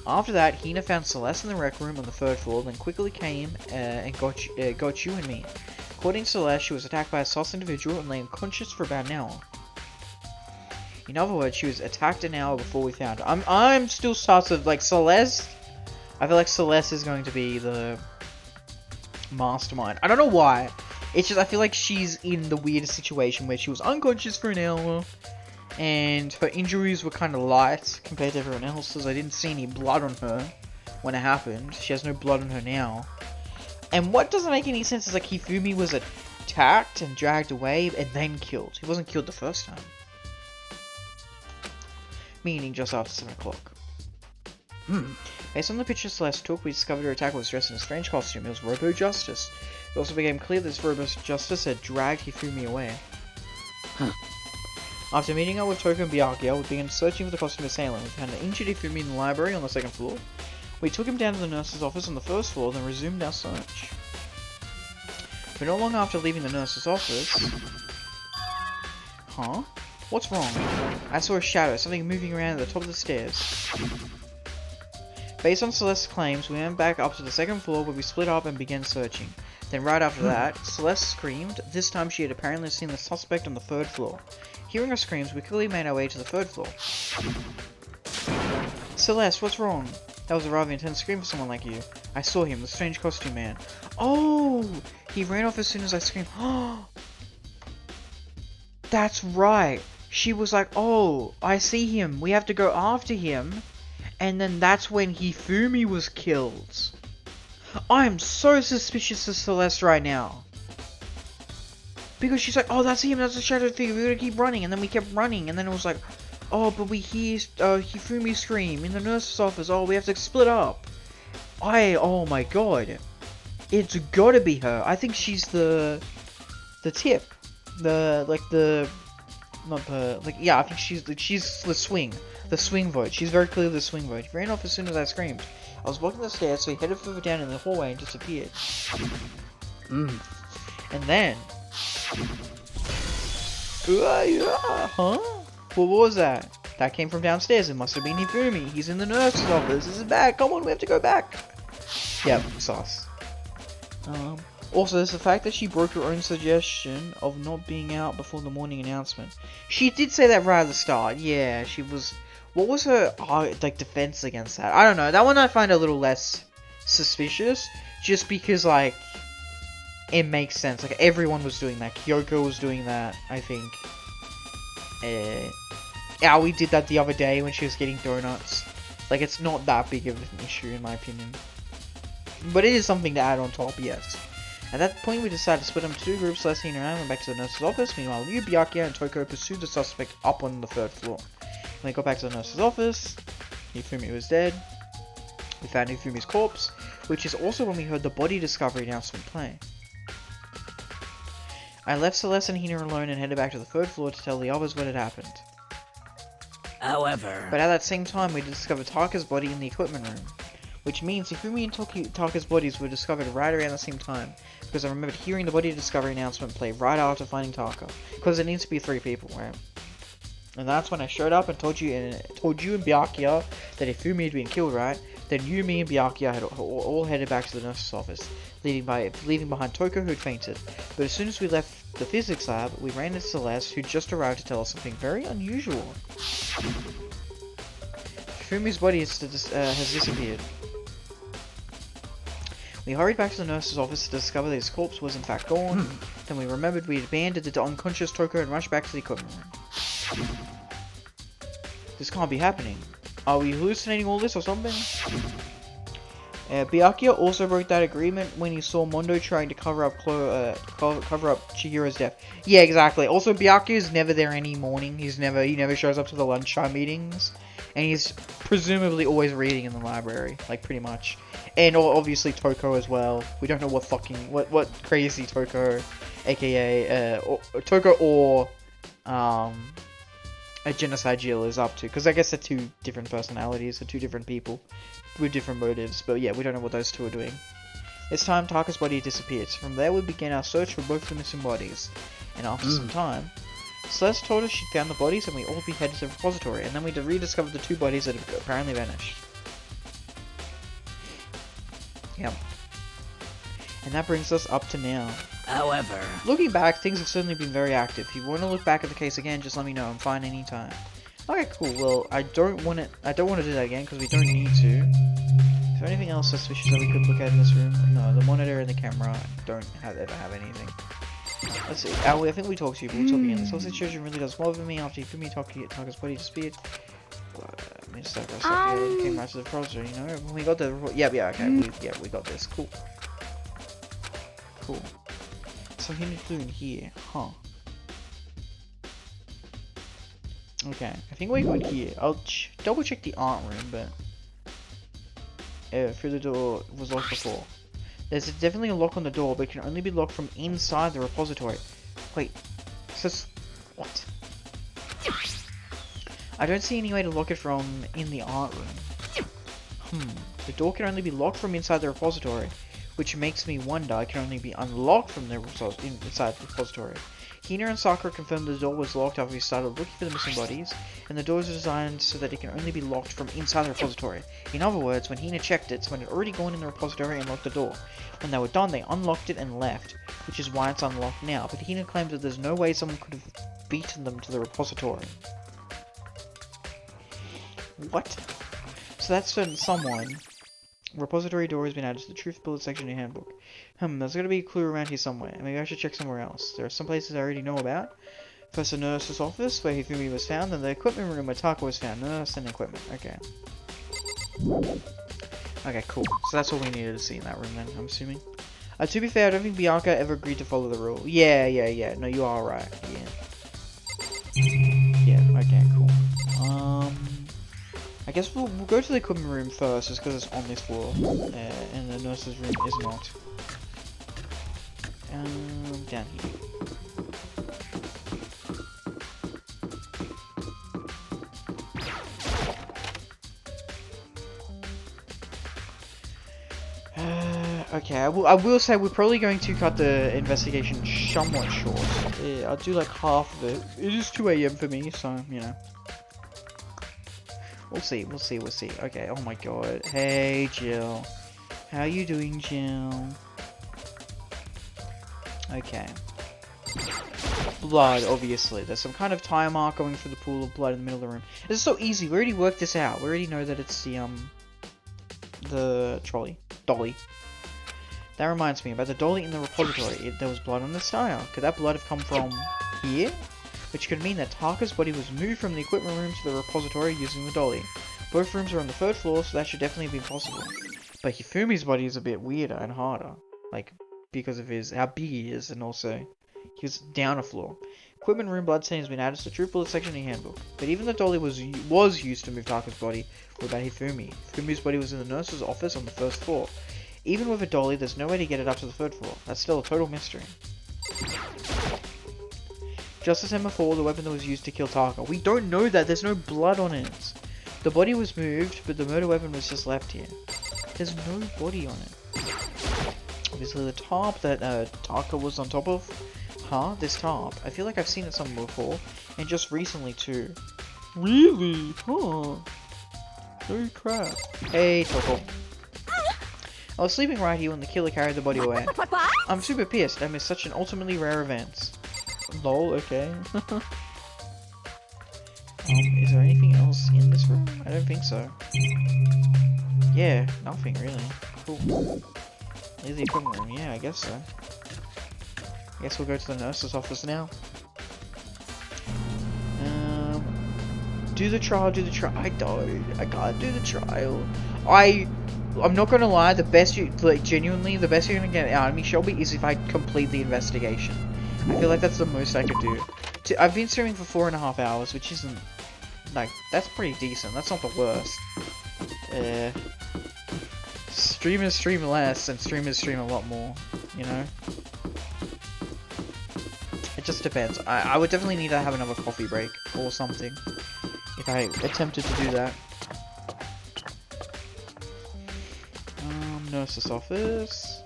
After that, Hina found Celeste in the rec room on the 3rd floor, then quickly came and got you and me. According to Celeste, she was attacked by a sus individual and lay unconscious for about an hour. In other words, she was attacked an hour before we found her. I'm still sus of, like, Celeste. I feel like Celeste is going to be the mastermind. I don't know why. It's just, I feel like she's in the weirdest situation where she was unconscious for an hour, and her injuries were kind of light compared to everyone else's. I didn't see any blood on her when it happened. She has no blood on her now. And what doesn't make any sense is, like, Hifumi was attacked and dragged away and then killed. He wasn't killed the first time. Meaning just after 7 o'clock. Based on the picture Celeste took, we discovered her attacker was dressed in a strange costume. It was Robo Justice. It also became clear that this Robo Justice had dragged Hifumi away. After meeting up with Toko and Byakuya, we began searching for the costume assailant. We found an injured Hifumi in the library on the 2nd floor. We took him down to the nurse's office on the 1st floor, then resumed our search. But not long after leaving the nurse's office... Huh? What's wrong? I saw a shadow, something moving around at the top of the stairs. Based on Celeste's claims, we went back up to the 2nd floor where we split up and began searching. Then right after that, Celeste screamed. This time she had apparently seen the suspect on the 3rd floor. Hearing her screams, we quickly made our way to the 3rd floor. Celeste, what's wrong? That was a rather intense scream for someone like you. I saw him, the strange costume man. Oh! He ran off as soon as I screamed. Oh! That's right. She was like, oh, I see him. We have to go after him. And then that's when Hifumi was killed. I am so suspicious of Celeste right now. Because she's like, oh, that's him, that's a shadow thief, we gotta keep running. And then we kept running, and then it was like, oh, but we hear Hifumi scream in the nurse's office, oh, we have to split up. Oh my god. It's gotta be her. I think she's the tip. I think she's the swing vote. She's very clearly the swing vote. He ran off as soon as I screamed. I was walking the stairs, so he headed further down in the hallway and disappeared. And then... Huh? What was that? That came from downstairs. It must have been Hifumi. He's in the nurse's office. This is bad. Come on, we have to go back. Yep, sauce. Also, there's the fact that she broke her own suggestion of not being out before the morning announcement. She did say that right at the start. Yeah, she was... What was her, defense against that? I don't know. That one I find a little less suspicious. Just because, like, it makes sense. Like, everyone was doing that. Kyoko was doing that, I think. Aoi did that the other day when she was getting donuts. Like, it's not that big of an issue, in my opinion. But it is something to add on top, yes. At that point, we decided to split them into 2 groups. Celeste and I went back to the nurse's office. Meanwhile, Yu, Byakuya, and Toko pursued the suspect up on the 3rd floor. When they got back to the nurse's office, Hifumi was dead. We found Hifumi's corpse, which is also when we heard the body discovery announcement play. I left Celeste and Hina alone and headed back to the 3rd floor to tell the others what had happened. However... But at that same time, we discovered Taka's body in the equipment room. Which means Hifumi and Taka's bodies were discovered right around the same time. Because I remembered hearing the body discovery announcement play right after finding Taka. Because it needs to be 3 people, right? And that's when I showed up and told you and Byakuya that Hifumi had been killed, right? Then you, me, and Byakuya had all headed back to the nurse's office, leaving behind Toko, who'd fainted. But as soon as we left the physics lab, we ran into Celeste, who'd just arrived to tell us something very unusual. Hifumi's body has disappeared. We hurried back to the nurse's office to discover that his corpse was in fact gone. Then we remembered we had abandoned the unconscious Toko and rushed back to the equipment room. This can't be happening. Are we hallucinating all this or something? Byakuya also broke that agreement when he saw Mondo trying to cover up Chihiro's death. Yeah, exactly. Also, Byakuya is never there any morning. He never shows up to the lunchtime meetings, and he's presumably always reading in the library, like pretty much. And obviously Toko as well. We don't know what crazy Toko, aka Toko or a Genocide Jill is up to, because I guess they're 2 different personalities, they're 2 different people with different motives, but yeah, we don't know what those 2 are doing. This time, Taka's body disappeared. From there, we began our search for both the missing bodies, and after some time, Celeste told us she'd found the bodies and we all headed to the repository, and then we rediscovered the 2 bodies that had apparently vanished. Yep. And that brings us up to now. However... Looking back, things have certainly been very active. If you want to look back at the case again, just let me know. I'm fine anytime. Okay, cool. Well, I don't want to do that again, because we don't need to. Is there anything else suspicious that we could look at in this room? No, the monitor and the camera don't ever have anything. Let's see. I think we talked to you, but we'll talk again. This whole situation really does bother me after Hifumi Taka's body disappeared. Let me just step here. Came right to the browser, you know? We got the... Yeah, okay. We got this. Cool. So he needs to do in here, huh? Okay, I think we're good here. I'll double check the art room, but through the door was locked before. There's definitely a lock on the door, but it can only be locked from inside the repository. Wait, what? I don't see any way to lock it from in the art room. The door can only be locked from inside the repository, which makes me wonder it can only be unlocked from the inside the repository. Hina and Sakura confirmed the door was locked after we started looking for the missing bodies, and the doors are designed so that it can only be locked from inside the repository. In other words, when Hina checked it, someone had already gone in the repository and locked the door. When they were done, they unlocked it and left, which is why it's unlocked now, but Hina claims that there's no way someone could have beaten them to the repository. What? So that's someone. Repository door has been added to the truth bullet section in your handbook. There's gotta be a clue around here somewhere. Maybe I should check somewhere else. There are some places I already know about. First, the nurse's office, where Hifumi was found, then the equipment room where Taka was found. Nurse and equipment. Okay. Okay, cool. So that's all we needed to see in that room then, I'm assuming. To be fair, I don't think Bianca ever agreed to follow the rule. Yeah. No, you are right. Yeah, okay, cool. I guess we'll go to the equipment room first, just because it's on this floor, and the nurse's room is not. Down here. Okay, I will say we're probably going to cut the investigation somewhat short. I'll do like half of it. It is 2 AM for me, so, you know. We'll see. Okay, oh my god. Hey, Jill. How you doing, Jill? Okay. Blood, obviously. There's some kind of tire mark going through the pool of blood in the middle of the room. This is so easy. We already worked this out. We already know that it's the dolly. That reminds me, about the dolly in the repository. There was blood on the tire. Could that blood have come from here? Which could mean that Taka's body was moved from the equipment room to the repository using the dolly. Both rooms are on the 3rd floor, so that should definitely be possible. But Hifumi's body is a bit weirder and harder. Like, because of how big he is, and also, he was down a floor. Equipment room bloodstain has been added to the truth bullet section in the handbook. But even the dolly was used to move Taka's body. What about Hifumi? Hifumi's body was in the nurse's office on the 1st floor. Even with a dolly, there's no way to get it up to the 3rd floor. That's still a total mystery. Just as before, the weapon that was used to kill Taka. We don't know that. There's no blood on it. The body was moved, but the murder weapon was just left here. There's no body on it. Obviously, the tarp that Taka was on top of. Huh? This tarp. I feel like I've seen it somewhere before, and just recently too. Really? Huh? Holy crap. Hey, Toko. I was sleeping right here when the killer carried the body away. I'm super pissed. I missed such an ultimately rare event. Lol, okay. Is there anything else in this room? I don't think so. Yeah, nothing really. Cool. Here's the equipment room. Yeah, I guess so. I guess we'll go to the nurse's office now. Do the trial. I can't do the trial. I'm not gonna lie, genuinely, the best you're gonna get out of me, Shelby, is if I complete the investigation. I feel like that's the most I could do. I've been streaming for 4.5 hours, which isn't, like, that's pretty decent. That's not the worst. Streamers stream less, and streamers stream a lot more, you know? It just depends. I would definitely need to have another coffee break, or something, if I attempted to do that. Nurse's office.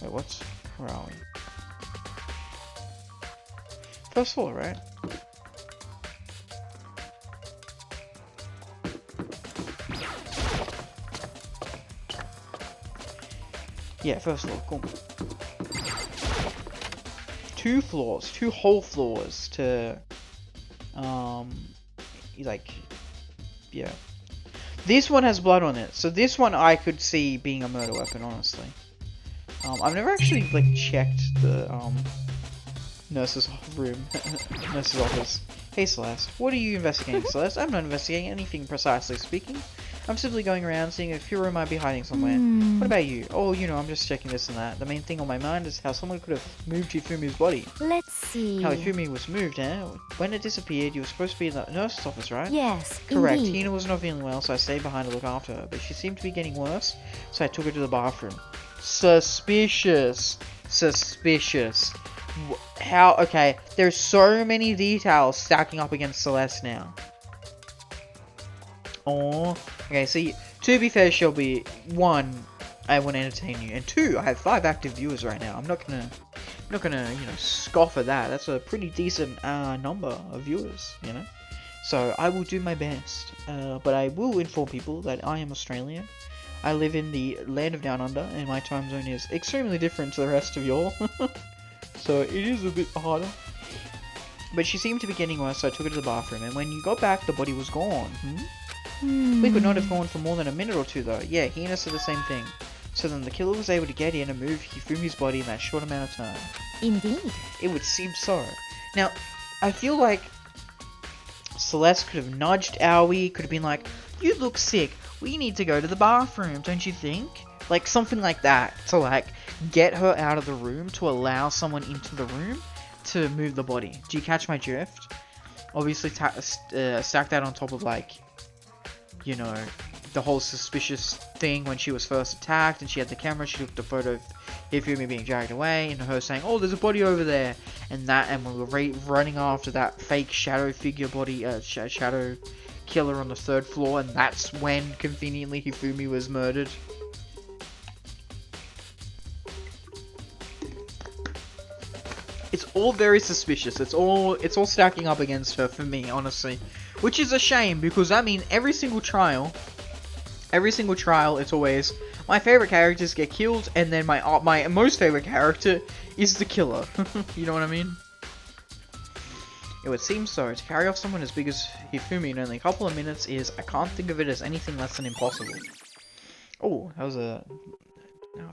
Wait, what's... Where are we? 1st floor, right? Yeah, 1st floor, cool. 2 floors, 2 whole floors to... like... Yeah. This one has blood on it, so this one I could see being a murder weapon, honestly. I've never actually, like, checked the, nurse's room, nurse's office. Hey Celeste, what are you investigating, Celeste? I'm not investigating anything precisely speaking. I'm simply going around seeing if Hiro might be hiding somewhere. What about you? Oh, you know, I'm just checking this and that. The main thing on my mind is how someone could have moved Hifumi's body. Let's see. How Hifumi was moved, eh? When it disappeared, you were supposed to be in the nurse's office, right? Yes, correct. indeed. Hina was not feeling well, so I stayed behind to look after her, but she seemed to be getting worse, so I took her to the bathroom. Suspicious. How? Okay, there's so many details stacking up against Celeste now. Oh, okay, see, To be fair, Shelby, 1, I want to entertain you, and 2, I have 5 active viewers right now. I'm not gonna, you know, scoff at that. That's a pretty decent number of viewers, you know. So I will do my best, but I will inform people that I am Australian. I live in the land of Down Under, and my time zone is extremely different to the rest of y'all. So it is a bit harder. But she seemed to be getting worse, so I took her to the bathroom, and when you got back, the body was gone. We could not have gone for more than a minute or two, though. Yeah, Hina said the same thing. So then the killer was able to get in and move Hifumi's body in that short amount of time. Indeed. It would seem so. Now, I feel like Celeste could have nudged Aoi, could have been like, you look sick, we need to go to the bathroom, don't you think? Like, something like that, to like, get her out of the room, to allow someone into the room to move the body. Do you catch my drift? Obviously, stack that on top of, like, you know, the whole suspicious thing when she was first attacked, and she had the camera, she took the photo of Hifumi being dragged away, and her saying, oh, there's a body over there, and we were running after that fake shadow figure body, shadow killer on the 3rd floor, and that's when, conveniently, Hifumi was murdered. It's all very suspicious. It's all stacking up against her for me, honestly. Which is a shame, because I mean, every single trial, it's always my favorite characters get killed, and then my most favorite character is the killer. You know what I mean? It would seem so. To carry off someone as big as Hifumi in only a couple of minutes is, I can't think of it as anything less than impossible. Oh, that was a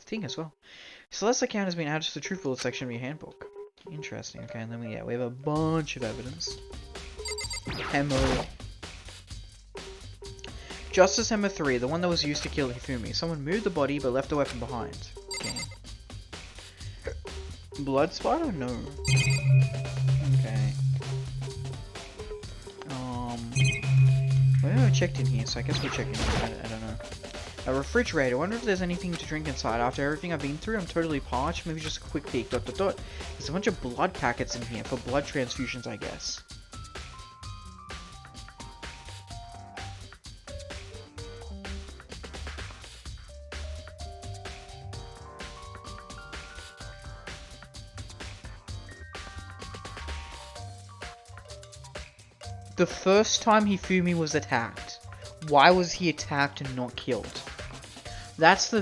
thing as well. Celeste's account has been added to the truth bullet section of your handbook. Interesting. Okay, and then we have a bunch of evidence. Hemo. Justice Hemo 3, the one that was used to kill Hifumi. Someone moved the body but left the weapon behind. Okay. Blood spider? No. Okay. We haven't checked in here, so I guess we'll check in here. I don't know. A refrigerator. I wonder if there's anything to drink inside. After everything I've been through, I'm totally parched. Maybe just a quick peek. ... There's a bunch of blood packets in here for blood transfusions, I guess. The first time Hifumi was attacked, why was he attacked and not killed? That's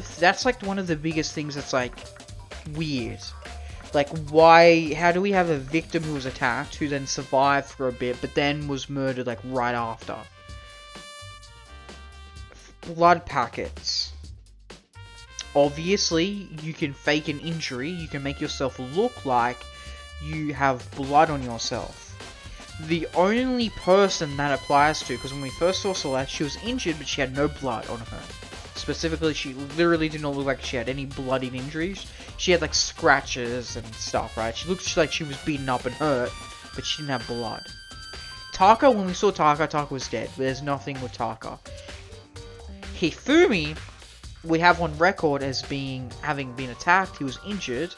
like one of the biggest things that's like weird. Like, how do we have a victim who was attacked, who then survived for a bit, but then was murdered like right after? Blood packets. Obviously, you can fake an injury, you can make yourself look like you have blood on yourself. The only person that applies to, because when we first saw Celeste, she was injured, but she had no blood on her. Specifically, she literally did not look like she had any bloodied injuries. She had like scratches and stuff, right? She looked like she was beaten up and hurt, but she didn't have blood. Taka, when we saw Taka was dead. There's nothing with Taka. Hifumi, we have on record as having been attacked. He was injured,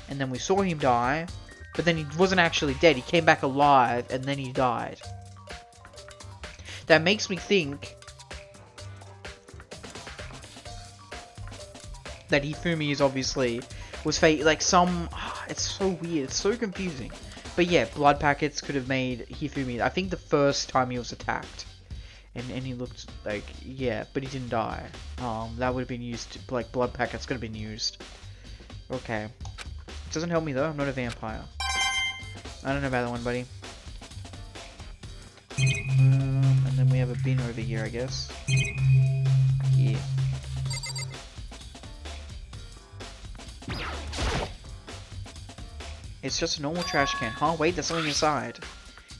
and then we saw him die. But then he wasn't actually dead. He came back alive, and then he died. That makes me think that Hifumi is obviously was fake. Like it's so weird. It's so confusing. But yeah, blood packets could have made Hifumi. I think the first time he was attacked, and he looked like, yeah, but he didn't die. That would have been used. Like blood packets could have been used. Okay. It doesn't help me though. I'm not a vampire. I don't know about that one, buddy. And then we have a bin over here, I guess. Yeah. It's just a normal trash can. Huh? Wait, there's something inside.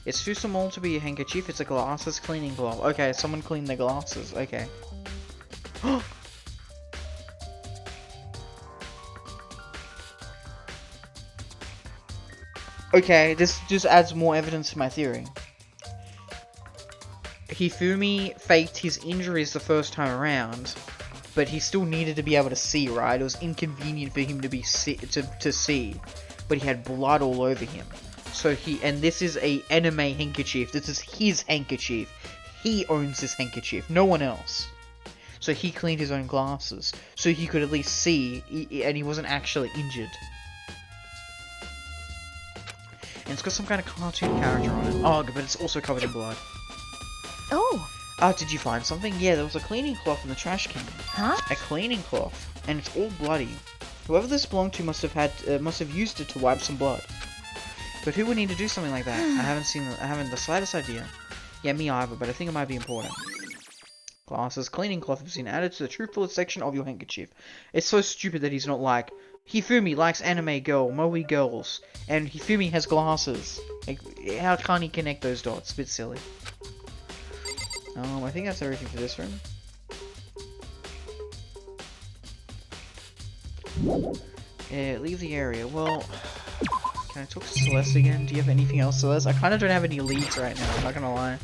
It's too small to be a handkerchief. It's a glasses cleaning glove. Okay, someone cleaned their glasses. Okay. Okay, this just adds more evidence to my theory. Hifumi faked his injuries the first time around, but he still needed to be able to see, right? It was inconvenient for him to see, but he had blood all over him. So and this is a anime handkerchief. This is his handkerchief. He owns this handkerchief, no one else. So he cleaned his own glasses, so he could at least see, and he wasn't actually injured. And it's got some kind of cartoon character on it. Oh, but it's also covered in blood. Oh, Did you find something? Yeah, there was a cleaning cloth in the trash can. huh? A cleaning cloth, and it's all bloody. Whoever this belonged to must have used it to wipe some blood. But who would need to do something like that? I haven't the slightest idea. Yeah, me either, but I think it might be important. Glasses, cleaning cloth has been added to the truth bullet section of your handkerchief. It's so stupid that he's not like, Hifumi likes anime girl, moe girls, and Hifumi has glasses. Like, how can't he connect those dots? A bit silly. I think that's everything for this room. Yeah, leave the area. Well, can I talk to Celeste again? Do you have anything else, Celeste? I kind of don't have any leads right now, I'm not gonna lie.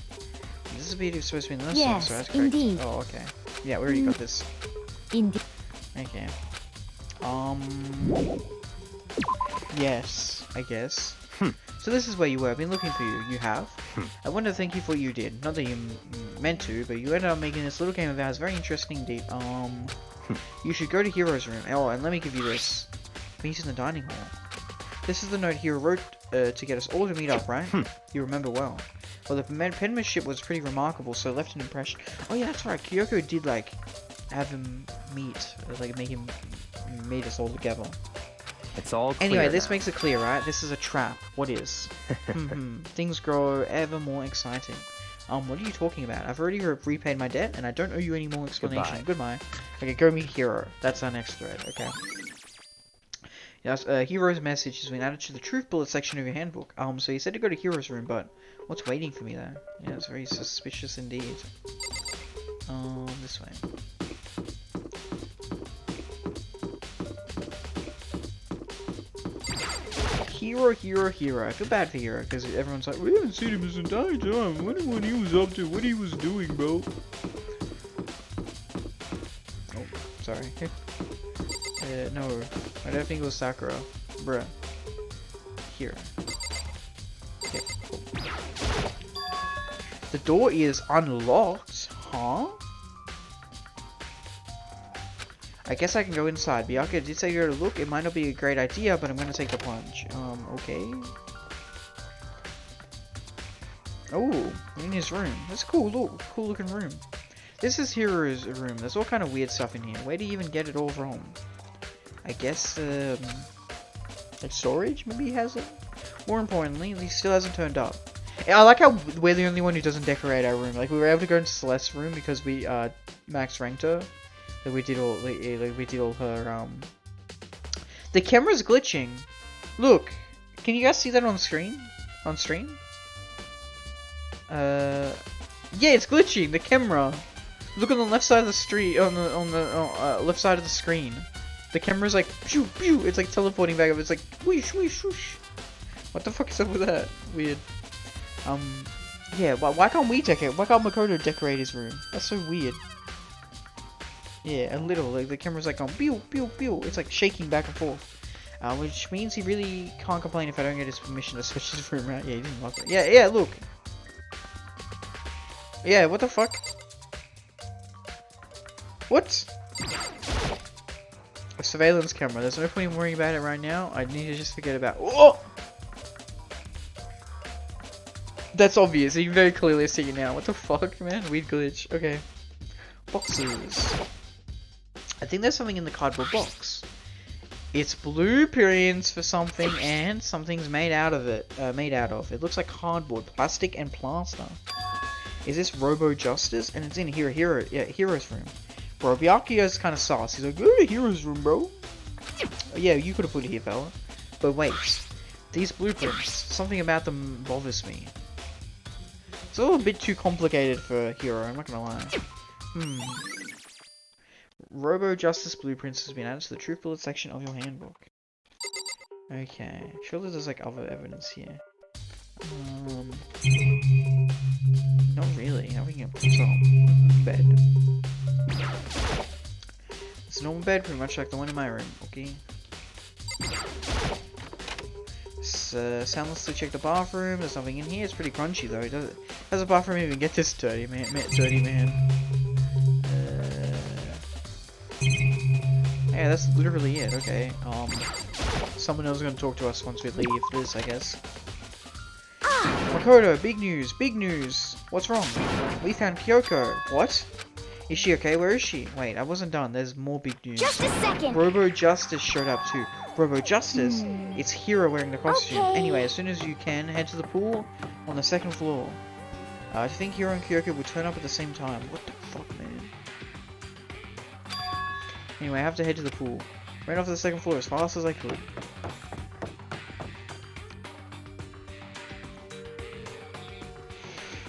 This is supposed to be in the next one, so that's correct. Indeed. Oh, okay. Yeah, we already got this. Indeed. Okay. Yes, I guess. So this is where you were. I've been looking for you. You have. I want to thank you for what you did. Not that you meant to, but you ended up making this little game of ours very interesting indeed. You should go to Hero's room. Oh, and let me give you this. Meet in the dining hall. This is the note Hero wrote to get us all to meet up, right? You remember well. Well, the penmanship was pretty remarkable, so it left an impression. Oh yeah, that's right. Kyoko did like have him meet, like make him meet us all together. It's all clear Anyway, this now. makes it clear, right? This is a trap. What is? Things grow ever more exciting. What are you talking about? I've already repaid my debt, and I don't owe you any more explanation. Goodbye. Okay, go meet Hero. That's our next thread. Okay. Yes, Hero's message has been added to the truth bullet section of your handbook. So you said to go to Hero's room, but what's waiting for me there? Yeah, it's very suspicious indeed. This way. Hero. I feel bad for Hero, because everyone's like, we haven't seen him this entire time. I wonder what he was up to, what he was doing, bro. Oh, sorry. No, I don't think it was Sakura. Bruh. Here. Okay, cool. The door is unlocked? Huh? I guess I can go inside. Byakuya did say go to look. It might not be a great idea, but I'm gonna take the plunge. Okay. Oh, in his room. That's cool. Look, cool looking room. This is Hero's room. There's all kind of weird stuff in here. Where do you even get it all from? I guess, like storage? Maybe he has it? More importantly, he still hasn't turned up. I like how we're the only one who doesn't decorate our room. Like, we were able to go into Celeste's room because we, max ranked her. Like, we did all, we did all her, The camera's glitching. Look. Can you guys see that on screen? On stream? Yeah, it's glitching. The camera. Look on the left side of the street, on the left side of the screen. The camera's like, pew, pew. It's like teleporting back up. It's like, whoosh, whoosh, whoosh. What the fuck is up with that? Weird. Yeah, why can't we decorate? Why can't Makoto decorate his room? That's so weird. Yeah, a little. Like, the camera's like going, pew, pew, pew. It's like shaking back and forth. Which means he really can't complain if I don't get his permission to switch his room out. Yeah, he didn't like it. Yeah, look. Yeah, what the fuck? What? A surveillance camera. There's no point in worrying about it right now. I need to just forget about. Oh! That's obvious. You can very clearly see it now. What the fuck, man? Weird glitch. Okay. Boxes. I think there's something in the cardboard box. It's blueprints for something, and something's made out of it. It looks like cardboard, plastic, and plaster. Is this Robo Justice? And it's in here, Hero's room. Bro, Byakuya's kind of sauce. He's like, go to Hero's room, bro. Oh, yeah, you could have put it here, fella. But wait, these blueprints, something about them bothers me. It's a little bit too complicated for Hero, I'm not gonna lie. Robo Justice Blueprints has been added to the Truth Bullet section of your handbook. Okay, surely there's like other evidence here. Not really. How are we gonna put some bed? It's a normal bed, pretty much like the one in my room. Okay. Soundlessly check the bathroom. There's nothing in here. It's pretty crunchy though. Does the bathroom even get this dirty, man? Yeah, that's literally it. Okay. Someone else is gonna talk to us once we leave this, I guess. Makoto, big news, big news. What's wrong? We found Kyoko. What? Is she okay? Where is she? Wait, I wasn't done. There's more big news. Just a second. Robo Justice showed up too. Robo Justice? It's Hiro wearing the costume. Okay. Anyway, as soon as you can, head to the pool on the 2nd floor. I think Hiro and Kyoko will turn up at the same time. What the fuck, man? Anyway, I have to head to the pool. Ran off to the 2nd floor as fast as I could.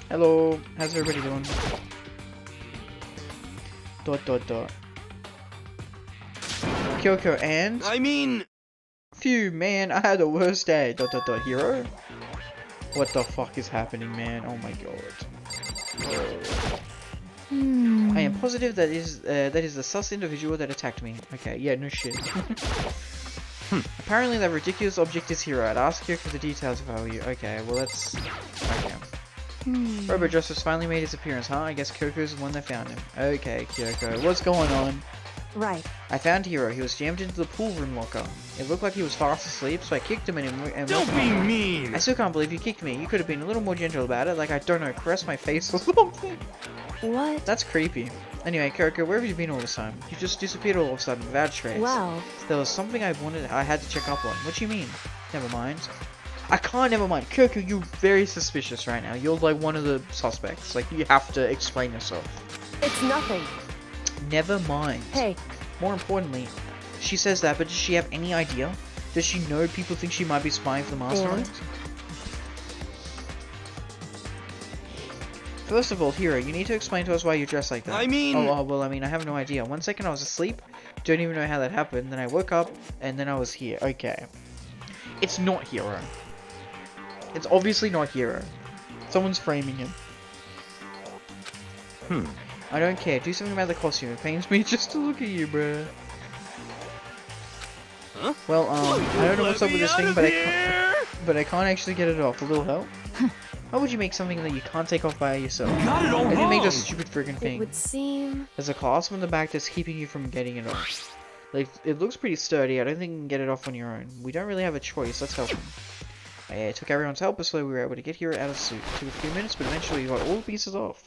Hello, how's everybody doing? Dot dot dot. Kyoko and... I mean... Phew, man, I had the worst day. Dot dot dot. Hiro? What the fuck is happening, man? Oh my god. I am positive that is the sus individual that attacked me. Okay, yeah, no shit. Apparently that ridiculous object is Hiro. I'd ask Kyoko for the details if I were you. Okay, well that's... Okay. Robo Justice finally made his appearance, huh? I guess Kyoko's the one that found him. Okay, Kyoko, what's going on? Right. I found Hiro. He was jammed into the pool room locker. It looked like he was fast asleep, so I kicked him and Don't be mean! I still can't believe you kicked me. You could have been a little more gentle about it, like, I don't know, caress my face or something. What? That's creepy. Anyway, Kyoko, where have you been all this time? You just disappeared all of a sudden without a trace. Well... There was something I had to check up on. What do you mean? Never mind. I can't, never mind. Kyoko, you're very suspicious right now. You're like one of the suspects. Like, you have to explain yourself. It's nothing. Never mind. Hey. More importantly, she says that, but does she have any idea? Does she know people think she might be spying for the mastermind? First of all, Hiro, you need to explain to us why you're dressed like that. I mean... Oh, well, I mean, I have no idea. 1 second I was asleep, don't even know how that happened, then I woke up, and then I was here. Okay. It's not Hiro. It's obviously not Hiro. Someone's framing him. I don't care. Do something about the costume. It pains me just to look at you, bruh. Huh? Well, I don't know what's up with this thing, but I can't actually get it off. A little help? Why would you make something that you can't take off by yourself? Got it all How do you make wrong. those stupid friggin' It thing? would seem... There's a clasp on the back that's keeping you from getting it off. Like, it looks pretty sturdy. I don't think you can get it off on your own. We don't really have a choice. Let's help him. Yeah, it took everyone's help, but slowly we were able to get Hiro out of the suit. It took a few minutes, but eventually we got all the pieces off.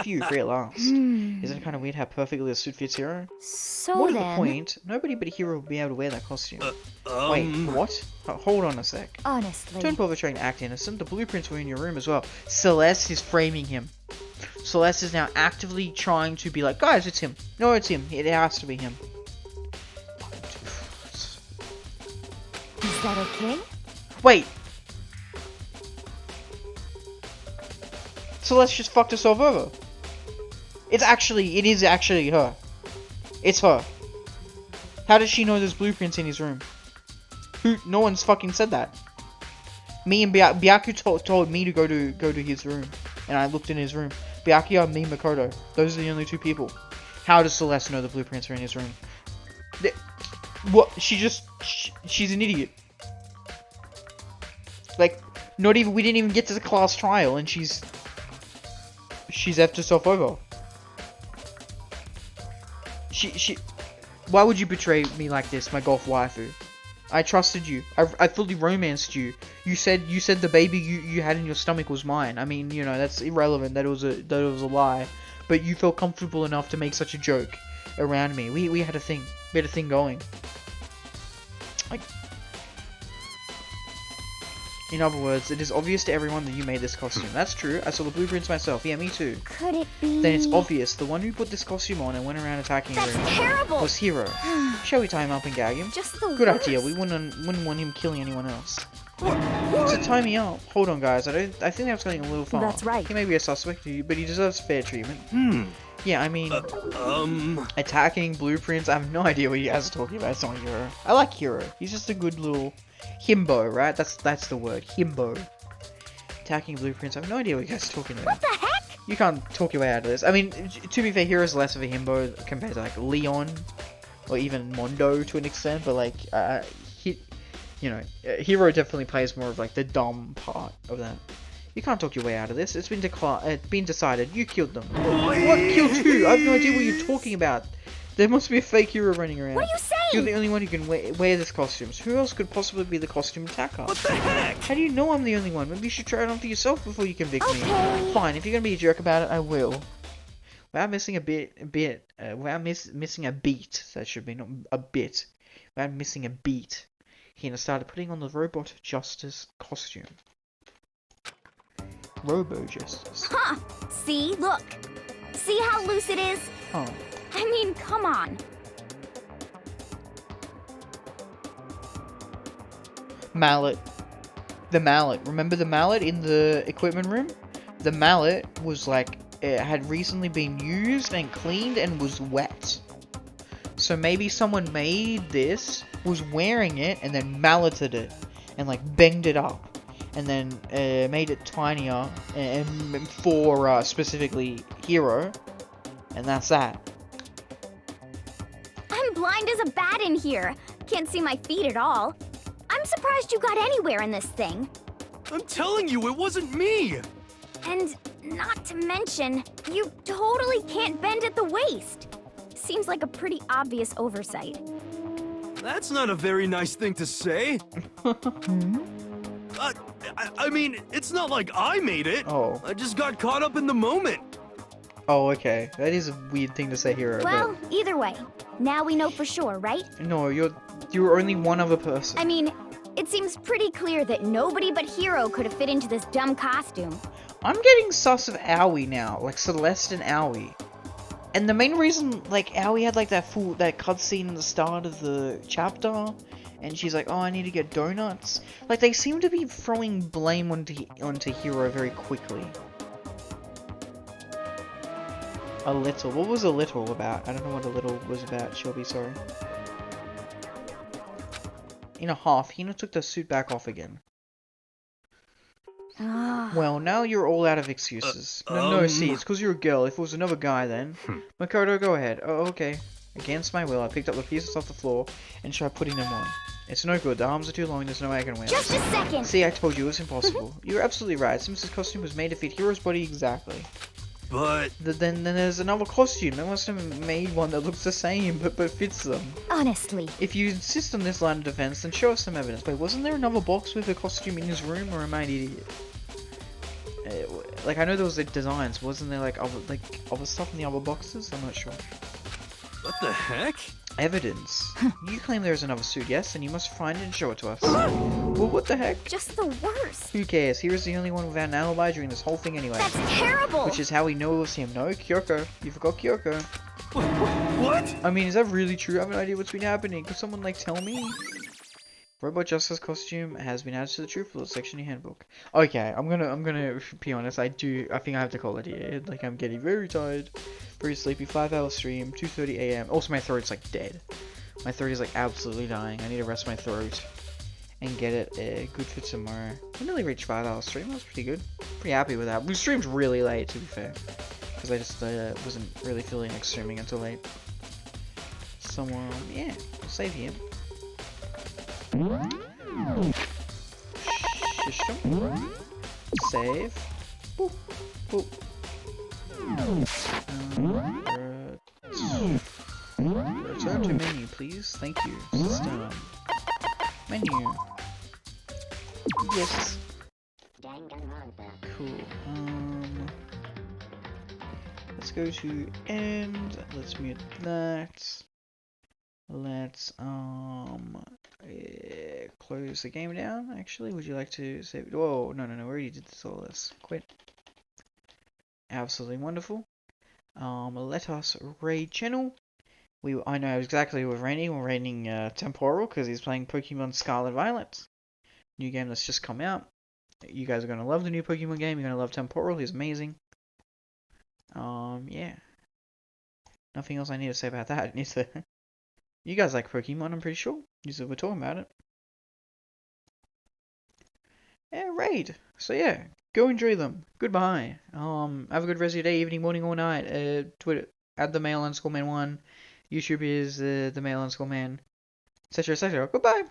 Phew, free at last. Isn't it kind of weird how perfectly the suit fits Hiro? So More to the then, point, nobody but Hiro will be able to wear that costume. Um... Wait, what? Hold on a sec. honestly, Don't bother trying to act innocent. The blueprints were in your room as well. Celeste is framing him. Celeste is now actively trying to be like, guys, it's him. No, it's him. It has to be him. is that okay? Wait. Celeste just fucked herself over. It is actually her. It's her. How does she know there's blueprints in his room? No one's fucking said that. Me and Byaku told me to go to his room, and I looked in his room. Byakuya, me, Makoto. Those are the only 2 people. How does Celeste know the blueprints are in his room? What? She's an idiot. Like, we didn't even get to the class trial, and she's effed herself over. Why would you betray me like this, my golf waifu? I trusted you. I fully romanced you. You said the baby you had in your stomach was mine. I mean, you know, that's irrelevant. That it was a lie. But you felt comfortable enough to make such a joke around me. We had a thing. We had a thing going. Like, in other words, it is obvious to everyone that you made this costume. That's true. I saw the blueprints myself. Yeah, me too. Could it be? Then it's obvious the one who put this costume on and went around attacking That's everyone terrible. was Hiro. Shall we tie him up and gag him? Just the Good worst. idea. We wouldn't want him killing anyone else. So tie me up. Hold on, guys. I think that's going a little far. That's right. He may be a suspect, but he deserves fair treatment. Yeah, I mean, attacking blueprints. I have no idea what you guys are talking about. It's not Hiro. I like Hiro. He's just a good little himbo, right? That's the word. Himbo. Attacking blueprints. I have no idea what you guys are talking about. What the heck? You can't talk your way out of this. I mean, to be fair, Hiro's less of a himbo compared to like Leon or even Mondo to an extent, but like, Hiro definitely plays more of like the dumb part of that. You can't talk your way out of this. It's been decided. You killed them. What? Killed who? I have no idea what you're talking about. There must be a fake hero running around. What are you saying? You're the only one who can wear this costume. So who else could possibly be the costume attacker? What the heck? How do you know I'm the only one? Maybe you should try it on for yourself before you convict me. Okay. Fine, if you're gonna be a jerk about it, I will. Without missing missing a beat, that should be, not a bit. Without missing a beat, Hina started putting on the Robot Justice costume. Robo Justice. Huh. See? Look. See how loose it is? Oh. I mean, come on. Mallet. The mallet. Remember the mallet in the equipment room? The mallet was like, it had recently been used and cleaned and was wet. So maybe someone made this, was wearing it, and then malleted it. And like banged it up. And then made it tinier and for specifically Hero. And that's that. I'm blind as a bat in here. Can't see my feet at all. I'm surprised you got anywhere in this thing. I'm telling you, it wasn't me! And not to mention, you totally can't bend at the waist. Seems like a pretty obvious oversight. That's not a very nice thing to say. I mean, it's not like I made it. Oh. I just got caught up in the moment. Oh, okay. That is a weird thing to say, Hero. Well, either way, now we know for sure, right? No, you're only one other person. I mean, it seems pretty clear that nobody but Hero could have fit into this dumb costume. I'm getting sus of Owie now, like Celeste and Owie. And the main reason, like, Owie had like that cutscene in the start of the chapter, and she's like, oh, I need to get donuts. Like, they seem to be throwing blame onto Hero very quickly. A little. What was a little about? I don't know what a little was about, Shelby, sorry. In a half, Hina took the suit back off again. Well, now you're all out of excuses. No, see, it's because you're a girl. If it was another guy, then. Makoto, go ahead. Oh, okay. Against my will, I picked up the pieces off the floor and tried putting them on. It's no good. The arms are too long. There's no way I can wear Just a second! See, I told you it was impossible. You're absolutely right. Simpson's costume was made to fit Hero's body exactly. But... Then there's another costume. They must have made one that looks the same, but fits them. Honestly. If you insist on this line of defense, then show us some evidence. Wait, wasn't there another box with a costume in his room, or am I an idiot? Like, I know there was like designs. Wasn't there like other stuff in the other boxes? I'm not sure. what the heck? Evidence. You claim there is another suit, yes? And you must find it and show it to us. Well, what the heck? Just the worst. Who cares? Hero's the only one without an alibi during this whole thing anyway. That's terrible! Which is how we know it was him. No, Kyoko. You forgot Kyoko. What? I mean, is that really true? I have no idea what's been happening. Could someone, like, tell me? Robot Justice costume has been added to the Truth Bullet section in your handbook. Okay, I'm gonna be honest. I think I have to call it here. Like, I'm getting very tired, very sleepy. 5-hour stream, 2:30 a.m. Also, my throat's like dead. My throat is like absolutely dying. I need to rest my throat and get it good for tomorrow. I nearly reached 5-hour stream. That was pretty good. Pretty happy with that. We streamed really late, to be fair, because I just wasn't really feeling like streaming until late. So yeah, we'll save here. System. Save. Boop. Boop. Return to menu, please. Thank you. System. Menu. Yes. Cool. Let's go to end. Let's mute that. Let's close the game down. Actually, would you like to save? Whoa, no, we already did all this. Quit. Absolutely wonderful. Let us raid channel. I know exactly what we're raiding. We're raiding Temporal because he's playing Pokemon Scarlet Violet. New game that's just come out. You guys are gonna love the new Pokemon game. You're gonna love Temporal. He's amazing. Yeah. Nothing else I need to say about that. You guys like Pokemon, I'm pretty sure. We're talking about it. Yeah, raid. So yeah, go enjoy them. Goodbye. Have a good rest of your day, evening, morning, or night. Twitter @themale_man1. YouTube is the male_man, etc. Goodbye.